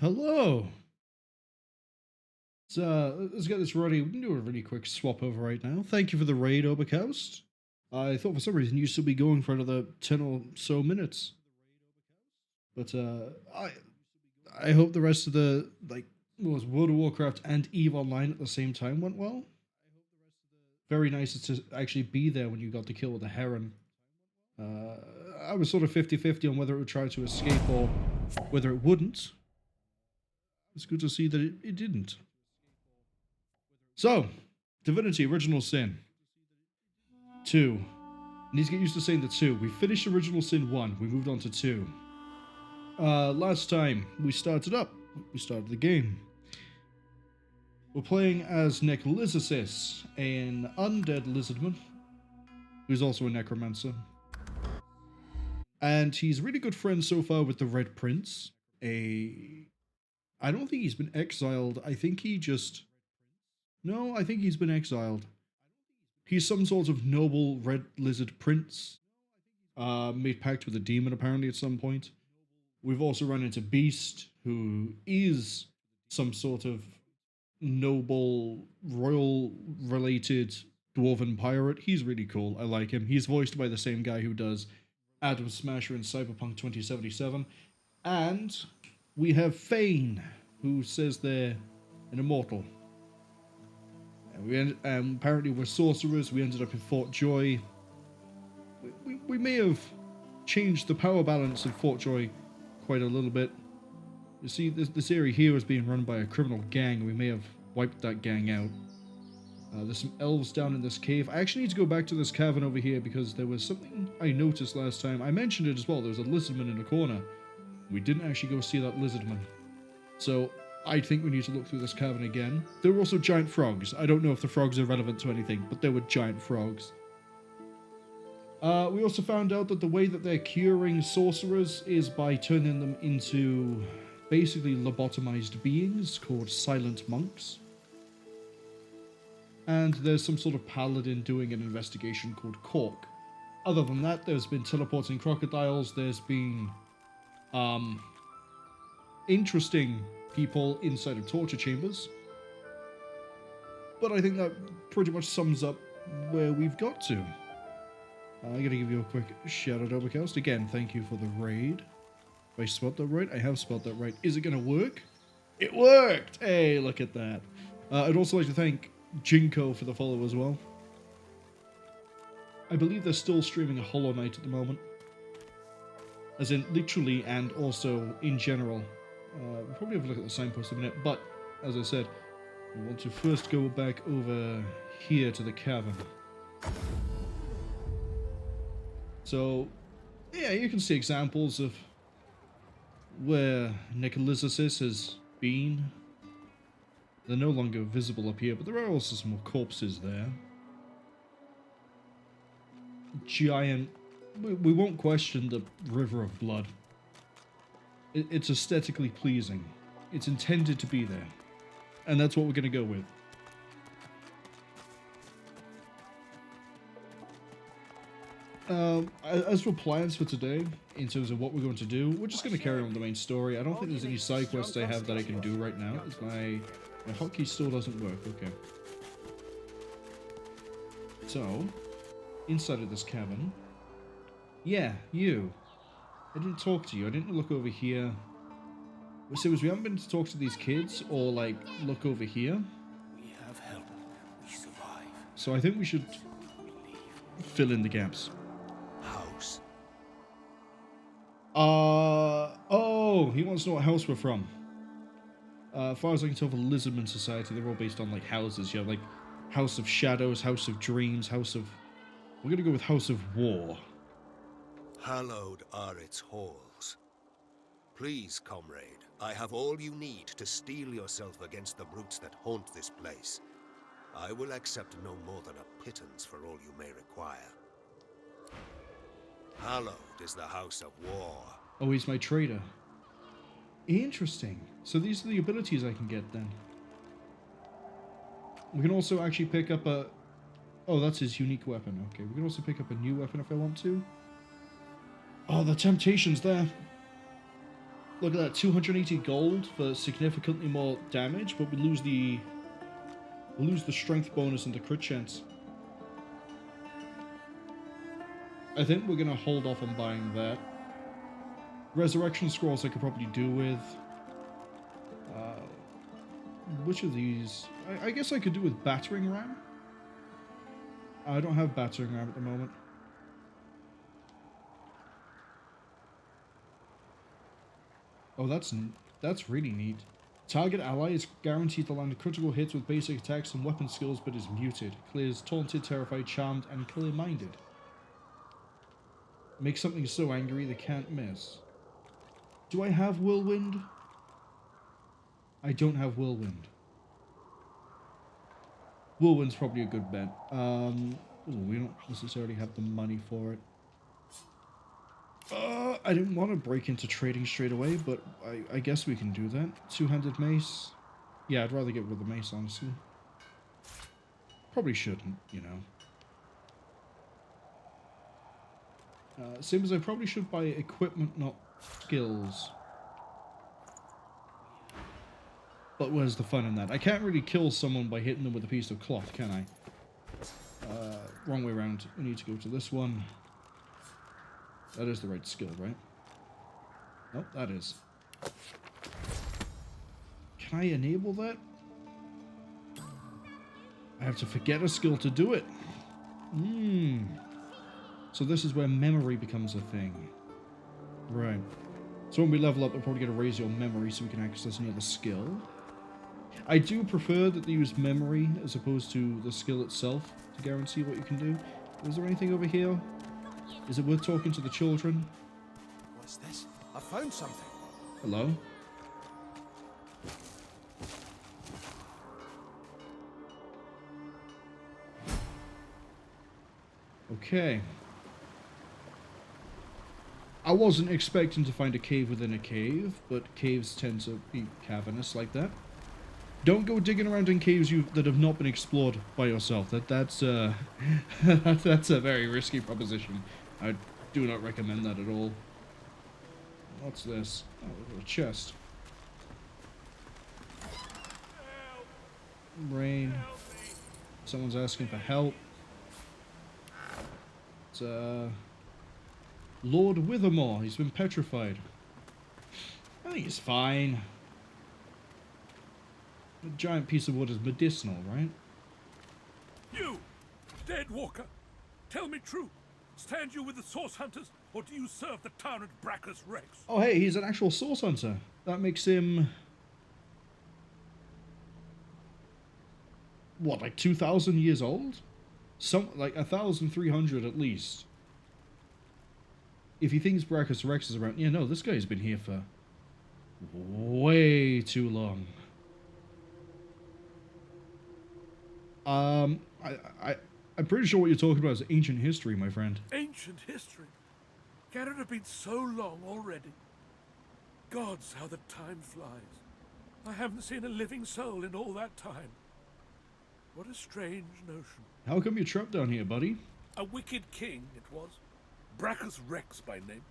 Hello. Let's get this ready. We can do a really quick swap over right now. Thank you for the raid, Obercoast. I thought for some reason you'd still be going for another 10 or so minutes. But I hope the rest of the was World of Warcraft and EVE Online at the same time went well. Very nice to actually be there when you got the kill with the Heron. I was sort of 50-50 on whether it would try to escape or whether it wouldn't. It's good to see that it didn't. So, Divinity, Original Sin. 2. Need to get used to saying the 2. We finished Original Sin 1. We moved on to 2. Last time we started the game. We're playing as Necrolizarsis, an undead lizardman, who's also a necromancer. And he's really good friends so far with the Red Prince. I don't think he's been exiled. I think he just... No, I think he's been exiled. He's some sort of noble red lizard prince. Made pact with a demon apparently at some point. We've also run into Beast, who is some sort of noble, royal-related dwarven pirate. He's really cool. I like him. He's voiced by the same guy who does Adam Smasher in Cyberpunk 2077. And we have Fane, who says they're an immortal. Apparently we're sorcerers. We ended up in Fort Joy. We may have changed the power balance in Fort Joy quite a little bit. You see, this area here is being run by a criminal gang. We may have wiped that gang out. There's some elves down in this cave. I actually need to go back to this cavern over here because there was something I noticed last time. I mentioned it as well. There was a lizardman in the corner. We didn't actually go see that lizardman. So I think we need to look through this cavern again. There were also giant frogs. I don't know if the frogs are relevant to anything, but there were giant frogs. We also found out that the way that they're curing sorcerers is by turning them into basically lobotomized beings called silent monks. And there's some sort of paladin doing an investigation called Cork. Other than that, there's been teleporting crocodiles, there's been interesting people inside of torture chambers. But I think that pretty much sums up where we've got to. I'm going to give you a quick shout out, Overcast. Again, thank you for the raid. If I spelled that right? I have spelled that right. Is it going to work? It worked! Hey, look at that. I'd also like to thank Jinko for the follow as well. I believe they're still streaming a Hollow Knight at the moment. As in, literally, and also in general. We'll probably have a look at the signpost in a minute, but, as I said, we want to first go back over here to the cavern. So, yeah, you can see examples of where Necrolizarsis has been. They're no longer visible up here, but there are also some more corpses there. Giant... We won't question the River of Blood. It's aesthetically pleasing. It's intended to be there. And that's what we're going to go with. As for plans for today, in terms of what we're going to do, we're just going to carry on the main story. I don't think there's any side quests I have that I can do right now. My hotkey still doesn't work. Okay. So, inside of this cavern... Yeah, you. I didn't talk to you. I didn't look over here. So we haven't been to talk to these kids or, like, look over here. We have help. We survive. So I think we should fill in the gaps. House. Oh, he wants to know what house we're from. As far as I can tell, for Lizardman Society, they're all based on, like, houses. You have, like, House of Shadows, House of Dreams, House of... We're gonna go with House of War. Hallowed are its halls. Please, comrade, I have all you need to steel yourself against the brutes that haunt this place. I will accept no more than a pittance for all you may require. Hallowed is the House of War. Oh, he's my trader. Interesting. So these are the abilities I can get then. We can also actually pick up a... Oh, that's his unique weapon. Okay, we can also pick up a new weapon if I want to. Oh, the temptation's there. Look at that, 280 gold for significantly more damage, but we lose the strength bonus and the crit chance. I think we're gonna hold off on buying that. Resurrection scrolls I could probably do with. Which of these? I guess I could do with battering ram. I don't have battering ram at the moment. Oh, that's really neat. Target ally is guaranteed to land critical hits with basic attacks and weapon skills, but is muted. Clears taunted, terrified, charmed, and clear-minded. Makes something so angry they can't miss. Do I have Whirlwind? I don't have Whirlwind. Whirlwind's probably a good bet. We don't necessarily have the money for it. I didn't want to break into trading straight away, but I guess we can do that. Two-handed mace. Yeah, I'd rather get rid of the mace, honestly. Probably shouldn't, you know. Same as I probably should buy equipment, not skills. But where's the fun in that? I can't really kill someone by hitting them with a piece of cloth, can I? Wrong way around. We need to go to this one. That is the right skill, right? Nope, that is. Can I enable that? I have to forget a skill to do it. So this is where memory becomes a thing. Right. So when we level up, we're probably going to raise your memory so we can access any other skill. I do prefer that they use memory as opposed to the skill itself to guarantee what you can do. Is there anything over here? Is it worth talking to the children? What's this? I found something. Hello? Okay. I wasn't expecting to find a cave within a cave, but caves tend to be cavernous like that. Don't go digging around in caves that have not been explored by yourself. That's a very risky proposition. I do not recommend that at all. What's this? Oh, a chest. Rain. Someone's asking for help. It's Lord Withermoore. He's been petrified. I think he's fine. A giant piece of wood is medicinal, right? You, dead walker, tell me true. Stand you with the source hunters, or do you serve the town at Brackus Rex? Oh, hey, he's an actual source hunter. That makes him... what, like 2,000 years old? Like 1,300 at least. If he thinks Brackus Rex is around... yeah, no, this guy's been here for way too long. I'm pretty sure what you're talking about is ancient history, my friend. Ancient history? Can it have been so long already? Gods, how the time flies. I haven't seen a living soul in all that time. What a strange notion. How come you're trapped down here, buddy? A wicked king, it was. Brackus Rex by name.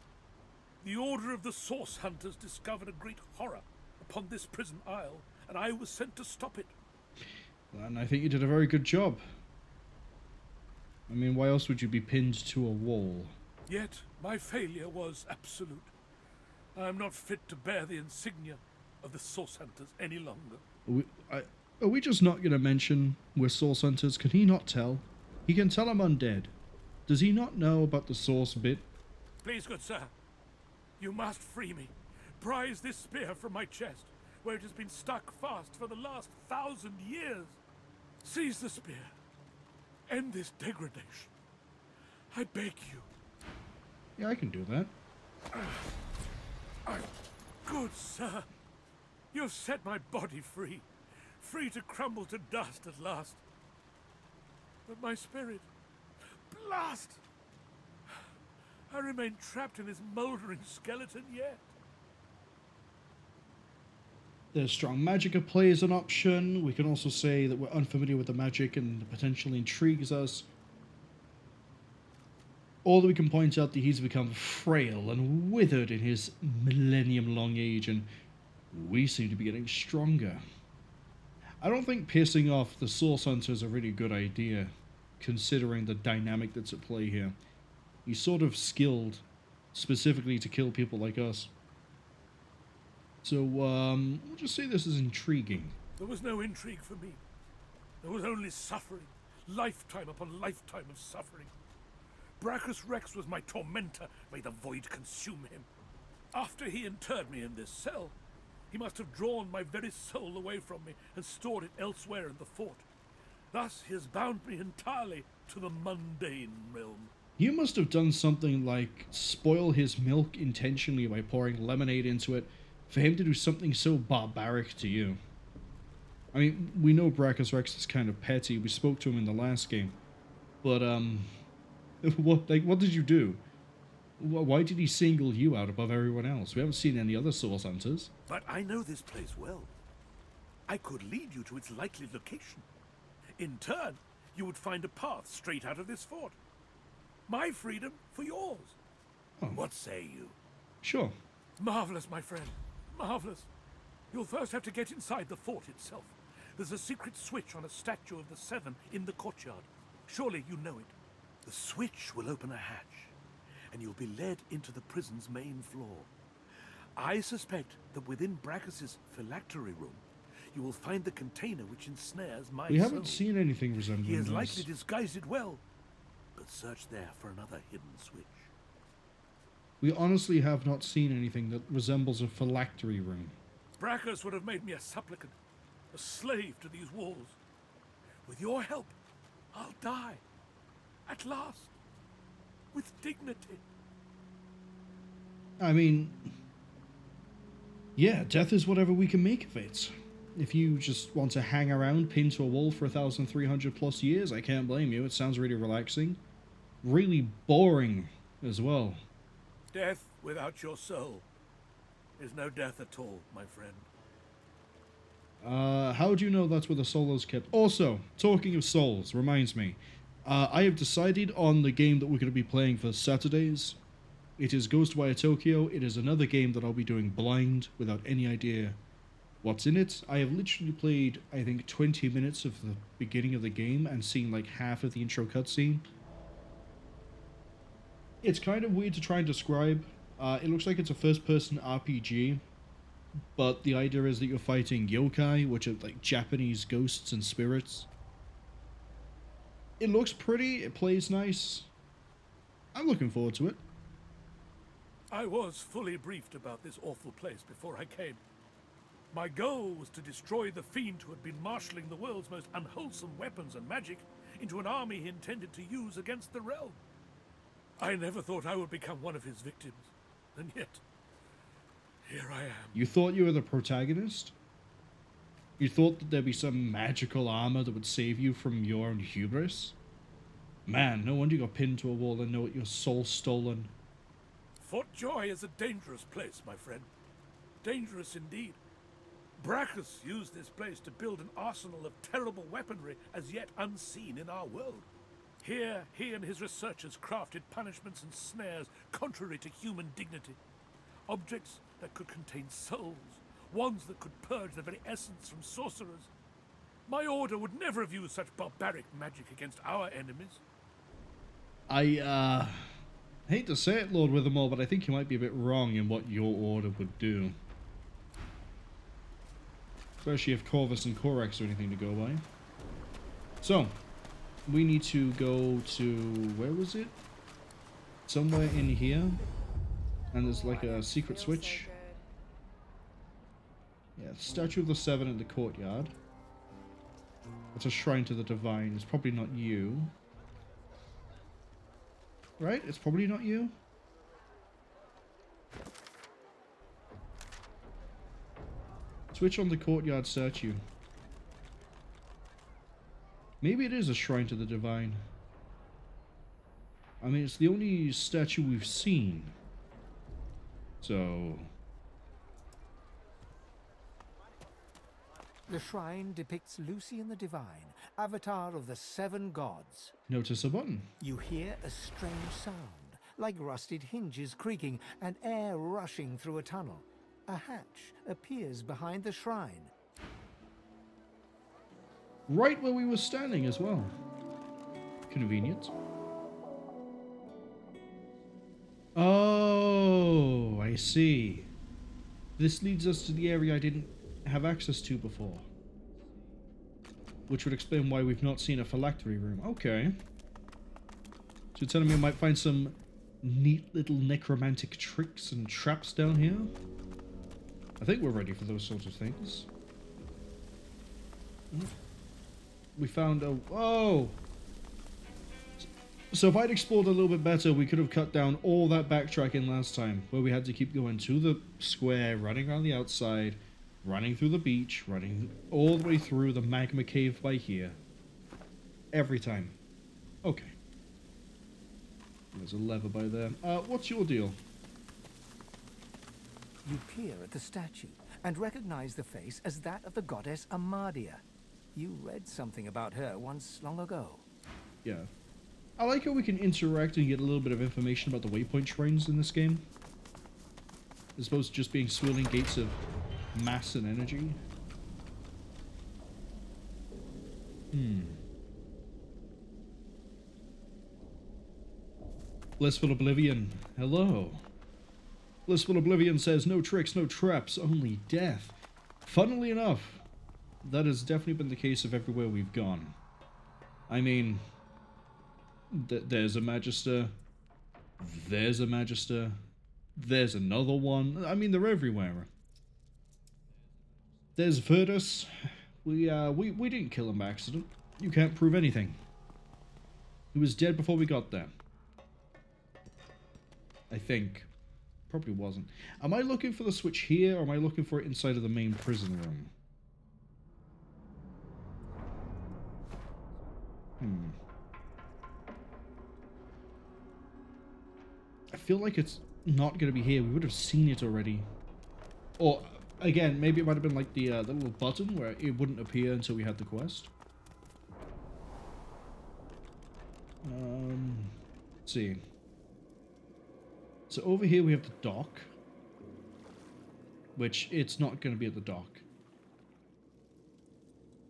The Order of the Source Hunters discovered a great horror upon this prison isle, and I was sent to stop it. And I think you did a very good job. I mean, why else would you be pinned to a wall? Yet, my failure was absolute. I am not fit to bear the insignia of the Source Hunters any longer. Are we just not going to mention we're Source Hunters? Can he not tell? He can tell I'm undead. Does he not know about the Source bit? Please, good sir, you must free me. Prise this spear from my chest, where it has been stuck fast for the last 1,000 years. Seize the spear. End this degradation. I beg you. Yeah, I can do that. Good sir, you have set my body free. Free to crumble to dust at last. But my spirit, blast! I remain trapped in this mouldering skeleton yet. There's strong magic at play as an option. We can also say that we're unfamiliar with the magic and potentially intrigues us. Although we can point out that he's become frail and withered in his millennium-long age, and we seem to be getting stronger. I don't think pissing off the Source Hunter is a really good idea, considering the dynamic that's at play here. He's sort of skilled specifically to kill people like us. So, we'll just say this is intriguing. There was no intrigue for me. There was only suffering. Lifetime upon lifetime of suffering. Brachus Rex was my tormentor. May the void consume him. After he interred me in this cell, he must have drawn my very soul away from me and stored it elsewhere in the fort. Thus he has bound me entirely to the mundane realm. You must have done something like spoil his milk intentionally by pouring lemonade into it for him to do something so barbaric to you. I mean, we know Brachus Rex is kind of petty. We spoke to him in the last game. But, what did you do? Why did he single you out above everyone else? We haven't seen any other Source Hunters. But I know this place well. I could lead you to its likely location. In turn, you would find a path straight out of this fort. My freedom for yours. Oh. What say you? Sure. Marvelous, my friend. Marvelous. You'll first have to get inside the fort itself. There's a secret switch on a statue of the Seven in the courtyard. Surely you know it. The switch will open a hatch, and you'll be led into the prison's main floor. I suspect that within Brachus's phylactery room, you will find the container which ensnares my soul. We haven't seen anything resembling He has this. likely disguised it well, but search there for another hidden switch. We honestly have not seen anything that resembles a phylactery room. Brachus would have made me a supplicant, a slave to these walls. With your help, I'll die. At last. With dignity. I mean, yeah, death is whatever we can make of it. If you just want to hang around pinned to a wall for 1,300 plus years, I can't blame you. It sounds really relaxing. Really boring as well. Death without your soul is no death at all, my friend. How do you know that's where the soul is kept? Also, talking of souls, reminds me. I have decided on the game that we're going to be playing for Saturdays. It is Ghostwire Tokyo. It is another game that I'll be doing blind, without any idea what's in it. I have literally played, I think, 20 minutes of the beginning of the game and seen like half of the intro cutscene. It's kind of weird to try and describe. It looks like it's a first-person RPG, but the idea is that you're fighting yokai, which are like Japanese ghosts and spirits. It looks pretty, it plays nice. I'm looking forward to it. I was fully briefed about this awful place before I came. My goal was to destroy the fiend who had been marshalling the world's most unwholesome weapons and magic into an army he intended to use against the realm. I never thought I would become one of his victims, and yet, here I am. You thought you were the protagonist? You thought that there'd be some magical armor that would save you from your own hubris? Man, no wonder you got pinned to a wall and know your soul stolen. Fort Joy is a dangerous place, my friend. Dangerous indeed. Brachus used this place to build an arsenal of terrible weaponry as yet unseen in our world. Here, he and his researchers crafted punishments and snares contrary to human dignity. Objects that could contain souls, wands that could purge the very essence from sorcerers. My order would never have used such barbaric magic against our enemies. I hate to say it, Lord Withermoore, but I think you might be a bit wrong in what your order would do. Especially if Corvus and Corax are anything to go by. So, we need to go to, where was it? Somewhere in here. And there's like a secret switch. Yeah, Statue of the Seven in the courtyard. It's a shrine to the divine. It's probably not you. Right? It's probably not you. Switch on the courtyard statue. Maybe it is a shrine to the divine. I mean, it's the only statue we've seen. So... The shrine depicts Lucian the Divine, avatar of the 7 gods. Notice a button. You hear a strange sound, like rusted hinges creaking and air rushing through a tunnel. A hatch appears behind the shrine. Right where we were standing as well. Convenient. Oh, I see. This leads us to the area I didn't have access to before. Which would explain why we've not seen a phylactery room. Okay. So you're telling me I might find some neat little necromantic tricks and traps down here? I think we're ready for those sorts of things. We found a... Whoa! So if I'd explored a little bit better, we could have cut down all that backtracking last time, where we had to keep going to the square, running around the outside, running through the beach, running all the way through the magma cave by here. Every time. Okay. There's a lever by there. What's your deal? You peer at the statue and recognize the face as that of the goddess Amadia. You read something about her once long ago. Yeah. I like how we can interact and get a little bit of information about the waypoint shrines in this game. As opposed to just being swirling gates of mass and energy. Blissful Oblivion. Hello. Blissful Oblivion says, no tricks, no traps, only death. Funnily enough, that has definitely been the case of everywhere we've gone. I mean... there's a Magister. There's a Magister. There's another one. I mean, they're everywhere. There's Verdus. We didn't kill him by accident. You can't prove anything. He was dead before we got there. I think. Probably wasn't. Am I looking for the switch here, or am I looking for it inside of the main prison room? I feel like it's not going to be here. We would have seen it already. Or, again, maybe it might have been like the little button where it wouldn't appear until we had the quest. Let's see. So over here we have the dock. Which, it's not going to be at the dock.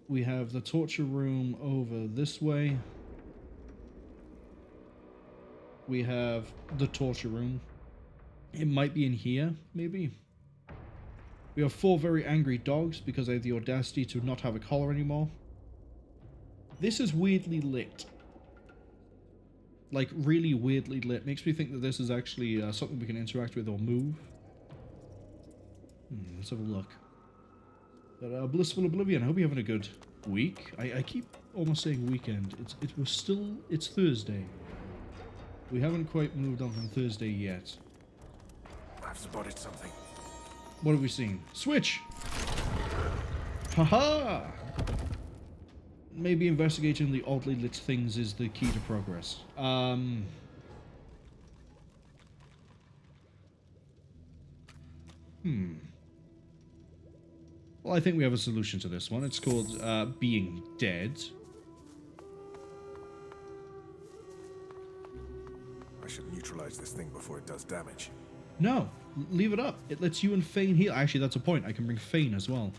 We have the torture room over this way. We have the torture room. It might be in here, maybe. We have 4 very angry dogs because I have the audacity to not have a collar anymore. This is weirdly lit. Like, really weirdly lit. Makes me think that this is actually something we can interact with or move. Let's have a look. But, Blissful Oblivion, I hope you're having a good week. I keep almost saying weekend. It's Thursday. We haven't quite moved on from Thursday yet. I've spotted something. What have we seen? Switch! Haha! Maybe investigating the oddly lit things is the key to progress. Well, I think we have a solution to this one. It's called being dead. I should neutralize this thing before it does damage. No, leave it up. It lets you and Fane heal. Actually, that's a point. I can bring Fane as well.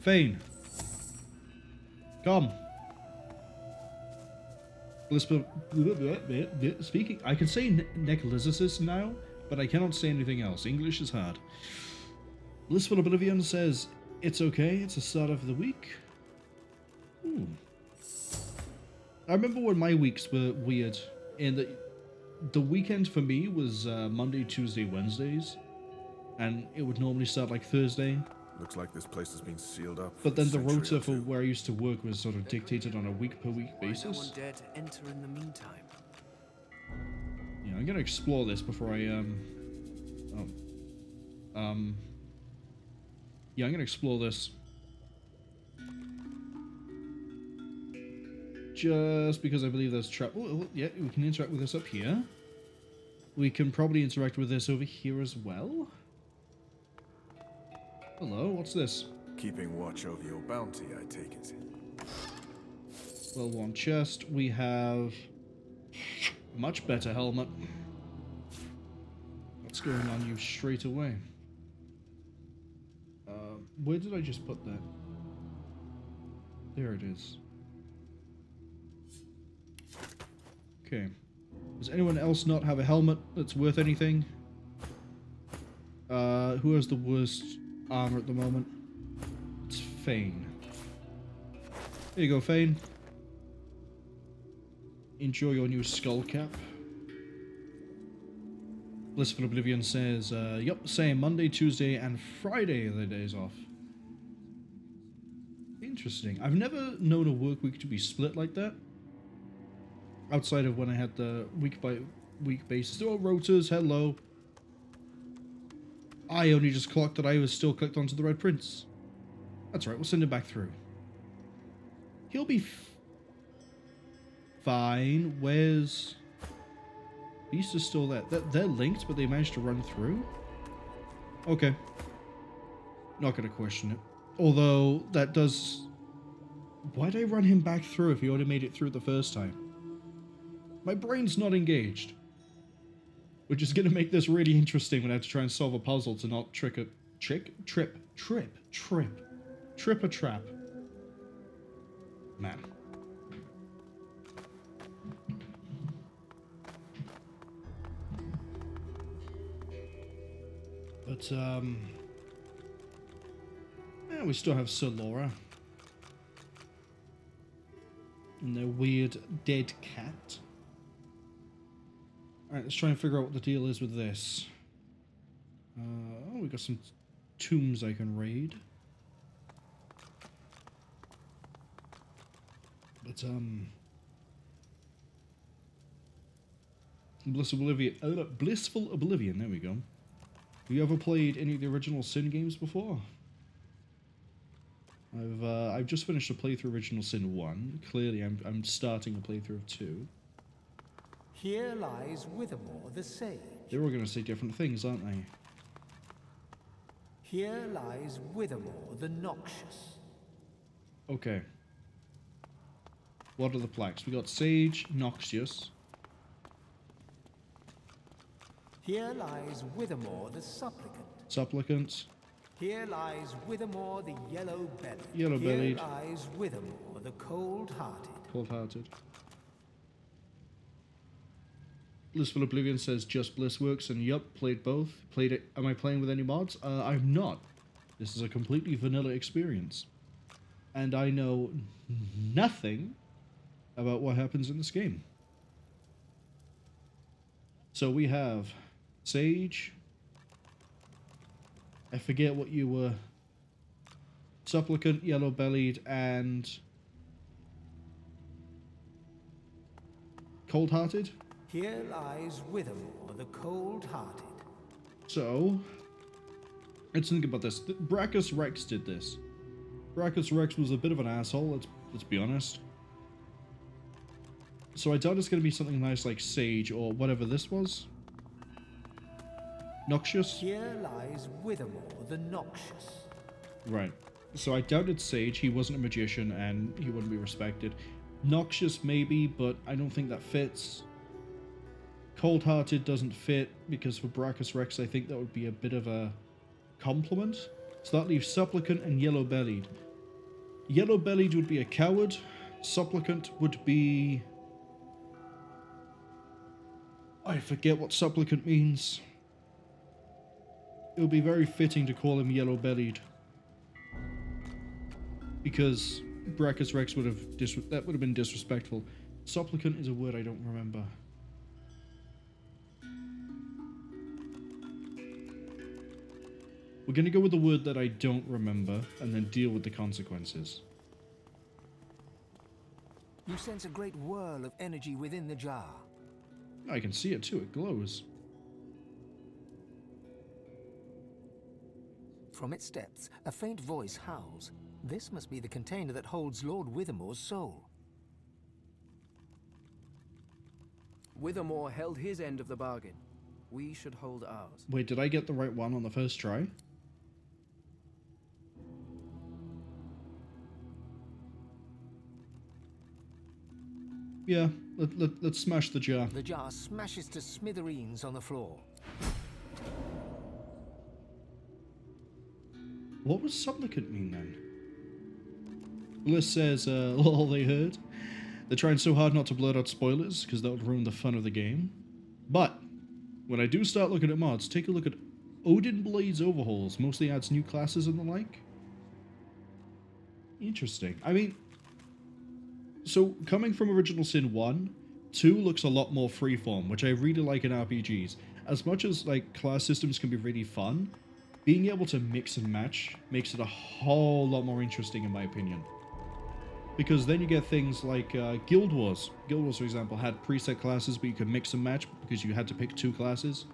Fane. Come. Speaking, I can say necrolysis now, but I cannot say anything else. English is hard. Blissful Oblivion says, it's okay, it's the start of the week. I remember when my weeks were weird, and the weekend for me was Monday, Tuesday, Wednesdays, and it would normally start like Thursday. Looks like this place has been sealed up. But then the rota for where I used to work was sort of dictated on a week-per-week basis. No one dare to enter in the meantime. Yeah, I'm gonna explore this before I yeah, I'm gonna explore this. Just because I believe there's trap. Oh, yeah, we can interact with this up here. We can probably interact with this over here as well. Hello, what's this? Keeping watch over your bounty, I take it. Level 1 chest. We have a much better helmet. What's going on you straight away? Where did I just put that? There it is. Okay. Does anyone else not have a helmet that's worth anything? Who has the worst armor at the moment? It's Fane. There you go, Fane. Enjoy your new skull cap. Blissful Oblivion says, yup, same. Monday, Tuesday, and Friday are the days off. Interesting. I've never known a work week to be split like that. Outside of when I had the week by week basis. Oh, rotors, hello. I only just clocked that I was still clicked onto the Red Prince. That's right, we'll send him back through. He'll be fine. Where's... Beast is still there. They're linked, but they managed to run through? Okay. Not gonna question it. Although, that does... Why'd I run him back through if he already made it through the first time? My brain's not engaged. Which is gonna make this really interesting when I have to try and solve a puzzle to not trip a trap. Man. But, yeah, we still have Sir Laura. And their weird dead cat. Alright, let's try and figure out what the deal is with this. Oh, we got some tombs I can raid. But, Blissful Oblivion, there we go. Have you ever played any of the original Sin games before? I've just finished a playthrough of Original Sin 1. Clearly, I'm starting a playthrough of 2. Here lies Withermoore the Sage. They're all going to say different things, aren't they? Here lies Withermoore the Noxious. Okay. What are the plaques? We got Sage, Noxious. Here lies Withermoore the Supplicant. Supplicant. Here lies Withermoore the Yellow-Bellied. Yellow-bellied. Here lies Withermoore the Cold-Hearted. Cold-hearted. Blissful Oblivion says just Bliss works, and yup, played both. Played it. Am I playing with any mods? I'm not. This is a completely vanilla experience. And I know nothing about what happens in this game. So we have Sage. I forget what you were. Supplicant, Yellow-bellied, and Cold-hearted? Here lies Withermoore the Cold-hearted. So, let's think about this. Brachus Rex did this. Brachus Rex was a bit of an asshole, let's be honest. So I doubt it's going to be something nice like Sage or whatever this was. Noxious? Here lies Withermoore the Noxious. Right. So I doubted Sage. He wasn't a magician and he wouldn't be respected. Noxious maybe, but I don't think that fits. Cold-hearted doesn't fit because for Brachus Rex I think that would be a bit of a compliment. So that leaves Supplicant and Yellow-bellied. Yellow-bellied would be a coward. Supplicant would be... I forget what Supplicant means. It would be very fitting to call him Yellow-bellied. Because Brachus Rex would have... that would have been disrespectful. Supplicant is a word I don't remember. We're going to go with the word that I don't remember, and then deal with the consequences. You sense a great whirl of energy within the jar. I can see it too, it glows. From its depths, a faint voice howls. This must be the container that holds Lord Withermoore's soul. Withermoore held his end of the bargain. We should hold ours. Wait, did I get the right one on the first try? Yeah, let's smash the jar. The jar smashes to smithereens on the floor. What was supplicant mean then? Bliss says, all they heard. They're trying so hard not to blurt out spoilers, because that would ruin the fun of the game. But, when I do start looking at mods, take a look at Odin Blade's overhauls. Mostly adds new classes and the like. Interesting. I mean, so coming from Original Sin 1, 2 looks a lot more freeform, which I really like in RPGs. As much as like class systems can be really fun, being able to mix and match makes it a whole lot more interesting in my opinion. Because then you get things like Guild Wars. Guild Wars, for example, had preset classes, but you could mix and match because you had to pick 2 classes.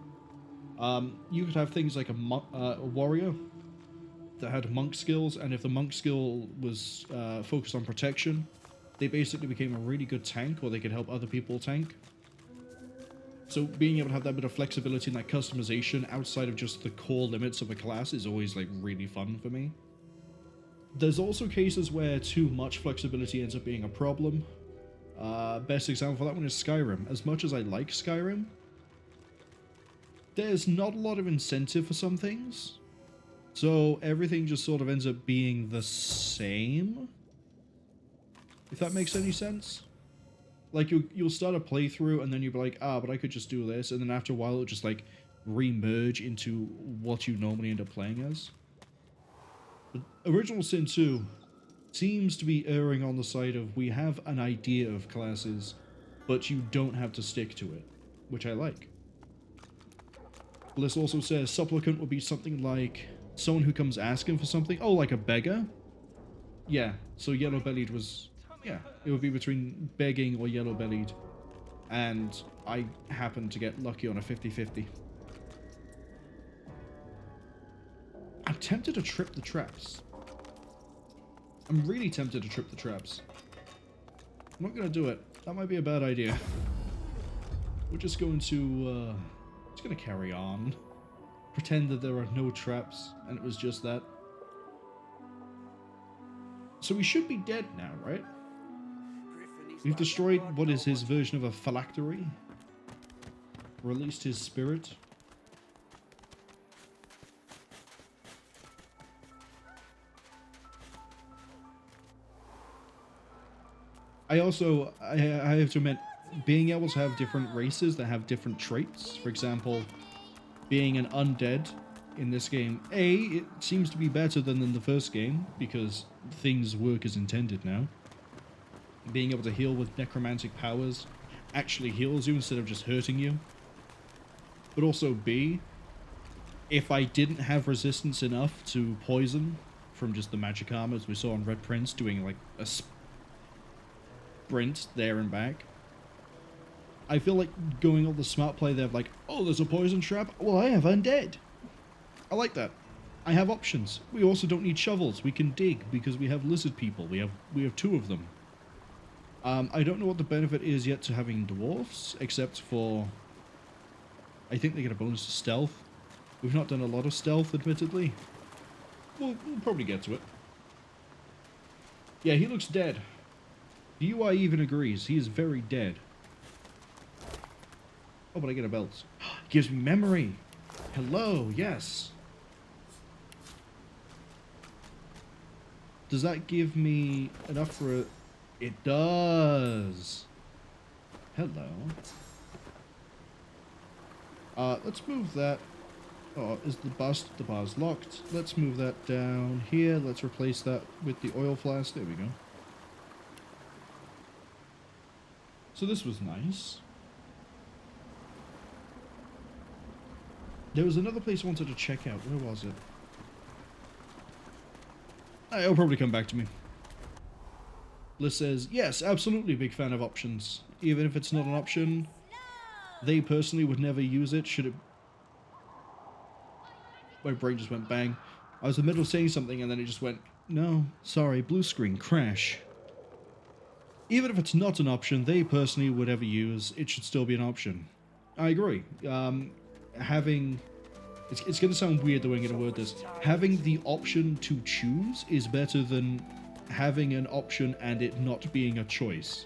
You could have things like a warrior that had monk skills, and if the monk skill was focused on protection, they basically became a really good tank, or they could help other people tank. So being able to have that bit of flexibility and that customization outside of just the core limits of a class is always like really fun for me. There's also cases where too much flexibility ends up being a problem. Best example for that one is Skyrim. As much as I like Skyrim, there's not a lot of incentive for some things. So everything just sort of ends up being the same. If that makes any sense. Like you'll start a playthrough and then you'll be like, but I could just do this. And then after a while it'll just like re-merge into what you normally end up playing as. But Original Sin 2 seems to be erring on the side of we have an idea of classes, but you don't have to stick to it, which I like. Bliss also says supplicant would be something like someone who comes asking for something. Oh, like a beggar? Yeah, so yellow-bellied was... yeah, it would be between begging or yellow-bellied. And I happened to get lucky on a 50-50. I'm tempted to trip the traps. I'm really tempted to trip the traps. I'm not going to do it. That might be a bad idea. We're just going to... just going to carry on. Pretend that there are no traps, and it was just that. So we should be dead now, right? We've destroyed what is his version of a phylactery. Released his spirit. I have to admit, being able to have different races that have different traits, for example, being an undead in this game, it seems to be better than in the first game, because things work as intended now. Being able to heal with necromantic powers actually heals you instead of just hurting you. But also B, if I didn't have resistance enough to poison from just the magic armor, as we saw on Red Prince doing like a sprint there and back, I feel like going all the smart play there of like, oh, there's a poison trap, well, I have undead. I like that. I have options. We also don't need shovels. We can dig because we have lizard people. We have 2 of them. I don't know what the benefit is yet to having dwarfs, except for I think they get a bonus to stealth. We've not done a lot of stealth, admittedly. We'll probably get to it. Yeah, he looks dead. The UI even agrees. He is very dead. Oh, but I get a belt. Gives me memory. Hello, yes. Does that give me enough for a... It does. Hello. Let's move that. Oh, is the bar's locked. Let's move that down here. Let's replace that with the oil flask. There we go. So this was nice. There was another place I wanted to check out. Where was it? It'll probably come back to me. Liz says, yes, absolutely big fan of options. Even if it's not an option, they personally would never use it. Should it... My brain just went bang. I was in the middle of saying something and then it just went, no, sorry, blue screen, crash. Even if it's not an option they personally would ever use, it should still be an option. I agree. Having... It's going to sound weird the way I'm going to word this. Having the option to choose is better than having an option and it not being a choice.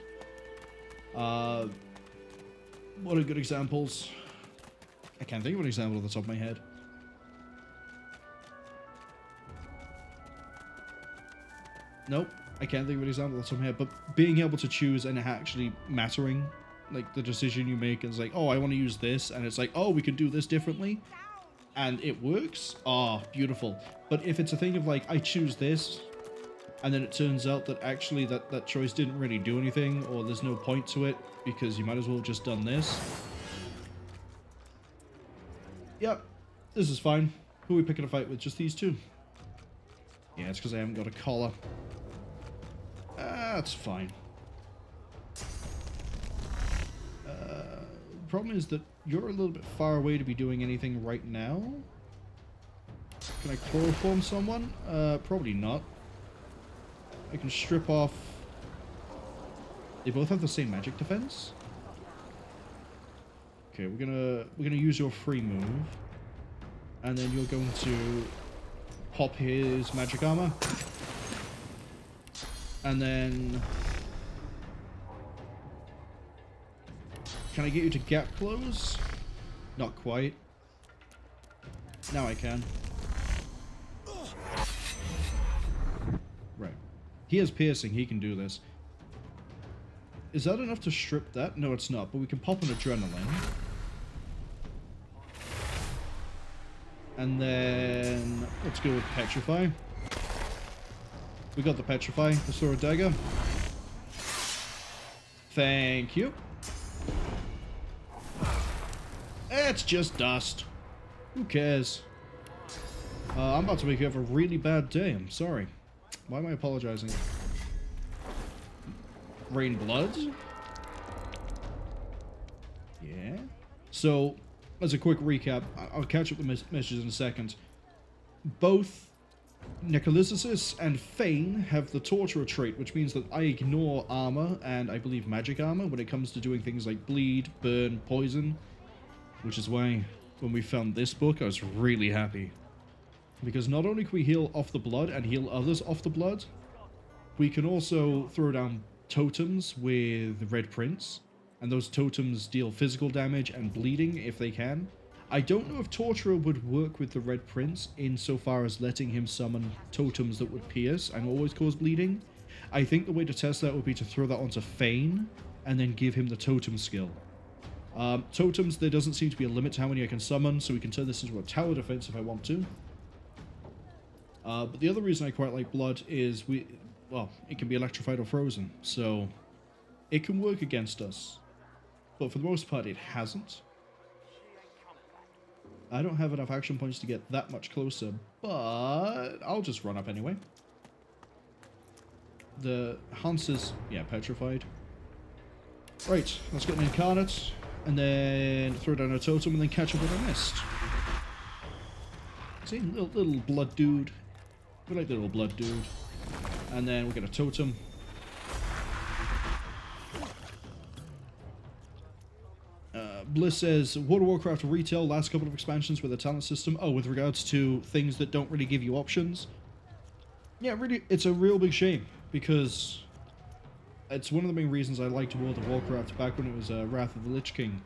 What are good examples? I can't think of an example off the top of my head. Nope, I can't think of an example off the top of my head, but being able to choose and actually mattering, like the decision you make is like, oh, I want to use this, and it's like, oh, we could do this differently, and it works. Ah, beautiful. But if it's a thing of like, I choose this, and then it turns out that actually that choice didn't really do anything, or there's no point to it, because you might as well have just done this. Yep, this is fine. Who are we picking a fight with? Just these two? Yeah, it's because I haven't got a collar. That's fine. Problem is that you're a little bit far away to be doing anything right now. Can I chloroform someone? Probably not. I can strip off... They both have the same magic defense? Okay, we're gonna use your free move. And then you're going to pop his magic armor. And then... Can I get you to gap close? Not quite. Now I can. Right. He has piercing, he can do this. Is that enough to strip that? No, it's not, but we can pop an adrenaline. And then let's go with petrify. We got the petrify, the sword dagger. Thank you. It's just dust. Who cares? I'm about to make you have a really bad day. I'm sorry. Why am I apologizing? Rain blood? Yeah. So, as a quick recap, I'll catch up with messages in a second. Both Necrolysis and Fane have the Torturer trait, which means that I ignore armor and I believe magic armor when it comes to doing things like bleed, burn, poison. Which is why when we found this book, I was really happy. Because not only can we heal off the blood and heal others off the blood, we can also throw down totems with Red Prince. And those totems deal physical damage and bleeding if they can. I don't know if Torturer would work with the Red Prince insofar as letting him summon totems that would pierce and always cause bleeding. I think the way to test that would be to throw that onto Fane and then give him the totem skill. Totems, there doesn't seem to be a limit to how many I can summon, so we can turn this into a tower defense if I want to. But the other reason I quite like blood is well, it can be electrified or frozen, so it can work against us. But for the most part, it hasn't. I don't have enough action points to get that much closer, but I'll just run up anyway. The Hans is, yeah, petrified. Right, let's get an incarnate, and then throw down a totem, and then catch up with a mist. See, little blood dude. We like the little blood dude. And then we'll get a totem. Bliss says, World of Warcraft retail last couple of expansions with a talent system. Oh, with regards to things that don't really give you options. Yeah, really, it's a real big shame, because it's one of the main reasons I liked World of Warcraft back when it was Wrath of the Lich King.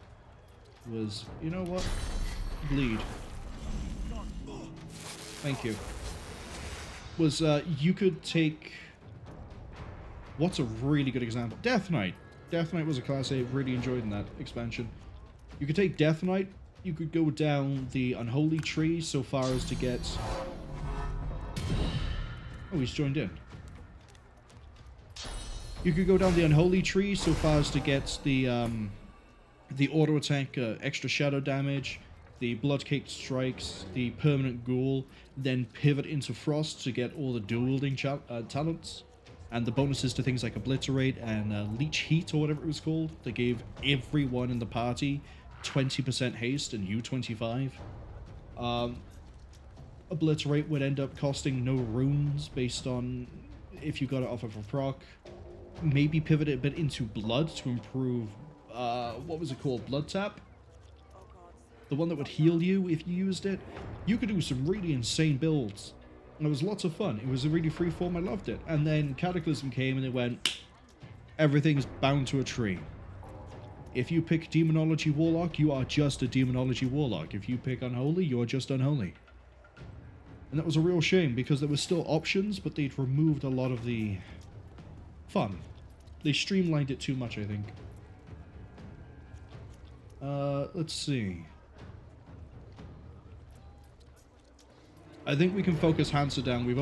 Was, you know what? Bleed. Thank you. Was, you could take... What's a really good example? Death Knight. Death Knight was a class I really enjoyed in that expansion. You could take Death Knight, you could go down the Unholy Tree so far as to get... Oh, he's joined in. You could go down the Unholy Tree so far as to get the auto attack, extra shadow damage, the blood-caked strikes, the permanent ghoul, then pivot into Frost to get all the dual-wielding talents, and the bonuses to things like Obliterate and Leech Heat, or whatever it was called, that gave everyone in the party 20% haste and you 25. Obliterate would end up costing no runes based on if you got it off of a proc. Maybe pivot it a bit into Blood to improve, what was it called? Blood Tap? The one that would heal you if you used it. You could do some really insane builds. And it was lots of fun. It was a really free form, I loved it. And then Cataclysm came and it went, everything's bound to a tree. If you pick Demonology Warlock, you are just a Demonology Warlock. If you pick Unholy, you are just Unholy. And that was a real shame, because there were still options, but they'd removed a lot of the fun. They streamlined it too much, I think. Let's see. I think we can focus Hansa down. We've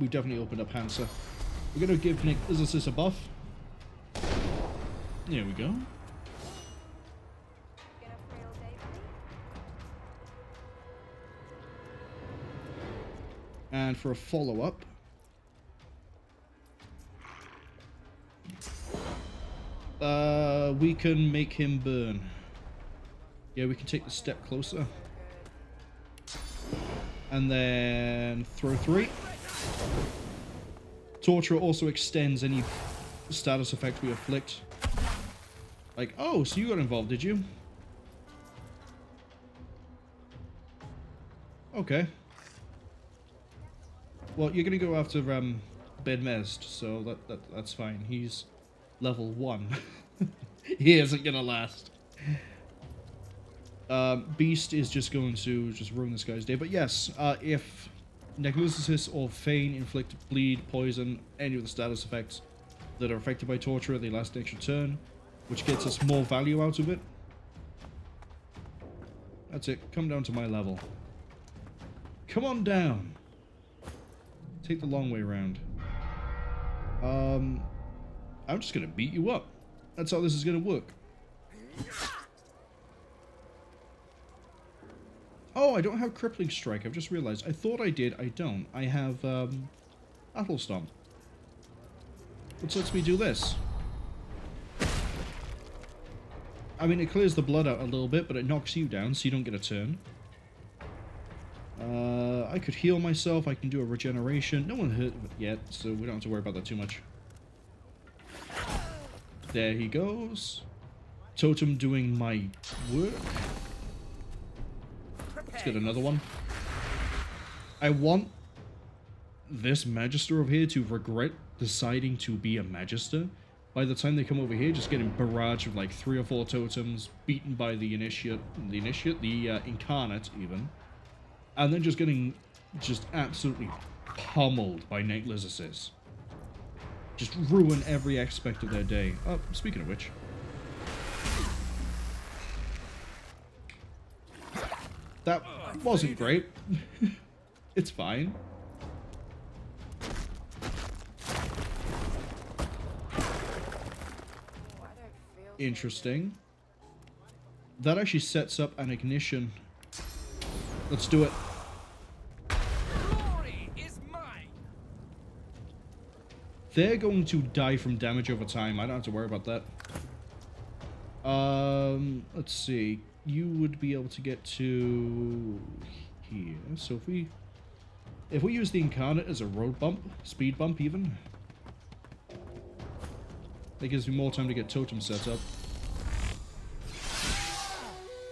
definitely opened up Hansa. We're going to give Necrozis a buff. There we go. And for a follow-up, we can make him burn. Yeah, we can take the step closer. And then throw 3. Torture also extends any status effect we afflict. Like, oh, so you got involved, did you? Okay. Well, you're gonna go after Bedmezd, so that's fine. He's level 1. He isn't gonna last. Beast is just going to just ruin this guy's day. But yes, if Necrozis or Feign inflict bleed, poison, any of the status effects that are affected by torture, they last an extra turn, which gets us more value out of it. That's it. Come down to my level. Come on down. Take the long way around. I'm just gonna beat you up. That's how this is gonna work. Oh, I don't have Crippling Strike. I've just realized. I thought I did. I don't. I have Battle Stomp, which lets me do this. I mean, it clears the blood out a little bit, but it knocks you down, so you don't get a turn. I could heal myself. I can do a regeneration. No one hurt yet, so we don't have to worry about that too much. There he goes. Totem doing my work. Let's get another one. I want this Magister over here to regret deciding to be a Magister. By the time they come over here, just getting barraged with like 3 or 4 totems, beaten by the Incarnate even. And then just getting absolutely pummeled by Necrozis. Just ruin every aspect of their day. Oh, speaking of which. That wasn't great. It's fine. Interesting. That actually sets up an ignition. Let's do it. Glory is mine. They're going to die from damage over time. I don't have to worry about that. Let's see. You would be able to get to here. So if we use the Incarnate as a road bump, speed bump even, that gives me more time to get totem set up.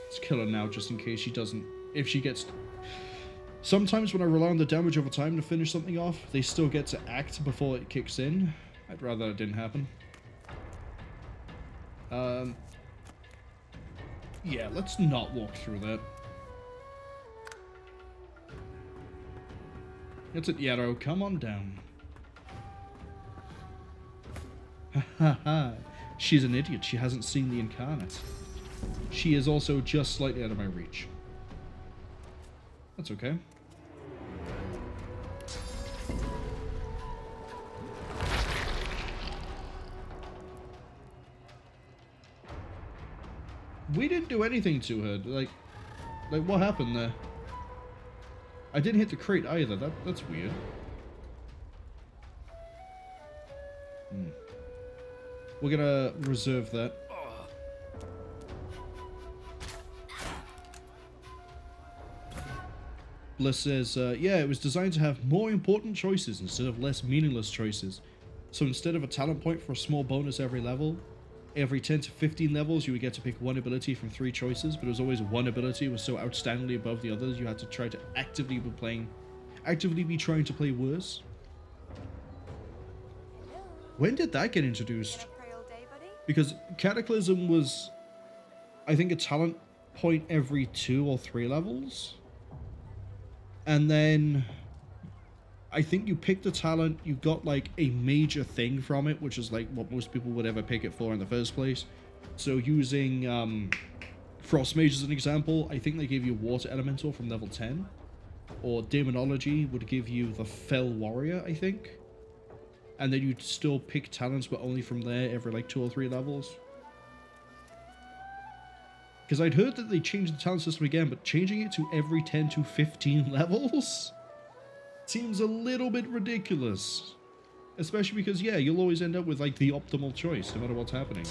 Let's kill her now just in case she doesn't. If she gets... Sometimes when I rely on the damage over time to finish something off, they still get to act before it kicks in. I'd rather it didn't happen. Yeah, let's not walk through that. That's it, Yarrow. Come on down. Ha ha ha. She's an idiot. She hasn't seen the Incarnate. She is also just slightly out of my reach. That's okay. We didn't do anything to her. Like what happened there? I didn't hit the crate either. That's weird. We're gonna reserve that. Bliss says, yeah, it was designed to have more important choices instead of less meaningless choices. So instead of a talent point for a small bonus every level, every 10 to 15 levels you would get to pick one ability from 3 choices, but it was always one ability was so outstandingly above the others you had to try to actively be trying to play worse. When did that get introduced? Because Cataclysm was, I think, a talent point every 2 or 3 levels. And then I think you picked a talent, you got like a major thing from it, which is like what most people would ever pick it for in the first place. So using Frost Mage as an example, I think they gave you Water Elemental from level 10. Or Demonology would give you the Fell Warrior, I think. And then you'd still pick talents, but only from there every like 2 or 3 levels. Because I'd heard that they changed the talent system again, but changing it to every 10 to 15 levels seems a little bit ridiculous. Especially because, yeah, you'll always end up with like the optimal choice, no matter what's happening.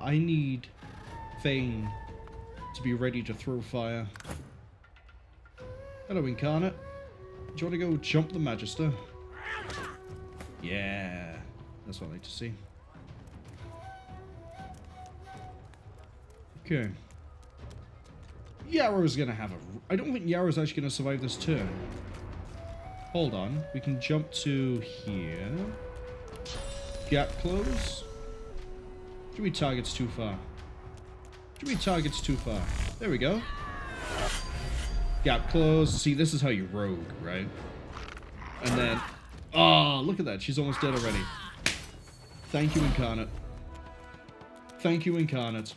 I need Thane to be ready to throw fire. Hello, Incarnate. Do you want to go jump the Magister? Yeah, that's what I like to see. Okay. Yarrow's gonna have a... I don't think Yarrow's actually gonna survive this turn. Hold on. We can jump to here. Gap close. Too many targets too far. Too many targets too far. There we go. Gap close. See, this is how you rogue, right? And then... Oh, look at that. She's almost dead already. Thank you, Incarnate. Thank you, Incarnate.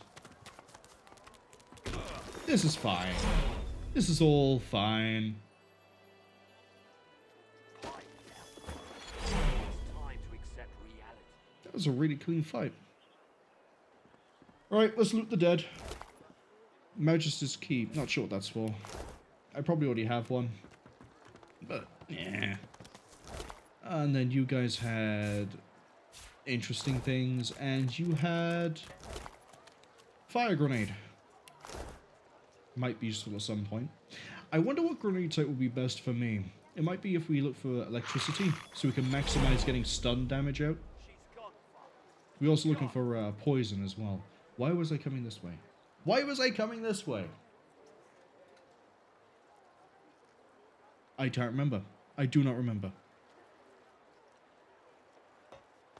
This is fine. This is all fine. That was a really clean fight. Alright, let's loot the dead. Magister's Key. Not sure what that's for. I probably already have one. But, yeah. And then you guys had interesting things. And you had Fire Grenade. Might be useful at some point. I wonder what grenade type would be best for me. It might be if we look for electricity, so we can maximize getting stun damage out. We're also looking for poison as well. Why was I coming this way? Why was I coming this way? I can't remember. I do not remember.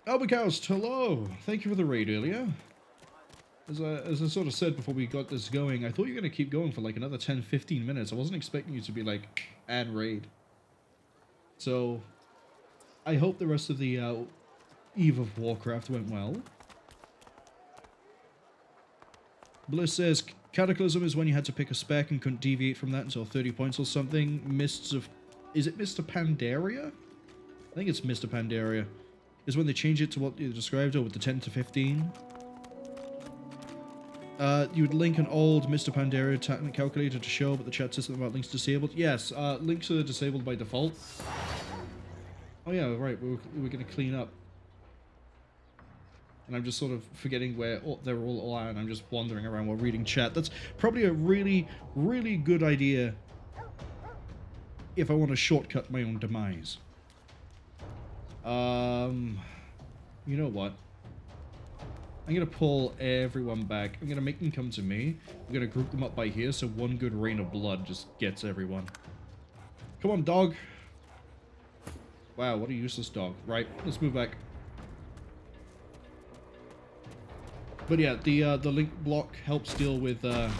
Albacoust, hello! Thank you for the raid earlier. As I sort of said before we got this going, I thought you were going to keep going for like another 10-15 minutes. I wasn't expecting you to be like, and raid. So, I hope the rest of the Eve of Warcraft went well. Bliss says, Cataclysm is when you had to pick a spec and couldn't deviate from that until 30 points or something. Mists of... Is it Mr. Pandaria? I think it's Mr. Pandaria. Is when they change it to what you described, or with the 10 to 15. You would link an old Mr. Pandaria talent calculator to show, but the chat system about links disabled. Yes, links are disabled by default. Oh yeah, right, we're going to clean up. And I'm just sort of forgetting where they're all at, and I'm just wandering around while reading chat. That's probably a really, really good idea if I want to shortcut my own demise. You know what? I'm going to pull everyone back. I'm going to make them come to me. I'm going to group them up by here, so one good rain of blood just gets everyone. Come on, dog. Wow, what a useless dog. Right, let's move back. But yeah, the link block helps deal with the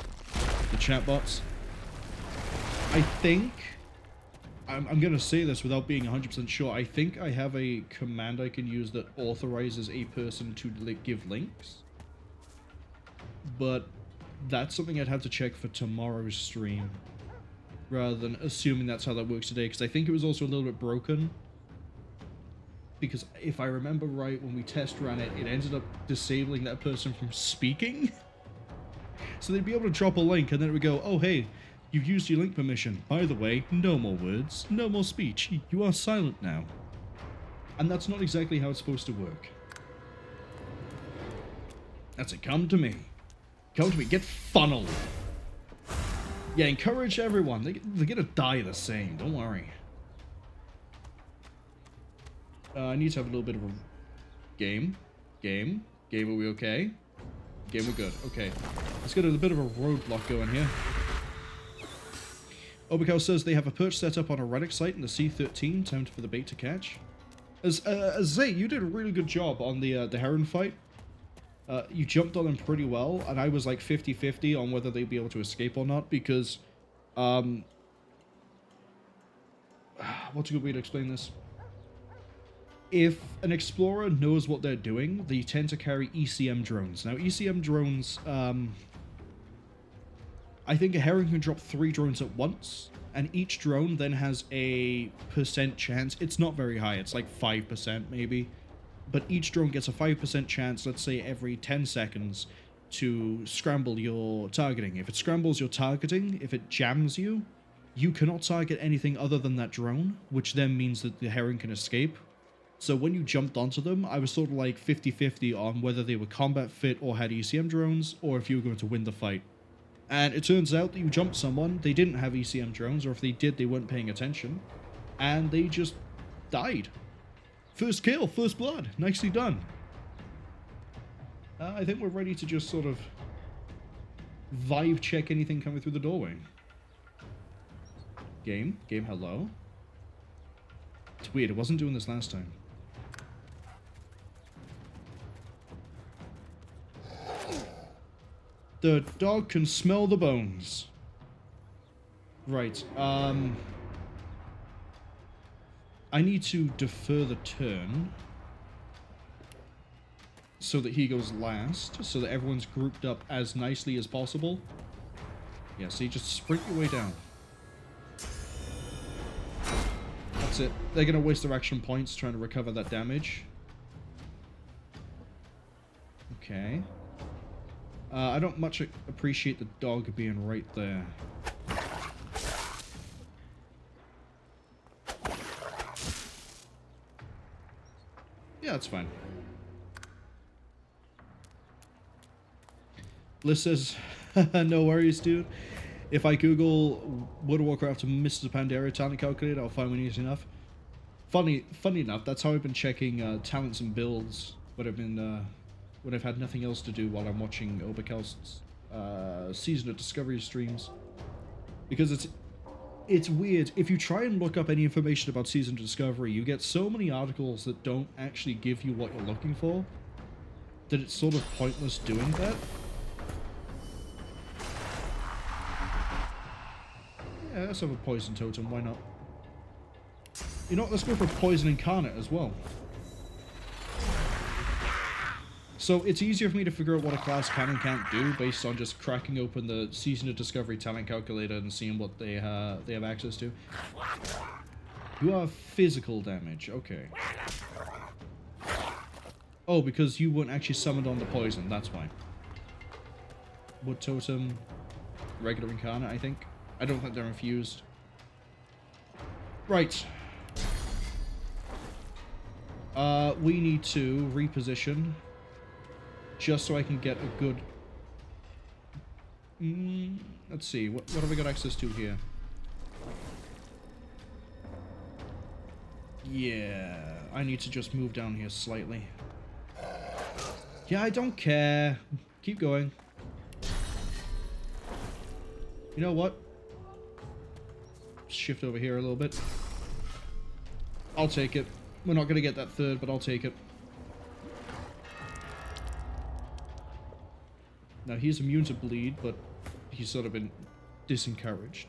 chatbots. I think... I'm going to say this without being 100% sure. I think I have a command I can use that authorizes a person to give links. But that's something I'd have to check for tomorrow's stream. Rather than assuming that's how that works today. Because I think it was also a little bit broken. Because if I remember right, when we test ran it, it ended up disabling that person from speaking. So they'd be able to drop a link and then it would go, oh hey, you've used your link permission. By the way, no more words, no more speech. You are silent now. And that's not exactly how it's supposed to work. That's it. Come to me. Come to me. Get funneled. Yeah, encourage everyone. They're gonna die the same. Don't worry. I need to have a little bit of a game. Game, are we okay? Game, we're good. Okay. Let's get a bit of a roadblock going here. Oberkel says they have a perch set up on a relic site in the C-13, time for the bait to catch. As Zay, you did a really good job on the Heron fight. You jumped on them pretty well, and I was like 50-50 on whether they'd be able to escape or not, because, what's a good way to explain this? If an explorer knows what they're doing, they tend to carry ECM drones. Now, ECM drones, I think a Heron can drop 3 drones at once, and each drone then has a % chance. It's not very high, it's like 5% maybe. But each drone gets a 5% chance, let's say every 10 seconds, to scramble your targeting. If it scrambles your targeting, if it jams you, you cannot target anything other than that drone, which then means that the Heron can escape. So when you jumped onto them, I was sort of like 50-50 on whether they were combat fit or had ECM drones, or if you were going to win the fight. And it turns out that you jumped someone, they didn't have ECM drones, or if they did, they weren't paying attention, and they just died. First kill, first blood, nicely done. I think we're ready to just sort of vibe check anything coming through the doorway. Game, hello. It's weird, it wasn't doing this last time. The dog can smell the bones. Right, I need to defer the turn so that he goes last, so that everyone's grouped up as nicely as possible. Yeah, see, just sprint your way down. That's it. They're going to waste their action points trying to recover that damage. Okay. I don't much appreciate the dog being right there. Yeah, that's fine. Bliss says, no worries, dude. If I Google World of Warcraft and Mr. Pandaria talent calculator, I'll find one easy enough. Funny enough, that's how I've been checking talents and builds when I've had nothing else to do while I'm watching Oberkel's Season of Discovery streams. Because it's weird. If you try and look up any information about Season of Discovery, you get so many articles that don't actually give you what you're looking for, that it's sort of pointless doing that. Yeah, let's have a poison totem, why not? You know what, let's go for poison incarnate as well. So it's easier for me to figure out what a class can and can't do based on just cracking open the Season of Discovery talent calculator and seeing what they have access to. You are physical damage, okay. Oh, because you weren't actually summoned on the poison, that's why. Wood totem, regular incarnate, I think. I don't think they're infused. Right. We need to reposition. Just so I can get a good... let's see, what have I got access to here? Yeah, I need to just move down here slightly. Yeah, I don't care. Keep going. You know what? Shift over here a little bit. I'll take it. We're not going to get that third, but I'll take it. Now, he's immune to bleed, but he's sort of been disencouraged.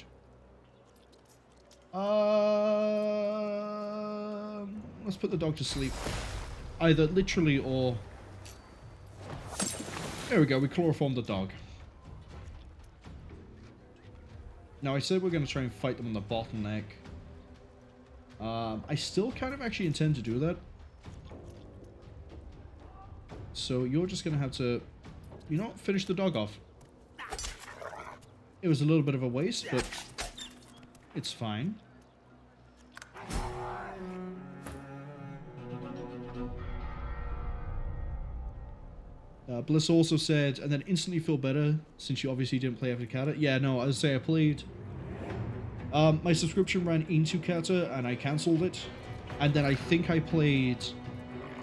Let's put the dog to sleep. Either literally or... There we go, we chloroformed the dog. Now, I said we're going to try and fight them on the bottleneck. I still kind of actually intend to do that. So you're just going to have to... You know what? Finish the dog off. It was a little bit of a waste, but it's fine. Bliss also said, and then instantly feel better since you obviously didn't play after Kata. Yeah, no, as I say, I played... my subscription ran into Kata and I cancelled it. And then I think I played...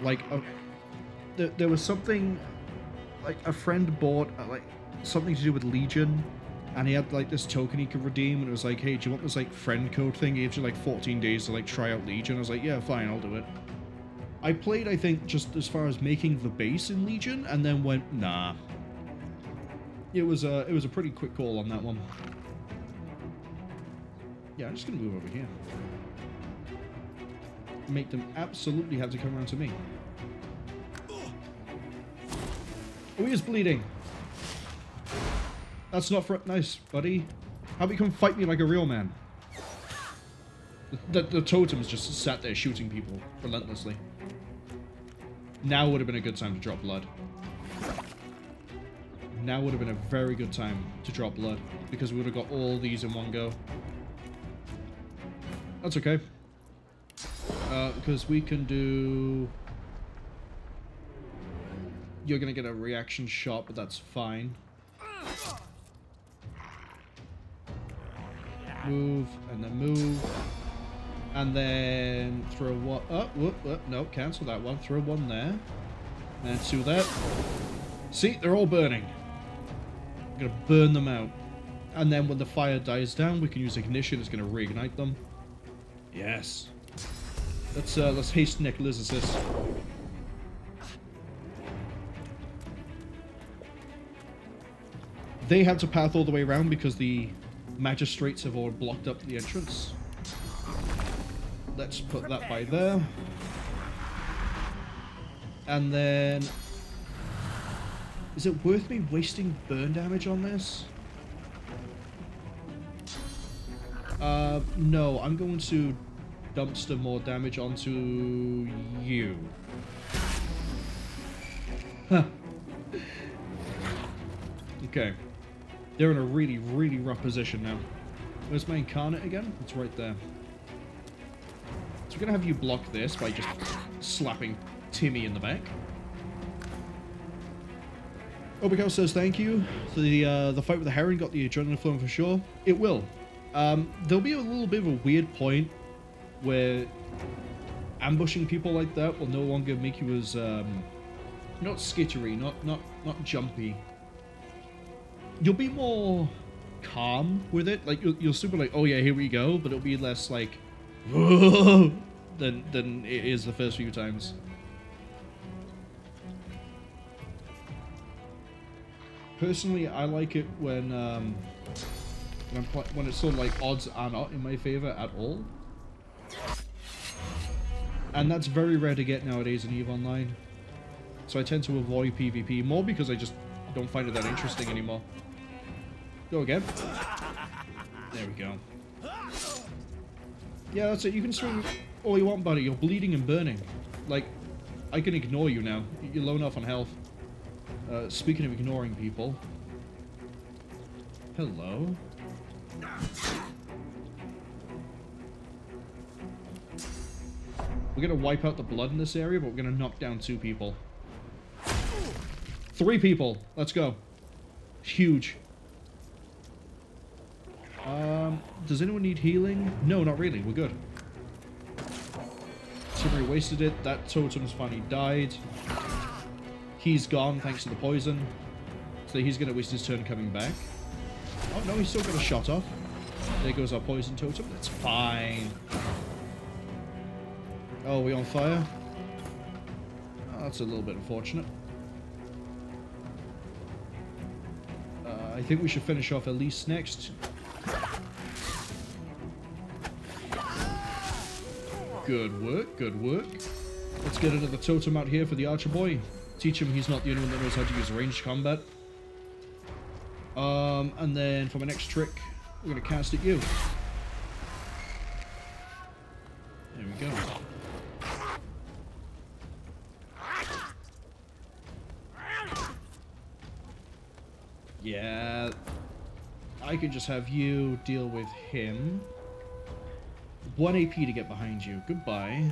Like, there was something... Like, a friend bought, like, something to do with Legion And he had like this token he could redeem, and it was like, hey, do you want this like friend code thing? It gives you like 14 days to like try out Legion. I was like, yeah, fine, I'll do it. I played, I think, just as far as making the base in Legion, and then went, nah. It was a pretty quick call on that one. Yeah, I'm just gonna move over here. Make them absolutely have to come around to me. Oh, he is bleeding. That's not for... Nice, buddy. How about you come fight me like a real man? The totems just sat there shooting people relentlessly. Now would have been a good time to drop blood. Now would have been a very good time to drop blood, because we would have got all these in one go. That's okay. Because we can do... You're going to get a reaction shot, but that's fine. Move, and then move. And then throw one... Oh, whoop, whoop, no, cancel that one. Throw one there. And two there. See, they're all burning. I'm going to burn them out. And then when the fire dies down, we can use ignition. It's going to reignite them. Yes. Let's haste Nicholas's. They had to path all the way around because the magistrates have all blocked up the entrance. Let's put that by there. And then... Is it worth me wasting burn damage on this? No, I'm going to dumpster more damage onto you. Huh. Okay. They're in a really, really rough position now. Where's my incarnate again? It's right there. So we're going to have you block this by just slapping Timmy in the back. Obico says thank you. So the fight with the Heron got the adrenaline flowing for sure. It will. There'll be a little bit of a weird point where ambushing people like that will no longer make you as not skittery, not jumpy. You'll be more calm with it. Like you'll still be like, oh yeah, here we go, but it'll be less like than it is the first few times. Personally, I like it when it's sort of like odds are not in my favor at all. And that's very rare to get nowadays in EVE Online. So I tend to avoid PvP more because I just don't find it that interesting anymore. Go again. There we go. Yeah, that's it. You can swing all you want, buddy. You're bleeding and burning. Like, I can ignore you now. You're low enough on health. Speaking of ignoring people. Hello. We're going to wipe out the blood in this area, but we're going to knock down 2 people. 3 people. Let's go. Huge. Does anyone need healing? No, not really. We're good. Somebody wasted it. That totem's finally died. He's gone thanks to the poison. So he's going to waste his turn coming back. Oh, no, he's still got a shot off. There goes our poison totem. That's fine. Oh, are we on fire? Oh, that's a little bit unfortunate. I think we should finish off Elise next. Good work, good work. Let's get another totem out here for the Archer Boy. Teach him he's not the only one that knows how to use ranged combat. And then for my next trick, we're going to cast at you. There we go. Yeah, I could just have you deal with him. 1 AP to get behind you. Goodbye.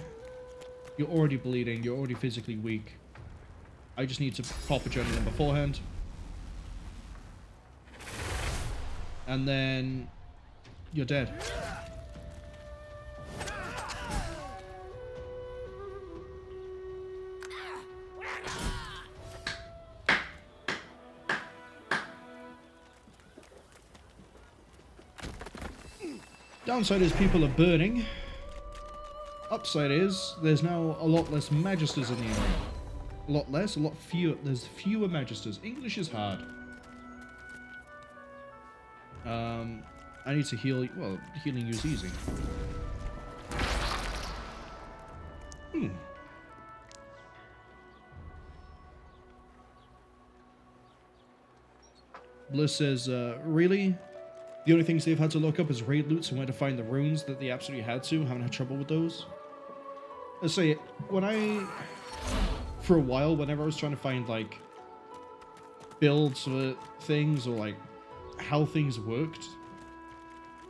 You're already bleeding. You're already physically weak. I just need to pop a adrenaline beforehand. And then you're dead. Downside is people are burning. Upside is there's now a lot less Magisters in the area. A lot less, a lot fewer. There's fewer Magisters. English is hard. I need to heal. Well, healing you is easy. Bliss says, really? The only things they've had to look up is raid loots and where to find the runes that they absolutely had to. Haven't had trouble with those. I say, for a while, whenever I was trying to find, like, builds for things or, like, how things worked,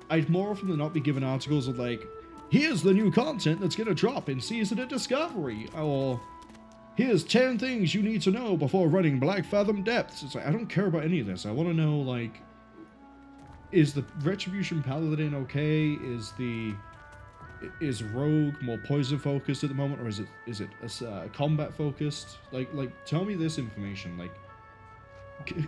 I'd more often than not be given articles of, like, here's the new content that's going to drop in Season of Discovery, or here's 10 things you need to know before running Black Fathom Depths. It's like, I don't care about any of this. I want to know, like, is the Retribution Paladin okay? Is Rogue more poison focused at the moment, or is it combat focused? Like, tell me this information. Like,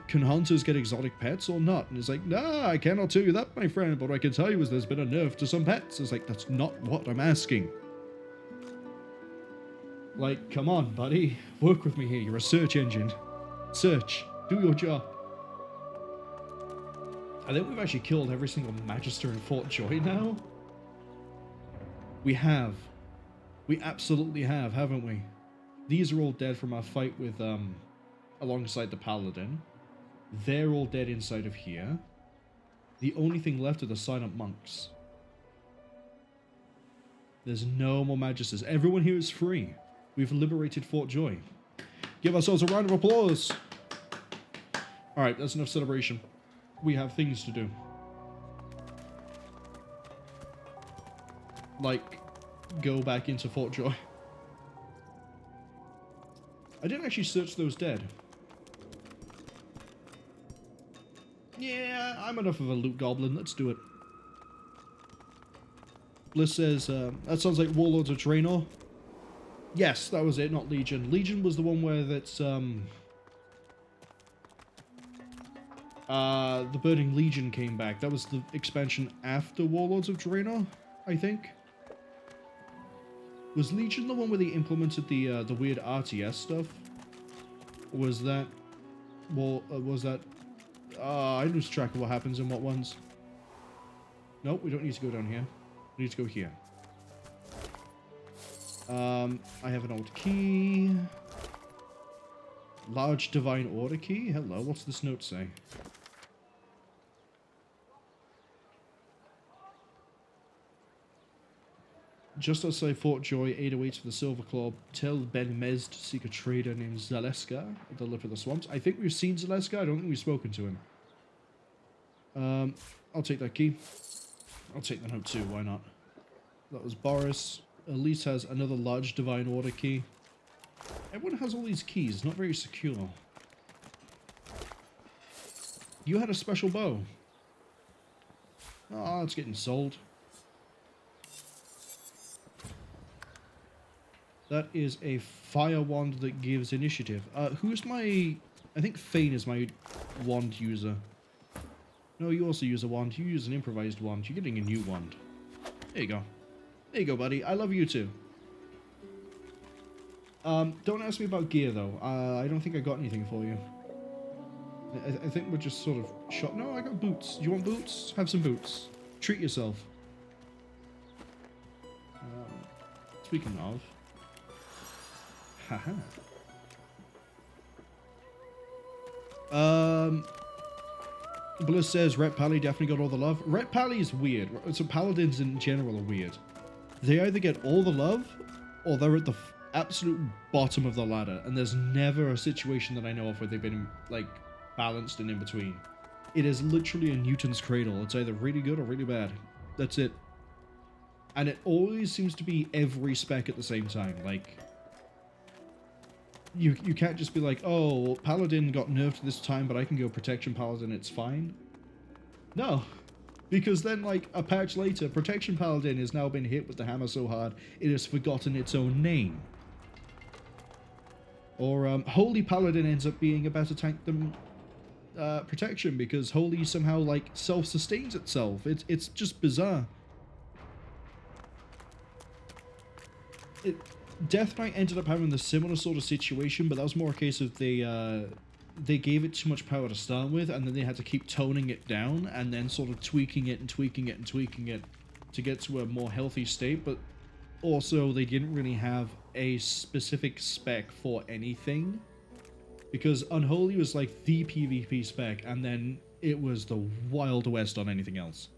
can hunters get exotic pets or not? And it's like, nah, I cannot tell you that, my friend. But what I can tell you is there's been a nerf to some pets. It's like, that's not what I'm asking. Like, come on, buddy, work with me here. You're a search engine. Search, do your job. I think we've actually killed every single Magister in Fort Joy now. We have. We absolutely have, haven't we? These are all dead from our fight with, alongside the Paladin. They're all dead inside of here. The only thing left are the sign-up monks. There's no more Magisters. Everyone here is free. We've liberated Fort Joy. Give ourselves a round of applause. Alright, that's enough celebration. We have things to do. Like, go back into Fort Joy. I didn't actually search those dead. Yeah, I'm enough of a loot goblin. Let's do it. Bliss says, that sounds like Warlords of Draenor. Yes, that was it, not Legion. Legion was the one where that's, the Burning Legion came back. That was the expansion after Warlords of Draenor, I think. Was Legion the one where they implemented the weird RTS stuff? Or was that... Well, was that... I lose track of what happens in what ones. Nope, we don't need to go down here. We need to go here. I have an old key. Large Divine Order key? Hello, what's this note say? Just outside Fort Joy, 808 for the Silver Claw. Tell Ben Mez to seek a trader named Zaleskar at the lip of the swamps. I think we've seen Zaleskar. I don't think we've spoken to him. I'll take that key. I'll take the note too. Why not? That was Boris. Elise has another large Divine Order key. Everyone has all these keys. Not very secure. You had a special bow. Oh, it's getting sold. That is a fire wand that gives initiative. Who's my... I think Fane is my wand user. No, you also use a wand. You use an improvised wand. You're getting a new wand. There you go. There you go, buddy. I love you too. Don't ask me about gear, though. I don't think I got anything for you. I think we're just sort of shot. No, I got boots. You want boots? Have some boots. Treat yourself. Speaking of... Haha. Bliss says Ret Pally definitely got all the love. Ret Pally is weird. So paladins in general are weird. They either get all the love, or they're at the absolute bottom of the ladder, and there's never a situation that I know of where they've been, like, balanced and in between. It is literally a Newton's cradle. It's either really good or really bad. That's it. And it always seems to be every spec at the same time. Like, you can't just be like, oh, Paladin got nerfed this time, but I can go Protection Paladin, it's fine. No. Because then, like, a patch later, Protection Paladin has now been hit with the hammer so hard, it has forgotten its own name. Or, Holy Paladin ends up being a better tank than Protection, because Holy somehow, like, self-sustains itself. It's just bizarre. Death Knight ended up having the similar sort of situation, but that was more a case of they gave it too much power to start with, and then they had to keep toning it down, and then sort of tweaking it and tweaking it and tweaking it to get to a more healthy state, but also they didn't really have a specific spec for anything, because Unholy was like the PvP spec, and then it was the Wild West on anything else.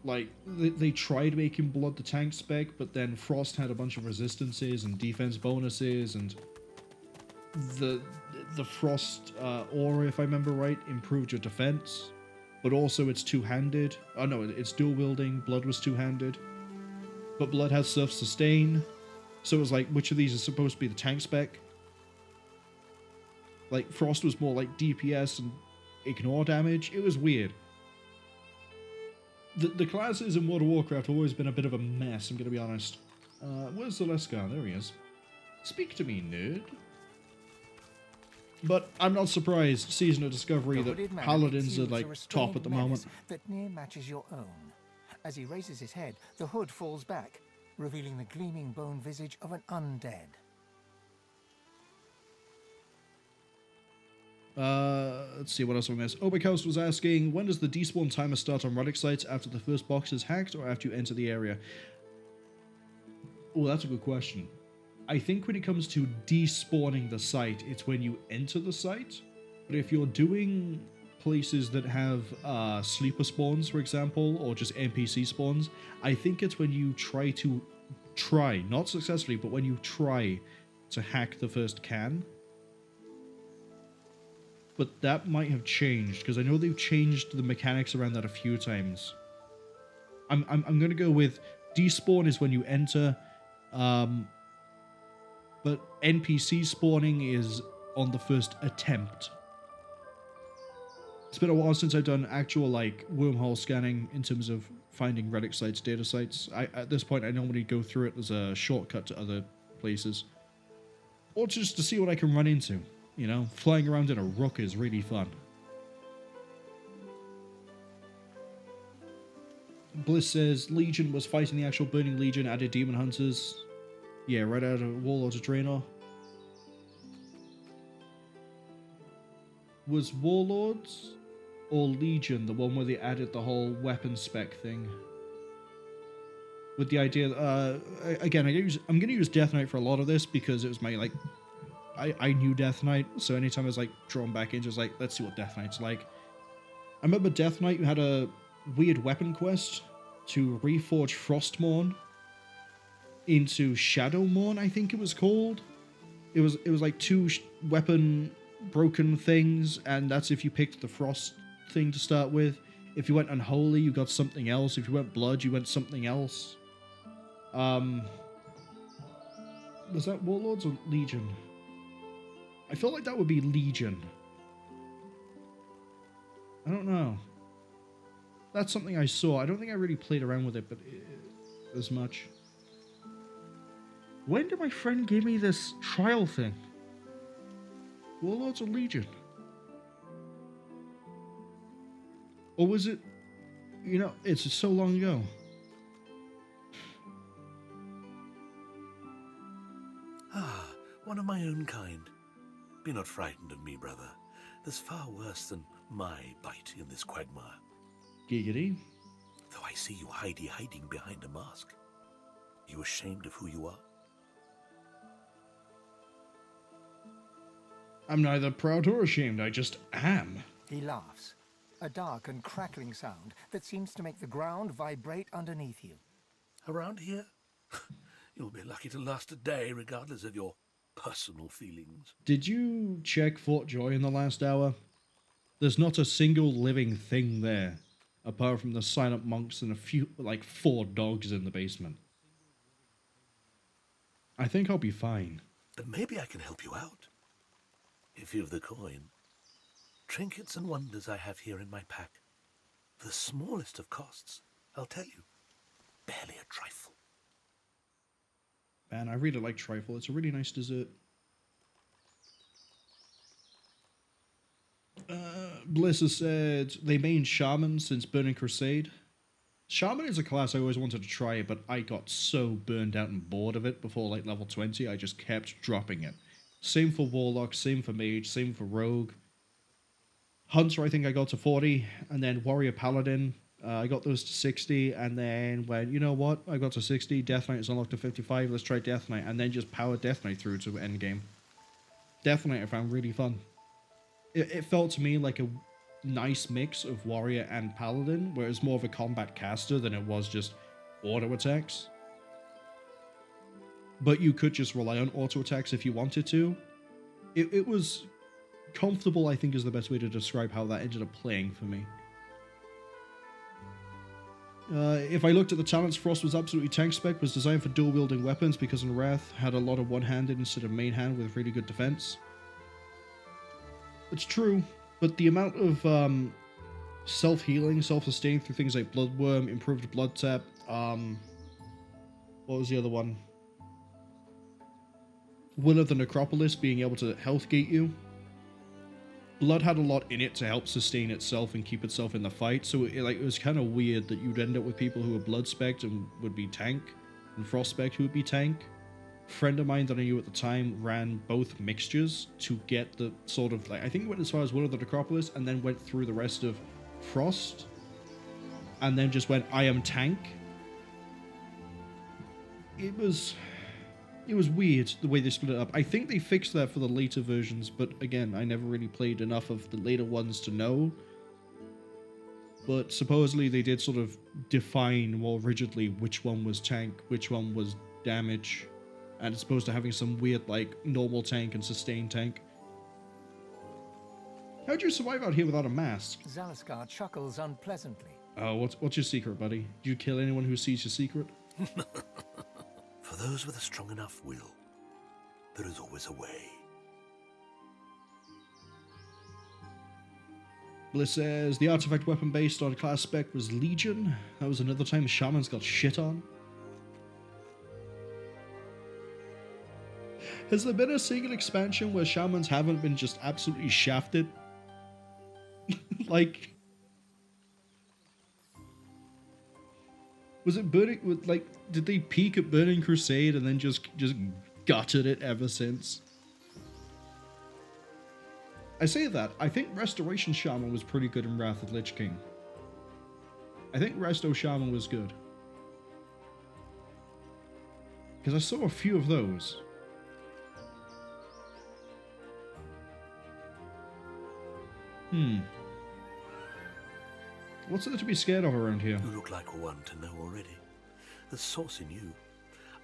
Like, they tried making Blood the tank spec, but then Frost had a bunch of resistances and defense bonuses, and the Frost aura, if I remember right, improved your defense, but also it's two-handed. Oh no, it's dual-wielding. Blood was two-handed, but Blood has self-sustain, so it was like, which of these is supposed to be the tank spec? Like, Frost was more like DPS and ignore damage. It was weird. The classes in World of Warcraft have always been a bit of a mess, I'm going to be honest. Where's Zaleskar? There he is. Speak to me, nerd. But I'm not surprised, Season of Discovery, that Paladins are like top at the moment. That near matches your own. As he raises his head, the hood falls back, revealing the gleaming bone visage of an undead. Let's see what else I missed. Oberkaus was asking, when does the despawn timer start on relic sites, after the first box is hacked or after you enter the area? Oh, that's a good question. I think when it comes to despawning the site, it's when you enter the site. But if you're doing places that have sleeper spawns, for example, or just NPC spawns, I think it's when you try, not successfully, but when you try to hack the first can. But that might have changed, because I know they've changed the mechanics around that a few times. I'm going to go with despawn is when you enter, but NPC spawning is on the first attempt. It's been a while since I've done actual, like, wormhole scanning in terms of finding relic sites, data sites. At this point, I normally go through it as a shortcut to other places. Or just to see what I can run into. You know, flying around in a rook is really fun. Bliss says, Legion was fighting the actual Burning Legion, added Demon Hunters. Yeah, right out of Warlords of Draenor. Was Warlords or Legion the one where they added the whole weapon spec thing? With the idea, again, I'm going to use Death Knight for a lot of this because it was my, like, I knew Death Knight, so anytime I was like drawn back into, just like, let's see what Death Knight's like. I remember Death Knight had a weird weapon quest to reforge Frostmourne into Shadowmourne, I think it was called. It was like two weapon broken things, and that's if you picked the Frost thing to start with. If you went Unholy, you got something else. If you went Blood, you went something else. Was that Warlords or Legion? I feel like that would be Legion. I don't know. That's something I saw. I don't think I really played around with it, but as much. When did my friend give me this trial thing? Warlords or Legion? Or was it... You know, it's so long ago. Ah, one of my own kind. Be not frightened of me, brother. There's far worse than my bite in this quagmire. Giggity. Though I see you hiding behind a mask. You ashamed of who you are? I'm neither proud or ashamed, I just am. He laughs, a dark and crackling sound that seems to make the ground vibrate underneath you. Around here? You'll be lucky to last a day, regardless of your personal feelings. Did you check Fort Joy in the last hour? There's not a single living thing there, apart from the silent monks and a few, like 4 dogs in the basement. I think I'll be fine. Then maybe I can help you out. If you've the coin. Trinkets and wonders I have here in my pack. For the smallest of costs, I'll tell you. Barely a trifle. Man, I really like trifle. It's a really nice dessert. Bliss has said they main shaman since Burning Crusade. Shaman is a class I always wanted to try, but I got so burned out and bored of it before like level 20, I just kept dropping it. Same for Warlock, same for Mage, same for Rogue. Hunter, I think I got to 40, and then Warrior Paladin, I got those to 60, and then went, you know what, I got to 60, Death Knight is unlocked to 55, let's try Death Knight, and then just powered Death Knight through to endgame. Death Knight I found really fun. It felt to me like a nice mix of Warrior and Paladin, where it's more of a combat caster than it was just auto attacks. But you could just rely on auto attacks if you wanted to. It was comfortable, I think is the best way to describe how that ended up playing for me. If I looked at the talents, Frost was absolutely tank spec, was designed for dual wielding weapons because in Wrath had a lot of one-handed instead of main hand with really good defense. It's true, but the amount of self-healing, self-sustain through things like Bloodworm, improved blood tap, what was the other one? Will of the Necropolis being able to health gate you. Blood had a lot in it to help sustain itself and keep itself in the fight, so it was kind of weird that you'd end up with people who were blood spec'd and would be tank, and frost spec'd who would be tank. A friend of mine that I knew at the time ran both mixtures to get the sort of, like, I think he went as far as Will of the Necropolis and then went through the rest of Frost, and then just went, I am tank. It was weird the way they split it up. I think they fixed that for the later versions, but again, I never really played enough of the later ones to know. But supposedly they did sort of define more rigidly which one was tank, which one was damage, and as opposed to having some weird, like, normal tank and sustained tank. How'd you survive out here without a mask? Zaleskar chuckles unpleasantly. Oh, what's your secret, buddy? Do you kill anyone who sees your secret? For those with a strong enough will, there is always a way. Bliss says, the artifact weapon based on class spec was Legion. That was another time Shamans got shit on. Has there been a single expansion where Shamans haven't been just absolutely shafted? Like... Was it Burning... Like, did they peak at Burning Crusade and then just gutted it ever since? I say that. I think Restoration Shaman was pretty good in Wrath of Lich King. I think Resto Shaman was good. Because I saw a few of those. What's there to be scared of around here? You look like one to know already. The source in you.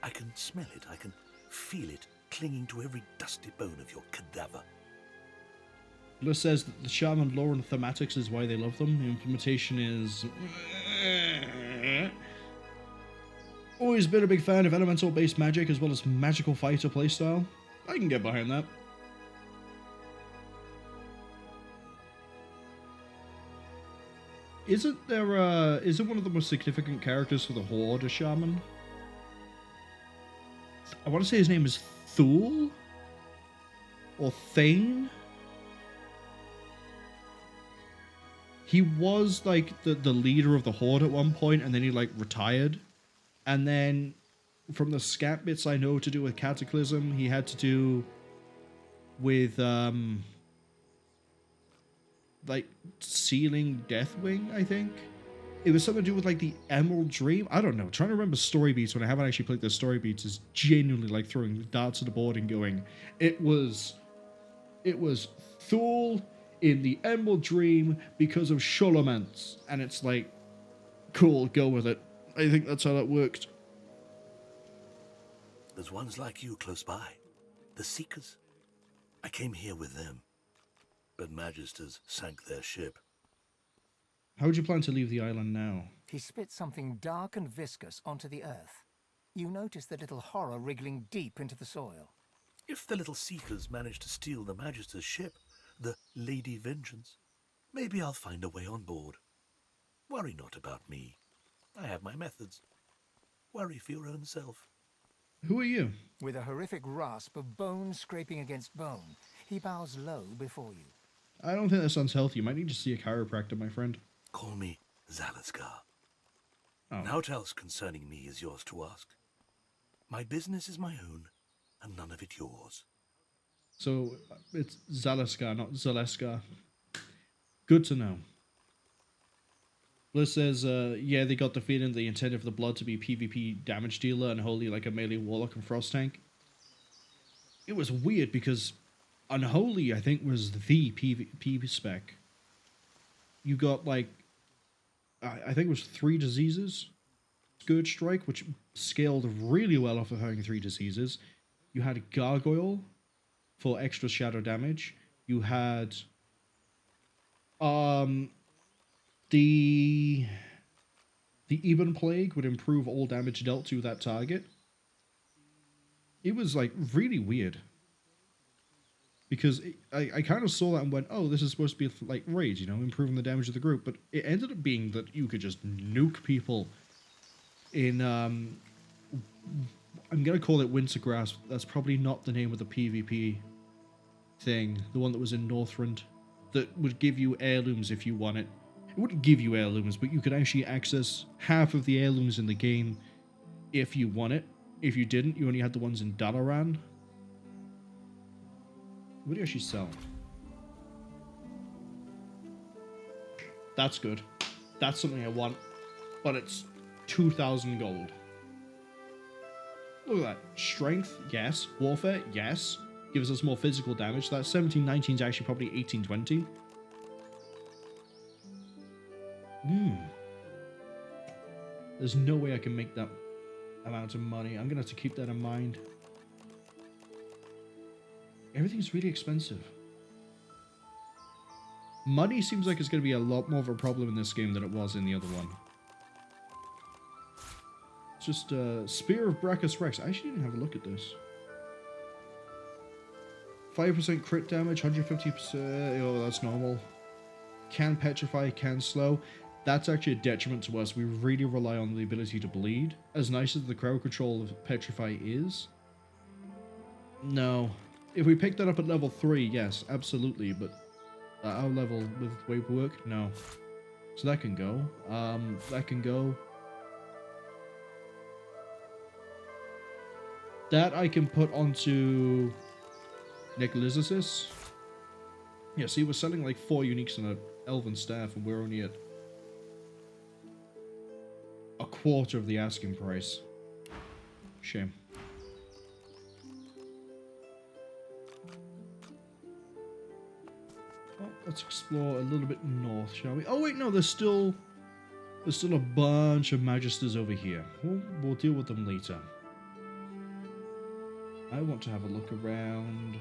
I can smell it, I can feel it clinging to every dusty bone of your cadaver. Bliss says that the Shaman lore and thematics is why they love them. The implementation is... Always been a big fan of elemental-based magic as well as magical fighter playstyle. I can get behind that. Isn't one of the most significant characters for the Horde a Shaman? I want to say his name is Thule? Or Thane? He was, like, the leader of the Horde at one point, and then he, like, retired. And then, from the scat bits I know to do with Cataclysm, he had to do with, like, sealing Deathwing, I think. It was something to do with, like, the Emerald Dream. I don't know. Trying to remember story beats when I haven't actually played the story beats is genuinely like throwing darts at the board and going, it was Thule in the Emerald Dream because of Sholomance. And it's like, cool, go with it. I think that's how that worked. There's ones like you close by. The Seekers. I came here with them. But Magisters sank their ship. How would you plan to leave the island now? He spits something dark and viscous onto the earth. You notice the little horror wriggling deep into the soil. If the little Seekers manage to steal the Magister's ship, the Lady Vengeance, maybe I'll find a way on board. Worry not about me. I have my methods. Worry for your own self. Who are you? With a horrific rasp of bone scraping against bone, he bows low before you. I don't think that sounds healthy. You might need to see a chiropractor, my friend. Call me Zaleskar. Oh. Naught else concerning me is yours to ask. My business is my own, and none of it yours. So it's Zaleskar, not Zaleskar. Good to know. Bliss says, yeah, they got the feeling they intended for the blood to be PvP damage dealer and Holy like a melee warlock and frost tank. It was weird because Unholy, I think, was the PvP spec. You got, like, I think it was 3 diseases. Scourge Strike, which scaled really well off of having 3 diseases. You had Gargoyle for extra shadow damage. You had the Ebon Plague would improve all damage dealt to that target. It was like really weird. Because I kind of saw that and went, oh, this is supposed to be like Rage, you know, improving the damage of the group. But it ended up being that you could just nuke people in, I'm going to call it Wintergrass. That's probably not the name of the PvP thing. The one that was in Northrend. That would give you heirlooms if you want it. It wouldn't give you heirlooms, but you could actually access half of the heirlooms in the game if you want it. If you didn't, you only had the ones in Dalaran. What do you actually sell? That's good. That's something I want. But it's 2,000 gold. Look at that. Strength, yes. Warfare, yes. Gives us more physical damage. That 1719 is actually probably 1820. There's no way I can make that amount of money. I'm going to have to keep that in mind. Everything's really expensive. Money seems like it's going to be a lot more of a problem in this game than it was in the other one. It's just Spear of Brachus Rex. I actually didn't have a look at this. 5% crit damage, 150%. Oh, that's normal. Can petrify, can slow. That's actually a detriment to us. We really rely on the ability to bleed. As nice as the crowd control of petrify is. No. If we pick that up at level 3, yes, absolutely. But at our level with Wavework, no. So that can go. That can go. That I can put onto Necrolysis. Yeah, see, we're selling like 4 uniques on an Elven Staff, and we're only at a quarter of the asking price. Shame. Well, let's explore a little bit north, shall we? Oh wait, no, there's still a bunch of Magisters over here. We'll deal with them later. I want to have a look around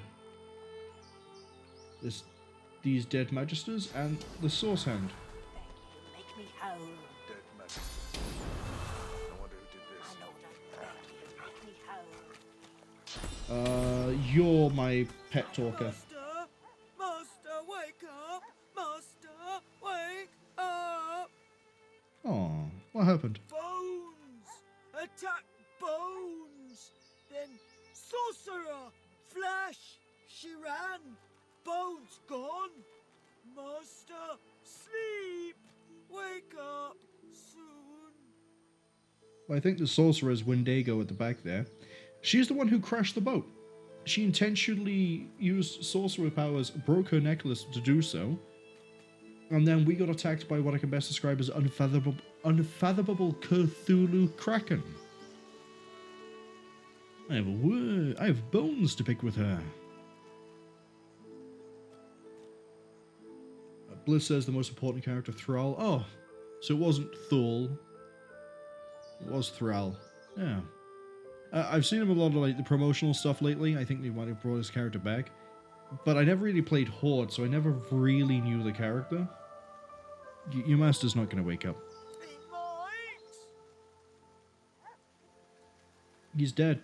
these dead Magisters and the Source Hand. Make me whole. Dead Magister. I wonder who did this. My lord, I beg you, make me whole. You're my pet talker. Master, wake up! Master, wake up! Oh, what happened? Bones! Attack bones! Then sorcerer! Flash! She ran! Bones gone! Master, sleep! Wake up soon! Well, I think the sorcerer is Windego at the back there. She's the one who crashed the boat. She intentionally used sorcerer powers, broke her necklace to do so, and then we got attacked by what I can best describe as unfathomable Cthulhu Kraken. I have bones to pick with her. Bliss says the most important character, Thrall. Oh, so it wasn't Thul. It was Thrall. Yeah. I've seen him a lot of like the promotional stuff lately. I think they might have brought his character back. But I never really played Horde, so I never really knew the character. Your master's not going to wake up. He might! He's dead.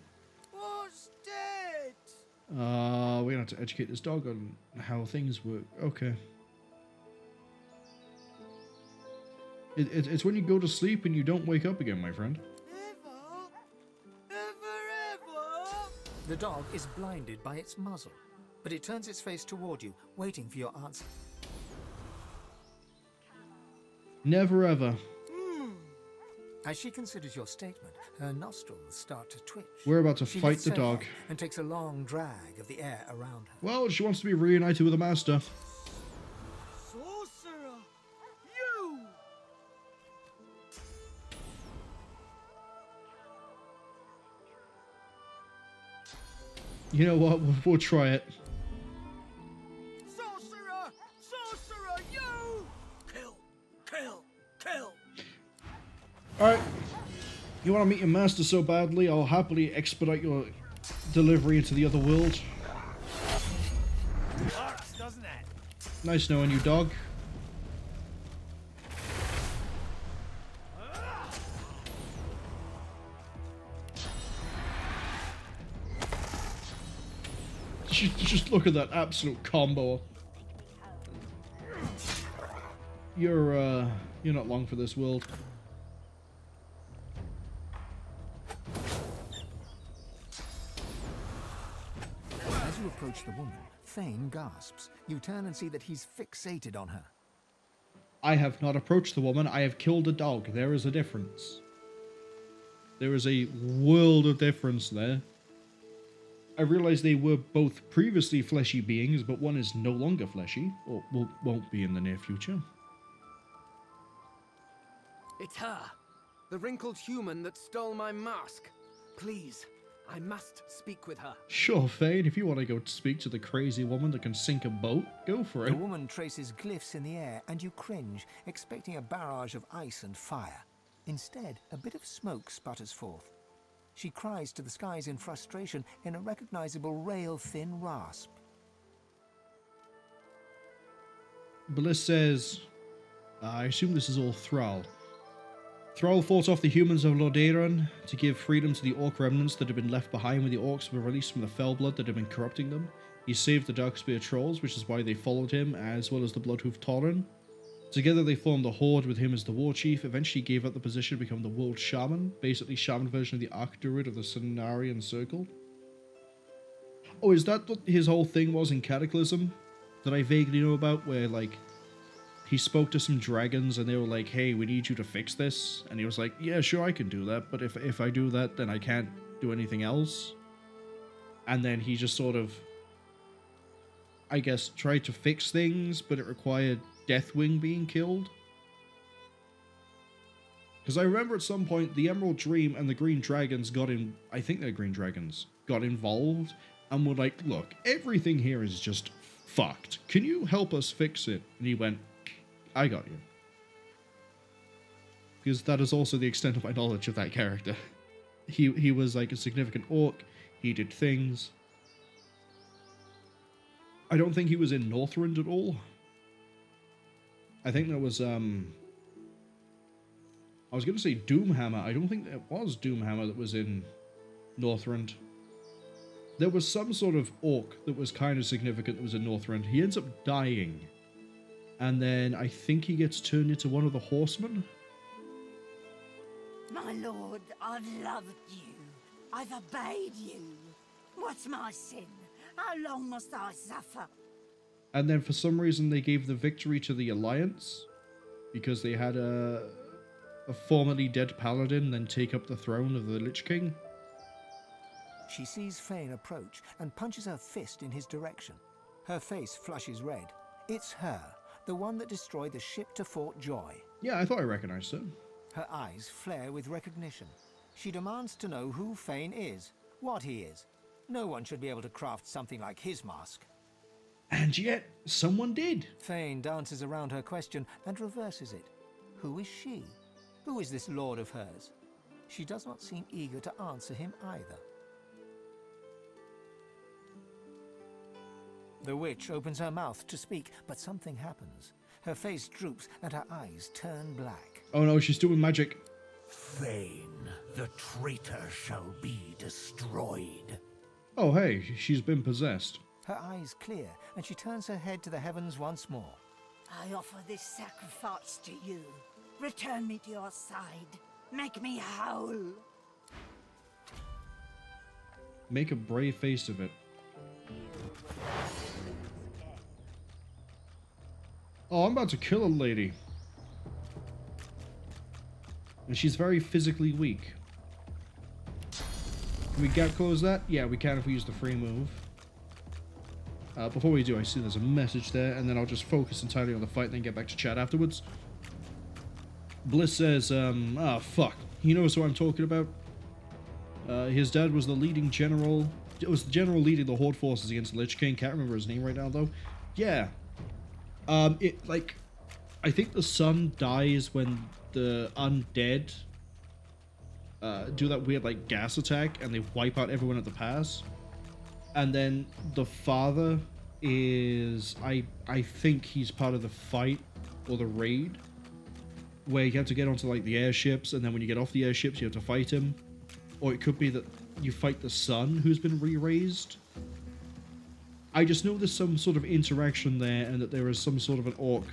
What's dead? We're going to have to educate this dog on how things work. Okay. It's when you go to sleep and you don't wake up again, my friend. The dog is blinded by its muzzle, but it turns its face toward you, waiting for your answer. Never ever. As she considers your statement, her nostrils start to twitch. We're about to She fight lifts the her dog. head and takes a long drag of the air around her. Well, she wants to be reunited with the Master. Sorcerer! You! You know what? We'll try it. Sorcerer! Sorcerer! You! Kill! Kill! Kill! Alright. You want to meet your master so badly, I'll happily expedite your delivery into the other world. Works, doesn't it? Nice knowing you, dog. Just look at that absolute combo. You're not long for this world. As you approach the woman, Thane gasps. You turn and see that he's fixated on her. I have not approached the woman, I have killed a dog. There is a difference. There is a world of difference there. I realize they were both previously fleshy beings, but one is no longer fleshy, or won't be in the near future. It's her, the wrinkled human that stole my mask. Please, I must speak with her. Sure, Thane, if you want to go speak to the crazy woman that can sink a boat, go for it. The woman traces glyphs in the air, and you cringe, expecting a barrage of ice and fire. Instead, a bit of smoke sputters forth. She cries to the skies in frustration in a recognizable rail-thin rasp. Bliss says, I assume this is all Thrall. Thrall fought off the humans of Lordaeron to give freedom to the orc remnants that had been left behind when the orcs were released from the Fellblood that had been corrupting them. He saved the Darkspear trolls, which is why they followed him, as well as the Bloodhoof Tauren. Together they formed the Horde with him as the war chief, eventually gave up the position to become the World Shaman, basically shaman version of the Archdruid of the Cenarian Circle. Oh, is that what his whole thing was in Cataclysm? That I vaguely know about, where, like, he spoke to some dragons and they were like, hey, we need you to fix this. And he was like, yeah, sure, I can do that, but if I do that, then I can't do anything else. And then he just sort of, I guess, tried to fix things, but it required Deathwing being killed. Because I remember at some point the Emerald Dream and the Green Dragons got in, I think they're Green Dragons, got involved and were like, look, everything here is just fucked. Can you help us fix it? And he went, I got you. Because that is also the extent of my knowledge of that character. He was like a significant orc. He did things. I don't think he was in Northrend at all. I think there was, I was going to say Doomhammer. I don't think there was Doomhammer that was in Northrend. There was some sort of orc that was kind of significant that was in Northrend. He ends up dying. And then I think he gets turned into one of the horsemen. My lord, I've loved you. I've obeyed you. What's my sin? How long must I suffer? And then for some reason they gave the victory to the Alliance because they had a formerly dead paladin then take up the throne of the Lich King. She sees Fane approach and punches her fist in his direction. Her face flushes red. It's her, the one that destroyed the ship to Fort Joy. Yeah, I thought I recognized her. Her eyes flare with recognition. She demands to know who Fane is, what he is. No one should be able to craft something like his mask. And yet, someone did. Fane dances around her question and reverses it. Who is she? Who is this lord of hers? She does not seem eager to answer him either. The witch opens her mouth to speak, but something happens. Her face droops and her eyes turn black. Oh no, she's doing magic. Fane, the traitor shall be destroyed. Oh hey, she's been possessed. Her eyes clear, and she turns her head to the heavens once more. I offer this sacrifice to you. Return me to your side. Make me whole. Make a brave face of it. Oh, I'm about to kill a lady. And she's very physically weak. Can we gap close that? Yeah, we can if we use the free move. Before we do, I see there's a message there, and then I'll just focus entirely on the fight and then get back to chat afterwards. Bliss says, fuck. He knows who I'm talking about. His dad was the leading general. It was the general leading the Horde forces against the Lich King. Can't remember his name right now, though. Yeah. I think the son dies when the undead do that weird, like, gas attack, and they wipe out everyone at the pass. And then the father is, I think he's part of the fight or the raid where you have to get onto like the airships, and then when you get off the airships you have to fight him. Or it could be that you fight the son who's been re-raised. I just know there's some sort of interaction there, and that there is some sort of an orc.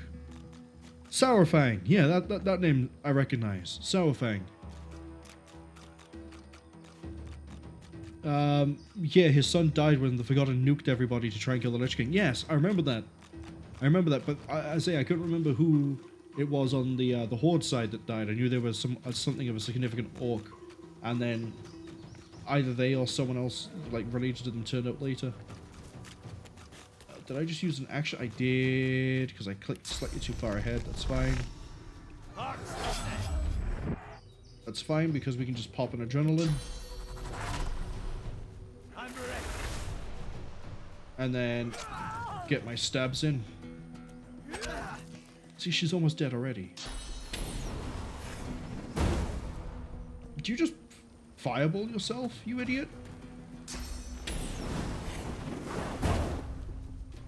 Sourfang, yeah, that name I recognize. Sourfang. Yeah, his son died when the Forgotten nuked everybody to try and kill the Lich King. Yes, I remember that. But I say I couldn't remember who it was on the Horde side that died. I knew there was something of a significant orc, and then either they or someone else like related to them turned up later. Did I just use an action? I did, because I clicked slightly too far ahead. That's fine. That's fine because we can just pop an adrenaline. And then get my stabs in. See, she's almost dead already. Do you just fireball yourself, you idiot?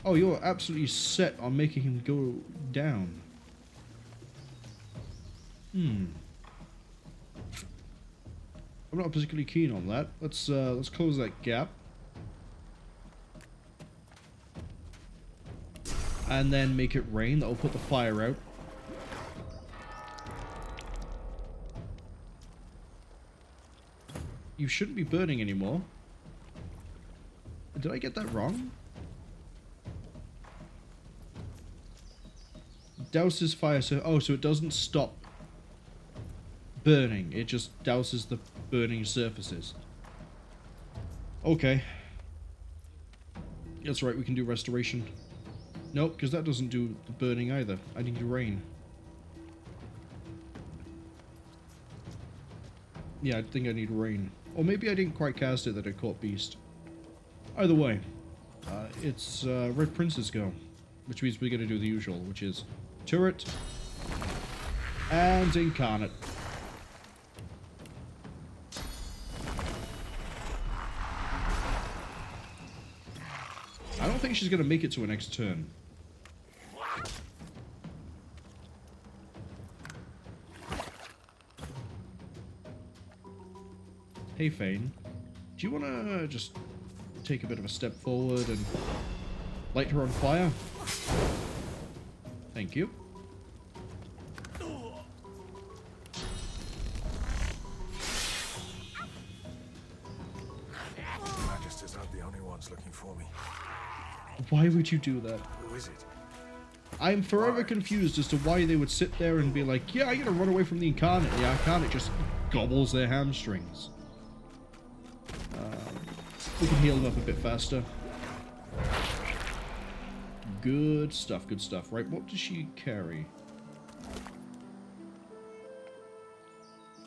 Oh, you're absolutely set on making him go down. I'm not particularly keen on that. Let's close that gap. And then make it rain. That'll put the fire out. You shouldn't be burning anymore. Did I get that wrong? Douses fire, so it doesn't stop burning. It just douses the burning surfaces. Okay. That's right, we can do restoration. Nope, because that doesn't do the burning either. I need rain. Yeah, I think I need rain. Or maybe I didn't quite cast it that it caught beast. Either way, it's Red Prince's go. Which means we're going to do the usual, which is turret and incarnate. I don't think she's going to make it to her next turn. Hey, Fane. Do you want to just take a bit of a step forward and light her on fire? Thank you. Magisters aren't the only ones looking for me. Why would you do that? Who is it? I'm forever confused as to why they would sit there and be like, yeah, I'm going to run away from the Incarnate. The Incarnate just gobbles their hamstrings. We can heal them up a bit faster. Good stuff, good stuff. Right, what does she carry?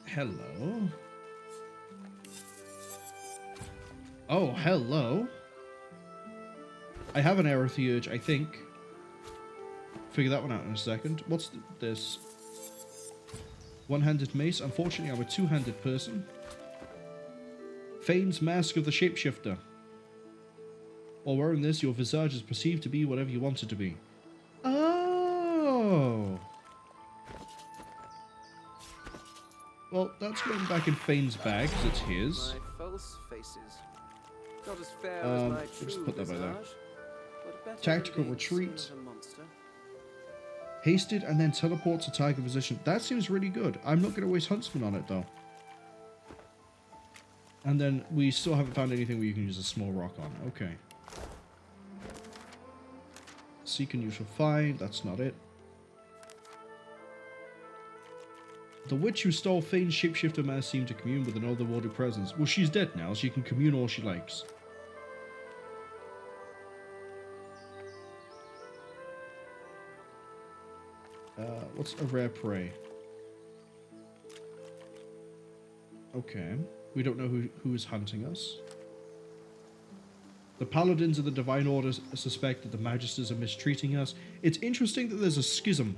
Hello. Oh, hello. I have an Aerotheurge, I think. Figure that one out in a second. What's this? One-handed mace. Unfortunately, I'm a two-handed person. Fane's Mask of the Shapeshifter. While wearing this, your visage is perceived to be whatever you want it to be. Oh! Well, that's going back in Fane's bag, because it's his. My false faces. Not as fair as my just true put that by there. visage, but better Tactical than being retreat. seen as a monster. Hasted and then teleport to target position. That seems really good. I'm not going to waste Huntsman on it, though. And then we still haven't found anything where you can use a small rock on. Okay. Seek and you shall find. That's not it. The witch who stole Fane's shapeshifter mask seemed to commune with an otherworldly presence. Well, she's dead now, so she can commune all she likes. What's a rare prey? Okay. We don't know who is hunting us. The paladins of the Divine Order suspect that the Magisters are mistreating us. It's interesting that there's a schism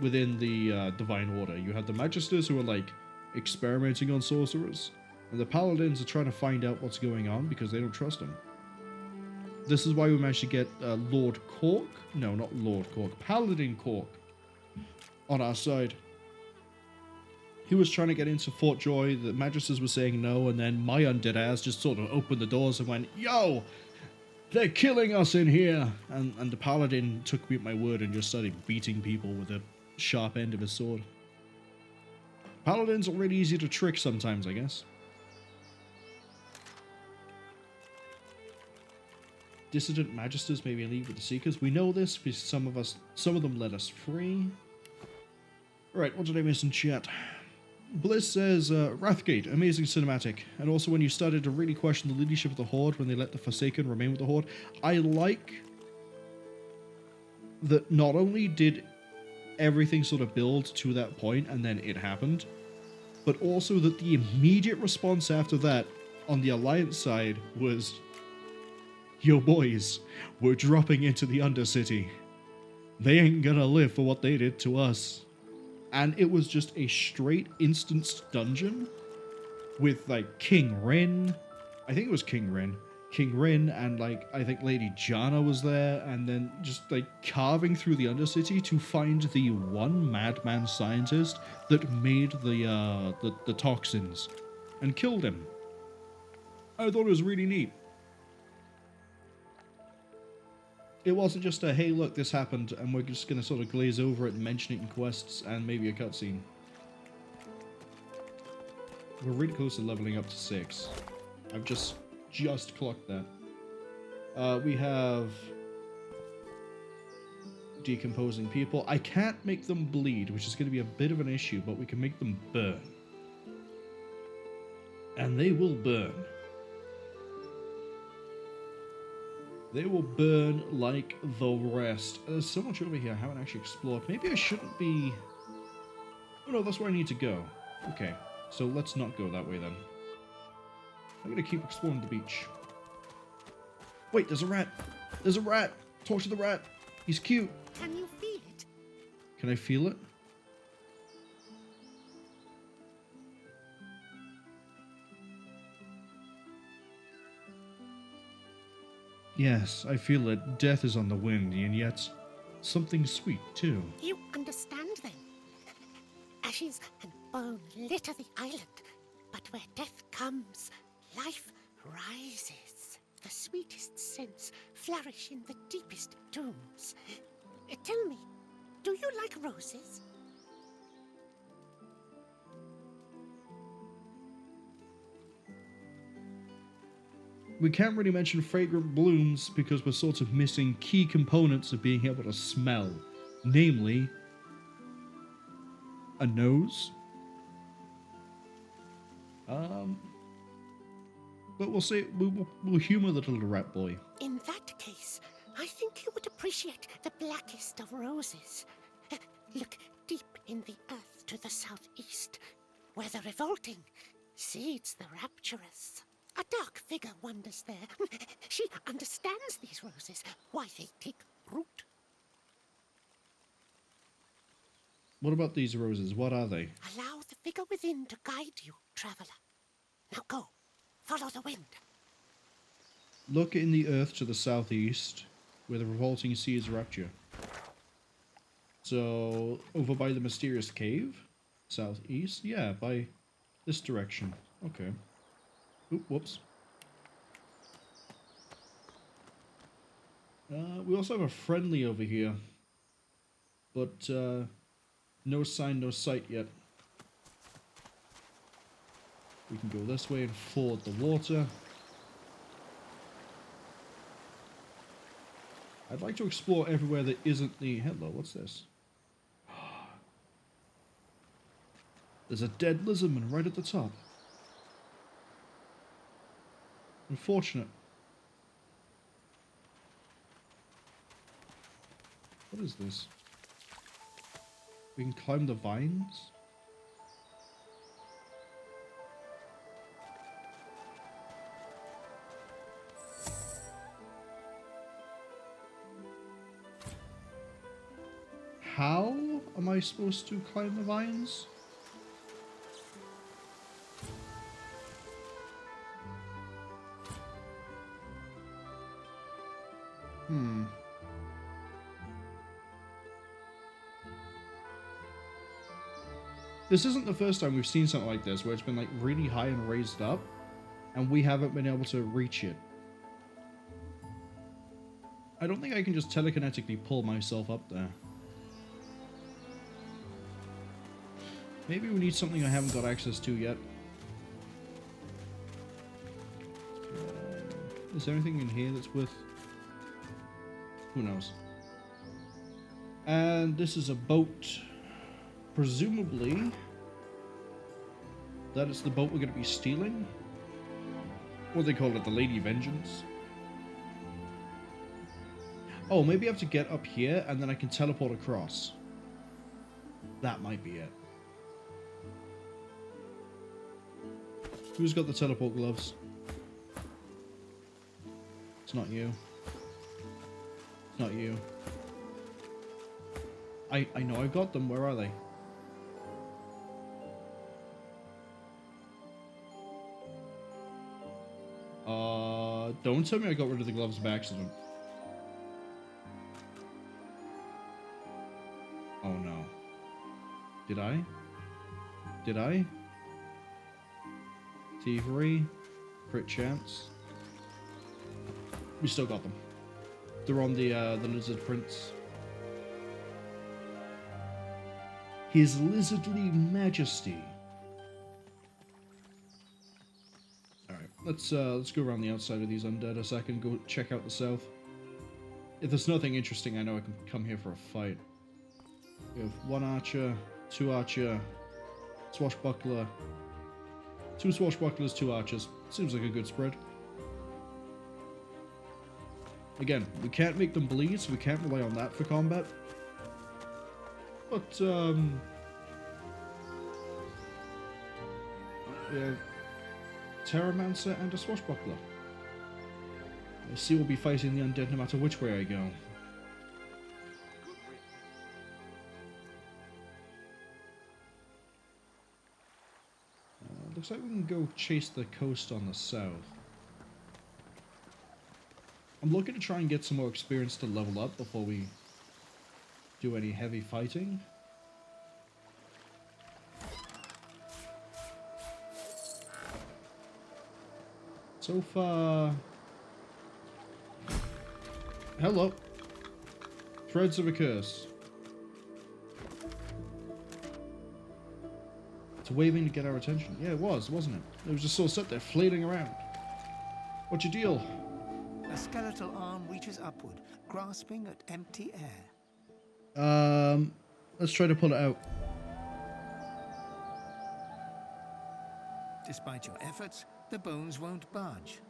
within the Divine Order. You have the Magisters who are like experimenting on sorcerers, and the paladins are trying to find out what's going on because they don't trust them. This is why we managed to get Lord Cork. No, not Lord Cork. Paladin Cork on our side. He was trying to get into Fort Joy. The Magisters were saying no, and then my undead ass just sort of opened the doors and went, "Yo, they're killing us in here!" And the Paladin took me at my word and just started beating people with the sharp end of his sword. Paladins are really easy to trick sometimes, I guess. Dissident Magisters may be in league with the Seekers. We know this because some of them let us free. Alright, what did I miss in chat? Bliss says, Wrathgate, amazing cinematic. And also when you started to really question the leadership of the Horde when they let the Forsaken remain with the Horde. I like that not only did everything sort of build to that point and then it happened, but also that the immediate response after that on the Alliance side was, "Yo boys, we're dropping into the Undercity. They ain't gonna live for what they did to us." And it was just a straight instanced dungeon with like King Rin. I think it was King Rin. King Rin and like I think Lady Jana was there, and then just like carving through the Undercity to find the one madman scientist that made the toxins and killed him. I thought it was really neat. It wasn't just a, hey look, this happened and we're just gonna sort of glaze over it and mention it in quests and maybe a cutscene. We're really close to leveling up to 6. I've just clocked that. We have decomposing people. I can't make them bleed, which is going to be a bit of an issue, but we can make them burn. And they will burn. They will burn like the rest. There's so much over here I haven't actually explored. Maybe I shouldn't be... Oh no, that's where I need to go. Okay, so let's not go that way then. I'm gonna keep exploring the beach. Wait, there's a rat! There's a rat! Talk to the rat! He's cute! Can you feel it? Can I feel it? Yes, I feel it. Death is on the wind, and yet something sweet, too. You understand, then? Ashes and bone litter the island, but where death comes, life rises. The sweetest scents flourish in the deepest tombs. Tell me, do you like roses? We can't really mention fragrant blooms because we're sort of missing key components of being able to smell. Namely, a nose. But we'll say we'll humor the little rat boy. In that case, I think you would appreciate the blackest of roses. Look deep in the earth to the southeast, where the revolting seeds the rapturous. A dark figure wanders there. She understands these roses, why they take root. What about these roses? What are they? Allow the figure within to guide you, traveler. Now go, follow the wind. Look in the earth to the southeast, where the revolting seeds rapture. So, over by the mysterious cave? Southeast? Yeah, by this direction. Okay. Oop, whoops. We also have a friendly over here. But, no sign, no sight yet. We can go this way and ford the water. I'd like to explore everywhere that isn't the... Hello, what's this? There's a dead lizardman right at the top. Unfortunate. What is this? We can climb the vines? How am I supposed to climb the vines? This isn't the first time we've seen something like this, where it's been like really high and raised up, and we haven't been able to reach it. I don't think I can just telekinetically pull myself up there. Maybe we need something I haven't got access to yet. Is there anything in here that's worth... Who knows? And this is a boat. Presumably, that is the boat we're going to be stealing. What do they call it? The Lady Vengeance? Oh, maybe I have to get up here and then I can teleport across. That might be it. Who's got the teleport gloves? It's not you. It's not you. I know I've got them. Where are they? Don't tell me I got rid of the gloves by accident. Oh no. Did I? Did I? Thievery. Crit chance. We still got them. They're on the lizard prince. His lizardly majesty. Alright, let's go around the outside of these undead a second, go check out the south. If there's nothing interesting, I know I can come here for a fight. We have one archer, two archer, swashbuckler, two swashbucklers, two archers. Seems like a good spread. Again, we can't make them bleed, so we can't rely on that for combat. But, yeah, Terramancer and a swashbuckler. I see we'll be fighting the undead no matter which way I go. Looks like we can go chase the coast on the south. I'm looking to try and get some more experience to level up before we do any heavy fighting. So far... Hello. Threads of a curse. It's waving to get our attention. Yeah, it was, wasn't it? It was just sort of sat there, flailing around. What's your deal? A skeletal arm reaches upward, grasping at empty air. Let's try to pull it out. Despite your efforts, the bones won't budge.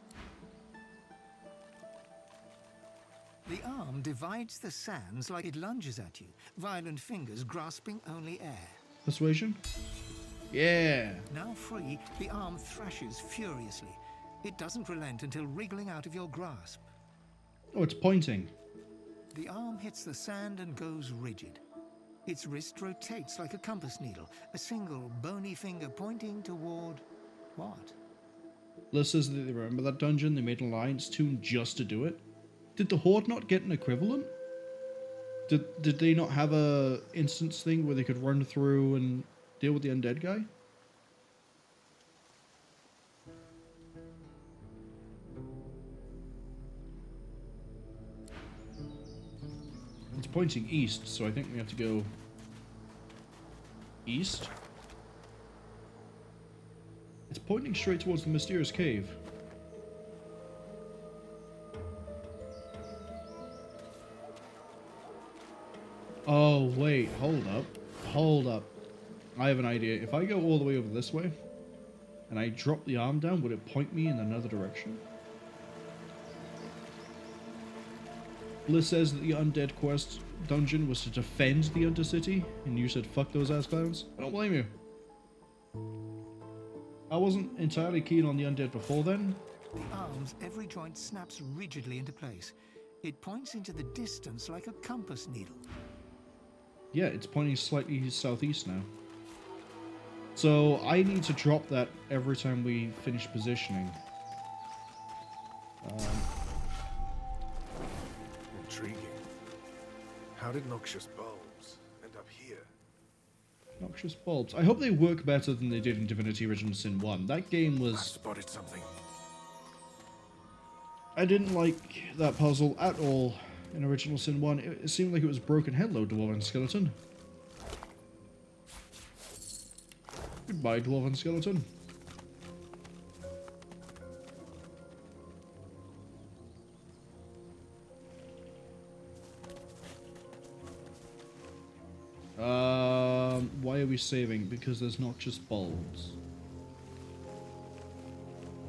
The arm divides the sands like it lunges at you, violent fingers grasping only air. Persuasion? Yeah. Now free, the arm thrashes furiously. It doesn't relent until wriggling out of your grasp. Oh, it's pointing. The arm hits the sand and goes rigid. Its wrist rotates like a compass needle, a single bony finger pointing toward... what? Liz says that they remember that dungeon, they made an alliance tune just to do it. Did the Horde not get an equivalent? Did they not have a instance thing where they could run through and deal with the undead guy? It's pointing east, so I think we have to go east. It's pointing straight towards the mysterious cave. Oh, wait, hold up. Hold up. I have an idea. If I go all the way over this way, and I drop the arm down, would it point me in another direction? Bliss says that the Undead Quest dungeon was to defend the Undercity, and you said fuck those ass clowns. I don't blame you. I wasn't entirely keen on the Undead before then. The arm's every joint snaps rigidly into place. It points into the distance like a compass needle. Yeah, it's pointing slightly southeast now. So I need to drop that every time we finish positioning. Intriguing. How did noxious bulbs end up here? Noxious bulbs. I hope they work better than they did in Divinity Original Sin 1. That game I was... spotted something. I didn't like that puzzle at all in Original Sin 1. It seemed like it was broken hello, Dwarven Skeleton. Goodbye, Dwarven Skeleton. Why are we saving? Because there's noxious bulbs.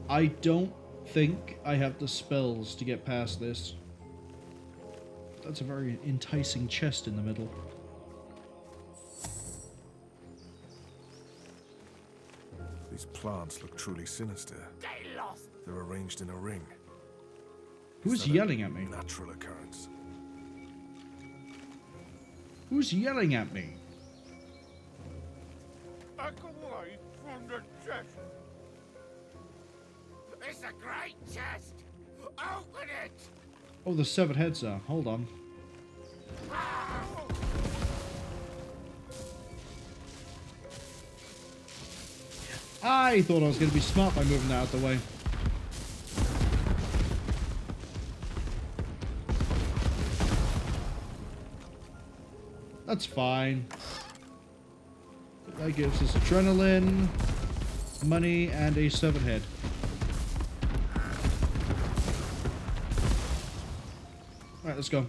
I don't think I have the spells to get past this. That's a very enticing chest in the middle. These plants look truly sinister. They're arranged in a ring. Who's yelling at me? Natural occurrence. Who's yelling at me? Back away from the chest. It's a great chest. Open it. Oh, the severed heads are. Hold on. I thought I was going to be smart by moving that out of the way. That's fine. That gives us adrenaline, money, and a severed head. Alright, let's go.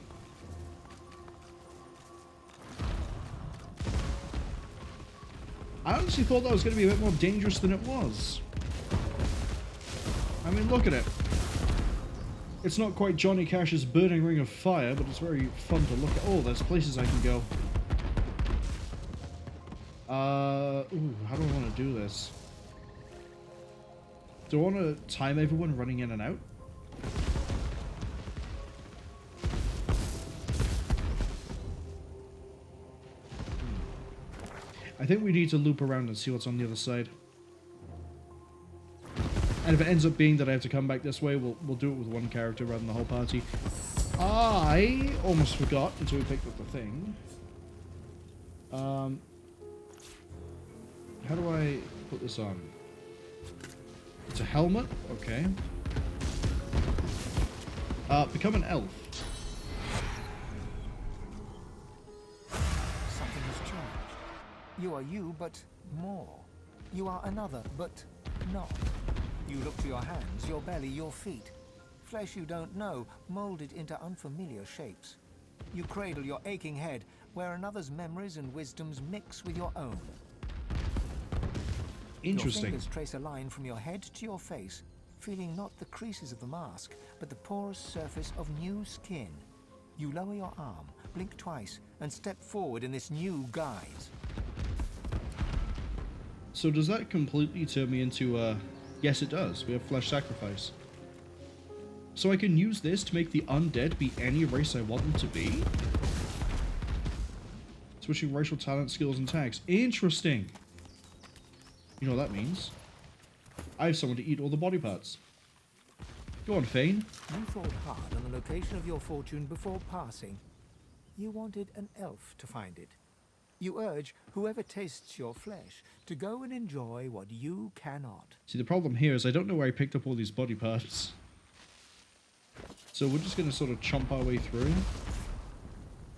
I honestly thought that was going to be a bit more dangerous than it was. I mean, look at it. It's not quite Johnny Cash's Burning Ring of Fire, but it's very fun to look at. Oh, there's places I can go. Ooh, how do I want to do this? Do I want to time everyone running in and out? I think we need to loop around and see what's on the other side. And if it ends up being that I have to come back this way, we'll do it with one character rather than the whole party. I almost forgot until we picked up the thing. How do I put this on? It's a helmet? Okay. Become an elf. Something has changed. You are you, but more. You are another, but not. You look to your hands, your belly, your feet. Flesh you don't know, molded into unfamiliar shapes. You cradle your aching head, where another's memories and wisdoms mix with your own. Interesting. Your fingers trace a line from your head to your face, feeling not the creases of the mask, but the porous surface of new skin. You lower your arm, blink twice, and step forward in this new guise. So does that completely turn me into yes, it does. We have flesh sacrifice. So I can use this to make the undead be any race I want them to be? Switching racial talent, skills, and tags. Interesting. You know what that means. I have someone to eat all the body parts. Go on, Fane. You thought hard on the location of your fortune before passing. You wanted an elf to find it. You urge whoever tastes your flesh to go and enjoy what you cannot. See, the problem here is I don't know where I picked up all these body parts. So we're just going to sort of chomp our way through.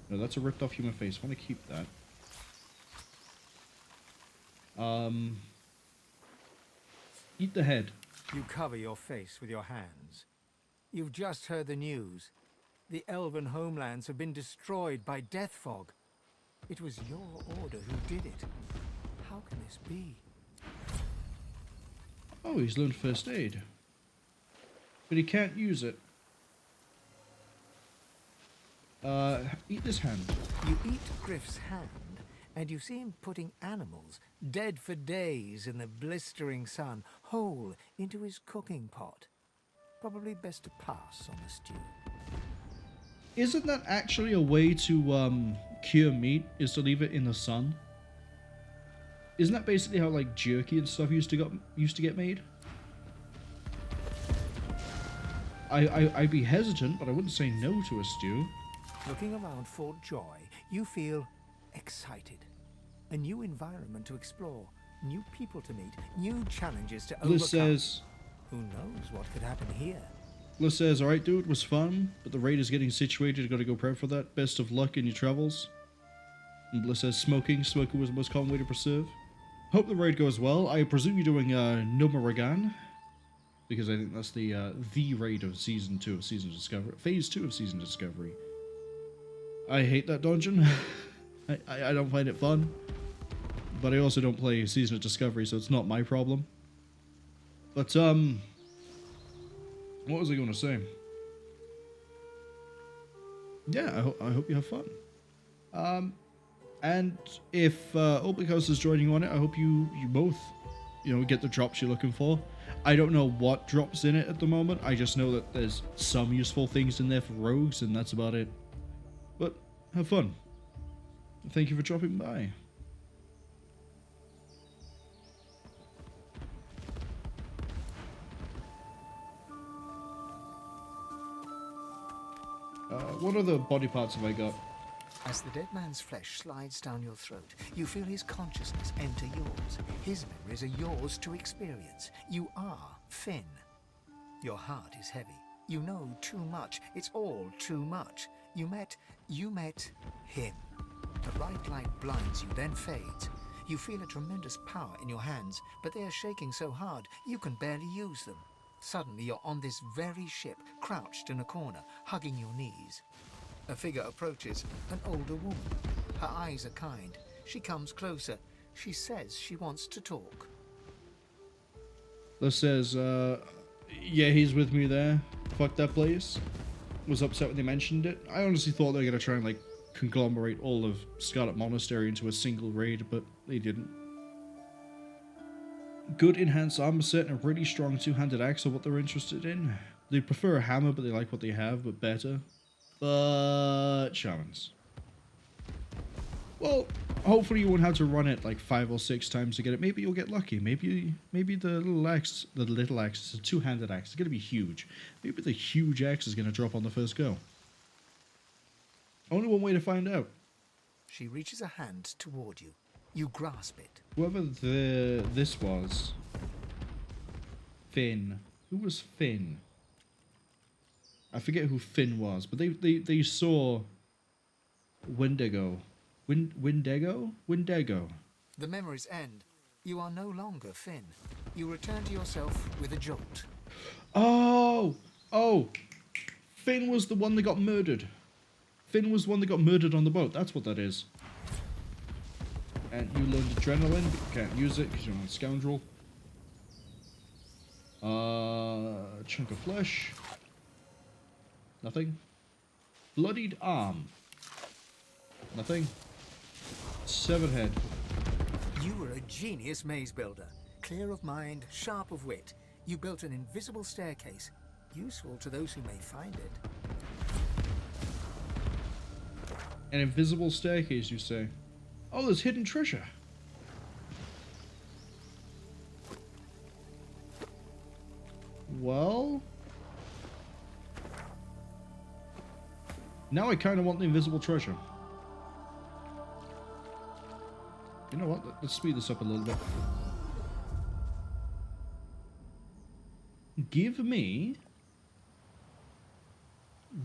No, that's a ripped off human face. I want to keep that. Eat the head. You cover your face with your hands. You've just heard the news. The elven homelands have been destroyed by death fog. It was your order who did it. How this be? Oh, he's learned first aid. But he can't use it. Eat this hand. You eat Griff's hand, and you see him putting animals, dead for days in the blistering sun, whole into his cooking pot. Probably best to pass on the stew. Isn't that actually a way to cure meat, is to leave it in the sun? Isn't that basically how like jerky and stuff used to get made? I'd be hesitant, but I wouldn't say no to a stew. Looking around Fort Joy, you feel excited. A new environment to explore, new people to meet, new challenges to overcome. Lohse says, who knows what could happen here? Lohse says, alright dude, it was fun, but the raid is getting situated, gotta go prep for that. Best of luck in your travels. And Lohse says, smoking was the most common way to preserve. Hope the raid goes well. I presume you're doing Numaragan, because I think that's the raid of Season 2 of Season Discovery. Phase 2 of Season Discovery. I hate that dungeon. I don't find it fun. But I also don't play Season of Discovery, so it's not my problem. But, what was I going to say? Yeah, I hope you have fun. And if Oblighouse is joining you on it, I hope you both, get the drops you're looking for. I don't know what drops in it at the moment. I just know that there's some useful things in there for rogues, and that's about it. But have fun. Thank you for dropping by. What other body parts have I got? As the dead man's flesh slides down your throat, you feel his consciousness enter yours. His memories are yours to experience. You are Finn. Your heart is heavy. You know too much. It's all too much. You met him. The bright light blinds you, then fades. You feel a tremendous power in your hands, but they are shaking so hard you can barely use them. Suddenly you're on this very ship, crouched in a corner, hugging your knees. A figure approaches, an older woman. Her eyes are kind. She comes closer. She says she wants to talk. Lohse says, yeah, he's with me there. Fuck that place. Was upset when they mentioned it. I honestly thought they were going to try and, conglomerate all of Scarlet Monastery into a single raid, but they didn't. Good enhanced armor set and a really strong two-handed axe are what they're interested in. They prefer a hammer, but they like what they have, but better. But shamans. Well, hopefully you won't have to run it 5 or 6 times to get it. Maybe you'll get lucky. Maybe the little axe, it's a two-handed axe. It's going to be huge. Maybe the huge axe is going to drop on the first go. Only one way to find out. She reaches a hand toward you. You grasp it. Whoever this was, Finn. Who was Finn? I forget who Finn was, but they saw Windego. Windego. The memories end. You are no longer Finn. You return to yourself with a jolt. Oh! Finn was the one that got murdered. Finn was the one that got murdered on the boat. That's what that is. And you learned adrenaline, but you can't use it because you're not a scoundrel. Chunk of flesh. Nothing. Bloodied arm. Nothing. Severed head. You were a genius maze builder. Clear of mind, sharp of wit. You built an invisible staircase. Useful to those who may find it. An invisible staircase, you say? Oh, there's hidden treasure. Well... now I kind of want the invisible treasure. You know what? Let's speed this up a little bit. Give me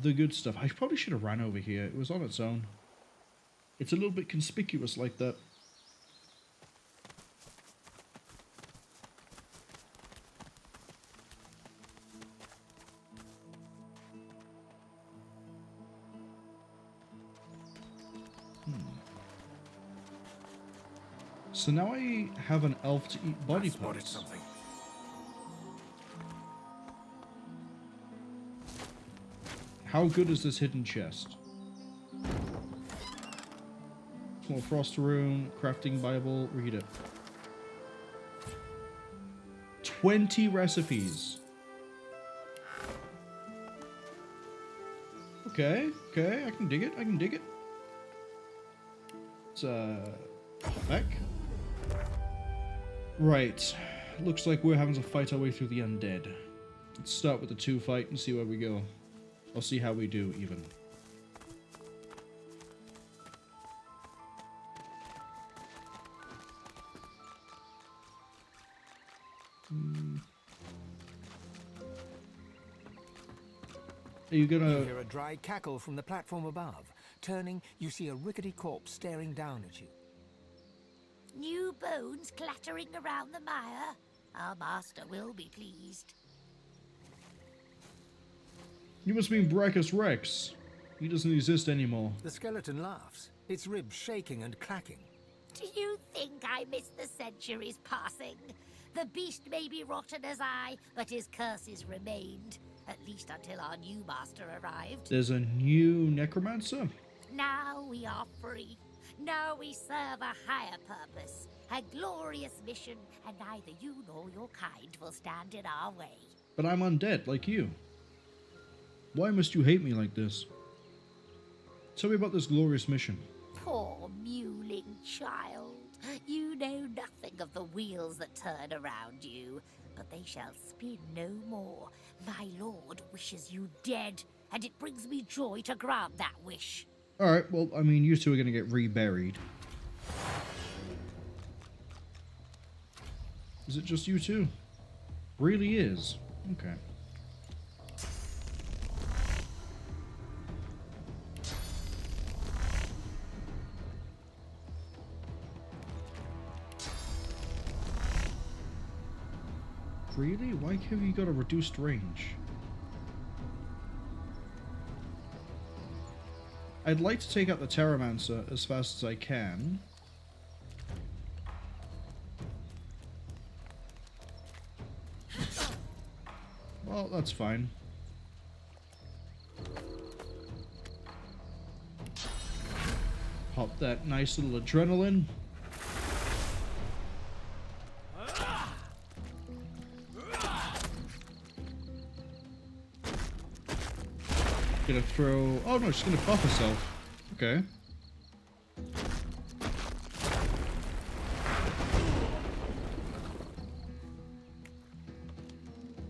the good stuff. I probably should have ran over here. It was on its own. It's a little bit conspicuous like that. So now I have an elf to eat body I've spotted parts. something. How good is this hidden chest? Small frost rune, crafting bible, read it. 20 recipes. Okay, okay, I can dig it, I can dig it. It's, back. Right, looks like we're having to fight our way through the undead. Let's start with the 2 fight and see where we go. I'll see how we do, even. Are you gonna... You hear a dry cackle from the platform above. Turning, you see a rickety corpse staring down at you. New bones clattering around the mire. Our master will be pleased. You must mean Brachus Rex. He doesn't exist anymore. The skeleton laughs, its ribs shaking and clacking. Do you think I miss the centuries passing? The beast may be rotten as I, but his curses remained. At least until our new master arrived. There's a new necromancer? Now we are free. Now we serve a higher purpose. A glorious mission, and neither you nor your kind will stand in our way. But I'm undead, like you. Why must you hate me like this? Tell me about this glorious mission. Poor mewling child. You know nothing of the wheels that turn around you, but they shall spin no more. My lord wishes you dead, and it brings me joy to grant that wish. Alright, well, I mean, you two are gonna get reburied. Is it just you two? Really is. Okay. Really? Why have you got a reduced range? I'd like to take out the Terramancer as fast as I can. Well, that's fine. Pop that nice little adrenaline. Gonna throw... Oh no, she's gonna buff herself. Okay.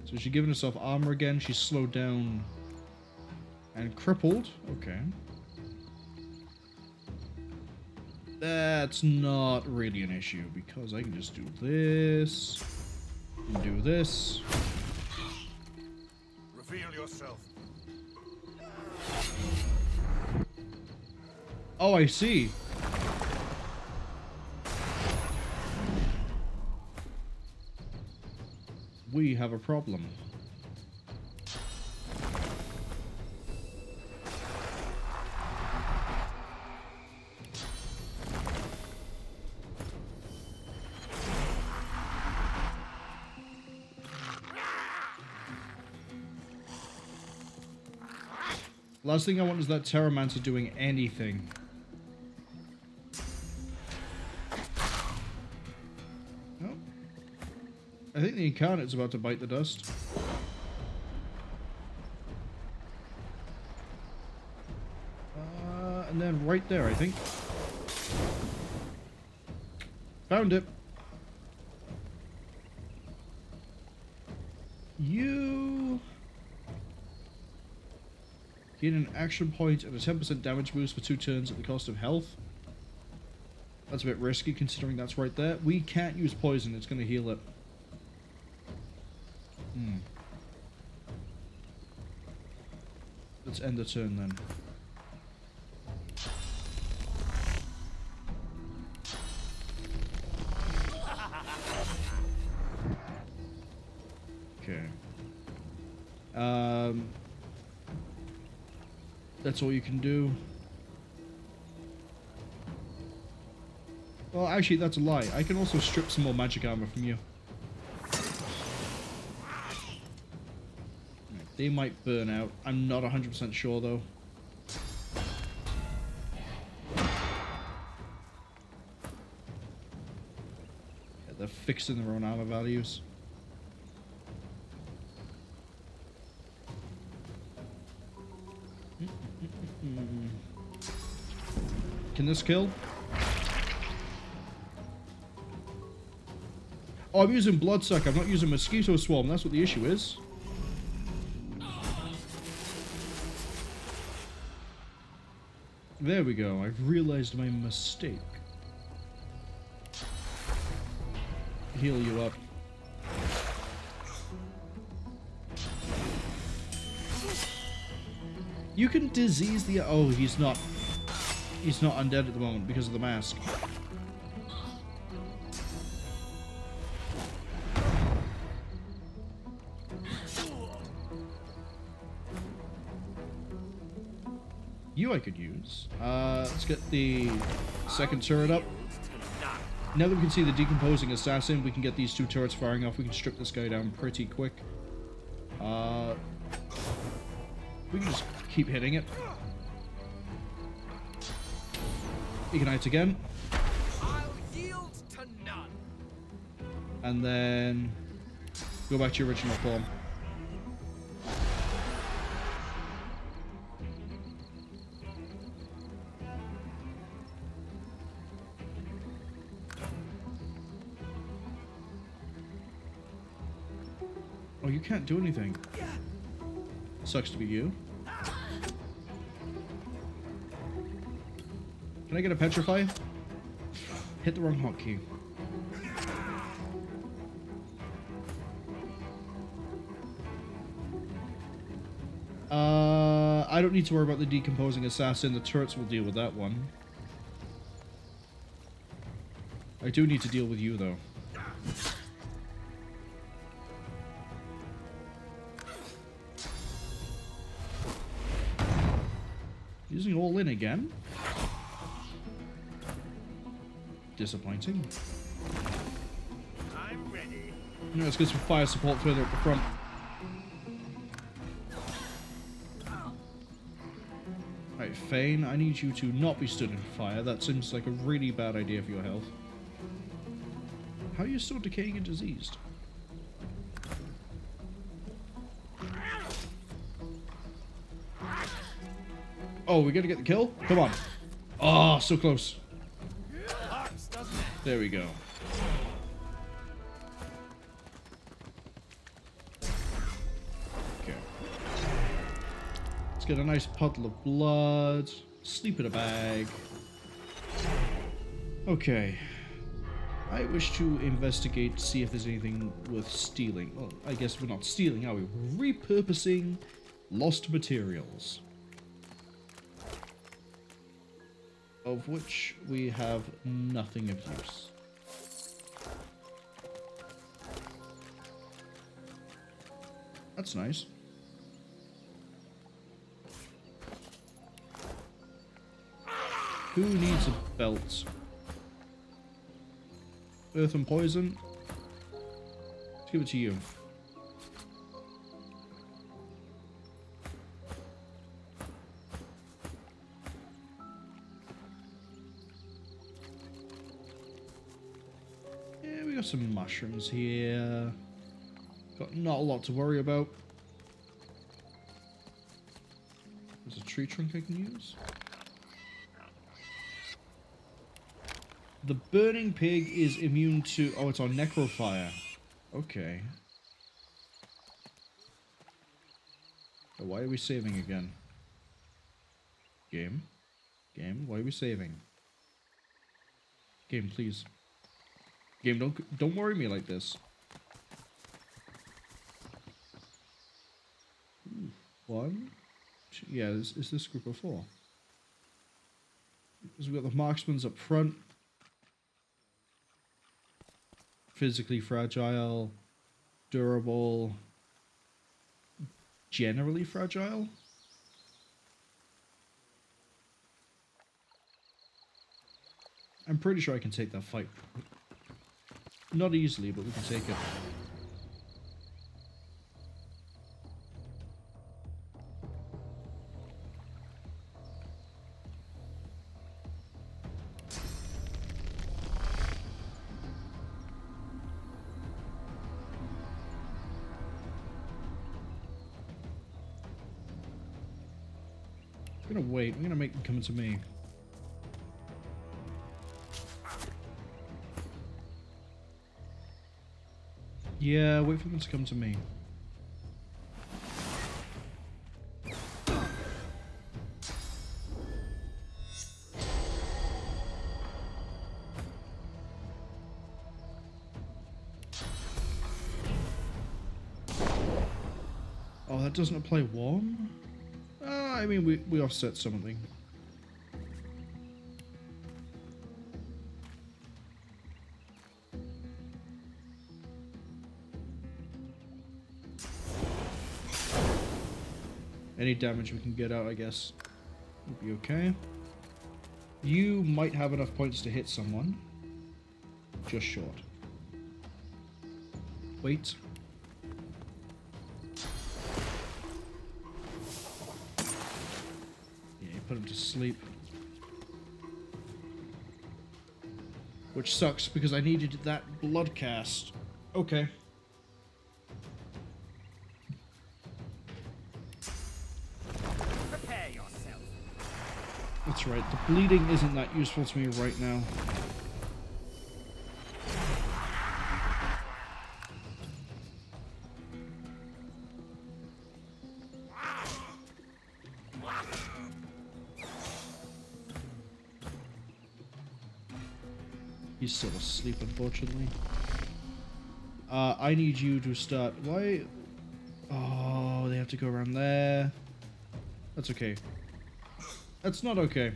So she's giving herself armor again. She's slowed down and crippled. Okay. That's not really an issue because I can just do this and do this. Reveal yourself. Oh, I see. We have a problem. Last thing I want is that Terramancer doing anything. Oh. I think the Incarnate's about to bite the dust. And then right there, I think. Found it. You... gain an action point and a 10% damage boost for 2 turns at the cost of health. That's a bit risky considering that's right there. We can't use poison, it's going to heal it. Let's end the turn then. Okay. That's all you can do. Well, actually, that's a lie. I can also strip some more magic armor from you. Right, they might burn out. I'm not 100% sure, though. Yeah, they're fixing their own armor values. Can this kill? Oh, I'm using Bloodsuck. I'm not using Mosquito Swarm. That's what the issue is. There we go. I've realized my mistake. Heal you up. You can disease the... Oh, he's not... He's not undead at the moment because of the mask. You I could use. Let's get the second turret up. Now that we can see the decomposing assassin, we can get these two turrets firing off. We can strip this guy down pretty quick. We can just keep hitting it. Ignite again. I'll yield to none. And then go back to your original form. Oh, you can't do anything. Sucks to be you. Can I get a petrify? Hit the wrong hotkey. I don't need to worry about the decomposing assassin. The turrets will deal with that one. I do need to deal with you, though. Using all in again? Disappointing. I'm ready. No, let's get some fire support further up the front. Right, Fane, I need you to not be stood in fire. That seems like a really bad idea for your health. How are you still decaying and diseased? Oh, we gotta get the kill? Come on. Oh, so close. There we go. Okay. Let's get a nice puddle of blood. Sleep in a bag. Okay. I wish to investigate to see if there's anything worth stealing. Well, I guess we're not stealing, are we? We're repurposing lost materials. Of which we have nothing of use. That's nice. Who needs a belt? Earth and poison? Let's give it to you. Yeah, we got some mushrooms here. Got not a lot to worry about. There's a tree trunk I can use. The burning pig is immune to... Oh, it's on Necrofire. Okay. So why are we saving again? Game? Game? Why are we saving? Game, please. Game, don't worry me like this. Ooh, 1, 2, yeah, is this group of 4? So we've got the marksmans up front. Physically fragile, durable, generally fragile. I'm pretty sure I can take that fight. Not easily, but we can take it. I'm gonna wait. I'm gonna make them come to me. Yeah, wait for them to come to me. Oh, that doesn't apply one? I mean, we offset something. Any damage we can get out, I guess, will be okay. You might have enough points to hit someone. Just short. Wait. Yeah, you put him to sleep. Which sucks, because I needed that blood cast. Okay. That's right, the bleeding isn't that useful to me right now. He's still asleep, unfortunately. I need you to start... Why? Oh, they have to go around there. That's okay. That's not okay.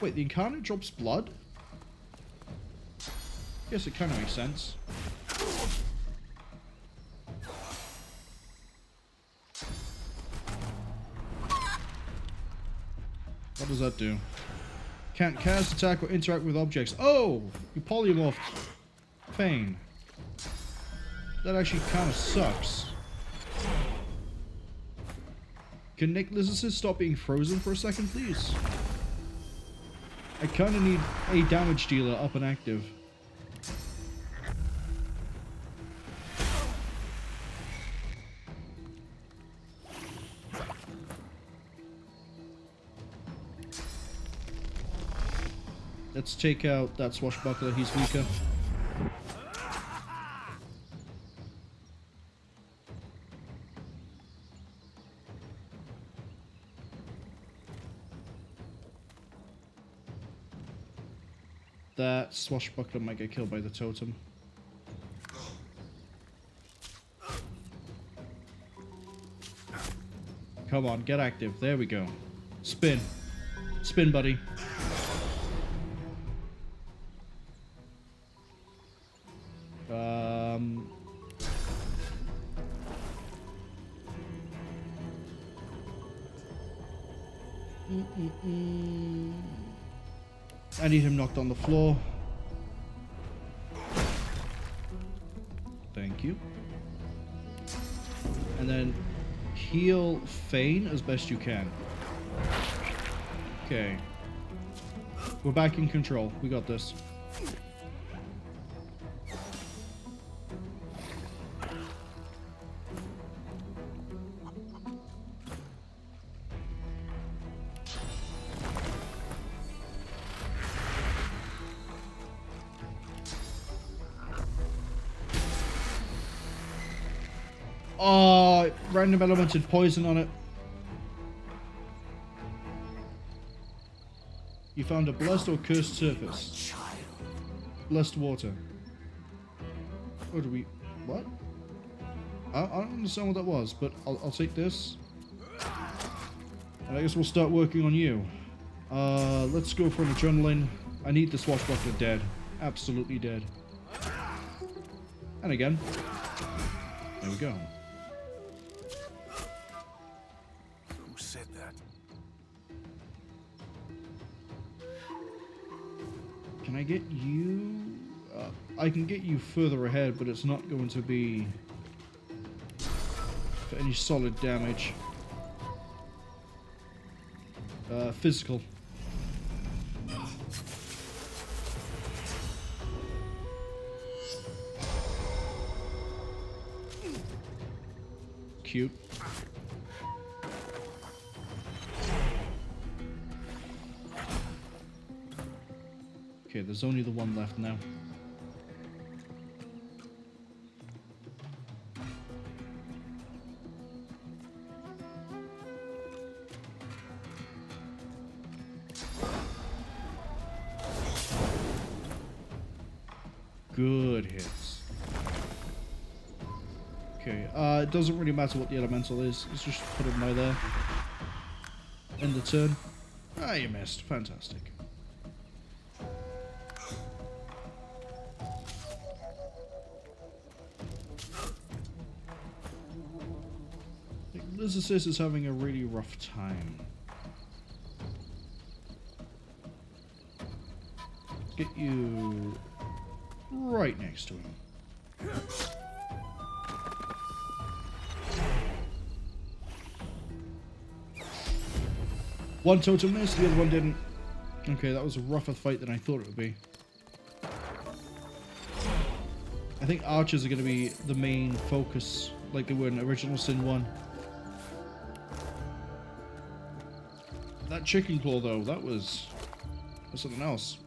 Wait, the incarnate drops blood? Guess it kind of makes sense. What does that do? Can't cast, attack, or interact with objects. Oh! You polymorphed Fane. That actually kind of sucks. Can Nicholas stop being frozen for a second, please? I kind of need a damage dealer up and active. Let's take out that swashbuckler, he's weaker. That swashbuckler might get killed by the totem. Come on, get active. There we go. Spin. Spin, buddy. I need him knocked on the floor. Thank you. And then heal Fane as best you can. Okay. We're back in control. We got this. Oh, random elemented poison on it. You found a blessed or cursed surface. Blessed water. What do we... What? I don't understand what that was, but I'll take this. And I guess we'll start working on you. Let's go for an adrenaline. I need the swashbuckler dead. Absolutely dead. And again. There we go. Can I get you? I can get you further ahead, but it's not going to be for any solid damage. Physical. Cute. Okay, there's only the one left now. Good hits. Okay, it doesn't really matter what the elemental is. Let's just put it by there. End the turn. Ah, you missed. Fantastic. Lizardsis is having a really rough time. Let's get you right next to him. One totem missed, the other one didn't. Okay, that was a rougher fight than I thought it would be. I think archers are going to be the main focus, like they were in original Sin 1. That chicken claw, though, that was something else.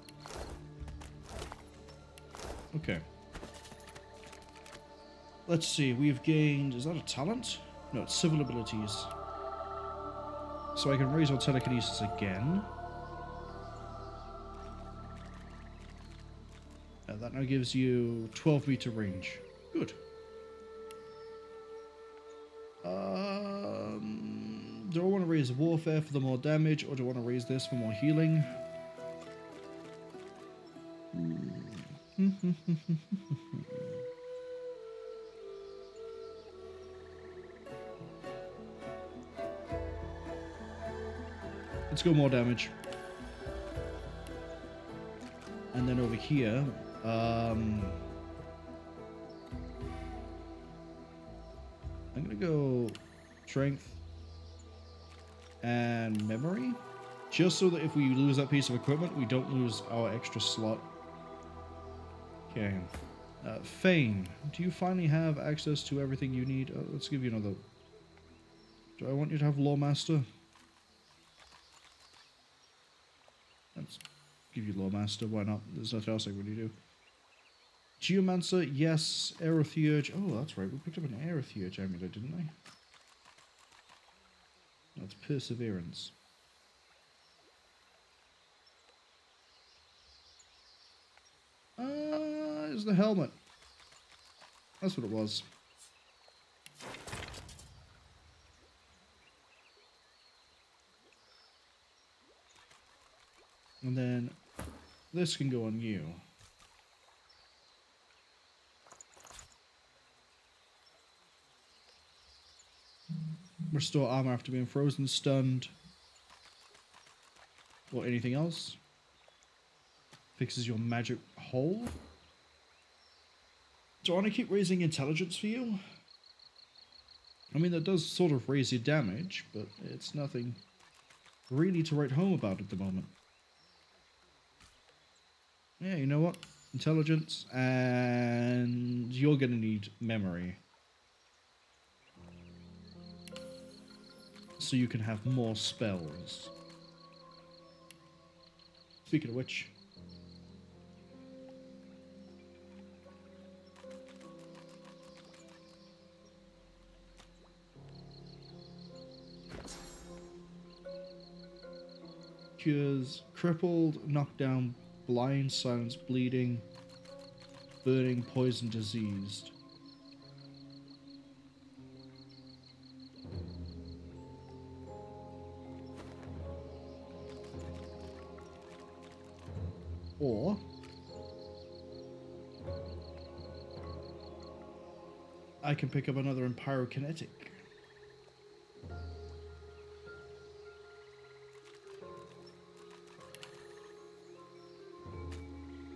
Okay. Let's see, we've gained... Is that a talent? No, it's civil abilities. So I can raise our telekinesis again. That now gives you 12 meter range. Good. Do I want to raise warfare for the more damage, or do I want to raise this for more healing? Let's go more damage. And then over here, I'm gonna go strength and memory, just so that if we lose that piece of equipment, we don't lose our extra slot. Okay. Fane, do you finally have access to everything you need? Let's give you another. Do I want you to have Lawmaster? Let's give you Lawmaster, why not? There's nothing else I really do. Geomancer, yes. Aerotheurge. Oh, that's right. We picked up an Aerotheurge amulet, didn't we? That's Perseverance. It's the helmet. That's what it was. And then this can go on you. Restore armor after being frozen, stunned, or anything else. Fixes your magic hole. Do I want to keep raising intelligence for you? I mean, that does sort of raise your damage, but it's nothing really to write home about at the moment. Yeah, you know what? Intelligence, and you're going to need memory. So you can have more spells. Speaking of which... Cures crippled, knockdown, blind, silence, bleeding, burning, poison, diseased. Or I can pick up another in pyrokinetic.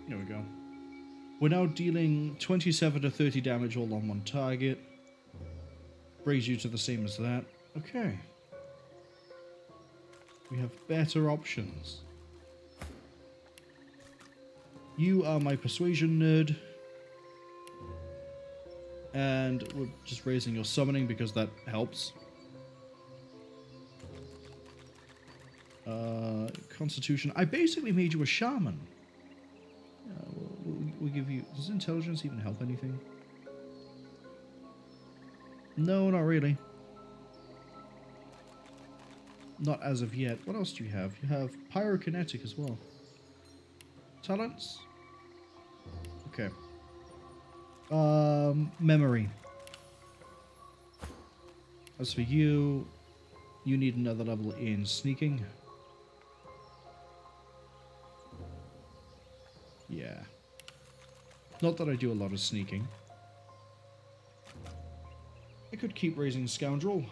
There we go. We're now dealing 27 to 30 damage all on one target. Brings you to the same as that. Okay. We have better options. You are my persuasion nerd. And we're just raising your summoning because that helps. Constitution. I basically made you a shaman. We'll give you... Does intelligence even help anything? No, not really. Not as of yet. What else do you have? You have pyrokinetic as well. Talents? Okay. Memory. As for you, you need another level in sneaking. Yeah. Not that I do a lot of sneaking. I could keep raising Scoundrel.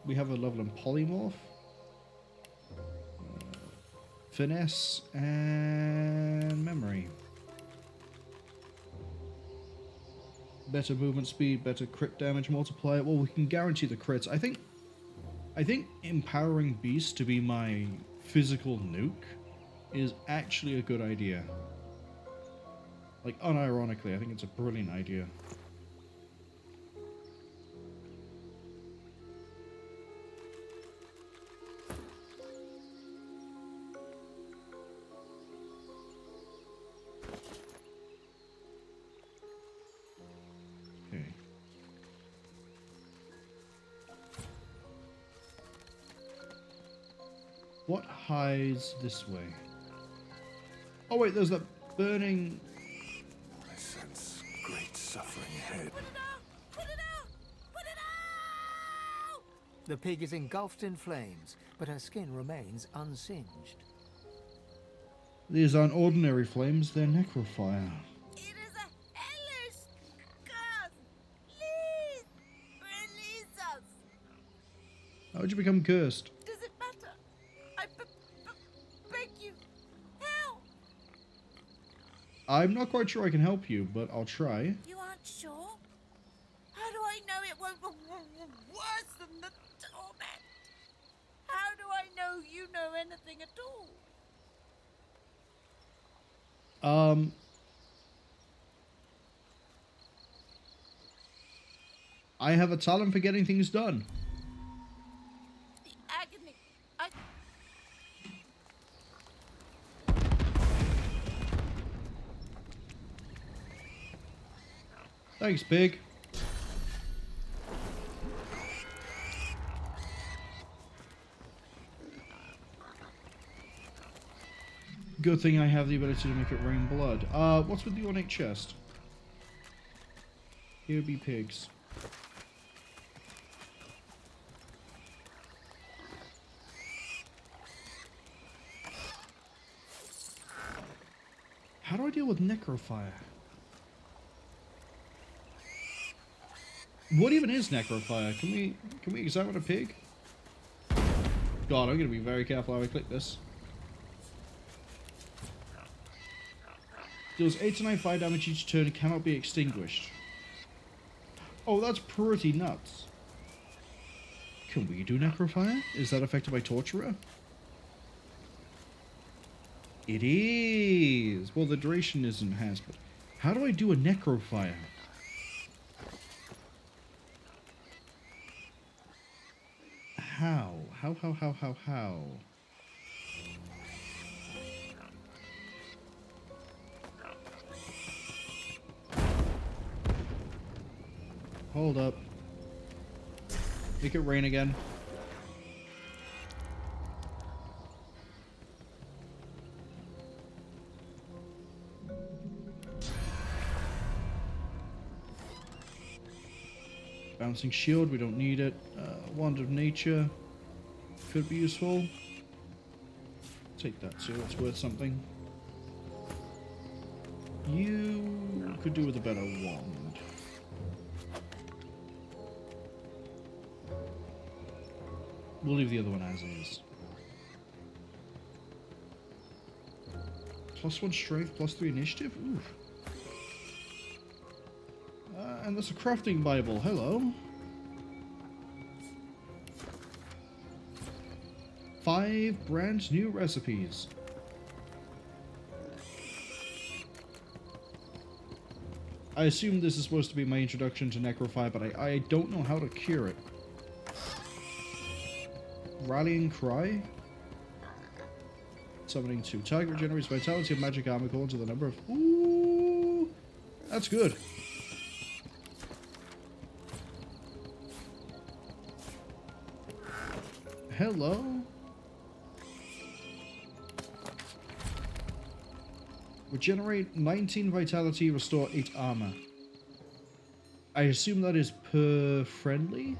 We have a level in Polymorph. Finesse and Memory. Better movement speed, better crit damage multiplier. Well, we can guarantee the crits. I think empowering Beast to be my physical nuke is actually a good idea. Like, unironically, I think it's a brilliant idea. Okay. What hides this way? Oh wait, there's that burning... I sense great suffering ahead. The pig is engulfed in flames, but her skin remains unsinged. These aren't ordinary flames, they're necrofire. It is a hellish curse! Please, release us! How'd you become cursed? Does it matter? I beg you, help! I'm not quite sure I can help you, but I'll try. You aren't sure? How do I know it won't be worse than the torment? How do I know you know anything at all? I have a talent for getting things done. The agony. Thanks, pig. Good thing I have the ability to make it rain blood. What's with the ornate chest? Here be pigs. How do I deal with necrofire? What even is necrofire? Can we examine a pig? God, I'm gonna be very careful how I click this. Deals 8 to 9 fire damage each turn and cannot be extinguished. Oh, that's pretty nuts. Can we do necrofire? Is that affected by torturer? It is. Well, the duration is enhanced, but how do I do a necrofire? How? How? Hold up. Make it rain again. Bouncing shield, we don't need it. Wand of nature could be useful. Take that too, it's worth something. You could do with a better wand. We'll leave the other one as is. +1 strength, +3 initiative? Oof. And there's a crafting Bible. Hello. 5 brand new recipes. I assume this is supposed to be my introduction to Necrofire, but I don't know how to cure it. Rallying Cry. Summoning 2. Target regenerates vitality of magic armor according to the number of... Ooh! That's good. Hello? Regenerate 19 vitality, restore 8 armor. I assume that is per friendly?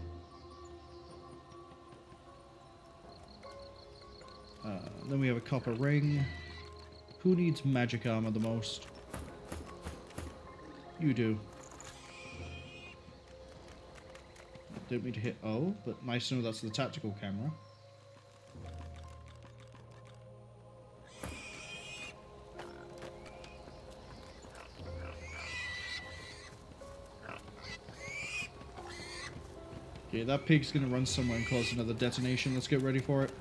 Then we have a copper ring. Who needs magic armor the most? You do. Didn't mean to hit O, but nice to know that's the tactical camera. Okay, that pig's gonna run somewhere and cause another detonation. Let's get ready for it.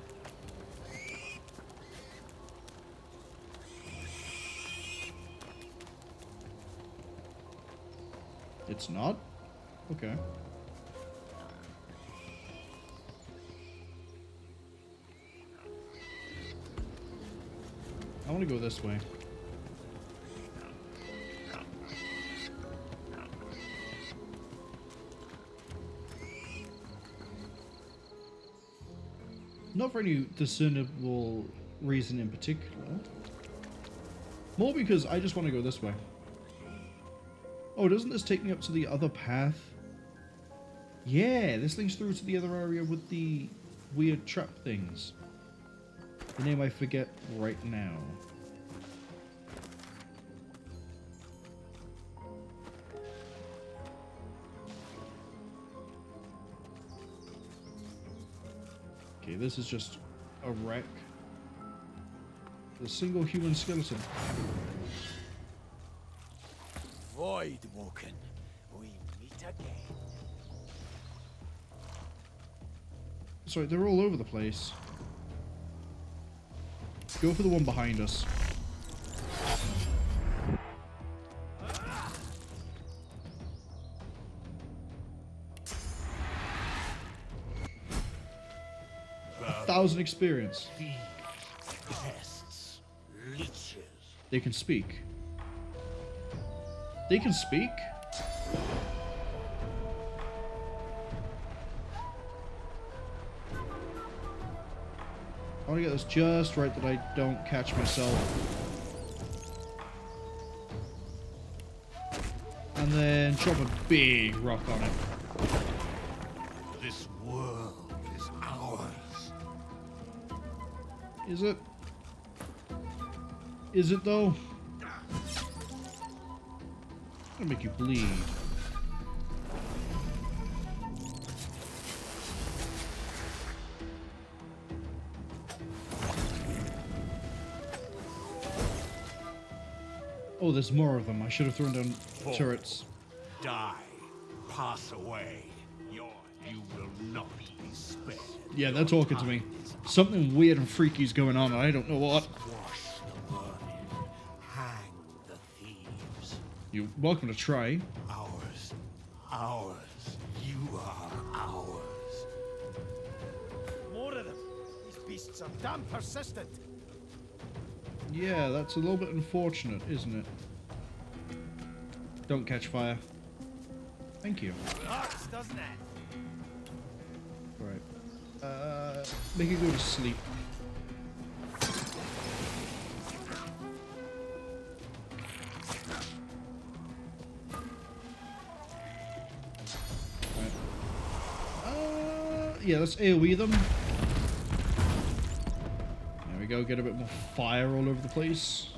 It's not? Okay. I want to go this way. Not for any discernible reason in particular. More because I just want to go this way. Oh, doesn't this take me up to the other path? Yeah, this links through to the other area with the weird trap things. The name I forget right now. Okay, this is just a wreck. The single human skeleton. Voidwoken, we meet again. Sorry, they're all over the place. Go for the one behind us. A 1,000 experience. Pests, leeches. They can speak. They can speak? I want to get this just right that I don't catch myself. And then chop a big rock on it. This world is ours. Is it? Is it though? I'm gonna make you bleed. Oh, there's more of them. I should have thrown down turrets. Die. Pass away. You will not be spared. Yeah, they're talking to me. Something weird and freaky is going on, and I don't know what. Wash the burning. Hang the thieves. You're welcome to try. Ours. Ours. You are ours. More of them. These beasts are damn persistent. Yeah, that's a little bit unfortunate, isn't it? Don't catch fire. Thank you. Hurts, doesn't it? Right. Make it go to sleep. Right. Yeah, let's AoE them. There we go, get a bit more fire all over the place.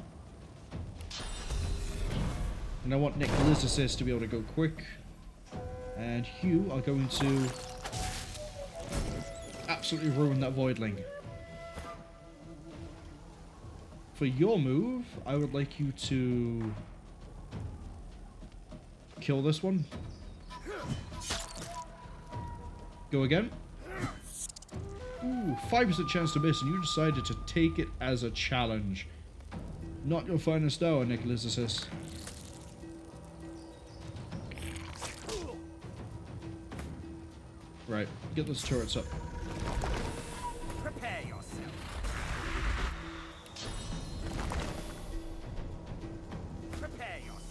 And I want Necrolysis to be able to go quick. And you are going to absolutely ruin that Voidling. for your move, I would like you to kill this one. Go again. Ooh, 5% chance to miss, and you decided to take it as a challenge. Not your finest hour, Nicholas. Right, get those turrets up. Prepare yourself. Prepare yourself.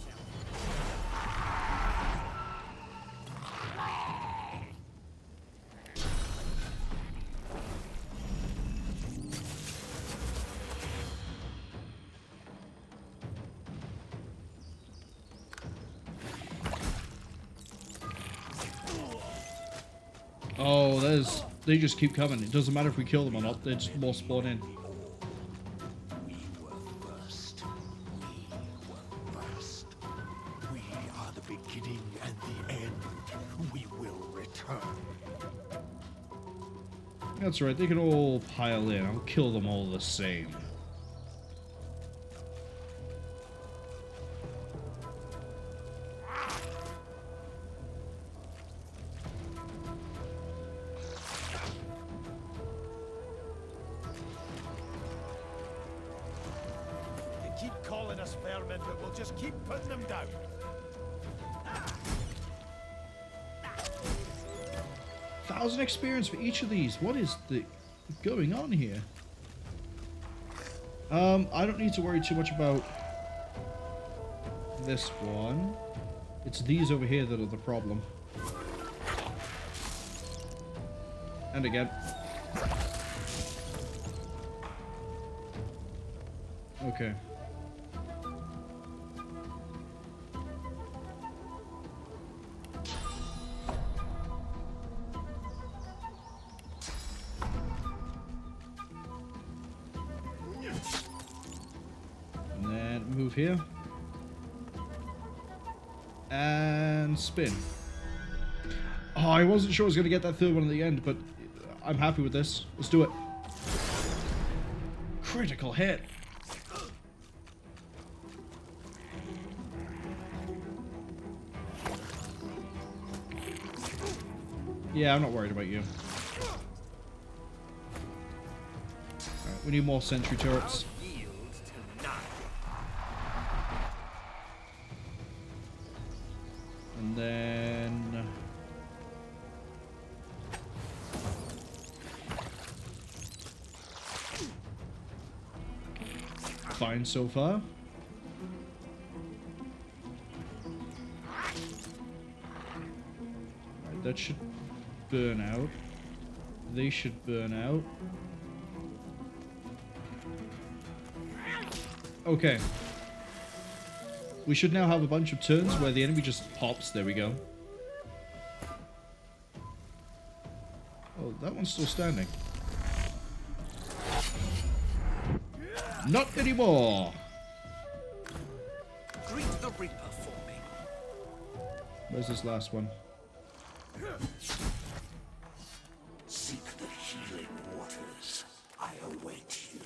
Oh, they just keep coming. It doesn't matter if we kill them or not, they just more spawn in. We were first. We were first. We are the beginning and the end. We will return. That's right, they can all pile in. I'll kill them all the same. Keep calling us vermin, but we'll just keep putting them down. 1,000 experience for each of these. What is going on here? I don't need to worry too much about this one. It's these over here that are the problem. And again. Okay. And then move here. And spin. Oh, I wasn't sure I was going to get that third one at the end, but I'm happy with this. Let's do it. Critical hit. Yeah, I'm not worried about you. Alright, we need more sentry turrets. And then... fine so far. Right, that should burn out. They should burn out. Okay. We should now have a bunch of turns where the enemy just pops. There we go. Oh, that one's still standing. Not anymore! Greet the Reaper for me. Where's this last one? Seek the healing waters. I await you.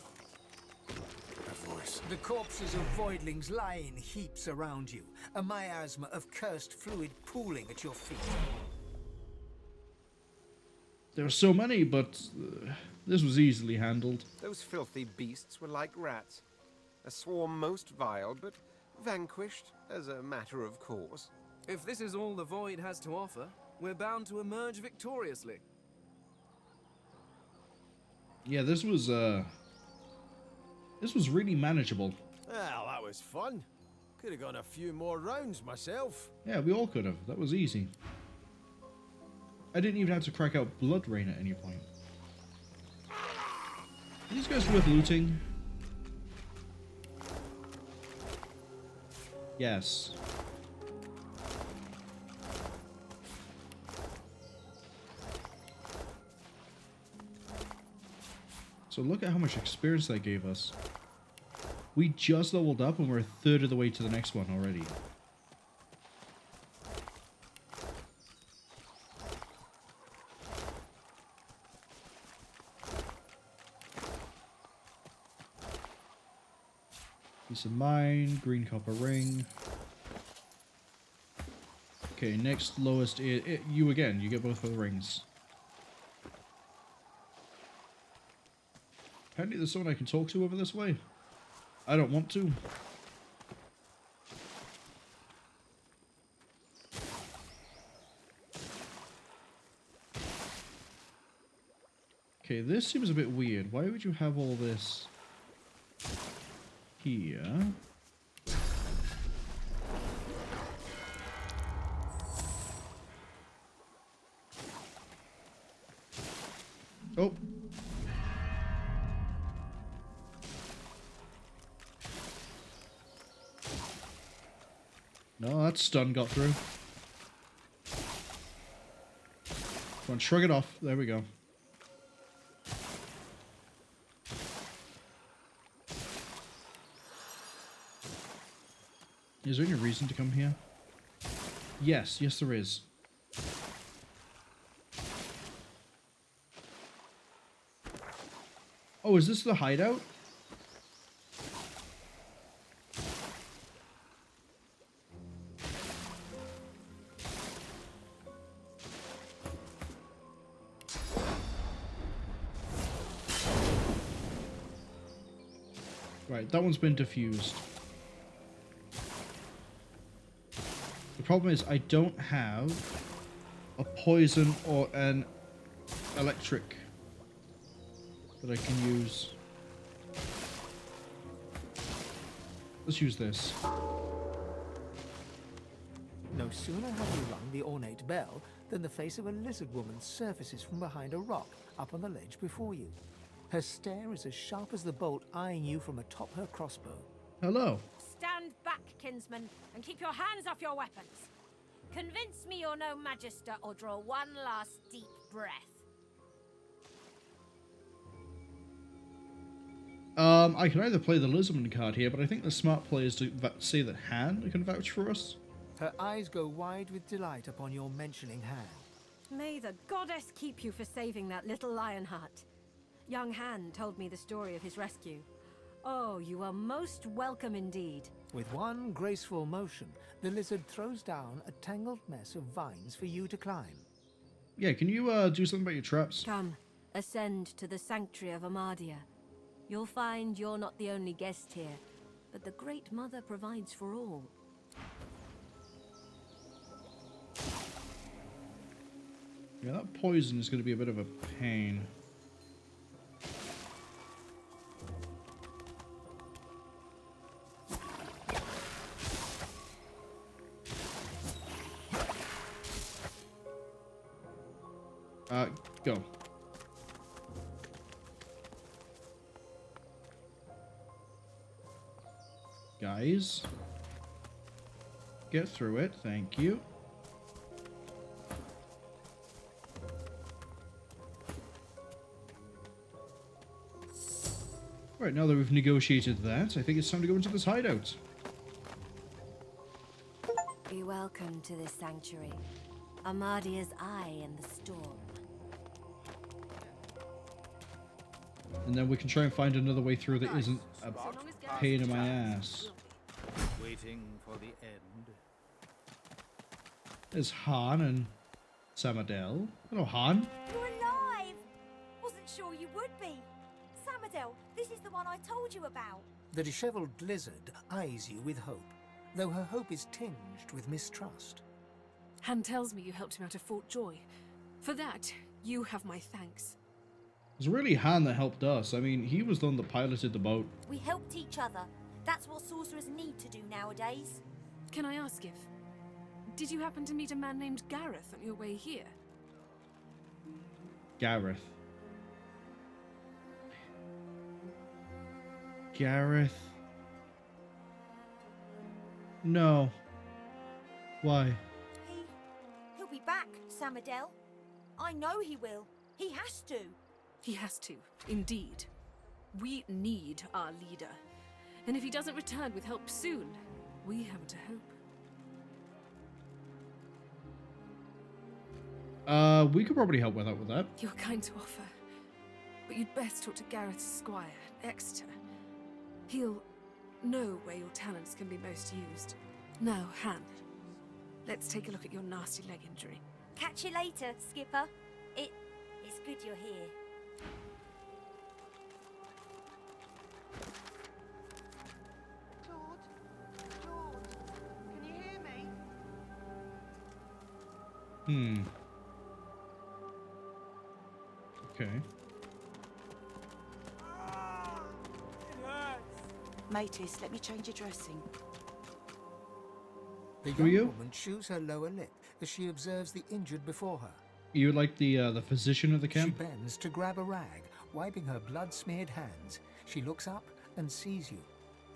That voice. The corpses of voidlings lie in heaps around you, a miasma of cursed fluid pooling at your feet. There are so many, but this was easily handled. Those filthy beasts were like rats. A swarm most vile, but vanquished as a matter of course. If this is all the Void has to offer, we're bound to emerge victoriously. Yeah, this was really manageable. Well, that was fun. Could have gone a few more rounds myself. Yeah, we all could have. That was easy. I didn't even have to crack out Blood Rain at any point. Are these guys worth looting? Yes. So look at how much experience that gave us. We just leveled up and we're a third of the way to the next one already. Piece of mine, green copper ring. Okay, next lowest is you again. You get both of the rings. Apparently there's someone I can talk to over this way. I don't want to. Okay, this seems a bit weird. Why would you have all this here? Oh. No, that stun got through. Come on, shrug it off. There we go. Is there any reason to come here? Yes, yes there is. Oh, is this the hideout? Right, that one's been diffused. The problem is I don't have a poison or an electric that I can use. Let's use this. No sooner have you rung the ornate bell than the face of a lizard woman surfaces from behind a rock up on the ledge before you. Her stare is as sharp as the bolt eyeing you from atop her crossbow. Hello. Stand back, kinsman, and keep your hands off your weapons. Convince me you're no Magister, or draw one last deep breath. I can either play the Lizardman card here, but I think the smart play is to say that Han can vouch for us. Her eyes go wide with delight upon your mentioning Han. May the goddess keep you for saving that little Lionheart. Young Han told me the story of his rescue. Oh, you are most welcome indeed. With one graceful motion, the lizard throws down a tangled mess of vines for you to climb. Yeah, can you do something about your traps? Come, ascend to the Sanctuary of Amadia. You'll find you're not the only guest here, but the Great Mother provides for all. Yeah, that poison is going to be a bit of a pain. Go. Guys. Get through it, thank you. Right, now that we've negotiated that, I think it's time to go into this hideout. Be welcome to this sanctuary. Amadia's eye in the storm. And then we can try and find another way through that isn't a pain in my ass. Waiting for the end. There's Han and Samadel. Hello, Han. You're alive! Wasn't sure you would be. Samadel, this is the one I told you about. The dishevelled lizard eyes you with hope, though her hope is tinged with mistrust. Han tells me you helped him out of Fort Joy. For that, you have my thanks. It was really Han that helped us. I mean, he was the one that piloted the boat. We helped each other. That's what sorcerers need to do nowadays. Can I ask if... Did you happen to meet a man named Gareth on your way here? Gareth. Gareth? No. Why? He'll be back, Samadel. I know he will. He has to. He has to, indeed. We need our leader. And if he doesn't return with help soon, we have to hope. We could probably help with that. You're kind to offer. But you'd best talk to Gareth's squire, Exeter. He'll know where your talents can be most used. Now, Han, let's take a look at your nasty leg injury. Catch you later, Skipper. It's good you're here. Can you hear me? Okay. Matis, let me change your dressing. The Who are you? young woman chews her lower lip as she observes the injured before her. You like the physician of the camp? She bends to grab a rag, wiping her blood-smeared hands. She looks up and sees you.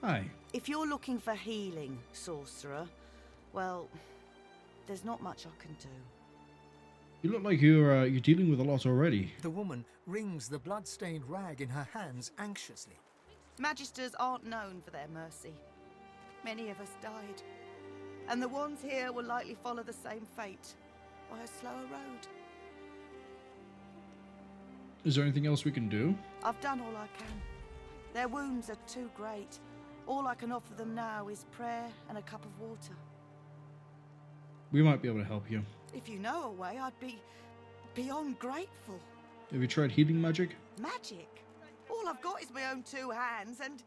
Hi. If you're looking for healing, sorcerer, well, there's not much I can do. You look like you're dealing with a lot already. The woman wrings the blood-stained rag in her hands anxiously. Magisters aren't known for their mercy. Many of us died. And the ones here will likely follow the same fate, by a slower road. Is there anything else we can do? I've done all I can. Their wounds are too great. All I can offer them now is prayer and a cup of water. We might be able to help you. If you know a way, I'd be beyond grateful. Have you tried healing magic? Magic? All I've got is my own two hands and...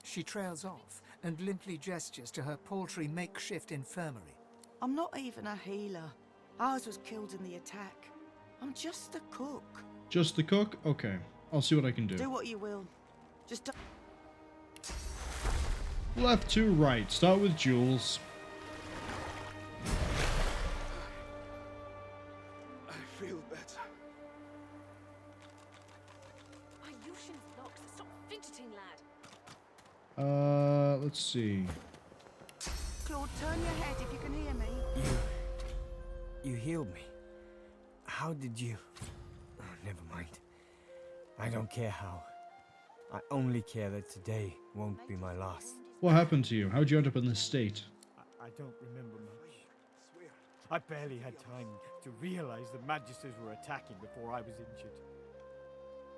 She trails off and limply gestures to her paltry makeshift infirmary. I'm not even a healer. Ours was killed in the attack. I'm just a cook. Just the cook? Okay. I'll see what I can do. Do what you will. Just don't... Left to right. Start with Jules. I feel better. Stop fidgeting, lad. Let's see. Claude, turn your head if you can hear me. You healed me. How did you... Oh, never mind. I don't care how. I only care that today won't be my last. What happened to you? How'd you end up in this state? I don't remember much. I barely had time to realize the Magisters were attacking before I was injured.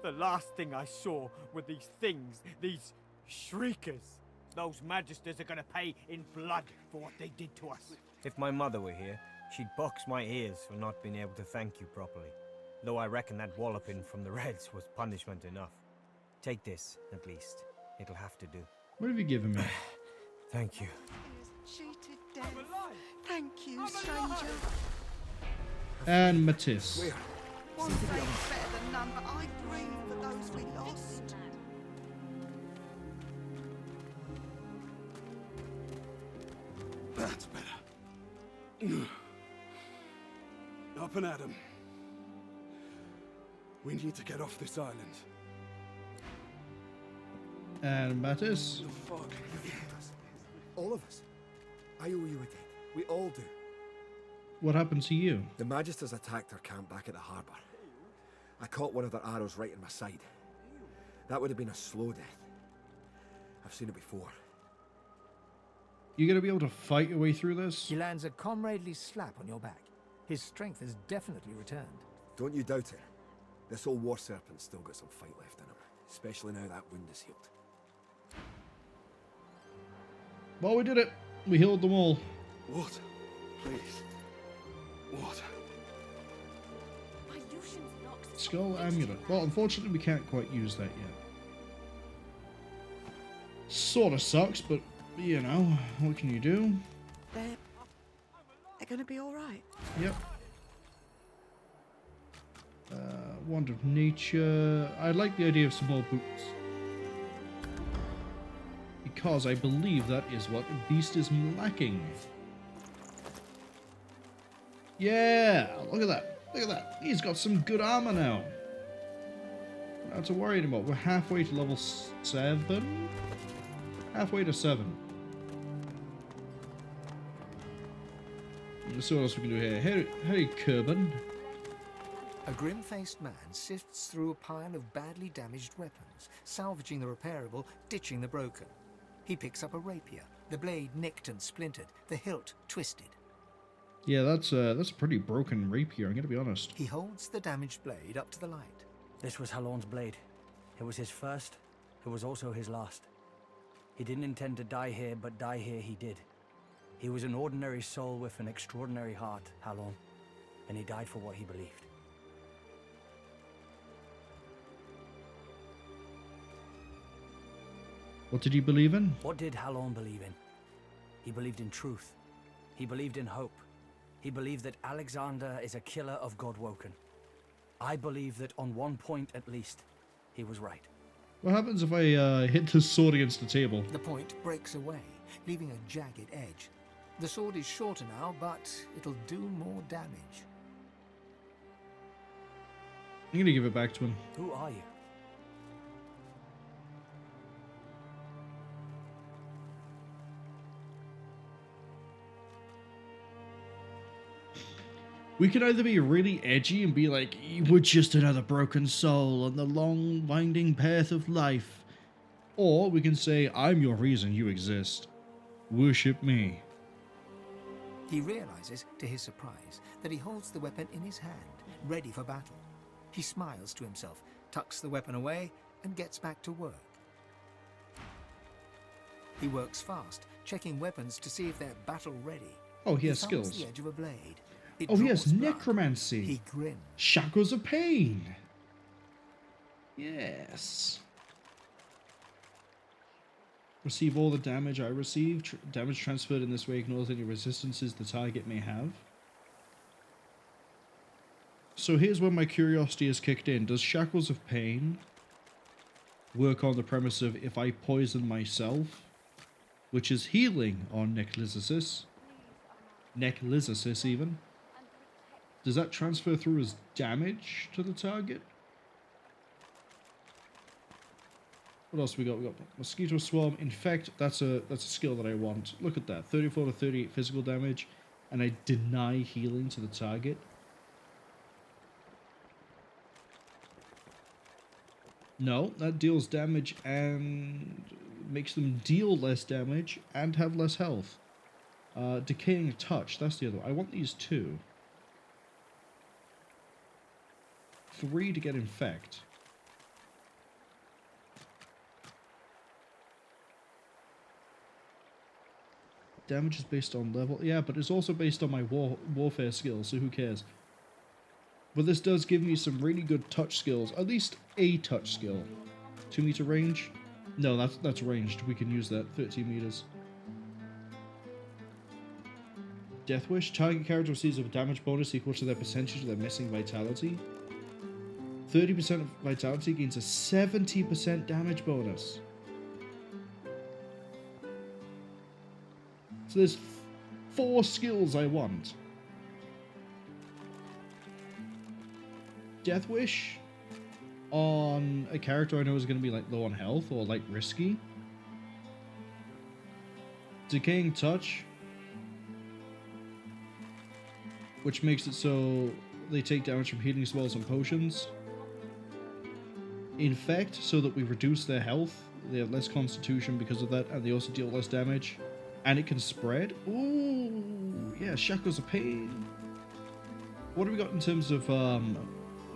The last thing I saw were these things, these shriekers. Those Magisters are gonna pay in blood for what they did to us. If my mother were here, she'd box my ears for not being able to thank you properly. Though I reckon that walloping from the Reds was punishment enough. Take this, at least. It'll have to do. What have you given me? Thank you. Cheated death. Thank you, stranger. And Matisse. One thing's better than none, but I grieve for those we lost. That's better. Up and at 'em. We need to get off this island. And Matisse. The fog. All of us. I owe you a debt. We all do. What happened to you? The Magisters attacked our camp back at the harbour. I caught one of their arrows right in my side. That would have been a slow death. I've seen it before. You gonna be able to fight your way through this? He lands a comradely slap on your back. His strength has definitely returned. Don't you doubt it. This old war serpent's still got some fight left in him. Especially now that wound is healed. Well, we did it. We healed them all. Water, please. Water. Skull amulet. Well, unfortunately, we can't quite use that yet. Sorta sucks, but, you know, what can you do? They're gonna be alright. Yep. Wand of Nature. I like the idea of some more boots. Because I believe that is what the beast is lacking. Yeah! Look at that. Look at that. He's got some good armor now. Not have to worry anymore. We're halfway to level 7? Halfway to 7. Let's see what else we can do here. Hey, Cavern. A grim-faced man sifts through a pile of badly damaged weapons, salvaging the repairable, ditching the broken. He picks up a rapier, the blade nicked and splintered, the hilt twisted. Yeah, that's a pretty broken rapier, I'm gonna be honest. He holds the damaged blade up to the light. This was Halon's blade. It was his first. It was also his last. He didn't intend to die here, but die here he did. He was an ordinary soul with an extraordinary heart, Halon, and he died for what he believed. What did he believe in? What did Halon believe in? He believed in truth. He believed in hope. He believed that Alexander is a killer of Godwoken. I believe that on one point at least, he was right. What happens if I hit the sword against the table? The point breaks away, leaving a jagged edge. The sword is shorter now, but it'll do more damage. I'm gonna give it back to him. Who are you? We could either be really edgy and be like, we're just another broken soul on the long, winding path of life. Or we can say, I'm your reason you exist. Worship me. He realizes, to his surprise, that he holds the weapon in his hand, ready for battle. He smiles to himself, tucks the weapon away, and gets back to work. He works fast, checking weapons to see if they're battle-ready. Oh, he has thumbs skills. the edge of a blade. It Oh, he has draws blood. necromancy. He grins. Shackles of pain. Yes. Receive all the damage I receive. Damage transferred in this way ignores any resistances the target may have. So here's where my curiosity is kicked in. Does Shackles of Pain work on the premise of if I poison myself, which is healing on Necrolysis even, does that transfer through as damage to the target? What else we got? We got Mosquito Swarm, Infect. That's a skill that I want. Look at that, 34 to 38 physical damage, and I deny healing to the target. No, that deals damage and makes them deal less damage and have less health. Decaying Touch, that's the other one. I want these two. 3 to get Infect. Damage is based on level. Yeah, but it's also based on my warfare skills, so who cares? But this does give me some really good touch skills. At least a touch skill. 2 meter range? No, that's ranged. We can use that. 13 meters. Death Wish. Target character receives a damage bonus equal to their percentage of their missing vitality. 30% of vitality gains a 70% damage bonus. So there's 4 skills I want. Death Wish on a character I know is going to be like low on health or like risky. Decaying Touch, which makes it so they take damage from healing spells and potions. Infect, so that we reduce their health. They have less constitution because of that, and they also deal less damage. And it can spread. Ooh, yeah, Shackles of Pain. What do we got in terms of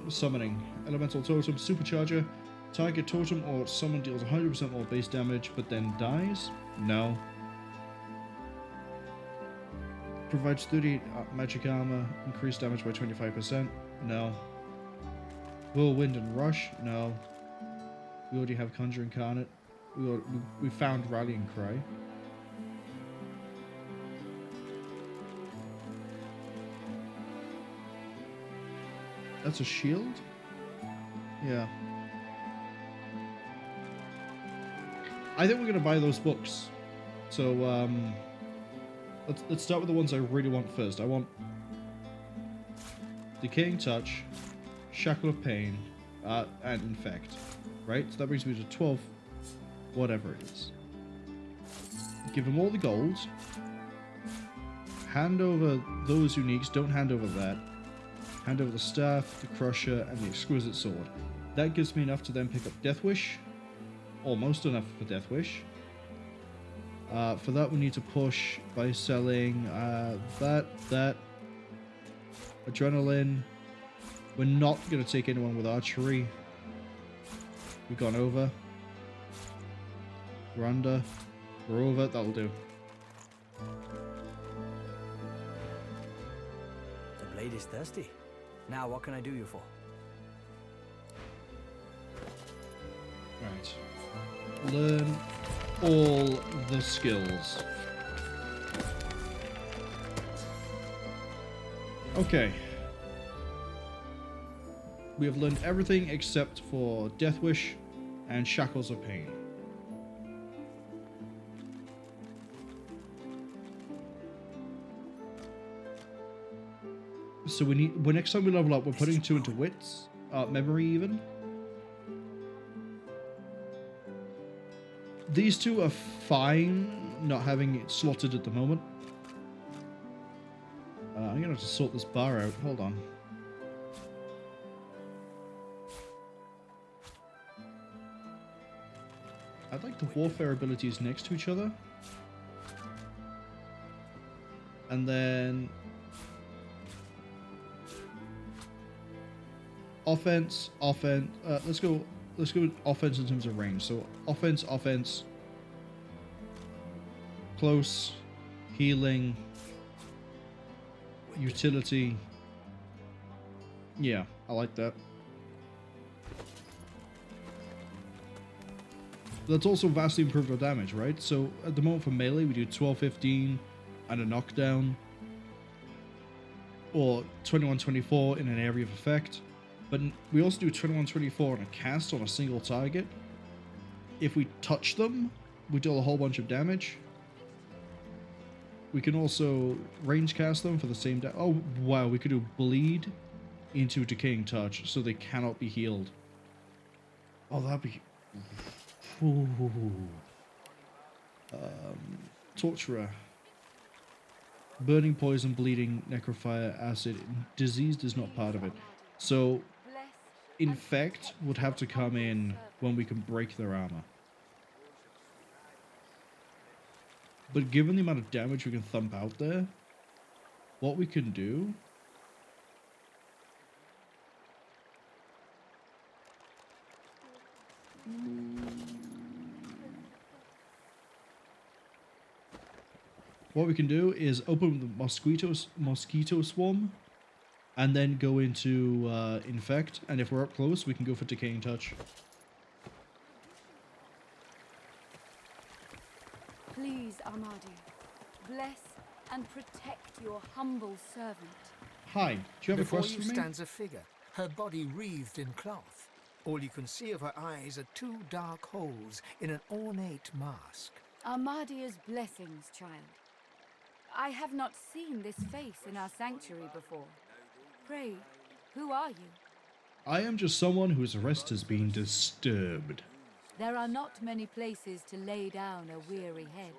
summoning? Elemental Totem, Supercharger. Target totem or summon deals 100% more base damage, but then dies? No. Provides 38 magic armor, increased damage by 25%? No. Whirlwind and Rush? No. We already have Conjure Incarnate. We found Rallying Cry. That's a shield? Yeah. I think we're going to buy those books. So, let's start with the ones I really want first. I want Decaying Touch, Shackle of Pain, and Infect. Right? So that brings me to 12, whatever it is. Give them all the gold. Hand over those uniques. Don't hand over that. Hand over the Staff, the Crusher, and the Exquisite Sword. That gives me enough to then pick up Death Wish. Almost enough for Death Wish. For that we need to push by selling that. Adrenaline. We're not going to take anyone with Archery. We've gone over. We're under. We're over, that'll do. The blade is thirsty. Now, what can I do you for? Right. Learn all the skills. Okay. We have learned everything except for Death Wish and Shackles of Pain. So we need, when next time we level up, we're putting 2 into Wits, Memory even. These 2 are fine not having it slotted at the moment. I'm gonna have to sort this bar out, hold on. I'd like the warfare abilities next to each other. And then offense, let's go with offense in terms of range. So offense, close, healing, utility. Yeah, I like that. That's also vastly improved our damage, right? So at the moment for melee, we do 12-15 and a knockdown, or 21-24 in an area of effect. But we also do 21-24 on a cast on a single target. If we touch them, we deal a whole bunch of damage. We can also range cast them for the same damage. Oh wow, we could do bleed into decaying touch, so they cannot be healed. Oh, that'd be... Ooh. Torturer. Burning, poison, bleeding, necrofire, acid. Diseased is not part of it. So, infect would have to come in when we can break their armor. But given the amount of damage we can thump out there, what we can do... What we can do is open the mosquito swarm, and then go into infect, and if we're up close, we can go for decaying touch. Please, Armadi, bless and protect your humble servant. Hi, do you have a question for me? Before you stands a figure, her body wreathed in cloth. All you can see of her eyes are 2 dark holes in an ornate mask. Armadia's blessings, child. I have not seen this face in our sanctuary before. Pray, who are you? I am just someone whose rest has been disturbed. There are not many places to lay down a weary head,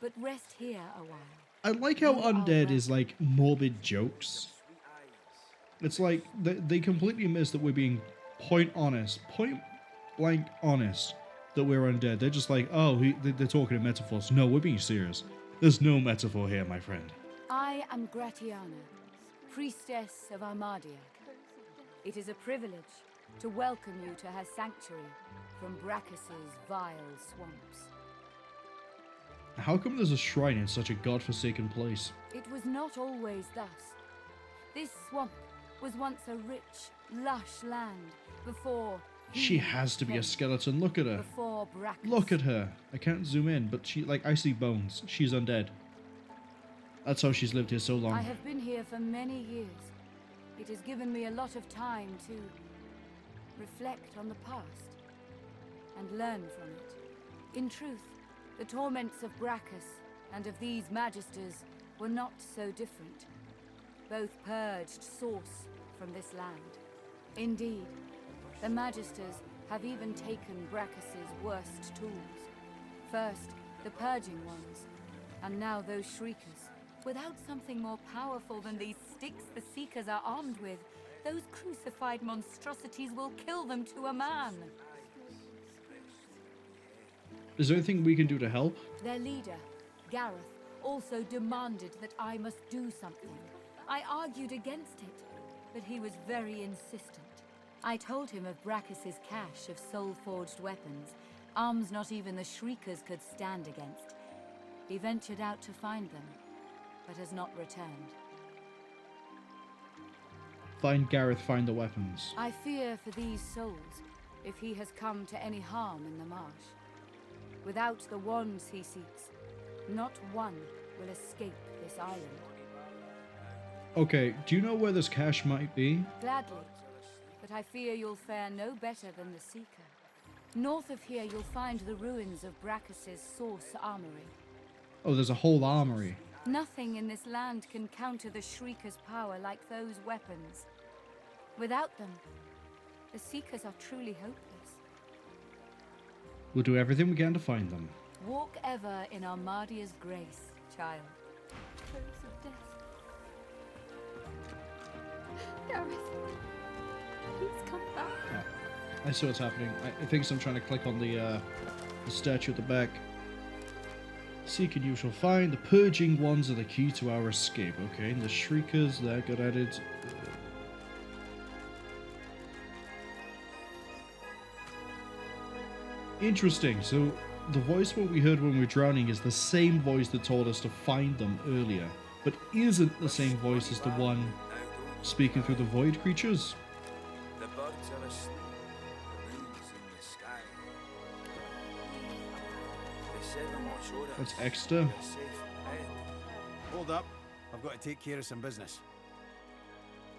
but rest here a while. I like how undead is like morbid jokes. It's like they completely miss that we're being point blank honest that we're undead. They're just like, oh, they're talking in metaphors. No, we're being serious. There's no metaphor here, my friend. I am Gratiana, priestess of Armadia. It is a privilege to welcome you to her sanctuary from Brachus's vile swamps. How come there's a shrine in such a godforsaken place? It was not always thus. This swamp was once a rich, lush land before... She has to be a skeleton. Look at her. Before Brachus. Look at her. I can't zoom in, but she, like, I see bones. She's undead. That's how she's lived here so long. I have been here for many years. It has given me a lot of time to reflect on the past and learn from it. In truth, the torments of Brachus and of these Magisters were not so different. Both purged source from this land. Indeed, the Magisters have even taken Brachus's worst tools. First, the purging ones, and now those shriekers. Without something more powerful than these sticks the Seekers are armed with, those crucified monstrosities will kill them to a man. Is there anything we can do to help? Their leader, Gareth, also demanded that I must do something. I argued against it, but he was very insistent. I told him of Brachus's cache of soul-forged weapons, arms not even the Shriekers could stand against, He ventured out to find them, but has not returned. Find Gareth, find the weapons. I fear for these souls, if he has come to any harm in the marsh. Without the wands he seeks, not one will escape this island. Okay, do you know where this cache might be? Gladly, but I fear you'll fare no better than the Seeker. North of here you'll find the ruins of Brachus's Source Armory. Oh, there's a whole armory. Nothing in this land can counter the Shrieker's power like those weapons. Without them, the Seekers are truly hopeless. We'll do everything we can to find them. Walk ever in Armadia's grace, child. Close of death. Gareth, please come back. Oh, I see what's happening. I think I'm trying to click on the statue at the back. Seek and you shall find. The purging ones are the key to our escape. Okay, and the Shriekers, there, got added. Interesting. So the voice what we heard when we were drowning is the same voice that told us to find them earlier, but isn't the same voice as the one speaking through the void creatures. The birds are asleep, the moon's in the sky. They said on what shore That's Exeter. Hold up. I've got to take care of some business.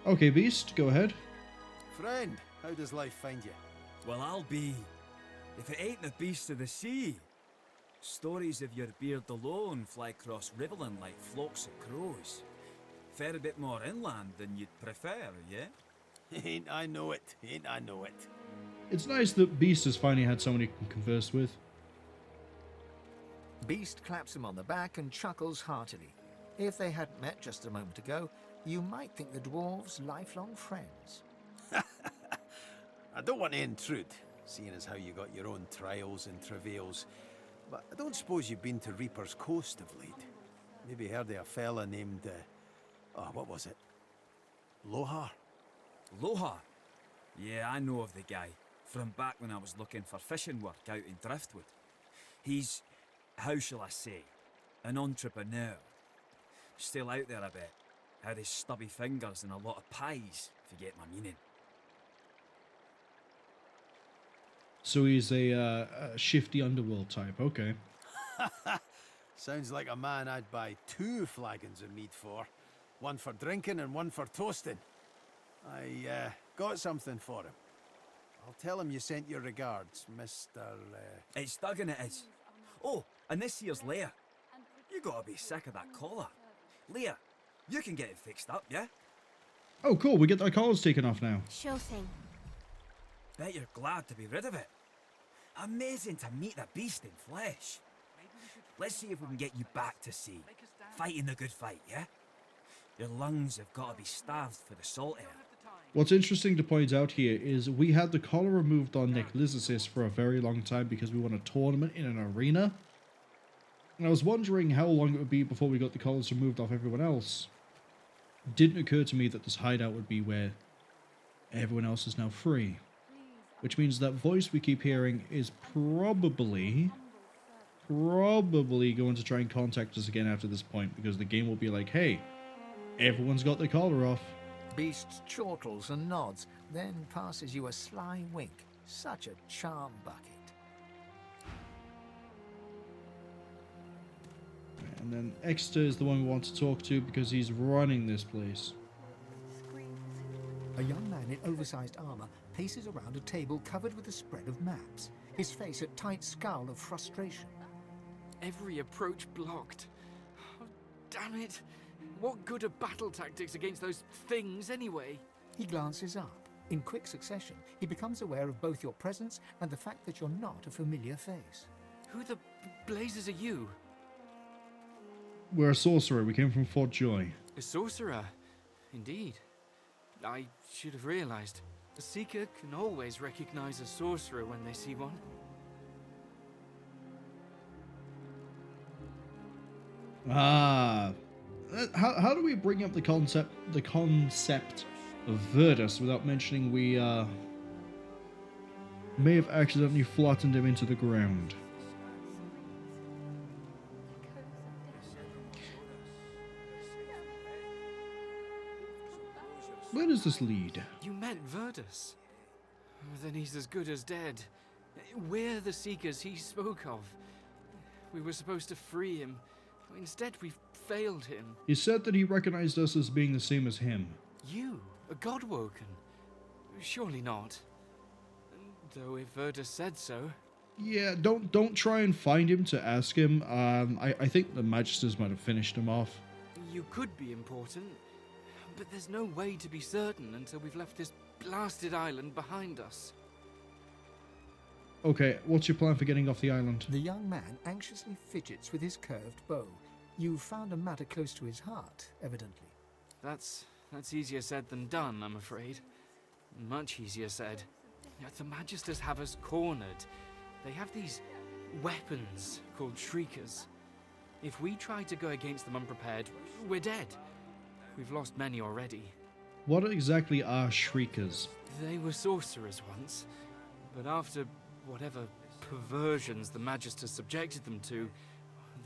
Okay, Beast, go ahead. Friend, how does life find you? Well, I'll be. If it ain't the beast of the sea. Stories of your beard alone fly across Riverland like flocks of crows. Fair a bit more inland than you'd prefer, yeah? Ain't I know it, ain't I know it. It's nice that Beast has finally had someone he can converse with. Beast claps him on the back and chuckles heartily. If they hadn't met just a moment ago, you might think the dwarves lifelong friends. I don't want to intrude, seeing as how you got your own trials and travails, but I don't suppose you've been to Reaper's Coast of late. Maybe heard of a fella named, what was it? Lohse? Lohse? Yeah, I know of the guy. From back when I was looking for fishing work out in Driftwood. He's, how shall I say, an entrepreneur. Still out there a bit. Had his stubby fingers and a lot of pies, if you get my meaning. So he's a shifty underworld type, okay. Sounds like a man I'd buy 2 flagons of mead for. One for drinking and one for toasting. I got something for him. I'll tell him you sent your regards, Mr. It's Duggan it is. Oh, and this here's Leah. You gotta be sick of that collar. Leah, you can get it fixed up, yeah? Oh, cool, we get our collars taken off now. Sure thing. Bet you're glad to be rid of it. Amazing to meet the beast in flesh. Let's see if we can get you back to sea. Fighting the good fight, yeah? Your lungs have got to be starved for the salt air. What's interesting to point out here is we had the collar removed on Nick Lizarsis for a very long time because we won a tournament in an arena. And I was wondering how long it would be before we got the collars removed off everyone else. It didn't occur to me that this hideout would be where everyone else is now free. Which means that voice we keep hearing is probably going to try and contact us again after this point, because the game will be like, hey, everyone's got their collar off. Beast chortles and nods, then passes you a sly wink. Such a charm bucket. And then Exeter is the one we want to talk to because he's running this place. A young man in oversized armor paces around a table covered with a spread of maps, his face a tight scowl of frustration. Every approach blocked. Oh, damn it. What good are battle tactics against those things anyway? He glances up. In quick succession, he becomes aware of both your presence and the fact that you're not a familiar face. Who the blazes are you? We're a sorcerer. We came from Fort Joy. A sorcerer? Indeed. I should have realized. A seeker can always recognize a sorcerer when they see one. Ah. How do we bring up the concept of Verdus without mentioning we may have accidentally flattened him into the ground? Where does this lead? You met Verdus. Then he's as good as dead. We're the Seekers he spoke of. We were supposed to free him. Instead, we failed him. He said that he recognized us as being the same as him. You? A Godwoken? Surely not. Though if Verdus said so... Yeah, don't try and find him to ask him. I think the Magisters might have finished him off. You could be important, but there's no way to be certain until we've left this blasted island behind us. Okay, what's your plan for getting off the island? The young man anxiously fidgets with his curved bow. You've found a matter close to his heart, evidently. That's easier said than done, I'm afraid. Much easier said. The Magisters have us cornered. They have these weapons called Shriekers. If we try to go against them unprepared, we're dead. We've lost many already. What exactly are Shriekers? They were sorcerers once, but after whatever perversions the Magister subjected them to,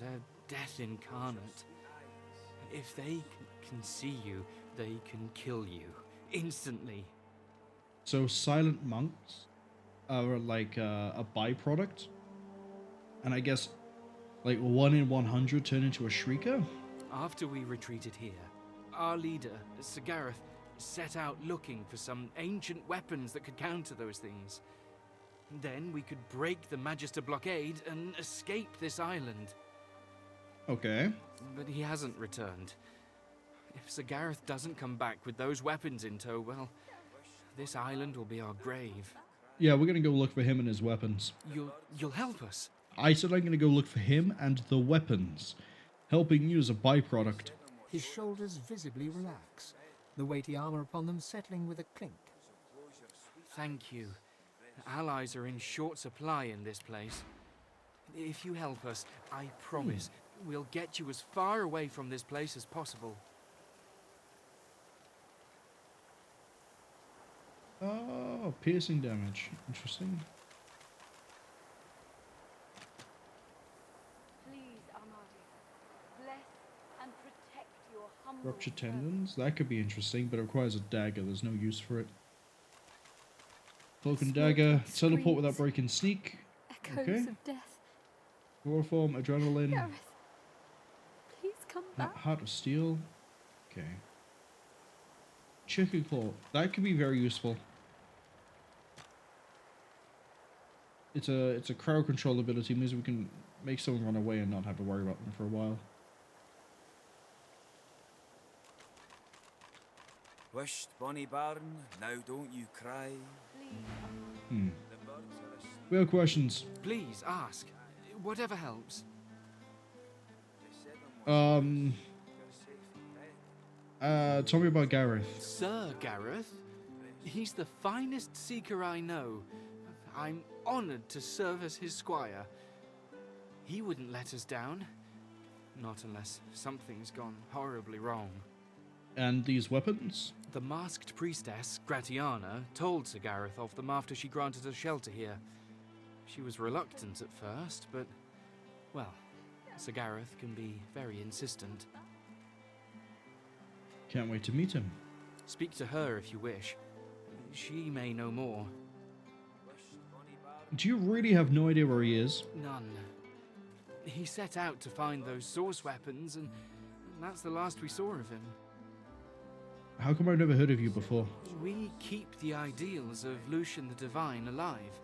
they're death incarnate. If they can see you, they can kill you instantly. So silent monks are like a byproduct? And I guess like 1 in 100 turn into a Shrieker? After we retreated here, our leader, Sir Gareth, set out looking for some ancient weapons that could counter those things. Then we could break the Magister blockade and escape this island. Okay. But he hasn't returned. If Sir Gareth doesn't come back with those weapons in tow, well, this island will be our grave. Yeah, we're gonna go look for him and his weapons. You'll help us? I said I'm gonna go look for him and the weapons. Helping you as a byproduct. His shoulders visibly relax, the weighty armor upon them settling with a clink. Thank you. Allies are in short supply in this place. If you help us, I promise we'll get you as far away from this place as possible. Oh, piercing damage. Interesting. Please, Armadi, bless and protect your humble Ruptured tendons. That could be interesting, but it requires a dagger. There's no use for it. Cloak and dagger. Teleport without breaking sneak. Echoes Okay. of death. Chloroform, adrenaline. Gareth, please come back. Heart of steel. Okay. Chicken claw. That could be very useful. It's a crowd control ability. Means we can make someone run away and not have to worry about them for a while. Wished, bonny bairn, now don't you cry. We have questions. Please ask. Whatever helps. Tell me about Gareth. Sir Gareth? He's the finest seeker I know. I'm honored to serve as his squire. He wouldn't let us down. Not unless something's gone horribly wrong. And these weapons? The masked priestess, Gratiana, told Sir Gareth of them after she granted us shelter here. She was reluctant at first, but, well, Sir Gareth can be very insistent. Can't wait to meet him. Speak to her if you wish. She may know more. Do you really have no idea where he is? None. He set out to find those source weapons, and that's the last we saw of him. How come I've never heard of you before? We keep the ideals of Lucian the Divine alive.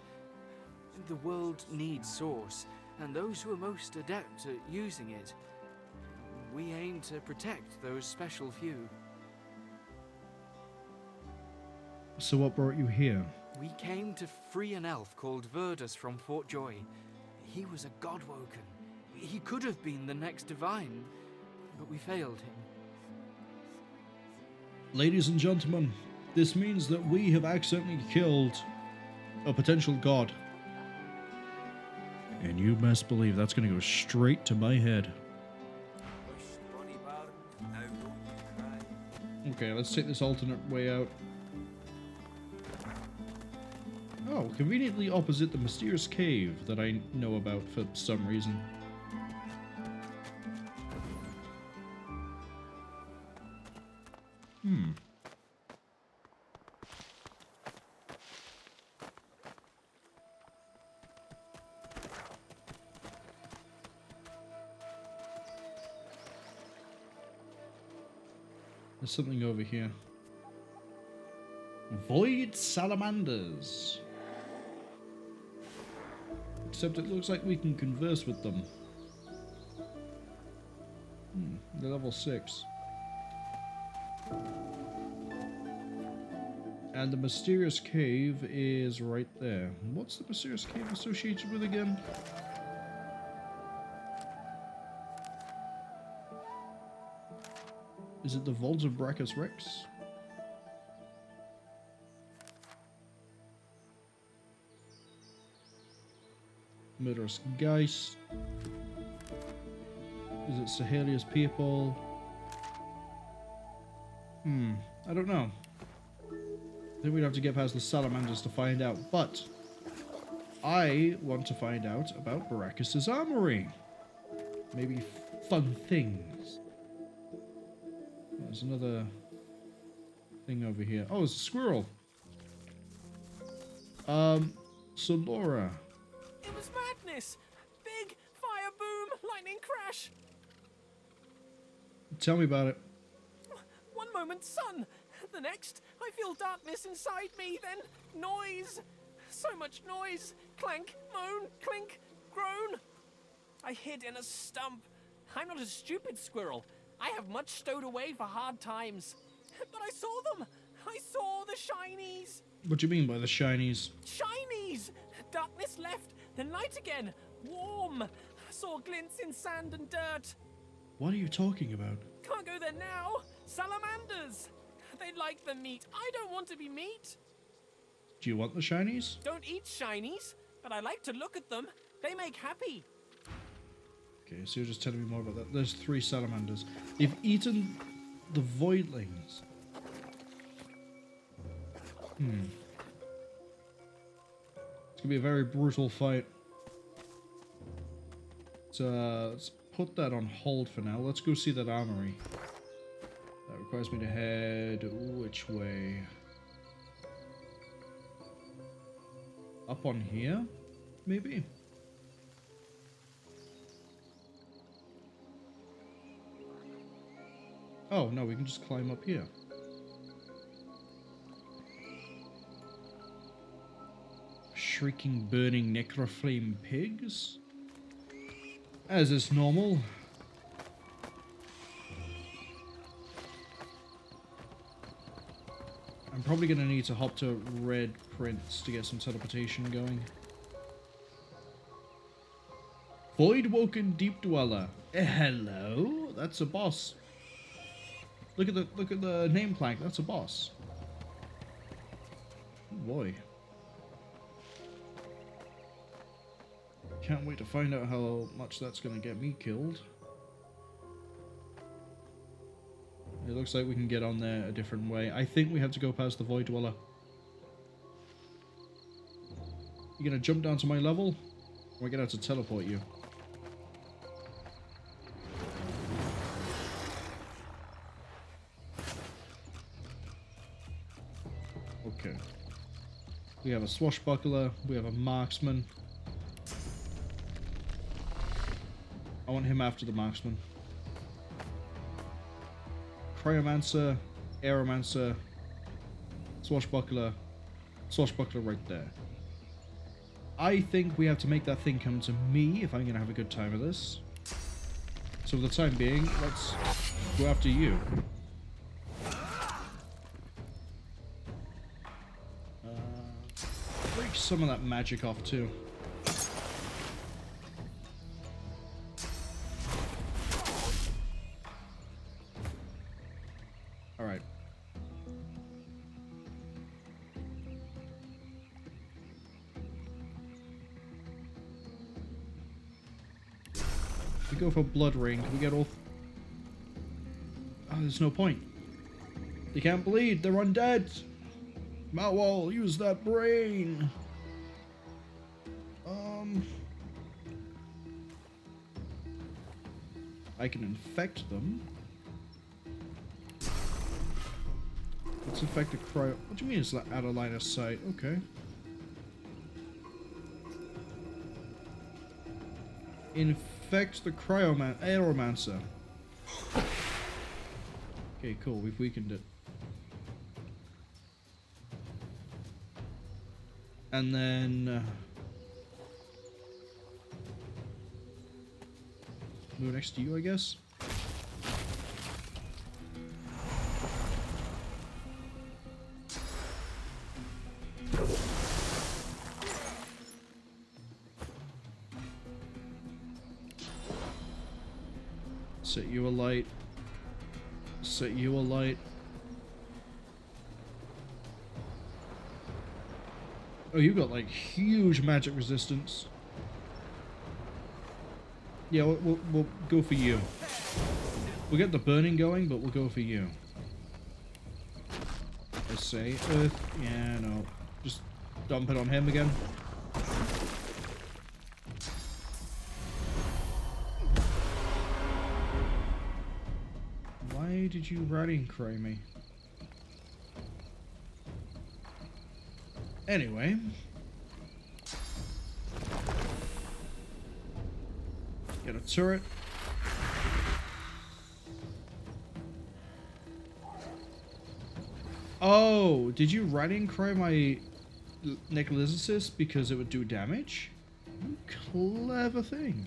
The world needs source, and those who are most adept at using it. We aim to protect those special few. So what brought you here? We came to free an elf called Verdus from Fort Joy. He was a Godwoken. He could have been the next Divine, but we failed him. Ladies and gentlemen, this means that we have accidentally killed a potential god. And you best believe that's going to go straight to my head. Okay, let's take this alternate way out. Oh, conveniently opposite the mysterious cave that I know about for some reason. There's something over here. Void salamanders. Except it looks like we can converse with them. They're level 6. And the mysterious cave is right there. What's the mysterious cave associated with again? Is it the Vault of Brachus Rex? Murderous Geist. Is it Sahelia's people? I don't know. I think we'd have to get past the salamanders to find out, but I want to find out about Brachus' armory. Maybe fun things. There's another thing over here. Oh, it's a squirrel. So Laura. It was madness! Big fire boom, lightning crash! Tell me about it. One moment, sun! The next, I feel darkness inside me, then noise! So much noise! Clank, moan, clink, groan! I hid in a stump. I'm not a stupid squirrel. I have much stowed away for hard times. But I saw them! I saw the shinies! What do you mean by the shinies? Shinies! Darkness left, then light again. Warm! Saw glints in sand and dirt. What are you talking about? Can't go there now. Salamanders! They like the meat. I don't want to be meat. Do you want the shinies? Don't eat shinies, but I like to look at them. They make happy. Okay, so you're just telling me more about that. There's 3 salamanders. They've eaten the voidlings. It's gonna be a very brutal fight. So let's put that on hold for now. Let's go see that armory. That requires me to head which way? Up on here, maybe? Oh, no, we can just climb up here. Shrieking, burning necroflame pigs? As is normal. I'm probably going to need to hop to Red Prince to get some teleportation going. Voidwoken Deep-Dweller. Hello? That's a boss. Look at the name plank. That's a boss. Oh boy. Can't wait to find out how much that's going to get me killed. It looks like we can get on there a different way. I think we have to go past the Void Dweller. You gonna jump down to my level? Or are we gonna have to teleport you? Okay. We have a swashbuckler. We have a marksman. I want him after the marksman. Cryomancer, Aeromancer, Swashbuckler, Swashbuckler right there. I think we have to make that thing come to me if I'm going to have a good time with this. So for the time being, let's go after you. Break some of that magic off too. Alright. We go for Blood Ring. Can we get all... Oh, there's no point. They can't bleed. They're undead. Marwol, use that brain. I can infect them. Let's infect a cryo. What do you mean it's out of line of sight? Okay. Infect the Aeromancer. Okay, Okay, cool. We've weakened it. And then... move next to you, I guess? Set you a light. Set you a light. Oh, you got like huge magic resistance. Yeah, we'll go for you. We'll get the burning going, but we'll go for you. I say Earth. Yeah, no. Just dump it on him again. Why did you rallying cry me? Anyway. Get a turret. Oh, did you rallying cry my Necrolysis because it would do damage? Clever thing.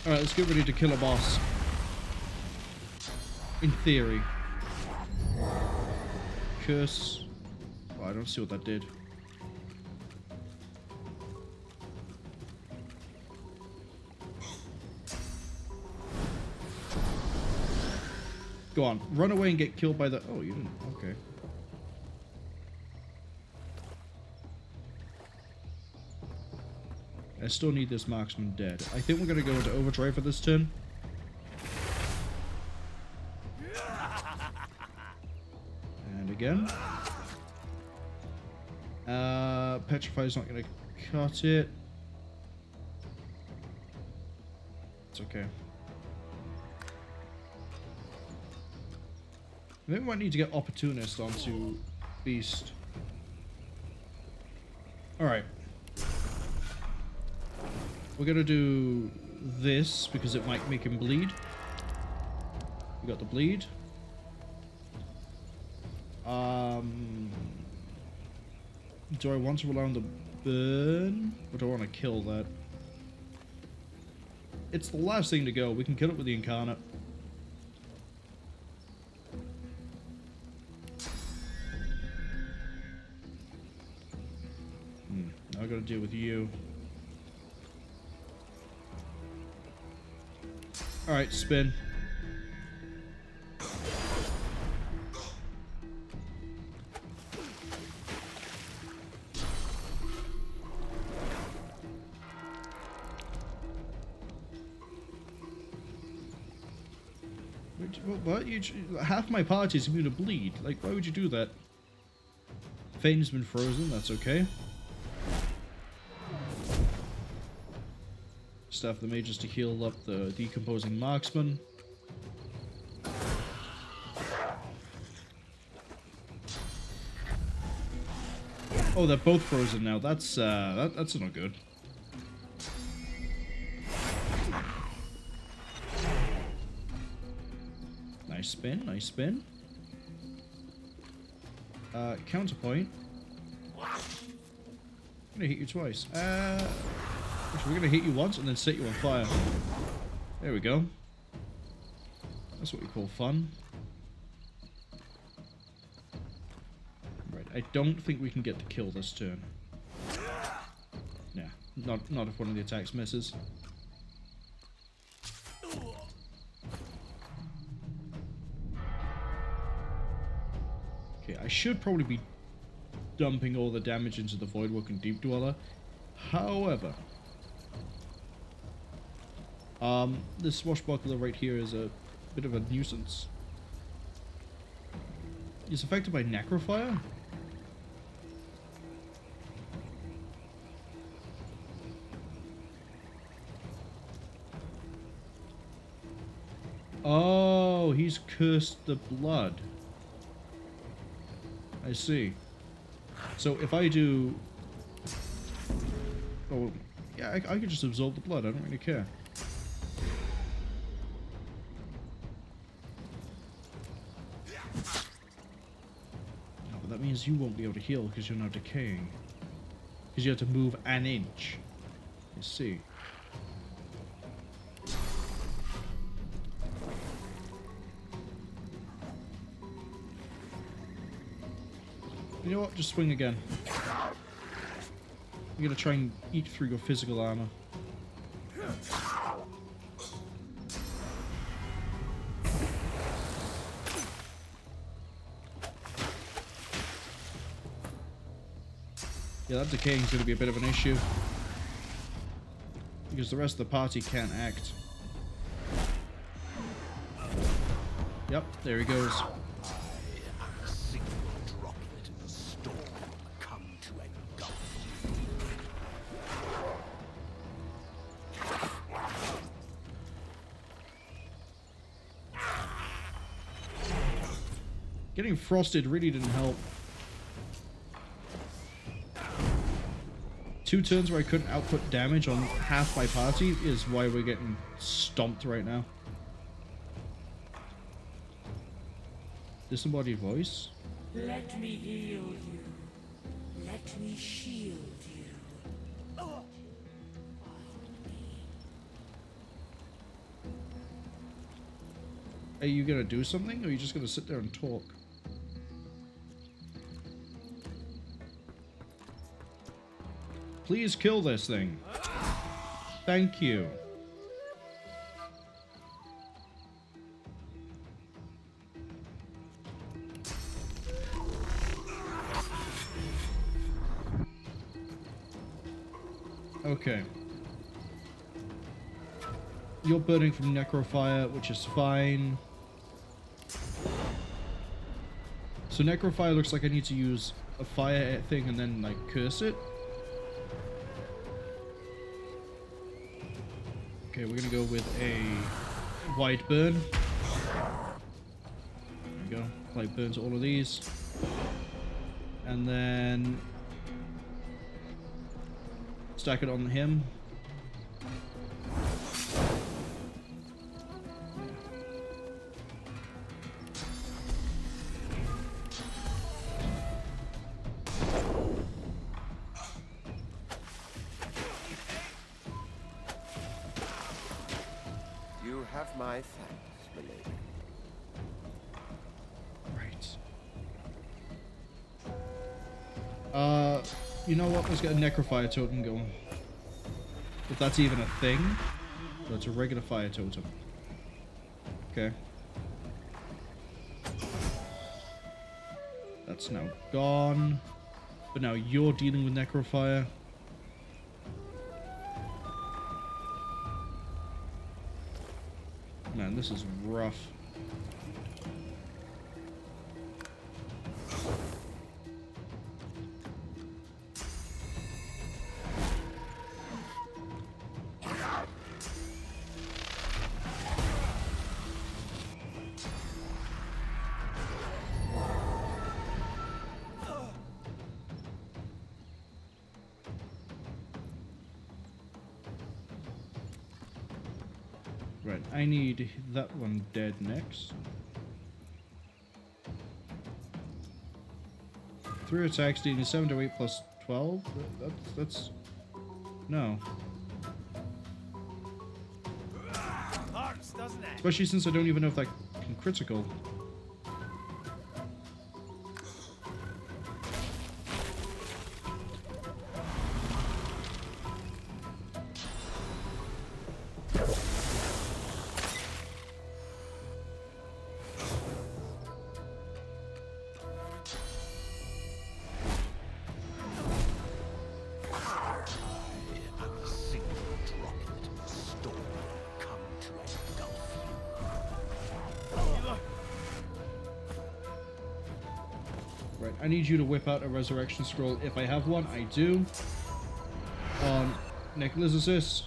Alright, let's get ready to kill a boss. In theory. Curse. Oh, I don't see what that did. Go on, run away and get killed by the... Oh, you didn't. Okay. I still need this marksman dead. I think we're going to go into overdrive for this turn. And again. Petrify's not going to cut it. It's okay. I think we might need to get Opportunist onto Beast. Alright. We're gonna do this because it might make him bleed. We got the bleed. Do I want to rely on the burn? Or do I want to kill that? It's the last thing to go. We can kill it with the Incarnate. Now I gotta deal with you. Alright, spin. What? Half my party's immune to bleed. Like, why would you do that? Fane's been frozen, that's okay. Staff the mages to heal up the decomposing marksman. Oh, they're both frozen now. That's not good. Nice spin, nice spin. Counterpoint. I'm gonna hit you twice. We're gonna hit you once and then set you on fire. There we go. That's what we call fun. Right, I don't think we can get the kill this turn. Yeah, not if one of the attacks misses. Okay, I should probably be dumping all the damage into the Voidwoken Deep-Dweller. However, this swashbuckler right here is a bit of a nuisance. He's affected by Necrofire? Oh, he's cursed the blood. I see. So if I do... Oh, yeah, I could just absorb the blood. I don't really care. Oh, but that means you won't be able to heal because you're now decaying. Because you have to move an inch. I see. You know what? Just swing again. You're gonna try and eat through your physical armor. Yeah, that decaying is gonna be a bit of an issue. Because the rest of the party can't act. Yep, there he goes. Getting frosted really didn't help. 2 turns where I couldn't output damage on half my party is why we're getting stomped right now. Disembodied voice? Let me heal you. Let me shield you. Are you gonna do something, or are you just gonna sit there and talk? Please kill this thing. Thank you. Okay. You're burning from Necrofire, which is fine. So Necrofire looks like I need to use a fire thing and then, like, curse it. Okay, we're gonna go with a wide burn. There we go. Like, burns all of these. And then stack it on him. You have my thanks, milady. Right. You know what? Let's get a Necrofire totem going. If that's even a thing. So it's a regular fire totem. Okay. That's now gone. But now you're dealing with Necrofire. Man, this is rough. Right, I need that one dead next. 3 attacks, dealing 7 to 8 plus 12? That's... No. Hurts, doesn't it? Especially since I don't even know if that can critical. I need you to whip out a resurrection scroll if I have one. I do. On Necrolizicus.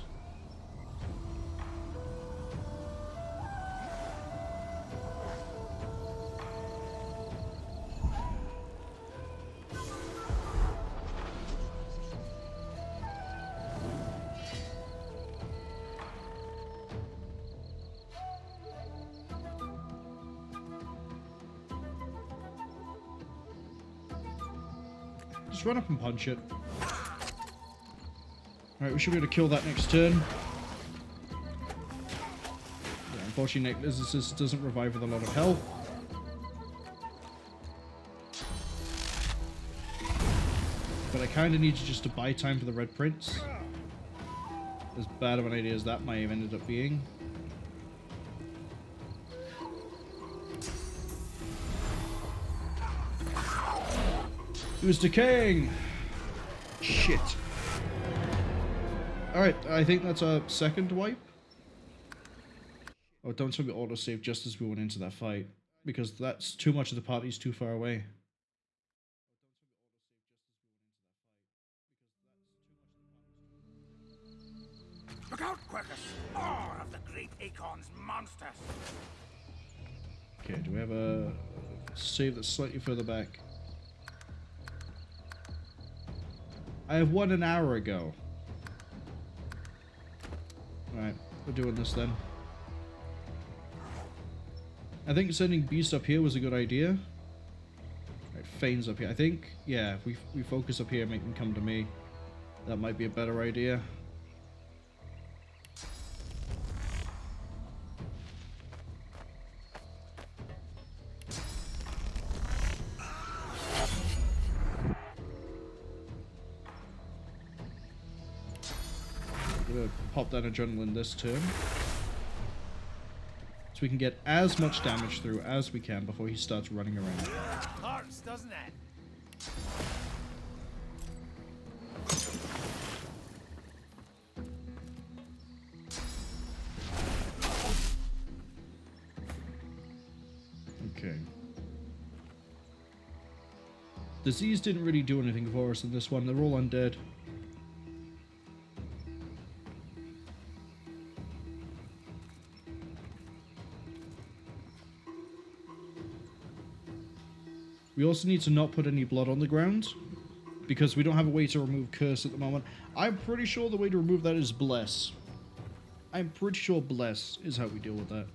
Just run up and punch it. Alright, we should be able to kill that next turn. Yeah, unfortunately, Necrolizarus doesn't revive with a lot of health. But I kind of need you just to buy time for the Red Prince. As bad of an idea as that might have ended up being. He was decaying! Shit. Alright, I think that's a second wipe. Oh, don't tell me autosave just as we went into that fight. Because that's too much of the party's too far away. Look out, Quercus! More of the great Acorn's monsters! Okay, do we have a save that's slightly further back? I have one an hour ago. Alright, we're doing this then. I think sending Beast up here was a good idea. Right, Fane's up here. I think, yeah, if we focus up here and make them come to me, that might be a better idea. Pop that adrenaline this turn. So we can get as much damage through as we can before he starts running around. Hurts, doesn't it? Okay. Disease didn't really do anything for us in this one. They're all undead. We also need to not put any blood on the ground, because we don't have a way to remove Curse at the moment. I'm pretty sure the way to remove that is Bless. I'm pretty sure Bless is how we deal with that.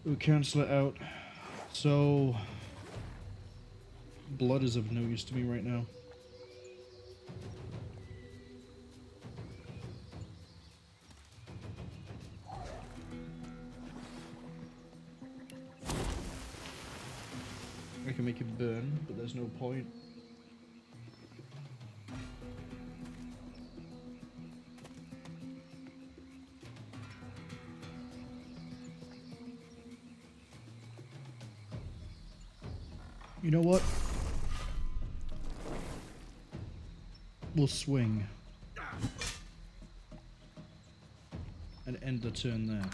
We'll cancel it out. So, blood is of no use to me right now. I can make it burn, but there's no point. You know what? We'll swing. And end the turn there.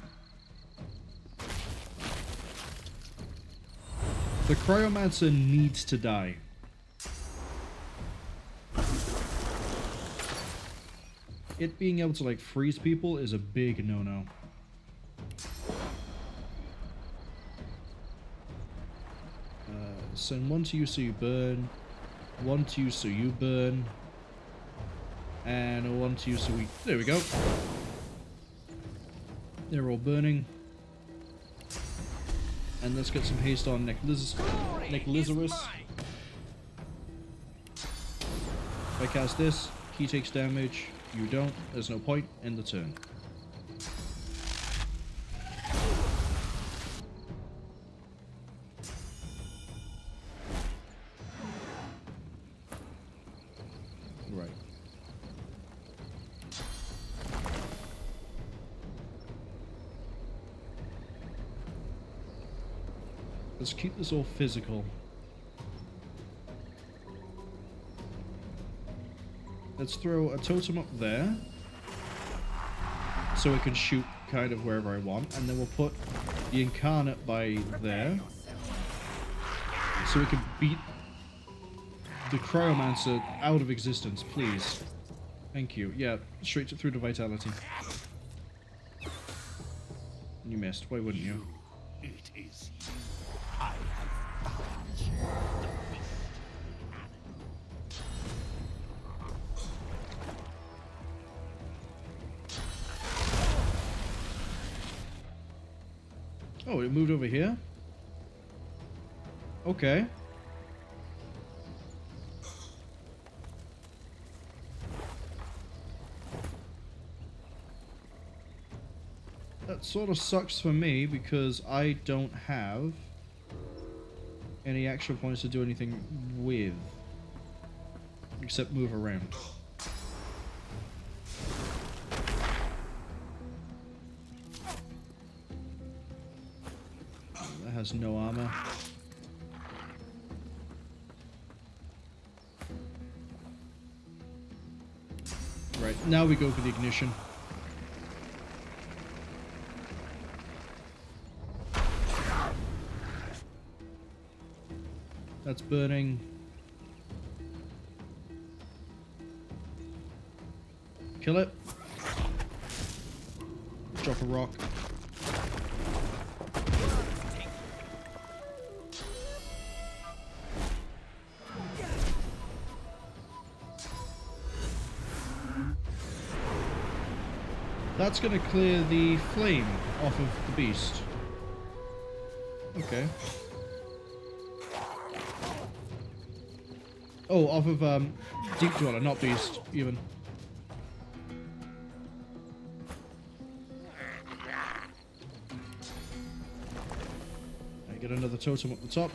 The Cryomancer needs to die. It being able to, like, freeze people is a big no-no. Send one to you so you burn, one to you so you burn, and one to you so we... There we go. They're all burning. And let's get some haste on Necrolizarus. If I cast this, he takes damage, you don't, there's no point, end the turn. Right. Let's keep this all physical. Let's throw a totem up there, so it can shoot kind of wherever I want, and then we'll put the Incarnate by there, so we can beat the Cryomancer out of existence, please. Thank you. Yeah, straight through to Vitality. You missed. Why wouldn't you? It is you. I have found the beast. Oh, it moved over here? That sort of sucks for me because I don't have any extra points to do anything with. Except move around. That has no armor. Right, now we go for the ignition. That's burning. Kill it. Drop a rock. That's gonna clear the flame off of the beast. Okay. Oh, off of Deep-Dweller, not beast, even. I get another totem up the top.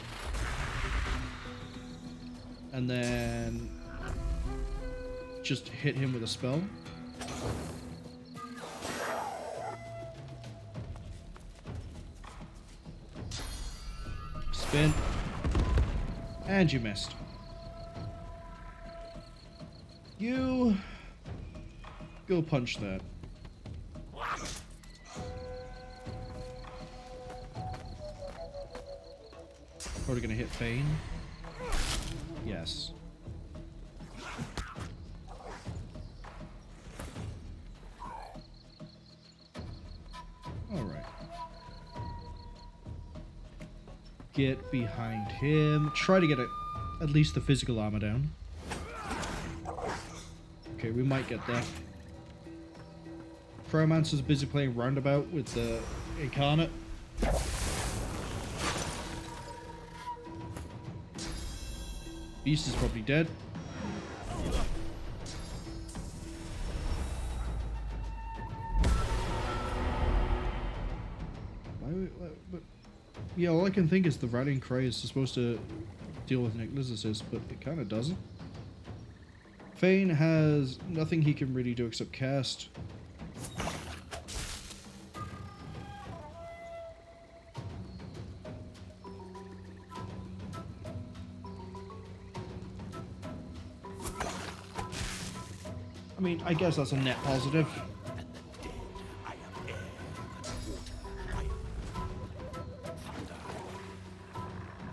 And then just hit him with a spell. Spin. And you missed. You go punch that. Probably gonna hit Fane. Yes. Alright. Get behind him. Try to get at least the physical armor down. Okay, we might get there. Cryomancer's busy playing roundabout with the Incarnate. Beast is probably dead. But yeah, all I can think is the rallying cry is supposed to deal with Nicholas assist, but it kind of doesn't. Fane has nothing he can really do except cast. I mean, I guess that's a net positive.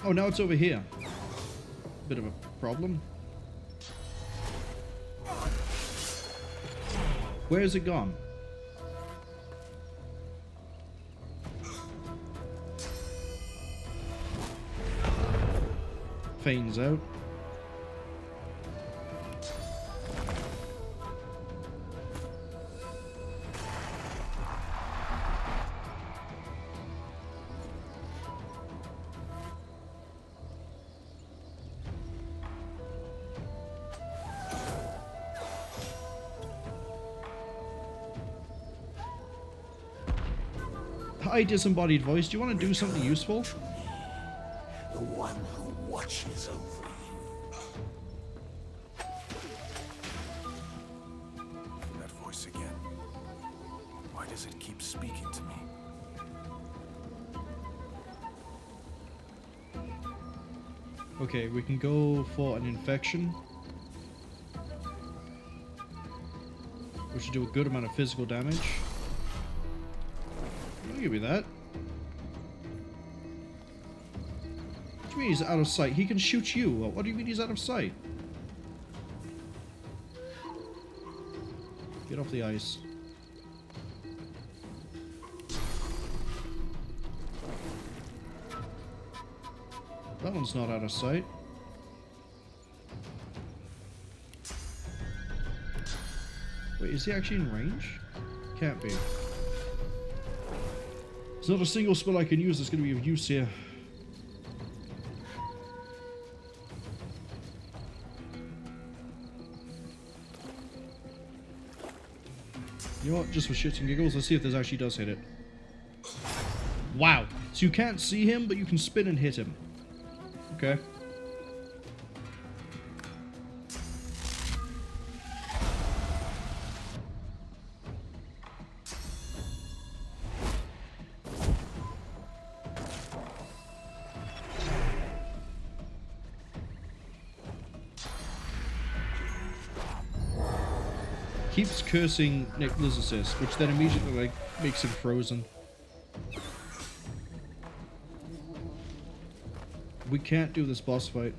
Oh, now it's over here. Bit of a problem. Where's it gone? Fane's out. Hi, disembodied voice. Do you want to do something useful? The one who watches over you. That voice again. Why does it keep speaking to me? Okay, we can go for an infection, which should do a good amount of physical damage. I'll give you that. What do you mean he's out of sight? He can shoot you. What do you mean he's out of sight? Get off the ice. That one's not out of sight. Wait, is he actually in range? Can't be. There's not a single spell I can use that's going to be of use here. You know what? Just for shits and giggles, let's see if this actually does hit it. Wow. So you can't see him, but you can spin and hit him. Okay. Keeps cursing Nicholas' assist, which then immediately like makes him frozen. We can't do this boss fight.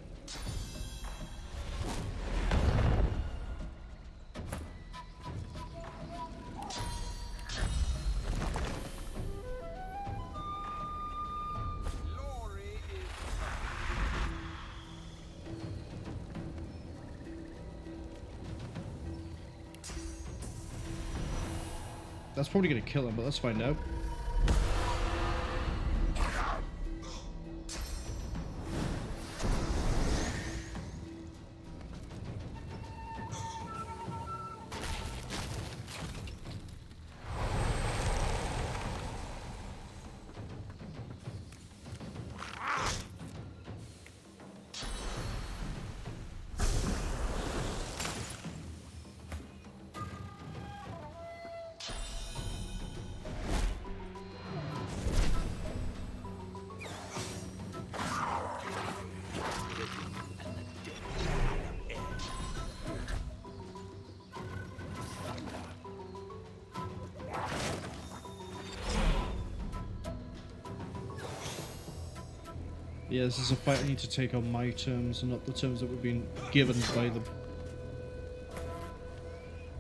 That's probably gonna kill him, but let's find out. Yeah, this is a fight I need to take on my terms and not the terms that we've been given by them.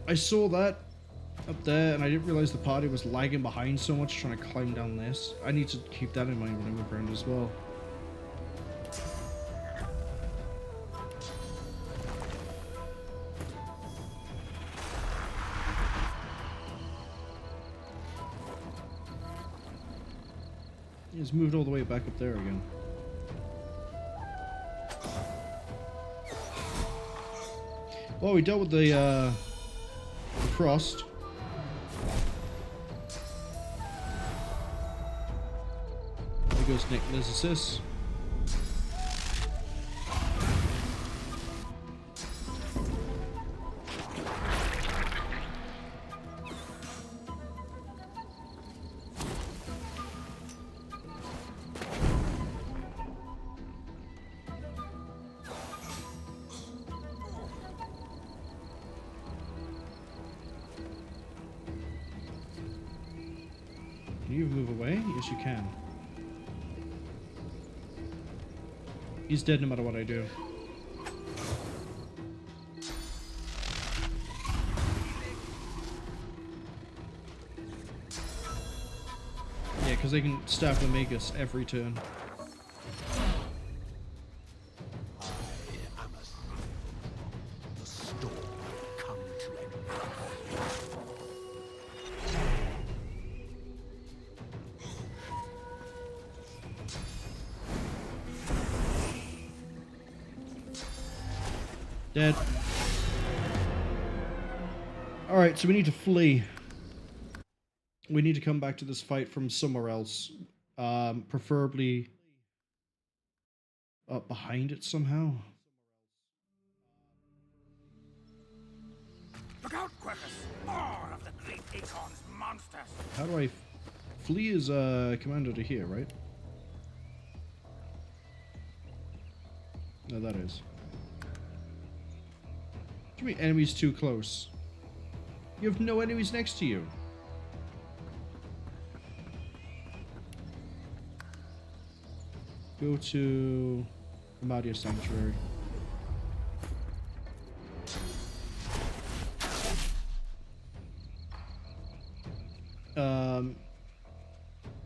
I saw that up there and I didn't realize the party was lagging behind so much trying to climb down this. I need to keep that in mind when I move around as well. He's moved all the way back up there again. Well, we dealt with the frost. There goes Nicholas' Can you move away? Yes, you can. He's dead no matter what I do. Yeah, because they can staff the Magus every turn. Dead. Alright, so we need to flee. We need to come back to this fight from somewhere else. Preferably up behind it somehow. Look out, Quercus! More of the great Acorn's monsters! How do I flee is commander to here, right? No, that is. Too many enemies too close. You have no enemies next to you. Go to Bahara and Sanctuary.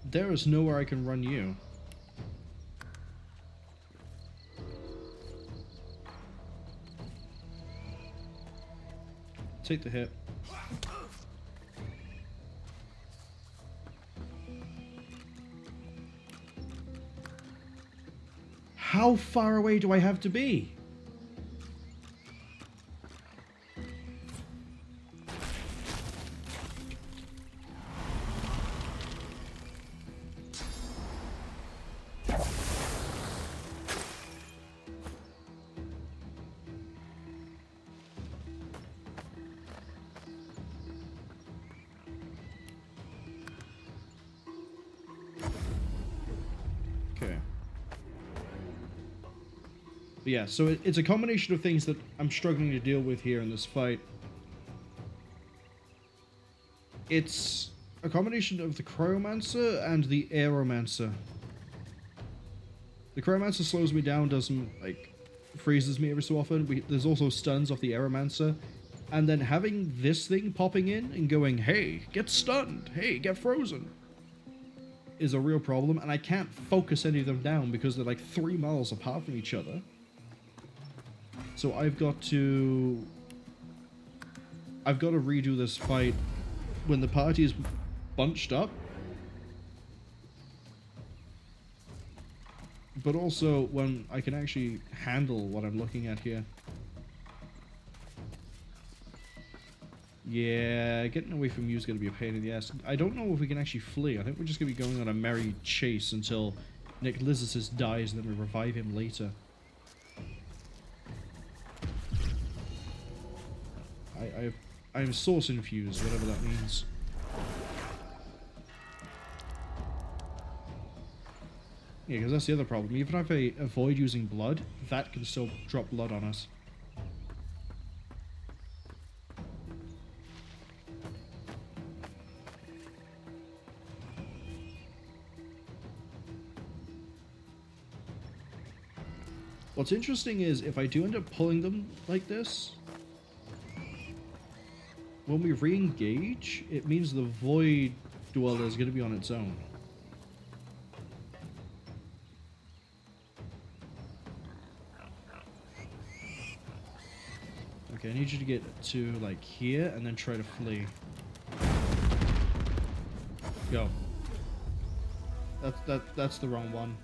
There is nowhere I can run you. Take the hit. How far away do I have to be? But yeah, so it's a combination of things that I'm struggling to deal with here in this fight. It's a combination of the Cryomancer and the Aeromancer. The Cryomancer slows me down, doesn't, like, freezes me every so often. There's also stuns off the Aeromancer. And then having this thing popping in and going, hey, get stunned, hey, get frozen, is a real problem. And I can't focus any of them down because they're like 3 miles apart from each other. So I've got to redo this fight when the party is bunched up. But also when I can actually handle what I'm looking at here. Yeah, getting away from you is going to be a pain in the ass. I don't know if we can actually flee. I think we're just going to be going on a merry chase until Necrolizis dies and then we revive him later. I'm source infused, whatever that means. Yeah, because that's the other problem. Even if I avoid using blood, that can still drop blood on us. What's interesting is if I do end up pulling them like this, when we re-engage, it means the Voidwoken is going to be on its own. Okay, I need you to get to, like, here and then try to flee. Go. That's the wrong one.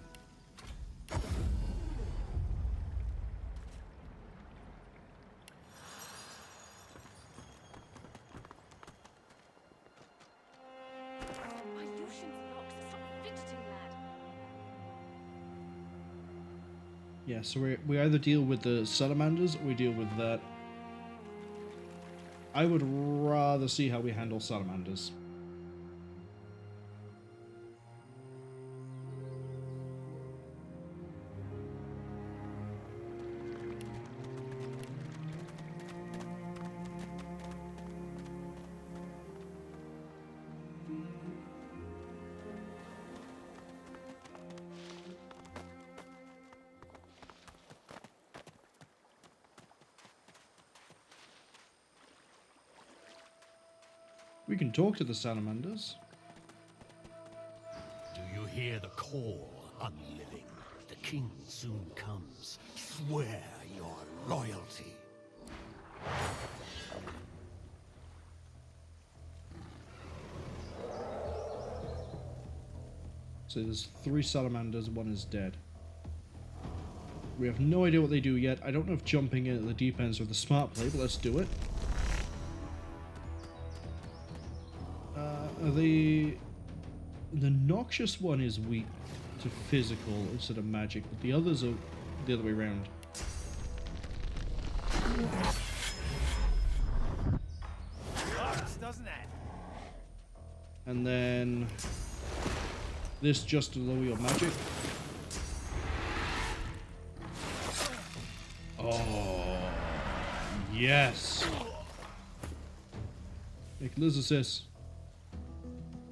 Yeah, so we either deal with the salamanders or we deal with that. I would rather see how we handle salamanders. We can talk to the salamanders. Do you hear the call, unliving? The king soon comes. Swear your loyalty. So there's 3 salamanders, 1 is dead. We have no idea what they do yet. I don't know if jumping in at the deep ends with the smart play, but let's do it. The noxious one is weak to physical instead of magic, but the others are the other way around. Doesn't it? And then this just to lower your magic. Oh, yes. Necrolizis.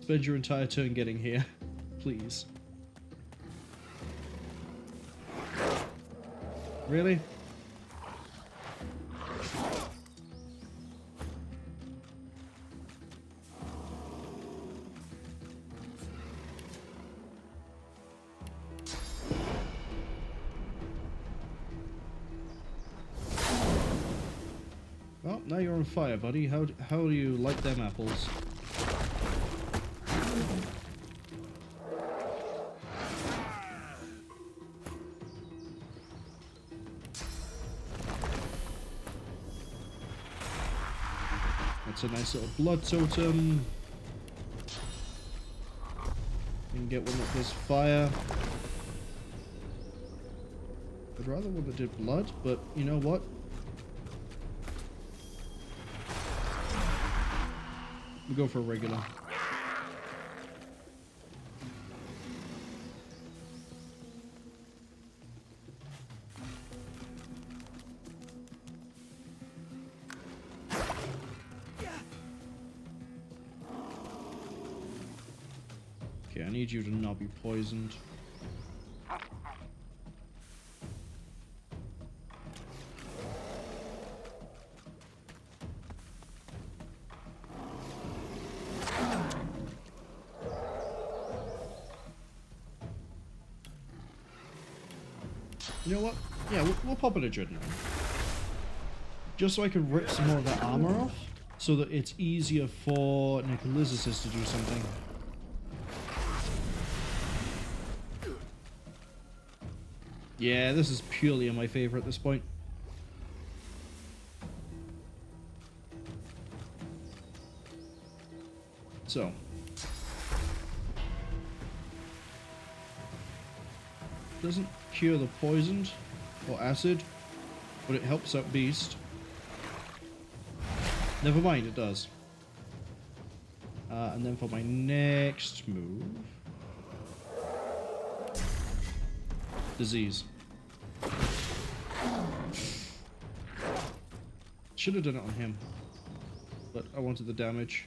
Spend your entire turn getting here, please. Really? Well, now you're on fire, buddy. How do you like them apples? That's a nice little blood totem. You can get one that does fire. I'd rather one that did blood, but you know what? We'll go for a regular. Okay, I need you to not be poisoned. You know what? Yeah, we'll pop it a Dreadnought. Just so I can rip some more of that armor off, so that it's easier for Necrolizicus to do something. Yeah, this is purely in my favor at this point. So. Doesn't cure the poisoned or acid, but it helps out beast. Never mind, it does. And then for my next move, disease. Should have done it on him, but I wanted the damage.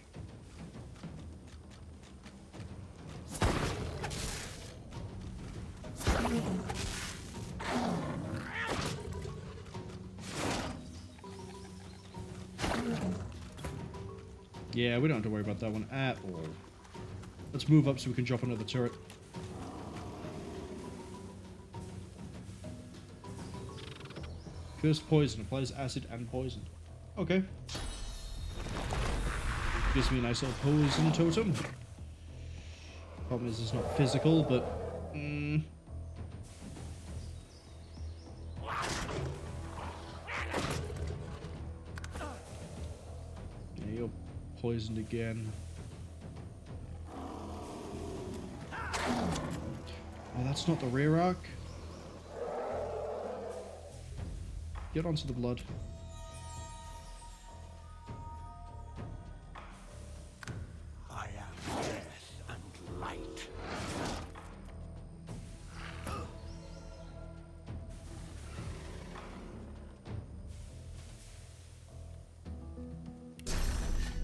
Yeah, we don't have to worry about that one at all. Let's move up so we can drop another turret. Cursed poison applies acid and poison. Okay. Gives me a nice little poison totem. Problem is it's not physical, but... Yeah, you're poisoned again. Oh, that's not the rear arc. Get onto the blood. I am death and light.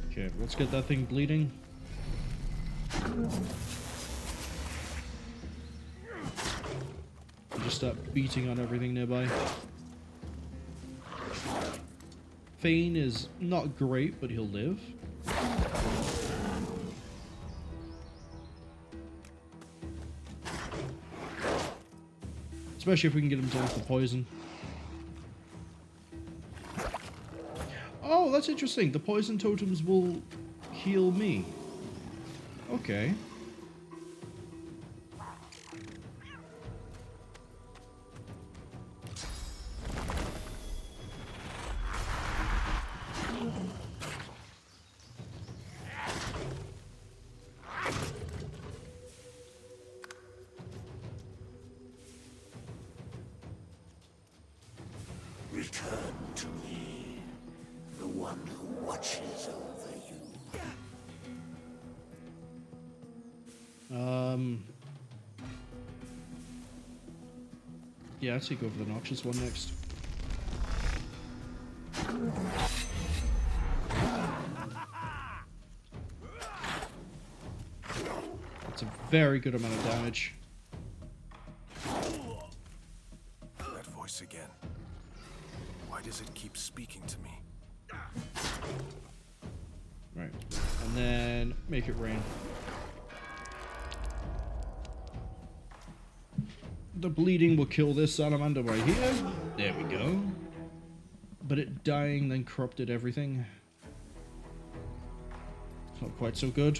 Okay, let's get that thing bleeding. And just start beating on everything nearby. Fane is not great, but he'll live. Especially if we can get him down for poison. Oh, that's interesting. The poison totems will heal me. Okay. Return to me, the one who watches over you. Yeah, I'll take over the Noxious one next. That's a very good amount of damage. That voice again. Why does it keep speaking to me? Right. And then make it rain. The bleeding will kill this salamander right here. There we go. But it dying then corrupted everything. It's not quite so good.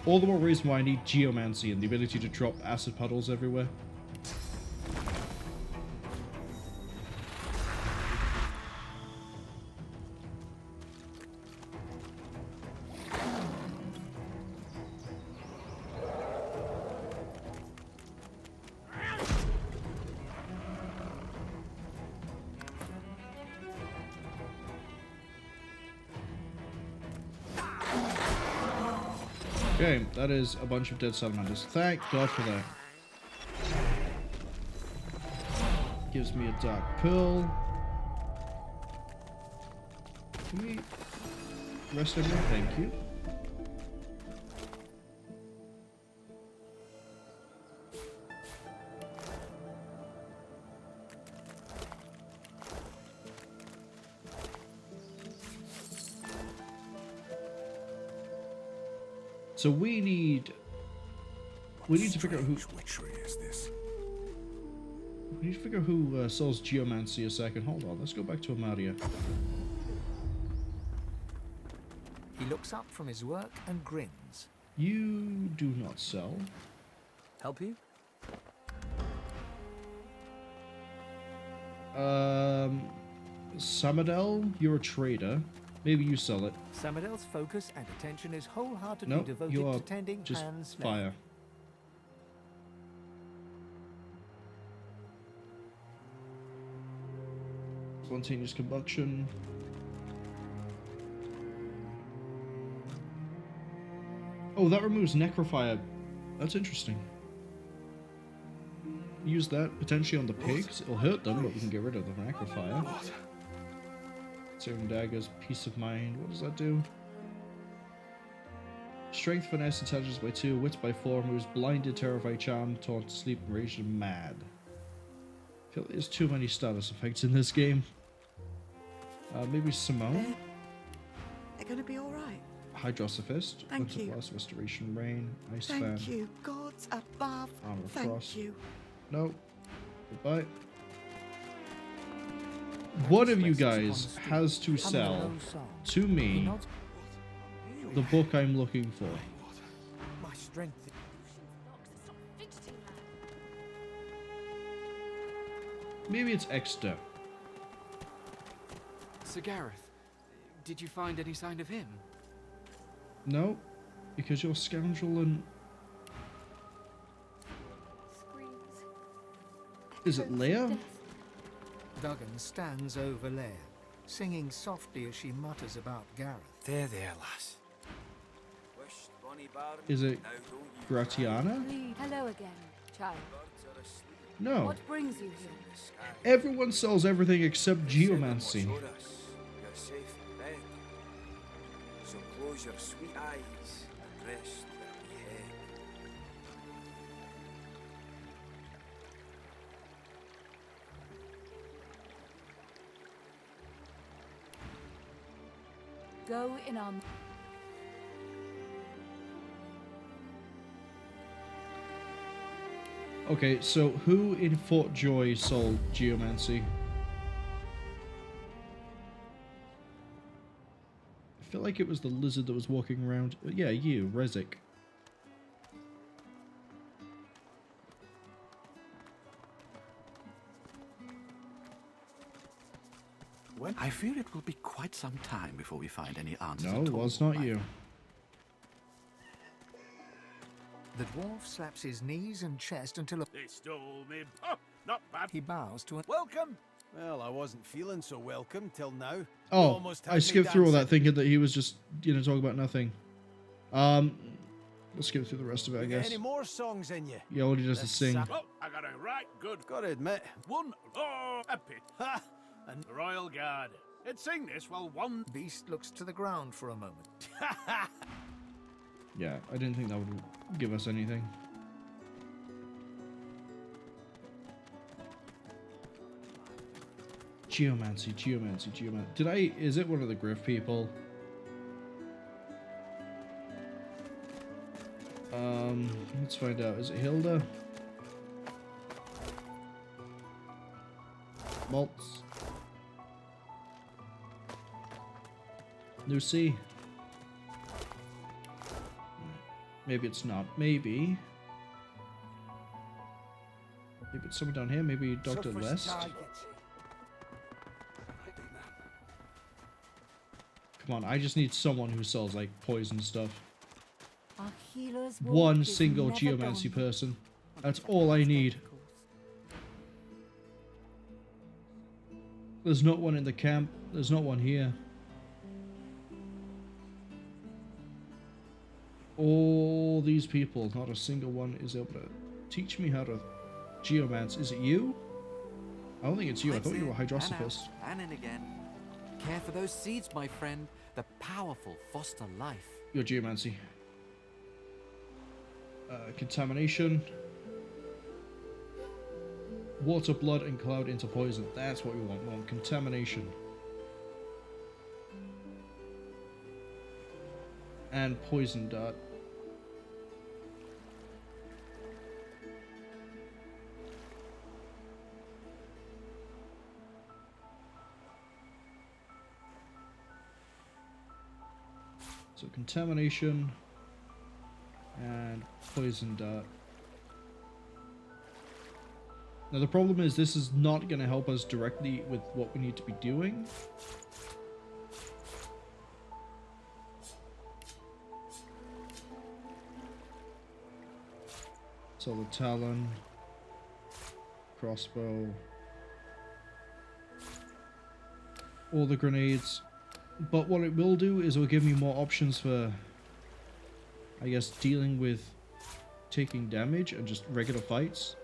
All the more reason why I need Geomancy and the ability to drop acid puddles everywhere. Okay, that is a bunch of dead salamanders. Thank God for that. Gives me a dark pearl. Can we rest everyone? Thank you. So we need to figure out who. Witchery is this? We need to figure out who sells geomancy a second. Hold on, let's go back to Amaria. He looks up from his work and grins. You do not sell. Help you? Samadel, you're a trader. Maybe you sell it. Samadel's focus and attention is wholeheartedly Nope, devoted you are to tending just Anne's fire. Spontaneous combustion. Oh, that removes Necrofire. That's interesting. Use that potentially on the pigs. It'll hurt them, but we can get rid of the Necrofire. Serum daggers, peace of mind. What does that do? Strength, finesse, intelligence by 2, wits by 4, moves blinded, terrified, charmed, taunt, sleep, enraged, and mad. I feel like there's too many status effects in this game. Maybe Simone? They're going to be all right. Hydrosophist, Thank you. Blast, Restoration, Rain, Ice Fan. Thank you, gods above. Armor of Thank Frost. you. No. Goodbye. One of you guys has to sell to me the book I'm looking for. My strength. Maybe it's Exeter. Sir Gareth, did you find any sign of him? No, because you're scoundrel and... Is it Leia? Duggan stands over Leia, singing softly as she mutters about Gareth. There, lass. Is it Gratiana? Hello again, child. No. What brings you here? Everyone sells everything except geomancy. You're safe in bed. So close your sweet eyes and rest your head. Go in our... Okay, so who in Fort Joy sold geomancy? I feel like it was the lizard that was walking around. Yeah, you, Rezik. I fear it will be quite some time before we find any answers. No, it was not you. The dwarf slaps his knees and chest until They stole me. Oh, not bad. he bows to an... Welcome! Well, I wasn't feeling so welcome till now. Oh, Almost had I me skipped through all that dancing. thinking that he was just, talking about nothing. We'll skip through the rest of it, I You got guess. any more songs in you? Yeah, all he does is sing. Oh, I got it right. Good. Gotta admit. One, a pit. Ha! And The Royal Guard. Let's sing this while one... Beast looks to the ground for a moment. Yeah, I didn't think that would give us anything. Geomancy. Did I... Is it one of the Griff people? Let's find out. Is it Hilda? Maltz. Lucy. Maybe it's not. Maybe it's someone down here. Maybe Dr. West. Come on, I just need someone who sells like poison stuff. Our healer's walk One is single never geomancy gone. person. That's all I need. There's not one in the camp. There's not one here. All these people, not a single one is able to teach me how to geomance. Is it you? I don't think it's you. I thought you were a hydrosophist. And in again. Care for those seeds, my friend. The powerful foster life. Your geomancy. Contamination. Water, blood, and cloud into poison. That's what we want. We want contamination. And poison dart. So contamination and poison dart. Now the problem is this is not going to help us directly with what we need to be doing. So the talon, crossbow, all the grenades. But what it will do is it will give me more options for, I guess, dealing with taking damage and just regular fights.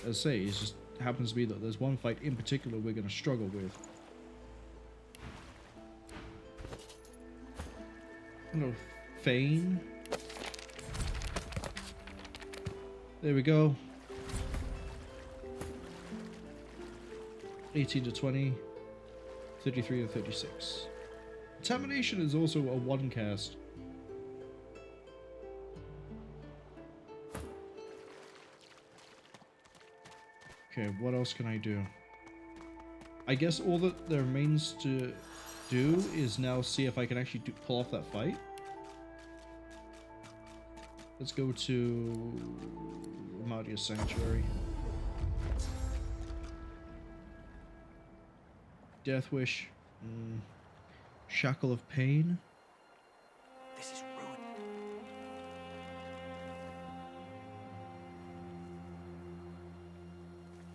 As I say, it just happens to be that there's one fight in particular we're going to struggle with. Hello, Fane. There we go. 18 to 20. 33 to 36. Contamination is also a one cast. Okay, what else can I do? I guess all that there remains to do is now see if I can actually pull off that fight. Let's go to Bahara Sanctuary. Death Wish. Shackle of Pain. This is ruin.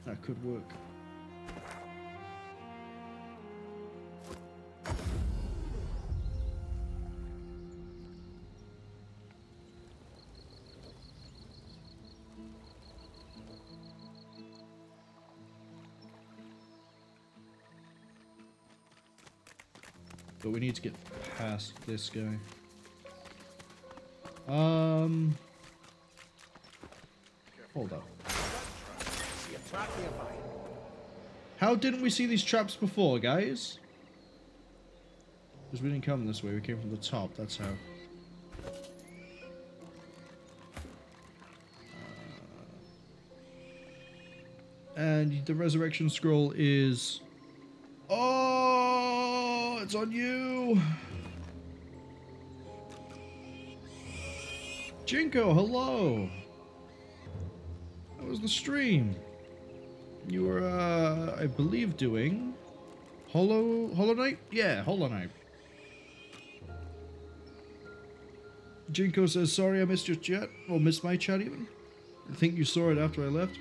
That could work. But we need to get past this guy. Hold up. How didn't we see these traps before, guys? Because we didn't come this way, we came from the top, that's how. And the resurrection scroll is... Oh, it's on you! Jinko, hello! How was the stream? You were, I believe doing... Hollow Knight? Yeah, Hollow Knight. Jinko says, sorry I missed your chat, or missed my chat even. I think you saw it after I left.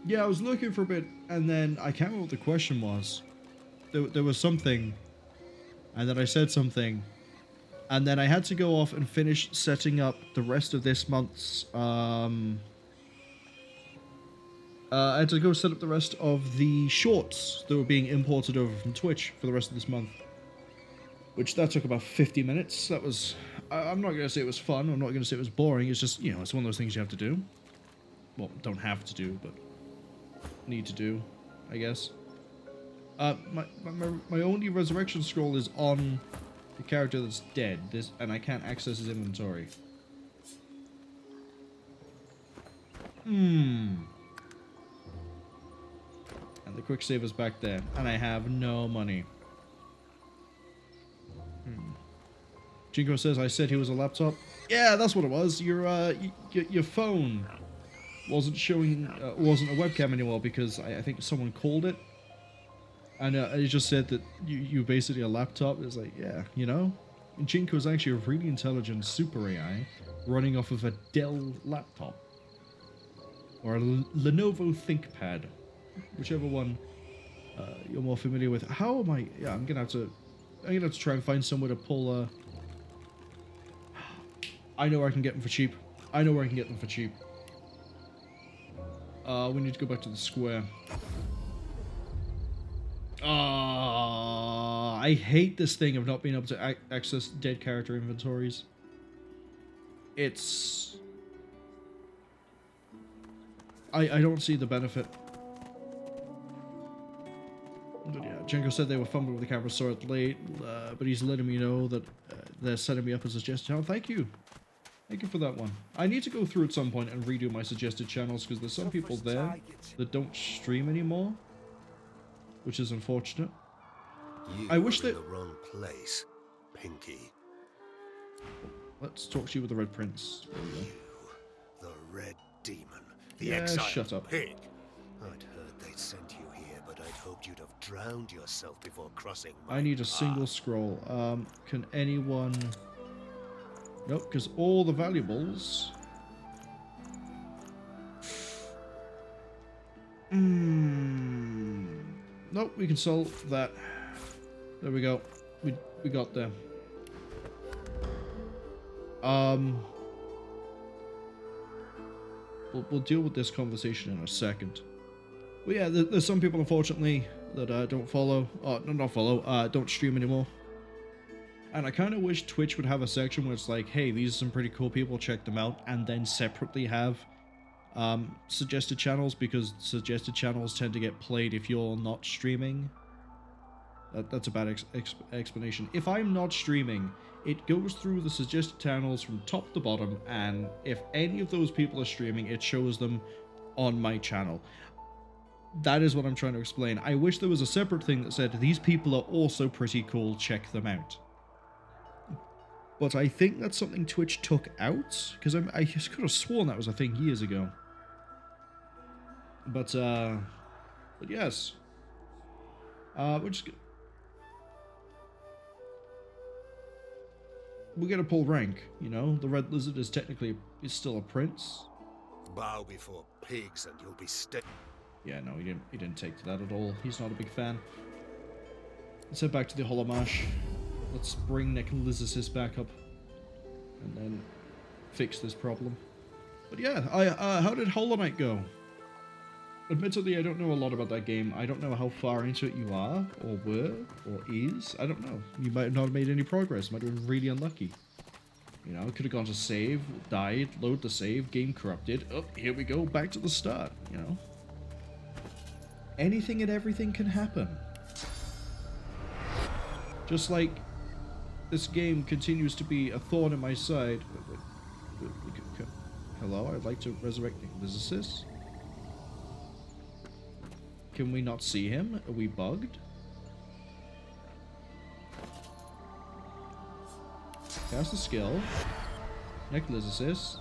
Yeah, I was looking for a bit, and then I can't remember what the question was. There was something, and then I said something, and then I had to go off and finish setting up the rest of this month's, I had to go set up the rest of the shorts that were being imported over from Twitch for the rest of this month. Which, that took about 50 minutes. That was, I'm not going to say it was fun, I'm not going to say it was boring, it's just, you know, it's one of those things you have to do. Well, don't have to do, but need to do, I guess. My only resurrection scroll is on the character that's dead, and I can't access his inventory. And the quick save is back there, and I have no money. Jinko says, I said he was a laptop. Yeah, that's what it was. Your phone wasn't showing, wasn't a webcam anymore because I think someone called it. And it just said that you basically a laptop. It's like, yeah, you know? And Jinko is actually a really intelligent super AI running off of a Dell laptop. Or a Lenovo ThinkPad. Whichever one you're more familiar with. How am I? Yeah, I'm gonna have to try and find somewhere to pull I know where I can get them for cheap. I know where I can get them for cheap. We need to go back to the square. I hate this thing of not being able to access dead character inventories. It's... I don't see the benefit. But yeah, Jenko said they were fumbling with the camera, saw it late, but he's letting me know that they're setting me up as a suggested channel. Thank you. Thank you for that one. I need to go through at some point and redo my suggested channels because there's some people there that don't stream anymore, which is unfortunate. I wish that... the wrong place, Pinky. Let's talk to you with the Red Prince. You, the Red Demon. The Yeah, exiled shut up. pig. I'd heard they'd sent you here, but I'd hoped you'd have drowned yourself before crossing my I need a single scroll. Can anyone... Nope, because all the valuables... Nope, we can solve that. There we go. We got there. We'll deal with this conversation in a second. But yeah, there's some people, unfortunately, that don't follow, don't stream anymore. And I kind of wish Twitch would have a section where it's like, hey, these are some pretty cool people, check them out, and then separately have suggested channels, because suggested channels tend to get played if you're not streaming. That's a bad explanation. If I'm not streaming, it goes through the suggested channels from top to bottom, and if any of those people are streaming, it shows them on my channel. That is what I'm trying to explain. I wish there was a separate thing that said, these people are also pretty cool, check them out. But I think that's something Twitch took out, because I just could have sworn that was a thing years ago. But yes. We're gonna pull rank, you know? The Red Lizard is still a prince. Bow before pigs and you'll be stick. Yeah, no, he didn't take to that at all. He's not a big fan. Let's head back to the Holomash. Let's bring Necrolysis back up and then fix this problem. But yeah, how did Hollow Knight go? Admittedly, I don't know a lot about that game. I don't know how far into it you are, or were, or is. I don't know. You might not have made any progress. Might have been really unlucky. You know, could have gone to save, died, load the save, game corrupted. Oh, here we go, back to the start, you know. Anything and everything can happen. Just like this game continues to be a thorn in my side. Hello, I'd like to resurrect Necrolysis. Can we not see him? Are we bugged? Cast a skill. Necrolysis.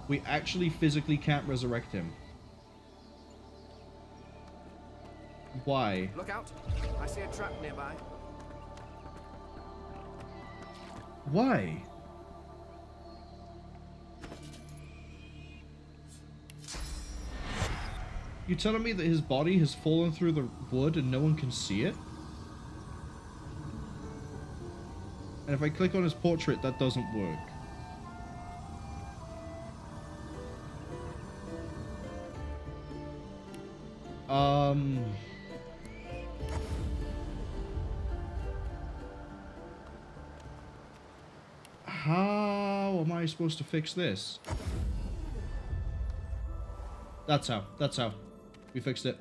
We actually physically can't resurrect him. Why? Look out! I see a trap nearby. Why? You telling me that his body has fallen through the wood and no one can see it? And if I click on his portrait, that doesn't work. How am I supposed to fix this? That's how. We fixed it.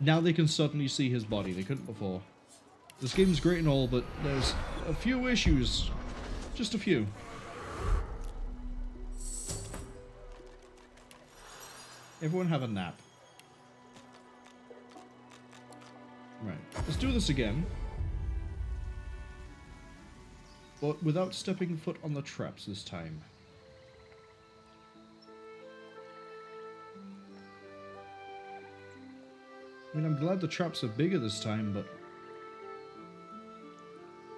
Now they can suddenly see his body. They couldn't before. This game's great and all, but there's a few issues. Just a few. Everyone have a nap. Right. Let's do this again. But without stepping foot on the traps this time. I mean, I'm glad the traps are bigger this time, but...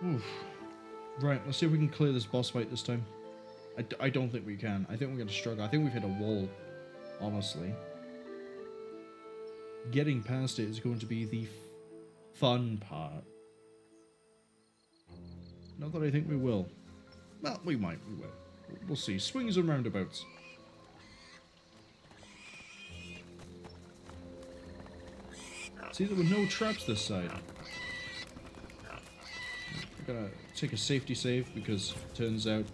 Oof. Right, let's see if we can clear this boss fight this time. I don't think we can. I think we're going to struggle. I think we've hit a wall, honestly. Getting past it is going to be the fun part. Not that I think we will. Well, we might, we will. We'll see. Swings and roundabouts. See, there were no traps this side. We're gonna take a safety save because it turns out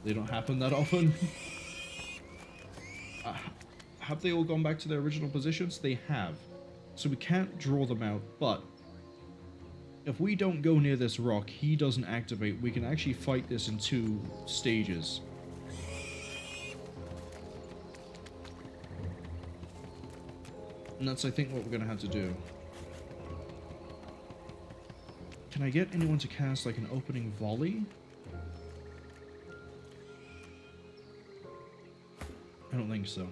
they don't happen that often. Have they all gone back to their original positions? They have. So we can't draw them out, but if we don't go near this rock, he doesn't activate. We can actually fight this in 2 stages. And that's, I think, what we're going to have to do. Can I get anyone to cast, like, an opening volley? I don't think so.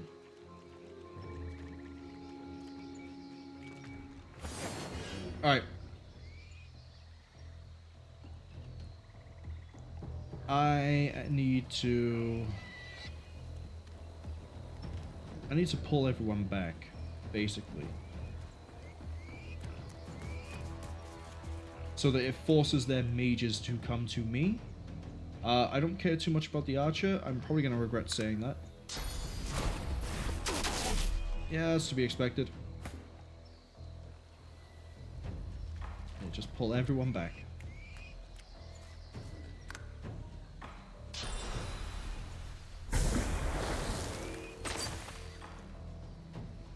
Alright. I need to pull everyone back, basically. So that it forces their mages to come to me. I don't care too much about the archer. I'm probably going to regret saying that. Yeah, that's to be expected. Yeah, just pull everyone back.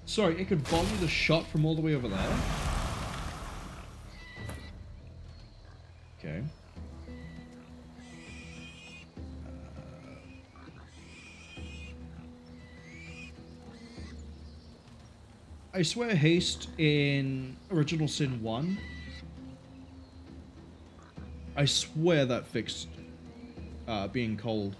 Sorry, it could volley the shot from all the way over there? Okay. I swear haste in Original Sin 1. I swear that fixed being cold.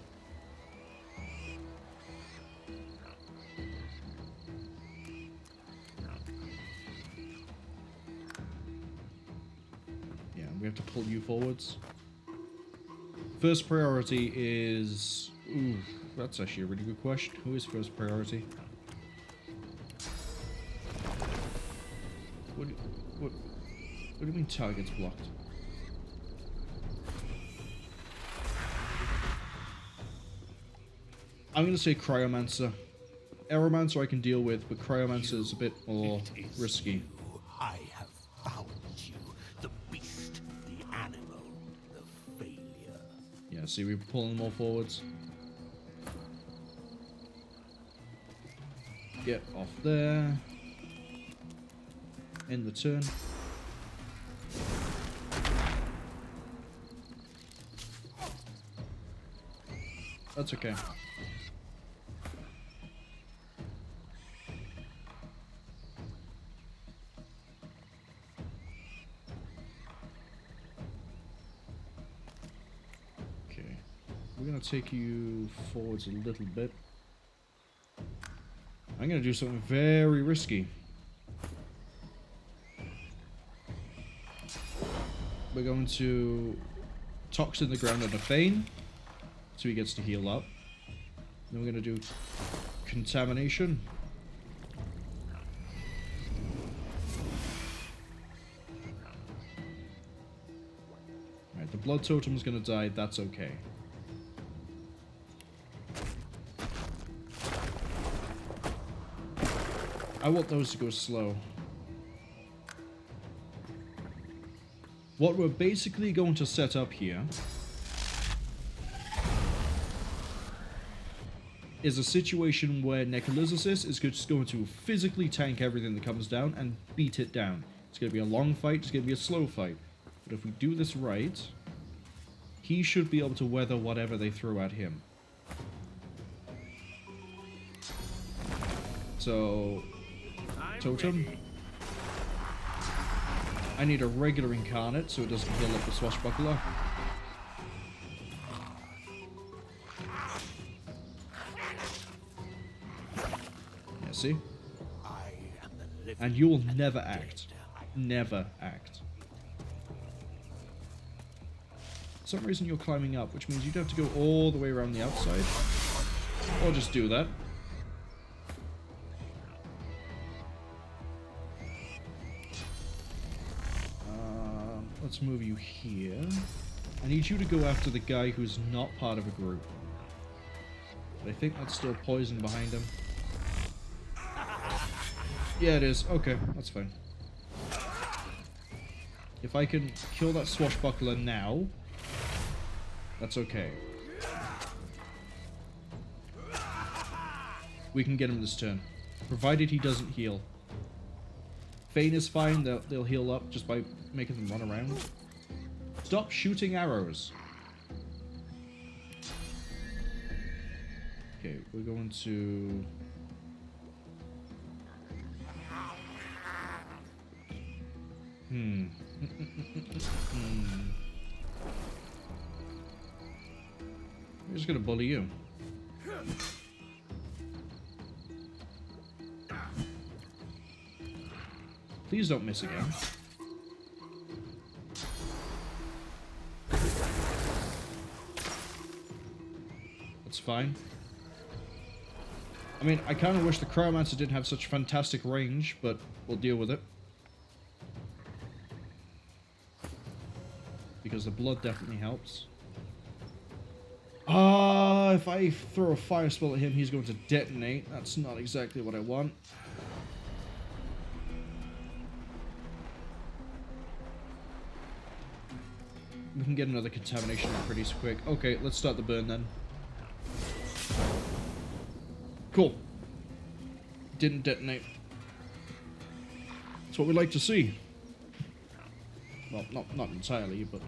Yeah, we have to pull you forwards. First priority is... Ooh, that's actually a really good question. Who is first priority? What do you mean target's blocked? I'm going to say Cryomancer. Aeromancer I can deal with, but Cryomancer is a bit more risky. I have found you, the beast, the animal, the failure. Yeah, see, we're pulling them all forwards. Get off there. End the turn. That's okay. Okay. We're gonna take you forwards a little bit. I'm gonna do something very risky. We're going to Toxin the ground on a Feign, so he gets to heal up. Then we're going to do Contamination. Alright, the Blood Totem's going to die, that's okay. I want those to go slow. What we're basically going to set up here is a situation where Necrolizicus is just going to physically tank everything that comes down and beat it down. It's going to be a long fight, it's going to be a slow fight. But if we do this right, he should be able to weather whatever they throw at him. So, Totem. I need a regular incarnate so it doesn't heal up the swashbuckler. Yeah, see? And you will never act. Never act. For some reason you're climbing up, which means you'd have to go all the way around the outside. Or just do that. Let's move you here. I need you to go after the guy who's not part of a group. But I think that's still poison behind him. Yeah, it is. Okay, that's fine. If I can kill that swashbuckler now, that's okay. We can get him this turn. Provided he doesn't heal. Fane is fine, they'll heal up just by making them run around. Stop shooting arrows. Okay, we're going to... We're just gonna bully you. Please don't miss again. That's fine. I mean, I kind of wish the Cryomancer didn't have such fantastic range, but we'll deal with it. Because the blood definitely helps. If I throw a fire spell at him, he's going to detonate. That's not exactly what I want. We can get another contamination pretty quick. Okay, let's start the burn then. Cool. Didn't detonate. That's what we like to see. Well, not entirely, but...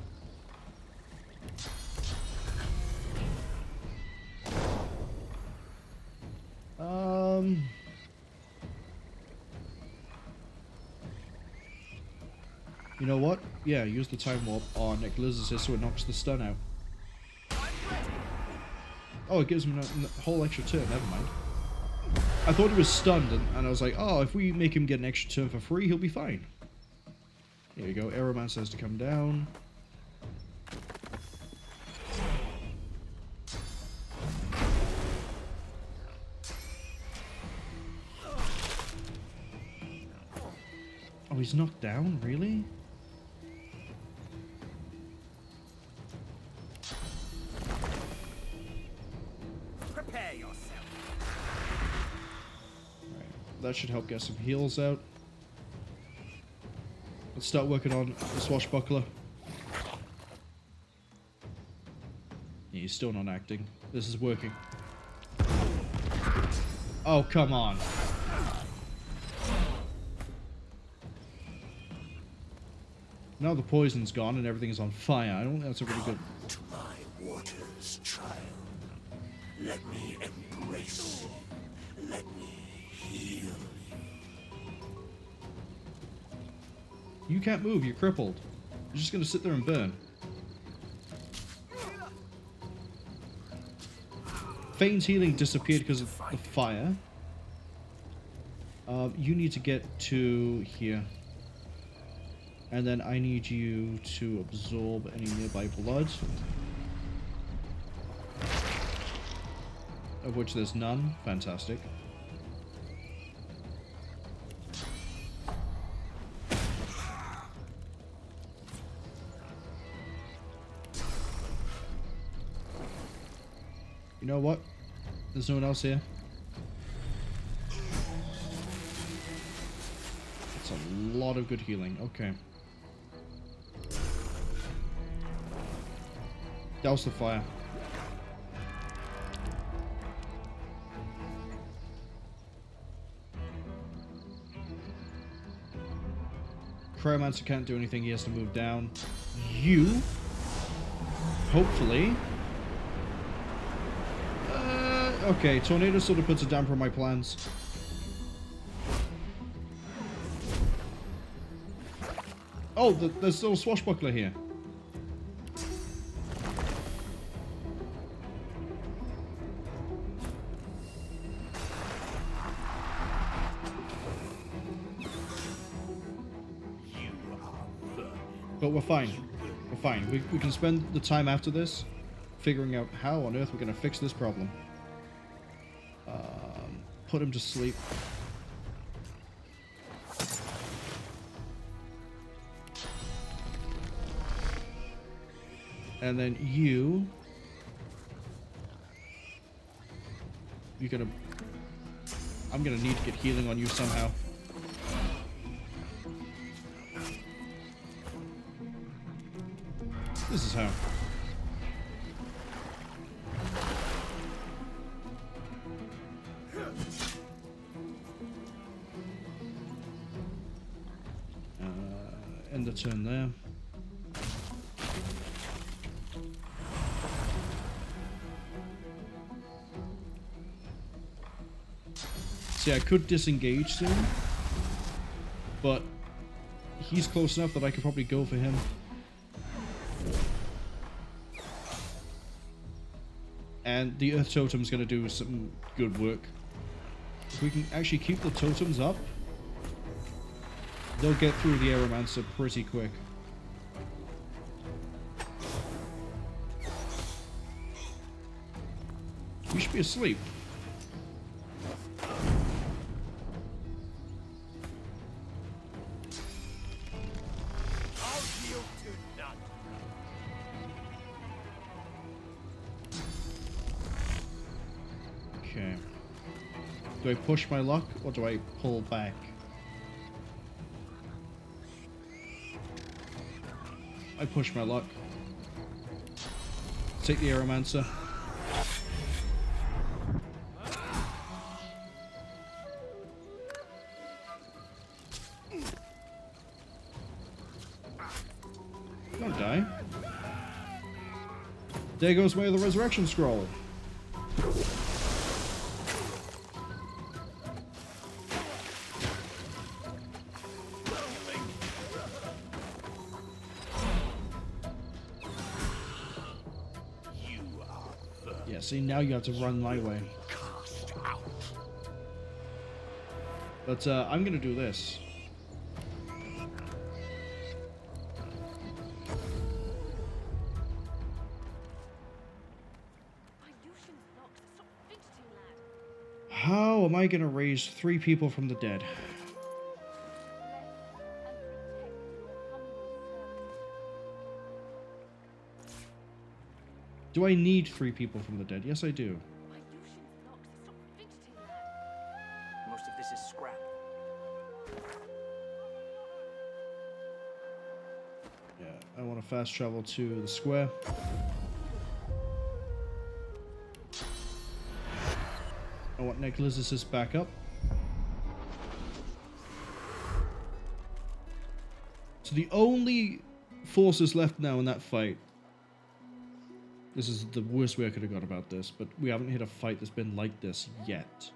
You know what? Yeah, use the time warp on Nicholas so it knocks the stun out. Oh, it gives him a whole extra turn. Never mind. I thought he was stunned, and I was like, oh, if we make him get an extra turn for free, he'll be fine. Here you go. Aeromancer has to come down. Oh, he's knocked down? Really? Prepare yourself. Right. That should help get some heals out. Let's start working on the swashbuckler. Yeah, he's still not acting. This is working. Oh, come on. Now the poison's gone and everything is on fire. I don't think that's a really good... To my waters, child. Let me embrace you. Let me heal you. You can't move, you're crippled. You're just gonna sit there and burn. Fane's healing disappeared because of the fire. You need to get to here. And then I need you to absorb any nearby blood. Of which there's none. Fantastic. You know what? There's no one else here. That's a lot of good healing. Okay. Douse the fire. Cryomancer can't do anything. He has to move down. You, hopefully... okay, Tornado sort of puts a damper on my plans. Oh, there's still a swashbuckler here. But we're fine. We're fine. We can spend the time after this figuring out how on earth we're going to fix this problem. Put him to sleep. And then you... You're gonna... I'm gonna need to get healing on you somehow. This is how. End the turn there. See, I could disengage soon, but he's close enough that I could probably go for him. And the Earth Totem's going to do some good work. If we can actually keep the totems up, they'll get through the Aeromancer pretty quick. You should be asleep. Okay. Do I push my luck or do I pull back? I push my luck. Take the Aeromancer. Don't die. There goes my other resurrection scroll. Yeah, see, now you have to run my way. But I'm gonna do this. How am I gonna raise 3 people from the dead? Do I need 3 people from the dead? Yes, I do. Most of this is scrap. Yeah, I want to fast travel to the square. I want Necrolizis back up. So the only forces left now in that fight. This is the worst way I could have gone about this, but we haven't hit a fight that's been like this yet.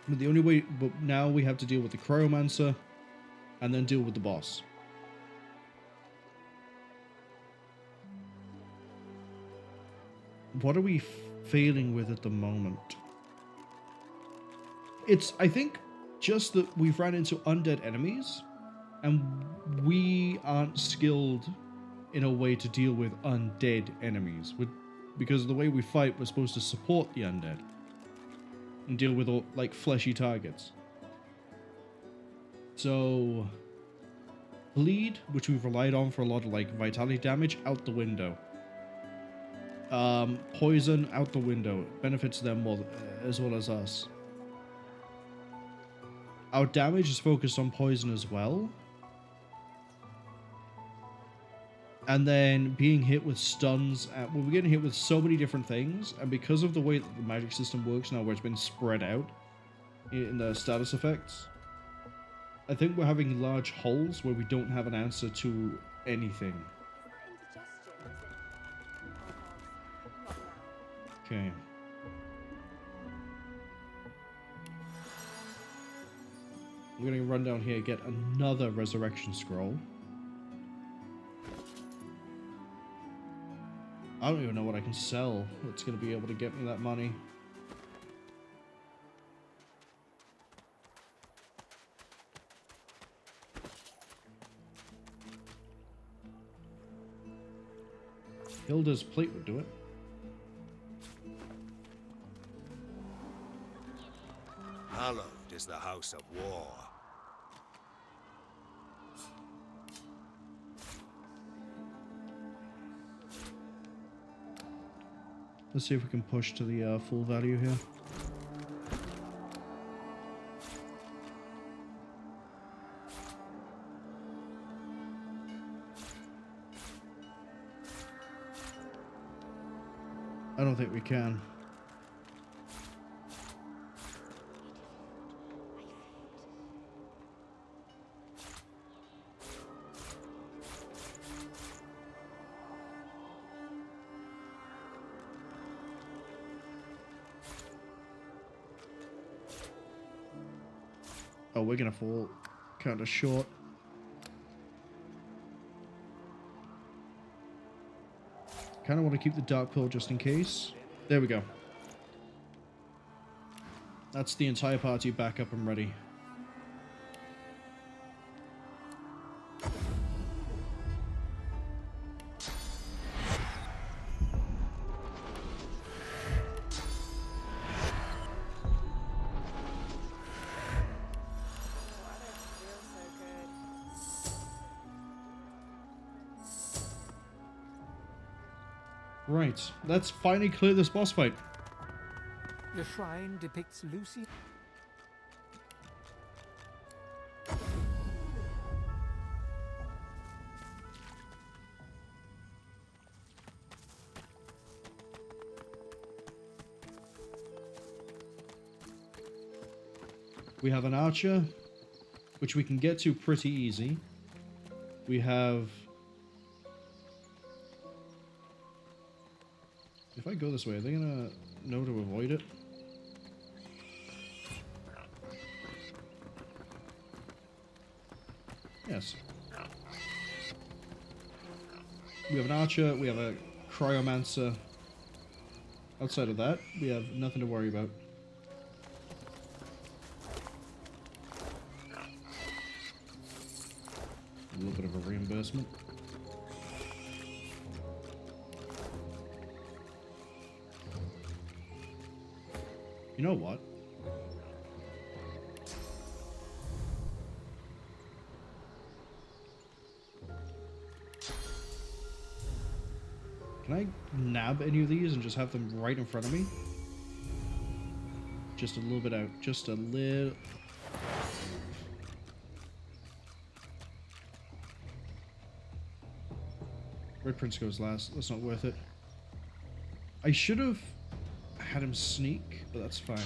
But the only way, but now we have to deal with the Cryomancer and then deal with the boss. What are we failing with at the moment? It's, I think, just that we've ran into undead enemies and we aren't skilled in a way to deal with undead enemies. Because of the way we fight, we're supposed to support the undead and deal with all, like, fleshy targets. So, bleed, which we've relied on for a lot of, like, vitality damage, out the window. Poison, out the window. It benefits them more, as well as us. Our damage is focused on poison as well. And then being hit with stuns. We're getting hit with so many different things. And because of the way that the magic system works now, where it's been spread out in the status effects, I think we're having large holes where we don't have an answer to anything. Okay. We're going to run down here, get another resurrection scroll. I don't even know what I can sell that's going to be able to get me that money. Hilda's plate would do it. Hallowed is the House of War. Let's see if we can push to the full value here. I don't think we can. Oh, we're gonna fall kind of short. Kind of want to keep the Dark Pearl just in case. There we go. That's the entire party back up and ready. Right, let's finally clear this boss fight. The shrine depicts Lucy. We have an archer, which we can get to pretty easy. We have... If I go this way, are they gonna know to avoid it? Yes. We have an archer, we have a cryomancer. Outside of that, we have nothing to worry about. A little bit of a reimbursement. You know what? Can I nab any of these and just have them right in front of me? Just a little bit out. Just a little... Red Prince goes last. That's not worth it. I should have had him sneak, but that's fine.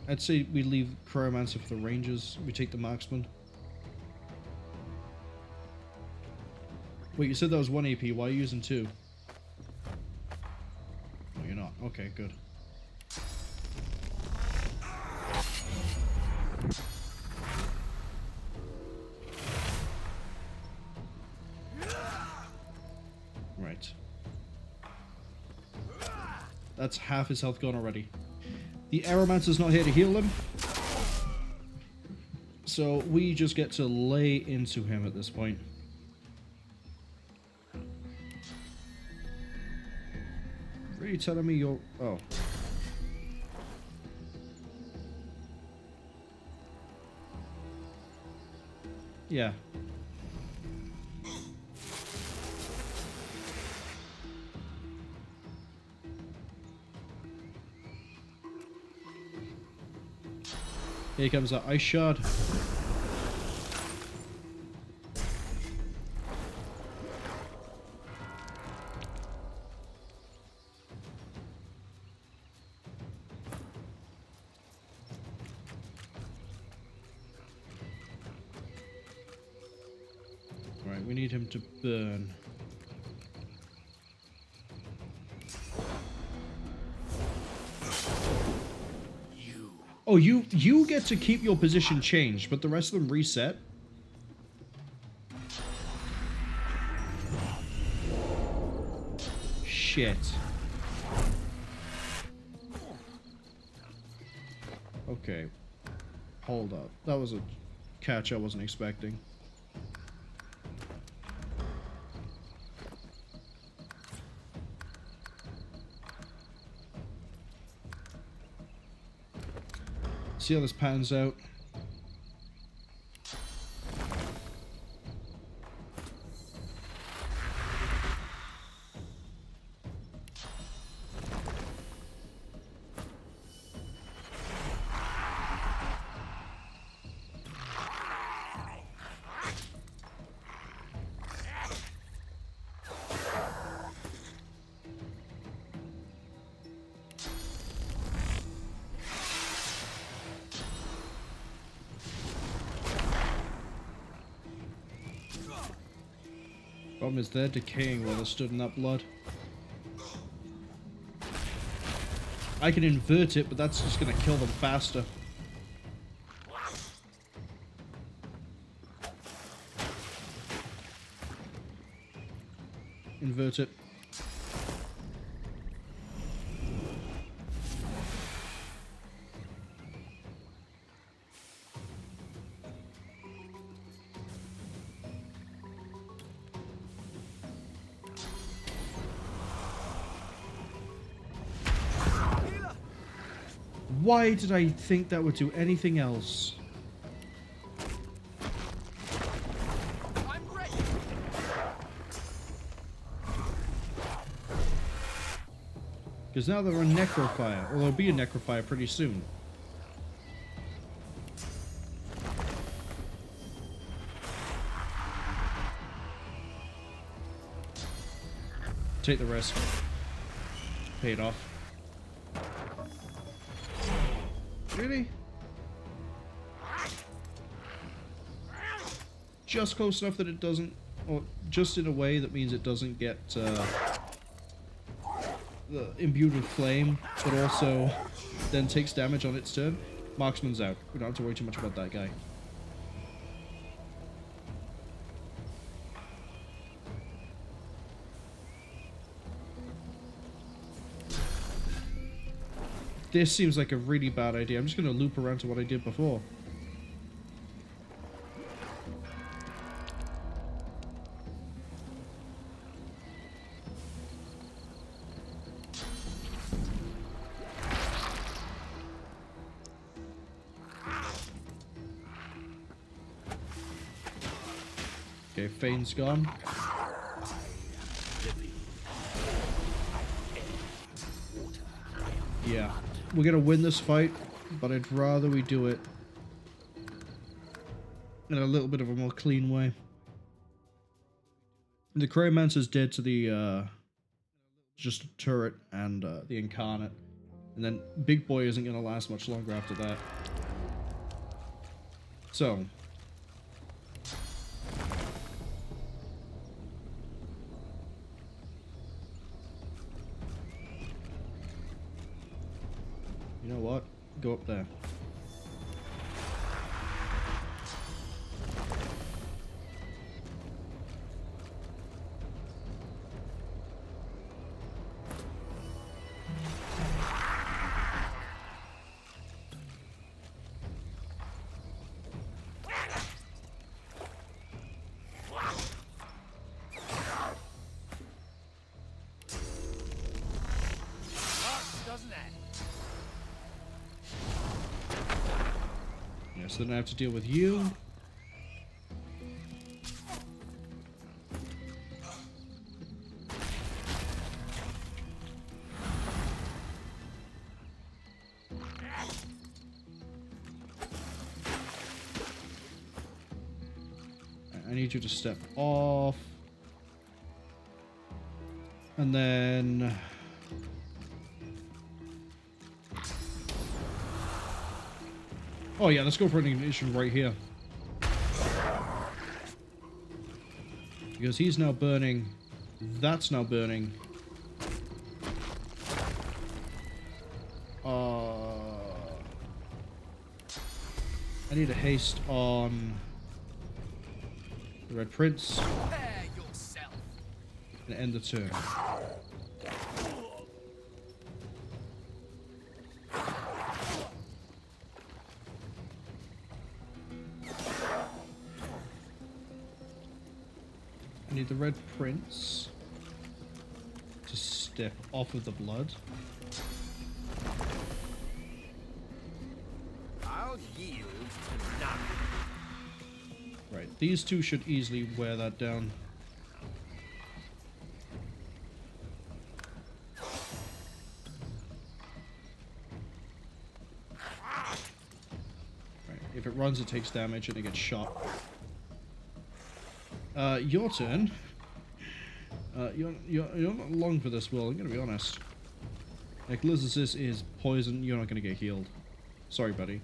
I'd say we leave Cryomancer for the Rangers. We take the Marksman. Wait, you said that was 1 AP. Why are you using 2? No, you're not. Okay, good. Right. That's half his health gone already. The Aeromancer's not here to heal him. So we just get to lay into him at this point. Really telling me you're... Oh. Yeah. Here comes that ice shard. Right, we need him to burn. Oh, you get to keep your position changed, but the rest of them reset? Shit. Okay. Hold up. That was a catch I wasn't expecting. See how this pans out. Problem is they're decaying while they're stood in that blood. I can invert it, but that's just going to kill them faster. Invert it. Why did I think that would do anything else? Because now they're on Necrofire, or there'll be a Necrofire pretty soon. Take the risk. Pay it off. Really? Just close enough that it doesn't, or just in a way that means it doesn't get imbued with flame, but also then takes damage on its turn. Marksman's out. We don't have to worry too much about that guy. This seems like a really bad idea. I'm just going to loop around to what I did before. Okay, Fane's gone. Yeah. We're gonna win this fight, but I'd rather we do it in a little bit of a more clean way. The Cryomancer's dead to the just a turret and the Incarnate, and then Big Boy isn't gonna last much longer after that. So you know what? Go up there. So then I have to deal with you. I need you to step off. And then oh yeah, let's go for an ignition right here. Because he's now burning. That's now burning. I need a haste on the Red Prince. And end the turn. I need the Red Prince to step off of the blood. I'll yield to none. Right, these two should easily wear that down. Right, if it runs, it takes damage and it gets shot. Your turn. You're not long for this, Will. I'm gonna be honest. Like, Liz's is poison. You're not gonna get healed. Sorry, buddy.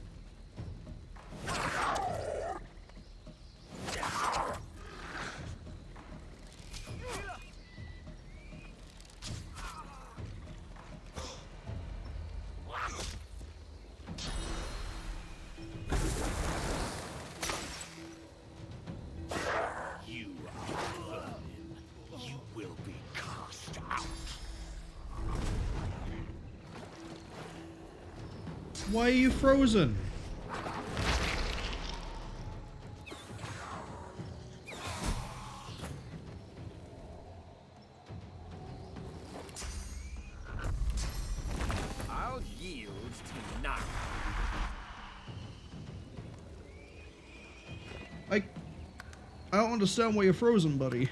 Why are you frozen? I'll yield to you now. I don't understand why you're frozen, buddy.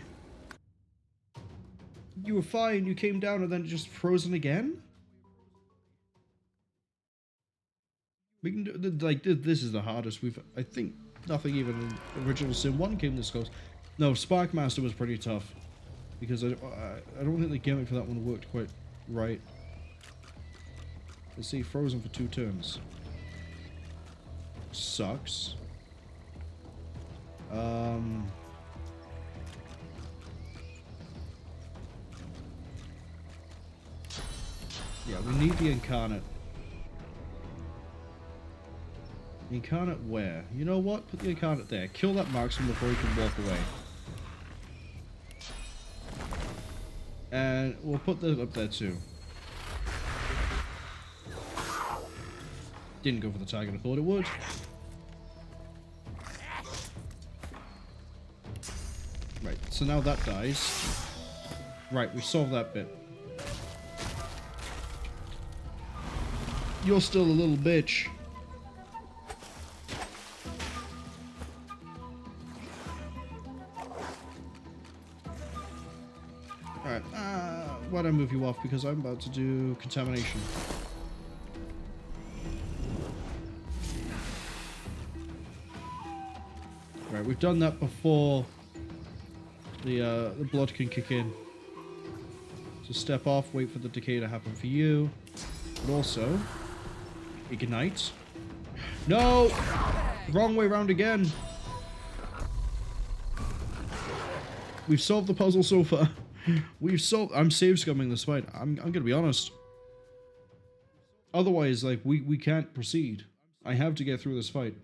You were fine, you came down and then just frozen again? We can do, like, this is the hardest we've, I think, nothing even in Original Sin 1 came this close. No, Sparkmaster was pretty tough. Because I don't think the gimmick for that one worked quite right. Let's see, frozen for 2 turns. Sucks. Yeah, we need the Incarnate. Incarnate where? You know what? Put the Incarnate there. Kill that marksman before he can walk away. And we'll put that up there too. Didn't go for the target I thought it would. Right, so now that dies. Right, we solved that bit. You're still a little bitch. Alright, why'd I move you off? Because I'm about to do contamination. Right, we've done that before the blood can kick in. So step off, wait for the decay to happen for you. But also, ignite. No! Wrong way round again. We've solved the puzzle so far. We've solved... I'm save scumming this fight. I'm gonna be honest. Otherwise, like, we can't proceed. I have to get through this fight.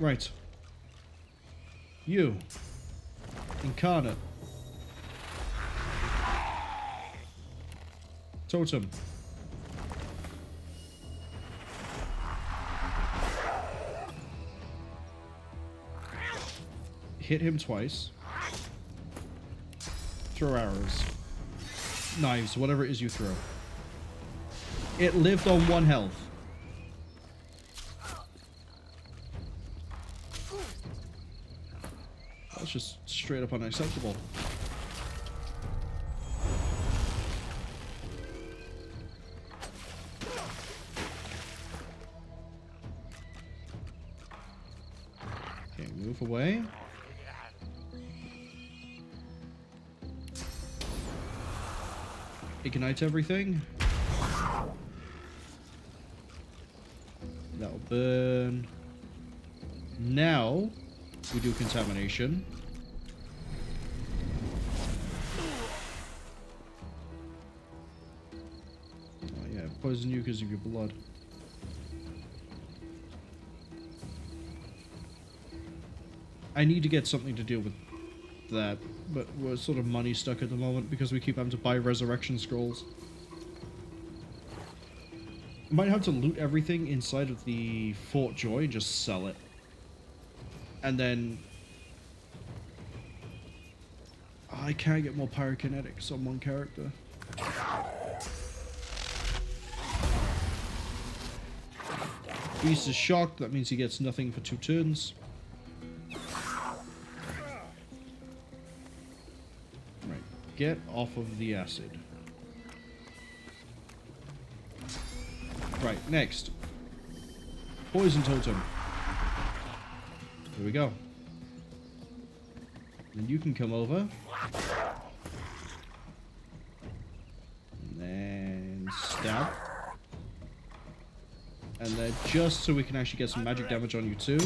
Right. You. Incarnate. Totem. Hit him twice. Throw arrows. Knives, whatever it is you throw. It lived on 1 health. That's just straight up unacceptable. Okay, move away. Ignite everything. That'll burn. Now we do contamination. Oh yeah, poison you because of your blood. I need to get something to deal with that, but we're sort of money stuck at the moment because we keep having to buy resurrection scrolls. I might have to loot everything inside of the Fort Joy and just sell it. And then... I can't get more pyrokinetics on one character. Beast is shocked, that means he gets nothing for 2 turns. Right, get off of the acid. Right, next. Poison Totem. Here we go. And you can come over. And then stab. And then just so we can actually get some magic damage on you too.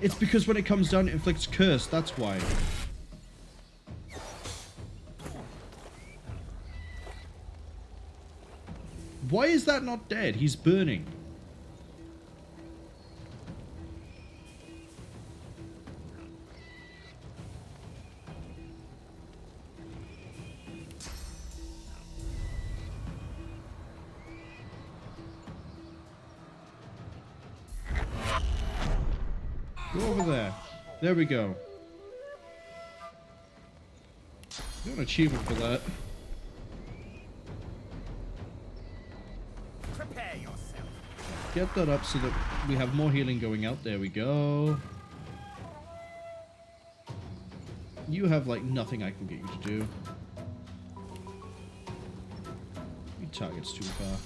It's because when it comes down, it inflicts curse. That's why. Why is that not dead? He's burning. Go over there. There we go. You got an achievement for that. Prepare yourself. Get that up so that we have more healing going out. There we go. You have like nothing I can get you to do. Your target's too far.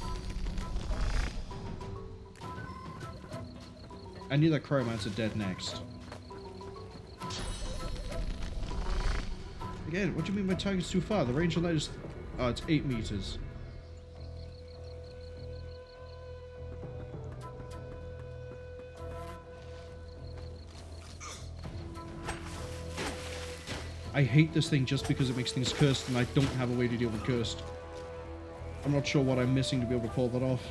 I need that Cryomancer dead next. Again, what do you mean my target's too far? The range on that is... Oh, it's 8 meters. I hate this thing just because it makes things cursed and I don't have a way to deal with cursed. I'm not sure what I'm missing to be able to pull that off.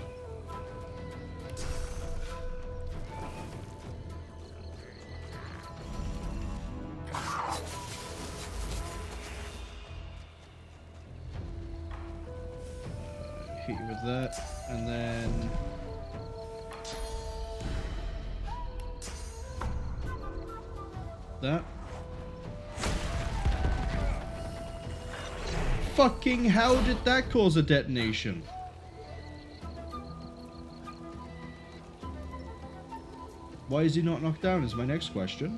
Hit you with that, and then... that. Fucking how did that cause a detonation? Why is he not knocked down is my next question.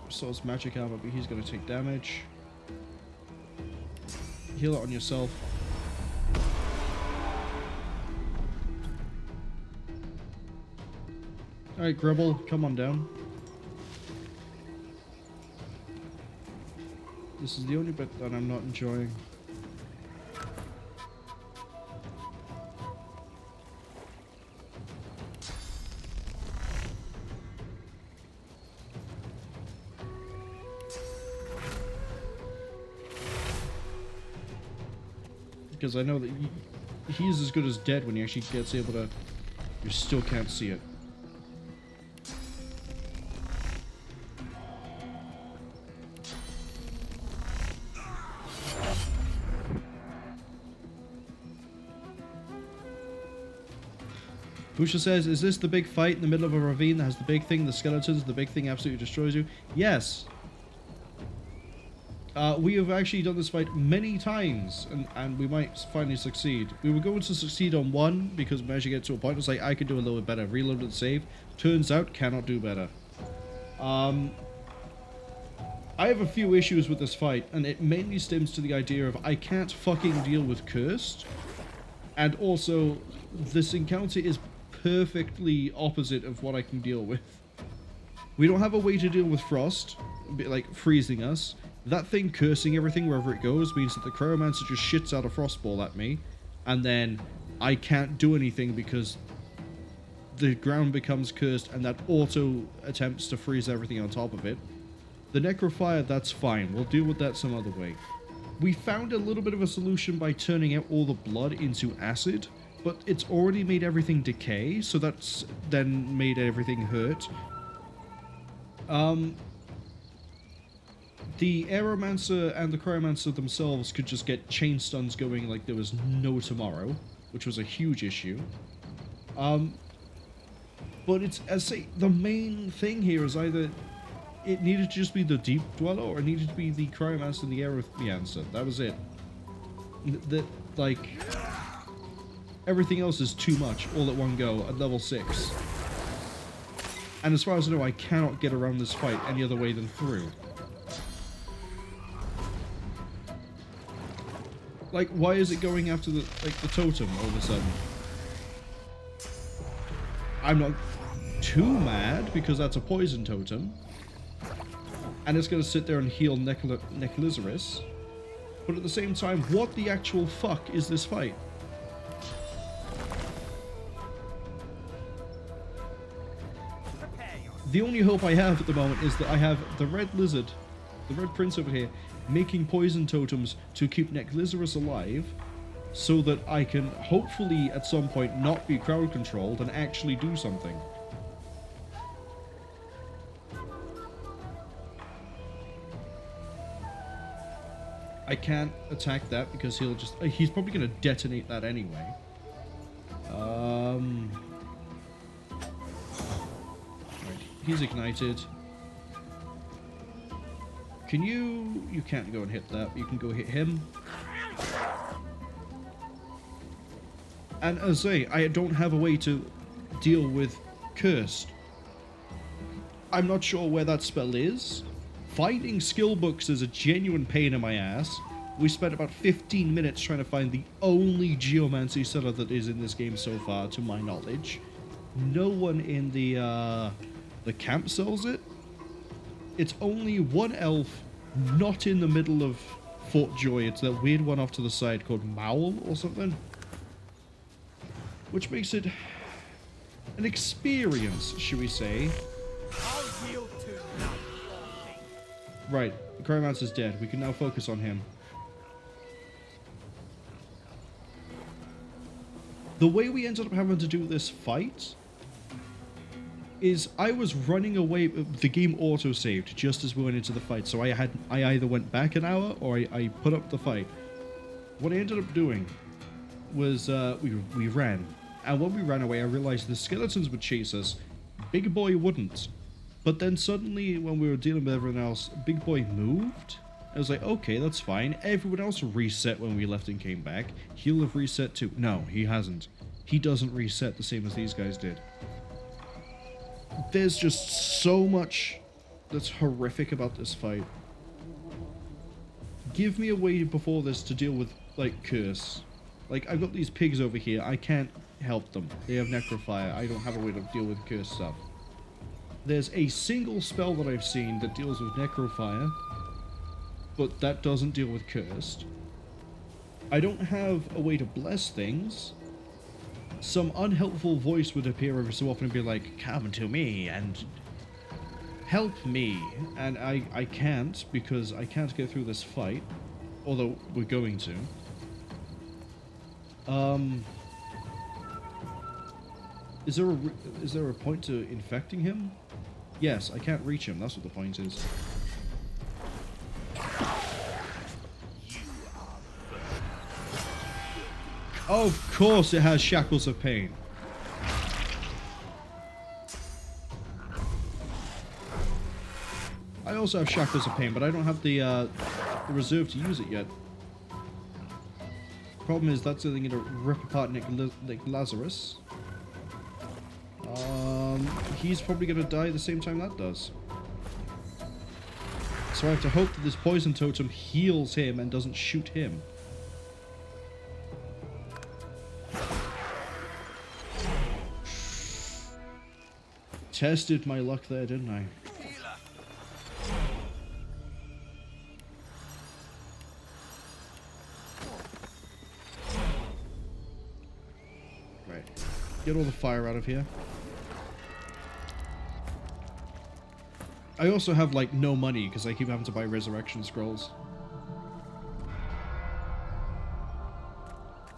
So it's magic armor, but he's going to take damage. Heal it on yourself. Alright, Gribble, come on down. This is the only bit that I'm not enjoying. Because I know that he's as good as dead when he actually gets able to... You still can't see it. Busha says, is this the big fight in the middle of a ravine that has the big thing, the skeletons, the big thing absolutely destroys you? Yes. We have actually done this fight many times, and we might finally succeed. We were going to succeed on one, because we managed to get to a point, it was like, I could do a little bit better. Reload and save. Turns out, cannot do better. I have a few issues with this fight, and it mainly stems to the idea of I can't fucking deal with Cursed, and also, this encounter is perfectly opposite of what I can deal with. We don't have a way to deal with Frost, like freezing us. That thing cursing everything wherever it goes means that the Cryomancer just shits out a Frostball at me, and then I can't do anything because the ground becomes cursed and that auto attempts to freeze everything on top of it. The Necrofire, that's fine. We'll deal with that some other way. We found a little bit of a solution by turning out all the blood into acid, but it's already made everything decay, so that's then made everything hurt. The Aeromancer and the Cryomancer themselves could just get chain stuns going like there was no tomorrow, which was a huge issue. But it's, as I say, the main thing here is either it needed to just be the Deep-Dweller or it needed to be the Cryomancer and the Aeromancer. That was it. Like, everything else is too much all at one go at level 6. And as far as I know, I cannot get around this fight any other way than through. Like, why is it going after the totem all of a sudden? I'm not too mad because that's a poison totem. And it's going to sit there and heal Necrolizaris. But at the same time, what the actual fuck is this fight? The only hope I have at the moment is that I have the red lizard, the red prince over here, making poison totems to keep Neclizarus alive, so that I can hopefully at some point not be crowd controlled and actually do something. I can't attack that because he's probably going to detonate that anyway. Right, he's ignited. Can you can't go and hit that, but you can go hit him. And as I say, I don't have a way to deal with Cursed. I'm not sure where that spell is. Finding skill books is a genuine pain in my ass. We spent about 15 minutes trying to find the only Geomancy seller that is in this game so far, to my knowledge. No one in the camp sells it. It's only one elf not in the middle of Fort Joy. It's that weird one off to the side called Marwol or something. Which makes it an experience, should we say. Right, the Cryomancer's dead. We can now focus on him. The way we ended up having to do this fight is I was running away. The game auto-saved just as we went into the fight, so I either went back an hour or I put up the fight. What I ended up doing was we ran, and when we ran away I realized the skeletons would chase us, Big Boy wouldn't. But then suddenly, when we were dealing with everyone else, Big Boy moved. I was like, okay, that's fine. Everyone else reset when we left and came back. He'll have reset too. No, he hasn't. He doesn't reset the same as these guys did. There's just so much that's horrific about this fight. Give me a way before this to deal with, like, Curse. Like, I've got these pigs over here. I can't help them. They have Necrofire. I don't have a way to deal with Curse stuff. There's a single spell that I've seen that deals with Necrofire, but that doesn't deal with Cursed. I don't have a way to bless things. Some unhelpful voice would appear every so often and be like, come to me and help me. And I can't, because I can't get through this fight, although we're going to. Is there a point to infecting him? Yes, I can't reach him. That's what the point is. Of course it has Shackles of Pain. I also have Shackles of Pain, but I don't have the reserve to use it yet. Problem is that's only going to rip apart Nick Lazarus. He's probably going to die at the same time that does. So I have to hope that this poison totem heals him and doesn't shoot him. Tested my luck there, didn't I? Right. Get all the fire out of here. I also have, like, no money because I keep having to buy resurrection scrolls.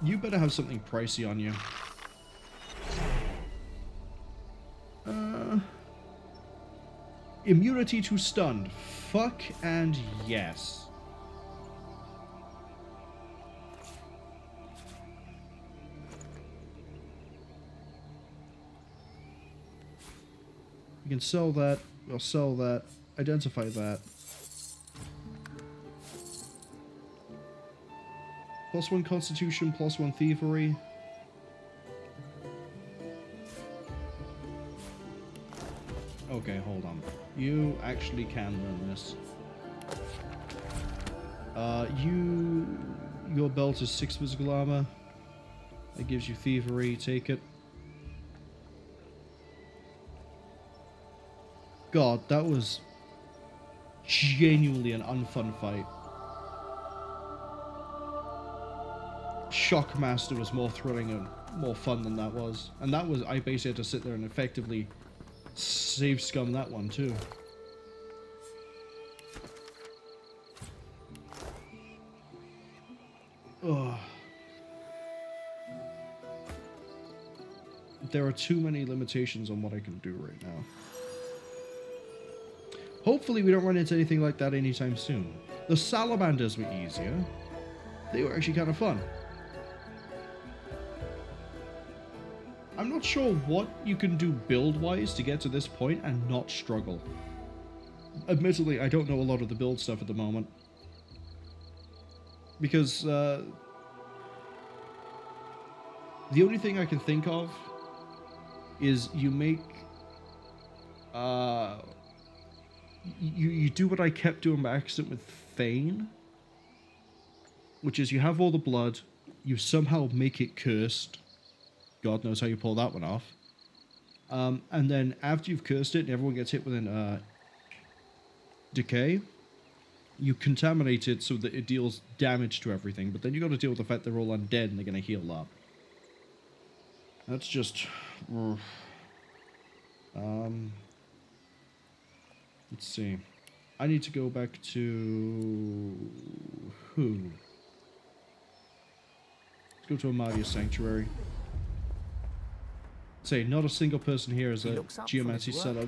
You better have something pricey on you. Immunity to stunned. Fuck and yes. You can sell that. We'll sell that. Identify that. +1 Constitution, +1 Thievery. Okay, hold on. You actually can learn this. Your belt is 6 physical armor. That gives you Thievery. Take it. God, that was genuinely an unfun fight. Shockmaster was more thrilling and more fun than that was. And that was, I basically had to sit there and effectively Save scum that one too. Ugh. There are too many limitations on what I can do right now. Hopefully we don't run into anything like that anytime soon. The salamanders were easier. They were actually kind of fun. I'm not sure what you can do build-wise to get to this point and not struggle. Admittedly, I don't know a lot of the build stuff at the moment. Because, the only thing I can think of is you make, you do what I kept doing by accident with Thane, which is you have all the blood, you somehow make it cursed. God knows how you pull that one off. And then after you've cursed it and everyone gets hit with an decay, you contaminate it so that it deals damage to everything, but then you got to deal with the fact they're all undead and they're going to heal up. That's just... let's see. I need to go back to... who? Let's go to Bahara and Sanctuary. Say, not a single person here is a geomancy seller.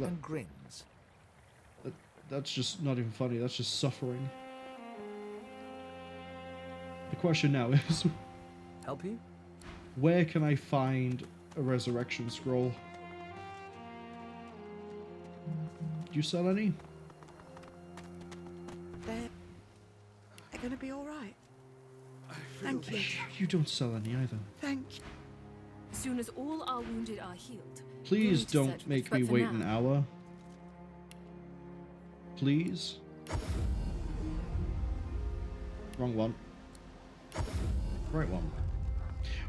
That's just not even funny. That's just suffering. The question now is... Help you? Where can I find a resurrection scroll? Do you sell any? They're gonna be alright. Thank you. You don't sell any either. Thank you. As soon as all our wounded are healed. Please don't make me wait an hour. Please. Wrong one. Right one.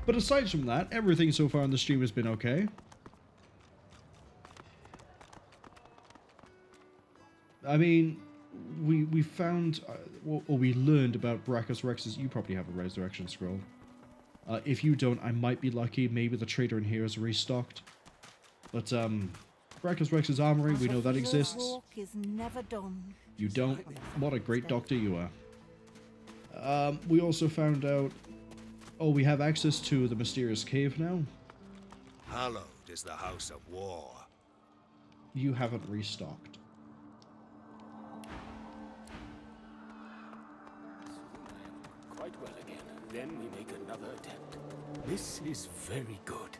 But aside from that, everything so far on the stream has been okay. I mean, we found, or we learned about Brachus Rex's. You probably have a resurrection scroll. If you don't, I might be lucky. Maybe the trader in here is restocked. But Brachus Rex's armory, we know that exists. Is never done. You don't? What a great doctor you are. We also found out... Oh, we have access to the mysterious cave now. Hallowed is the house of war. You haven't restocked. Quite well again. Then we make another attempt. This is very good.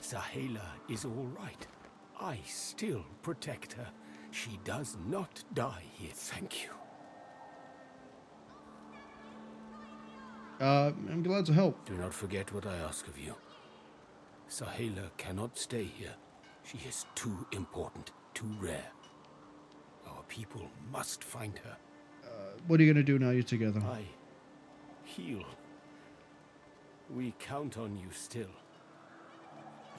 Saheila is all right. I still protect her. She does not die here. Thank you. I'm glad to help. Do not forget what I ask of you. Saheila cannot stay here. She is too important, too rare. Our people must find her. What are you going to do now you're together? I heal. We count on you still.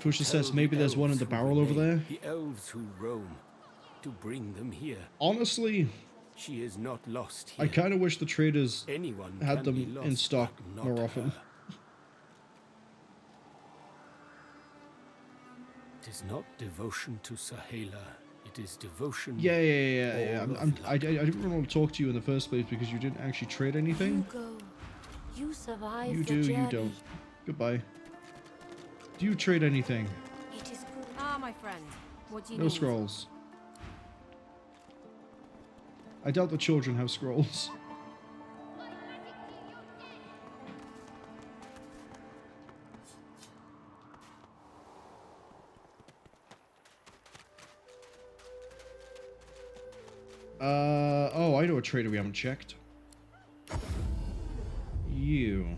Fusha says maybe there's one in the barrel over there. The elves who roam, to bring them here. Honestly, she is not lost here. I kind of wish the traders Anyone had can be them lost, in stock but not more often. her. It is not devotion to Saheila. It is devotion. Yeah. I didn't want to talk to you in the first place because you didn't actually trade anything. You go. You survive. You do, you don't. Goodbye. Do you trade anything? It is good. Ah, my friend. What do you No need? scrolls. I doubt the children have scrolls. Oh, I know a trader we haven't checked. You.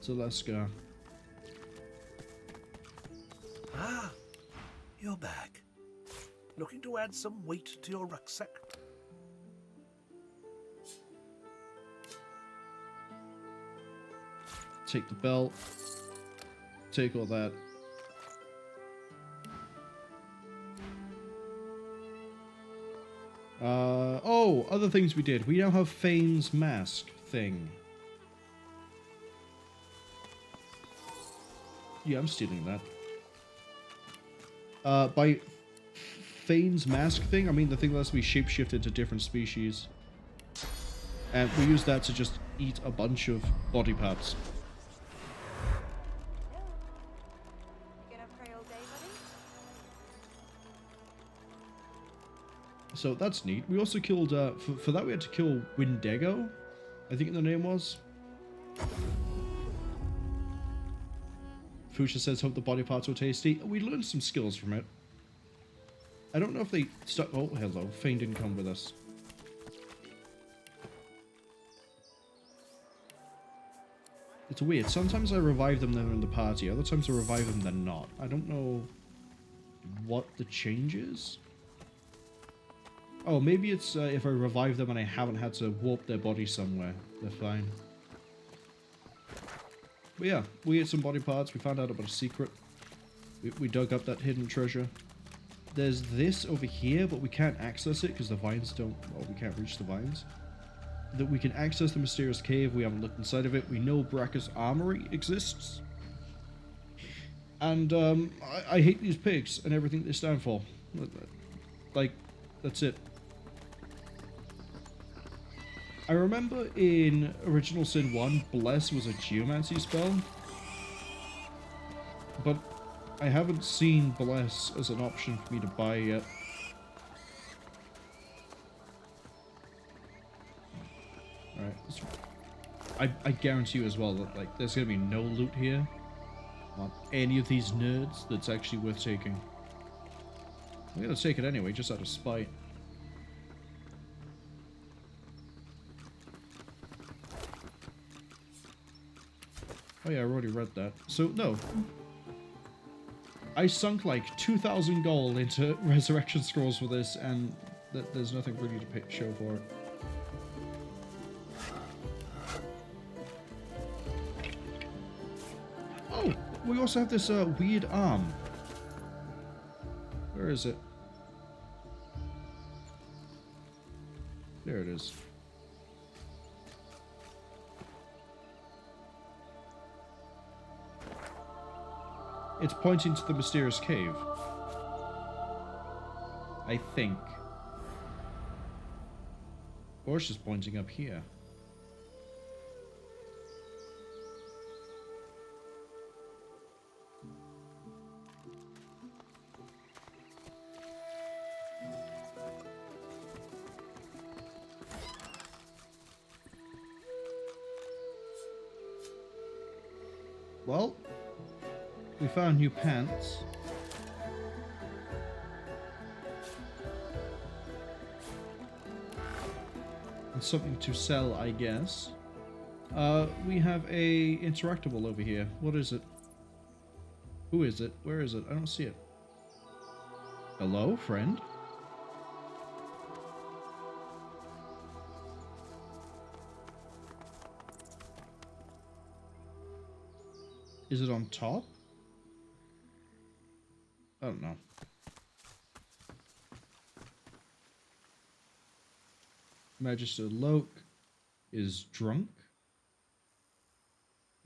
Zaleskar. Ah, you're back. Looking to add some weight to your rucksack? Take the belt. Take all that. Oh, other things we did. We now have Fane's mask thing. Yeah, I'm stealing that. By Fane's mask thing. I mean, the thing that lets me shapeshift into different species. And we use that to just eat a bunch of body parts. So that's neat. We also killed, for that we had to kill Windego, I think the name was. Fuchsia says, hope the body parts were tasty. We learned some skills from it. I don't know if they stuck. Oh, hello. Fane didn't come with us. It's weird. Sometimes I revive them, they're in the party. Other times I revive them, they're not. I don't know what the change is. Oh, maybe it's if I revive them and I haven't had to warp their body somewhere. They're fine. But yeah, we ate some body parts. We found out about a secret. We dug up that hidden treasure. There's this over here, but we can't access it because the vines don't... Well, we can't reach the vines. That we can access the mysterious cave. We haven't looked inside of it. We know Bracca's armory exists. And I hate these pigs and everything they stand for. Like, that's it. I remember in Original Sin 1, Bless was a geomancy spell. But I haven't seen Bless as an option for me to buy yet. Alright, I guarantee you as well that like there's gonna be no loot here on any of these nerds that's actually worth taking. I'm gonna take it anyway, just out of spite. Oh yeah, I already read that. So, no. I sunk like 2,000 gold into Resurrection Scrolls for this, and there's nothing really to show for it. Oh, we also have this weird arm. Where is it? There it is. It's pointing to the mysterious cave. I think. Or it's just pointing up here. Well, we found new pants. And something to sell, I guess. We have a interactable over here. What is it? Who is it? Where is it? I don't see it. Hello, friend? Is it on top? I don't know. Magister Loke is drunk.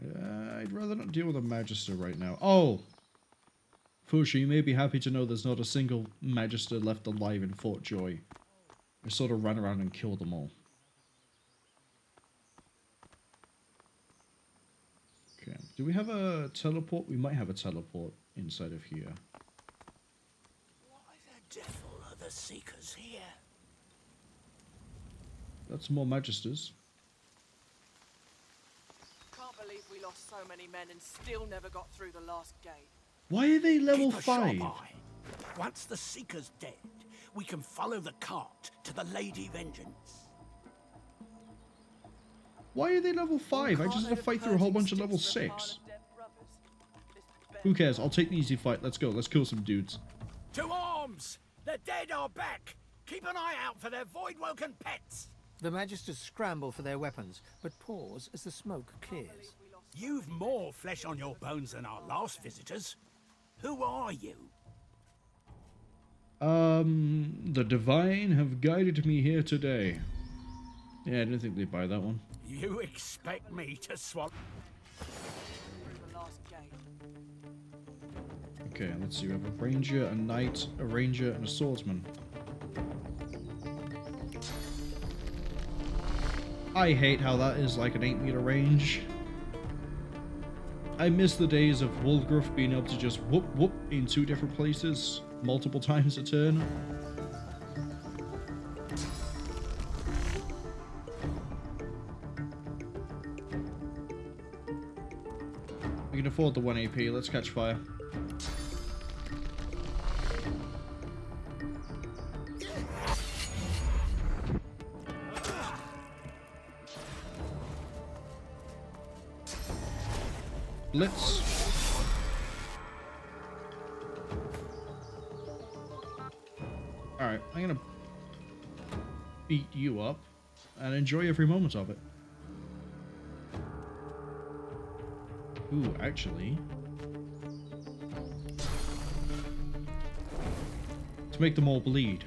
I'd rather not deal with a Magister right now. Oh! Fuchsia, you may be happy to know there's not a single Magister left alive in Fort Joy. I sort of ran around and killed them all. Okay. Do we have a teleport? We might have a teleport inside of here. Devil are the Seekers here? That's more Magisters. Can't believe we lost so many men and still never got through the last gate. Why are they level Keep a sharp 5? eye. Once the Seeker's dead, we can follow the cart to the Lady Vengeance. Why are they level 5? I just had to fight through a whole bunch of level 6. Who cares? I'll take the easy fight. Let's go. Let's kill some dudes. To arms! The dead are back! Keep an eye out for their Voidwoken pets! The Magisters scramble for their weapons, but pause as the smoke clears. You've more flesh on your bones than our last visitors. Who are you? The Divine have guided me here today. Yeah, I didn't think they'd buy that one. You expect me to swallow... Okay, let's see. We have a ranger, a knight, a ranger, and a swordsman. I hate how that is like an 8-meter range. I miss the days of Wulgruf being able to just whoop whoop in 2 different places multiple times a turn. We can afford the 1 AP. Let's catch fire. Blitz. Alright, I'm gonna beat you up and enjoy every moment of it. Ooh, actually, to make them all bleed.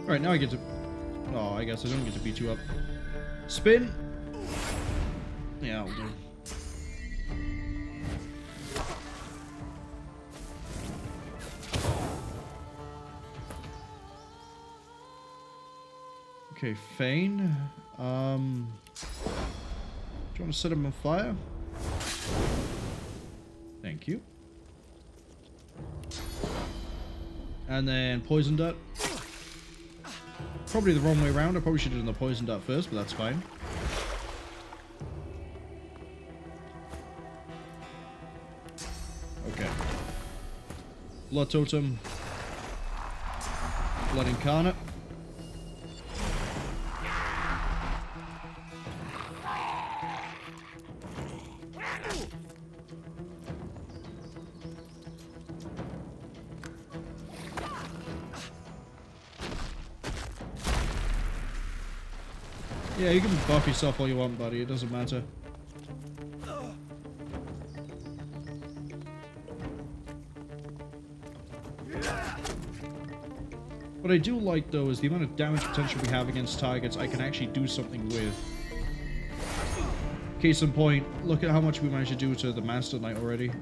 Alright, now I get to... Oh, I guess I don't get to beat you up. Spin! Yeah, I'll do. Okay, Fane. Do you want to set him on fire? Thank you. And then Poison Dart. Probably the wrong way around. I probably should have done the Poison Dart first, but that's fine. Okay. Blood Totem. Blood Incarnate. Yeah, you can buff yourself all you want, buddy. It doesn't matter. What I do like, though, is the amount of damage potential we have against targets I can actually do something with. Case in point, look at how much we managed to do to the Master Knight already.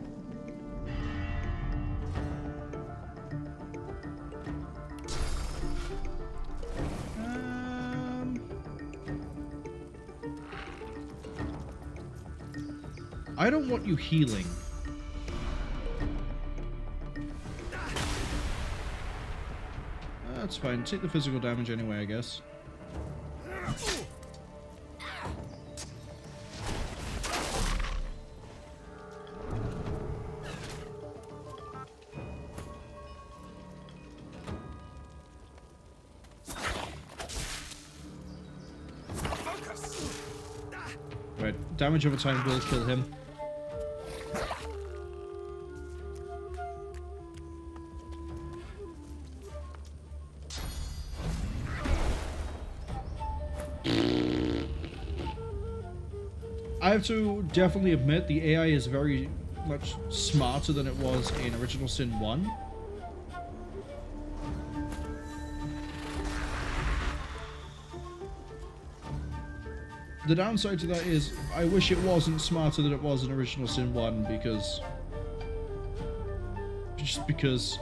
I don't want you healing. That's fine. Take the physical damage anyway, I guess. Right, damage over time will kill him. I have to definitely admit the AI is very much smarter than it was in Original Sin 1. The downside to that is I wish it wasn't smarter than it was in Original Sin 1 because... just because...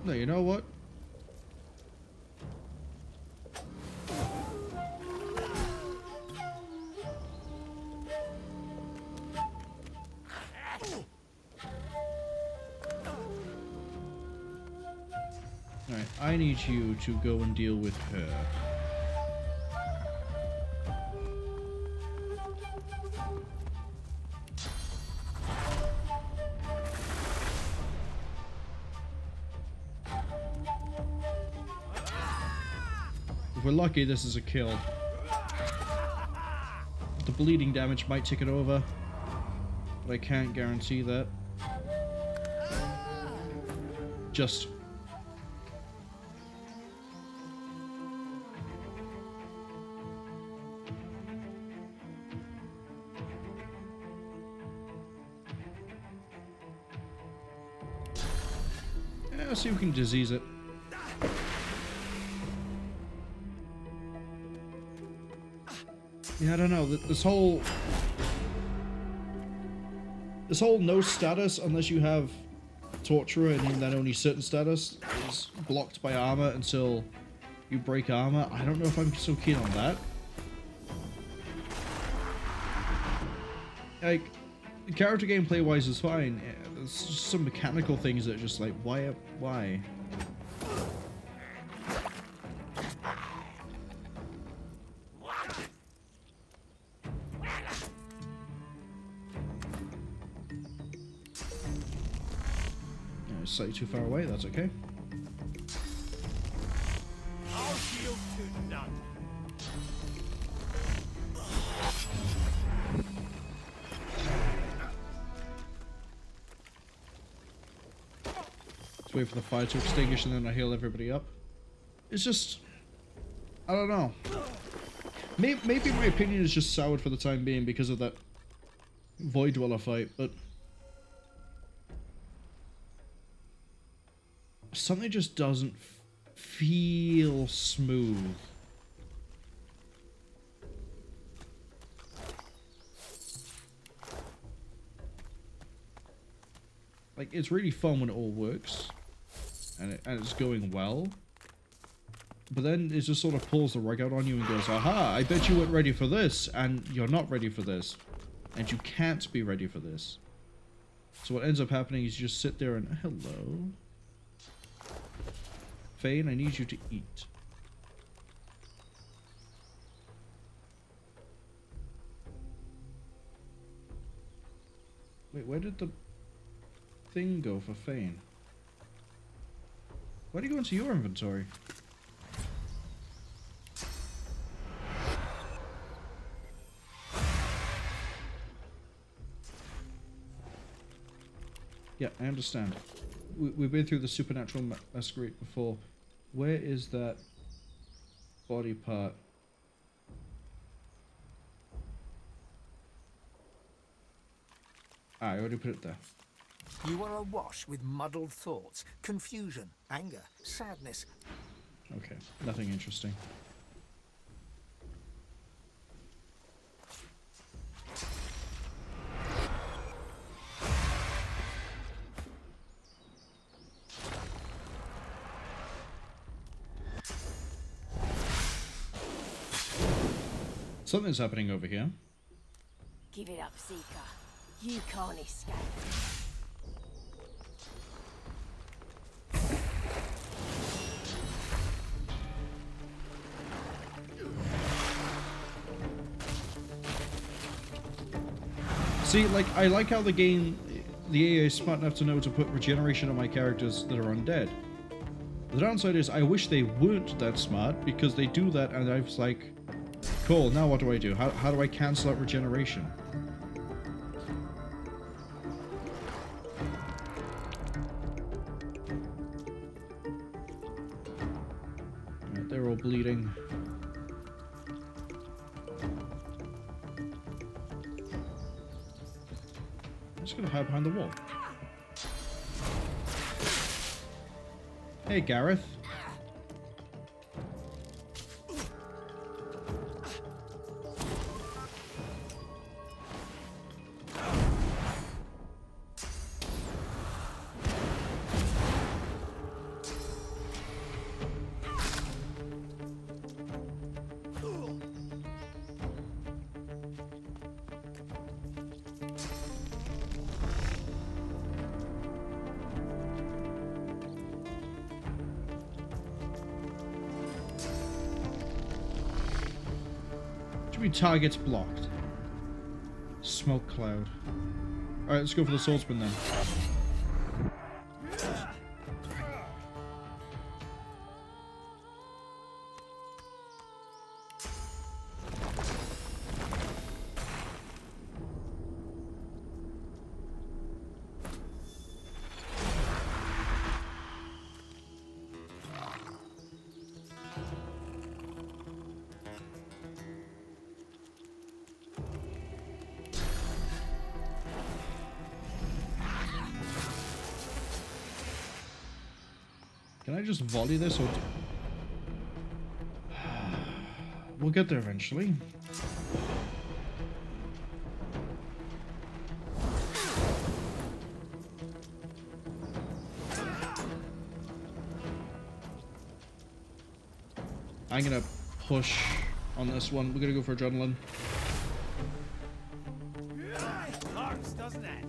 No, you know what? Alright, I need you to go and deal with her. If we're lucky, this is a kill. The bleeding damage might take it over, but I can't guarantee that. Just... Let's see if we can disease it. Yeah, I don't know. This whole no status unless you have Torturer, and even then only certain status is blocked by armor until you break armor. I don't know if I'm so keen on that. Like, character gameplay wise is fine. There's just some mechanical things that are just like, why? Slightly too far away, that's okay. I'll shield to none. Let's wait for the fire to extinguish and then I heal everybody up. It's just, I don't know. Maybe my opinion is just soured for the time being because of that Void-Dweller fight, but something just doesn't feel smooth. Like, it's really fun when it all works and it's going well, but then it just sort of pulls the rug out on you and goes, aha, I bet you weren't ready for this, and you're not ready for this, and you can't be ready for this. So what ends up happening is you just sit there and, hello. Fane, I need you to eat. Wait, where did the thing go for Fane? Why do you go into your inventory? Yeah, I understand. We've been through the supernatural masquerade before. Where is that body part? I already put it there. You are awash with muddled thoughts, confusion, anger, sadness. Okay, nothing interesting. Something's happening over here. Give it up, Seeker. You can't escape. See, like, I like how the game, the AA is smart enough to know to put regeneration on my characters that are undead. The downside is I wish they weren't that smart, because they do that and I was like, cool, now what do? How do I cancel out regeneration? Right, they're all bleeding. I'm just gonna hide behind the wall. Hey, Gareth. Targets blocked. Smoke cloud. Alright, let's go for the swordsman then. Can I just volley this or... We'll get there eventually. I'm gonna push on this one. We're gonna go for adrenaline. Hurts, doesn't it?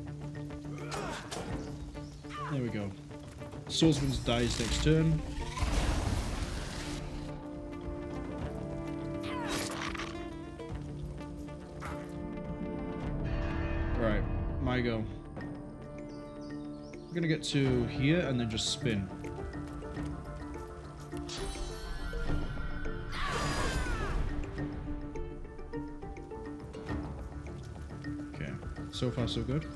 There we go. Swordsman dies next turn. Right, my go. I'm gonna get to here and then just spin. Okay, so far so good.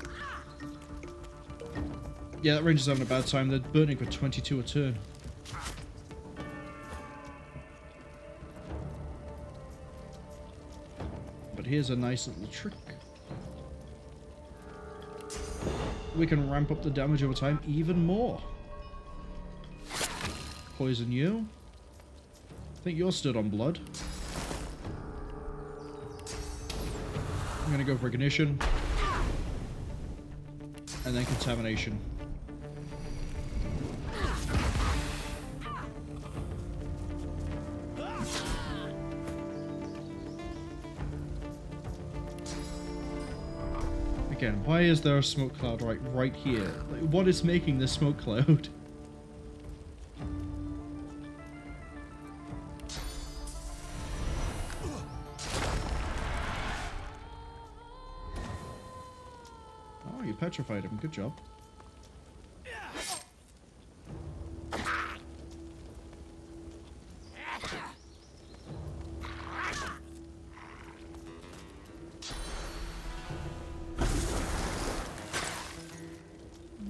Yeah, that ranger's having a bad time. They're burning for 22 a turn. But here's a nice little trick. We can ramp up the damage over time even more. Poison you. I think you're stood on blood. I'm gonna go for ignition. And then contamination. Again, why is there a smoke cloud right here? Like, what is making this smoke cloud? Oh, you petrified him. Good job.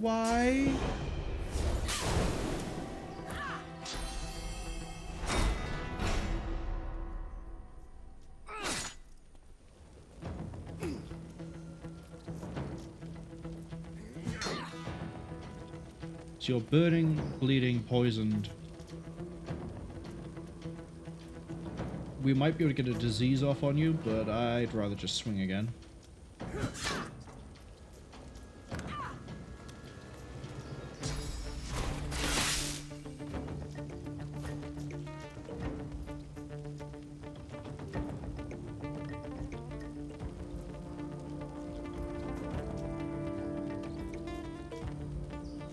Why? So you're burning, bleeding, poisoned. We might be able to get a disease off on you, but I'd rather just swing again.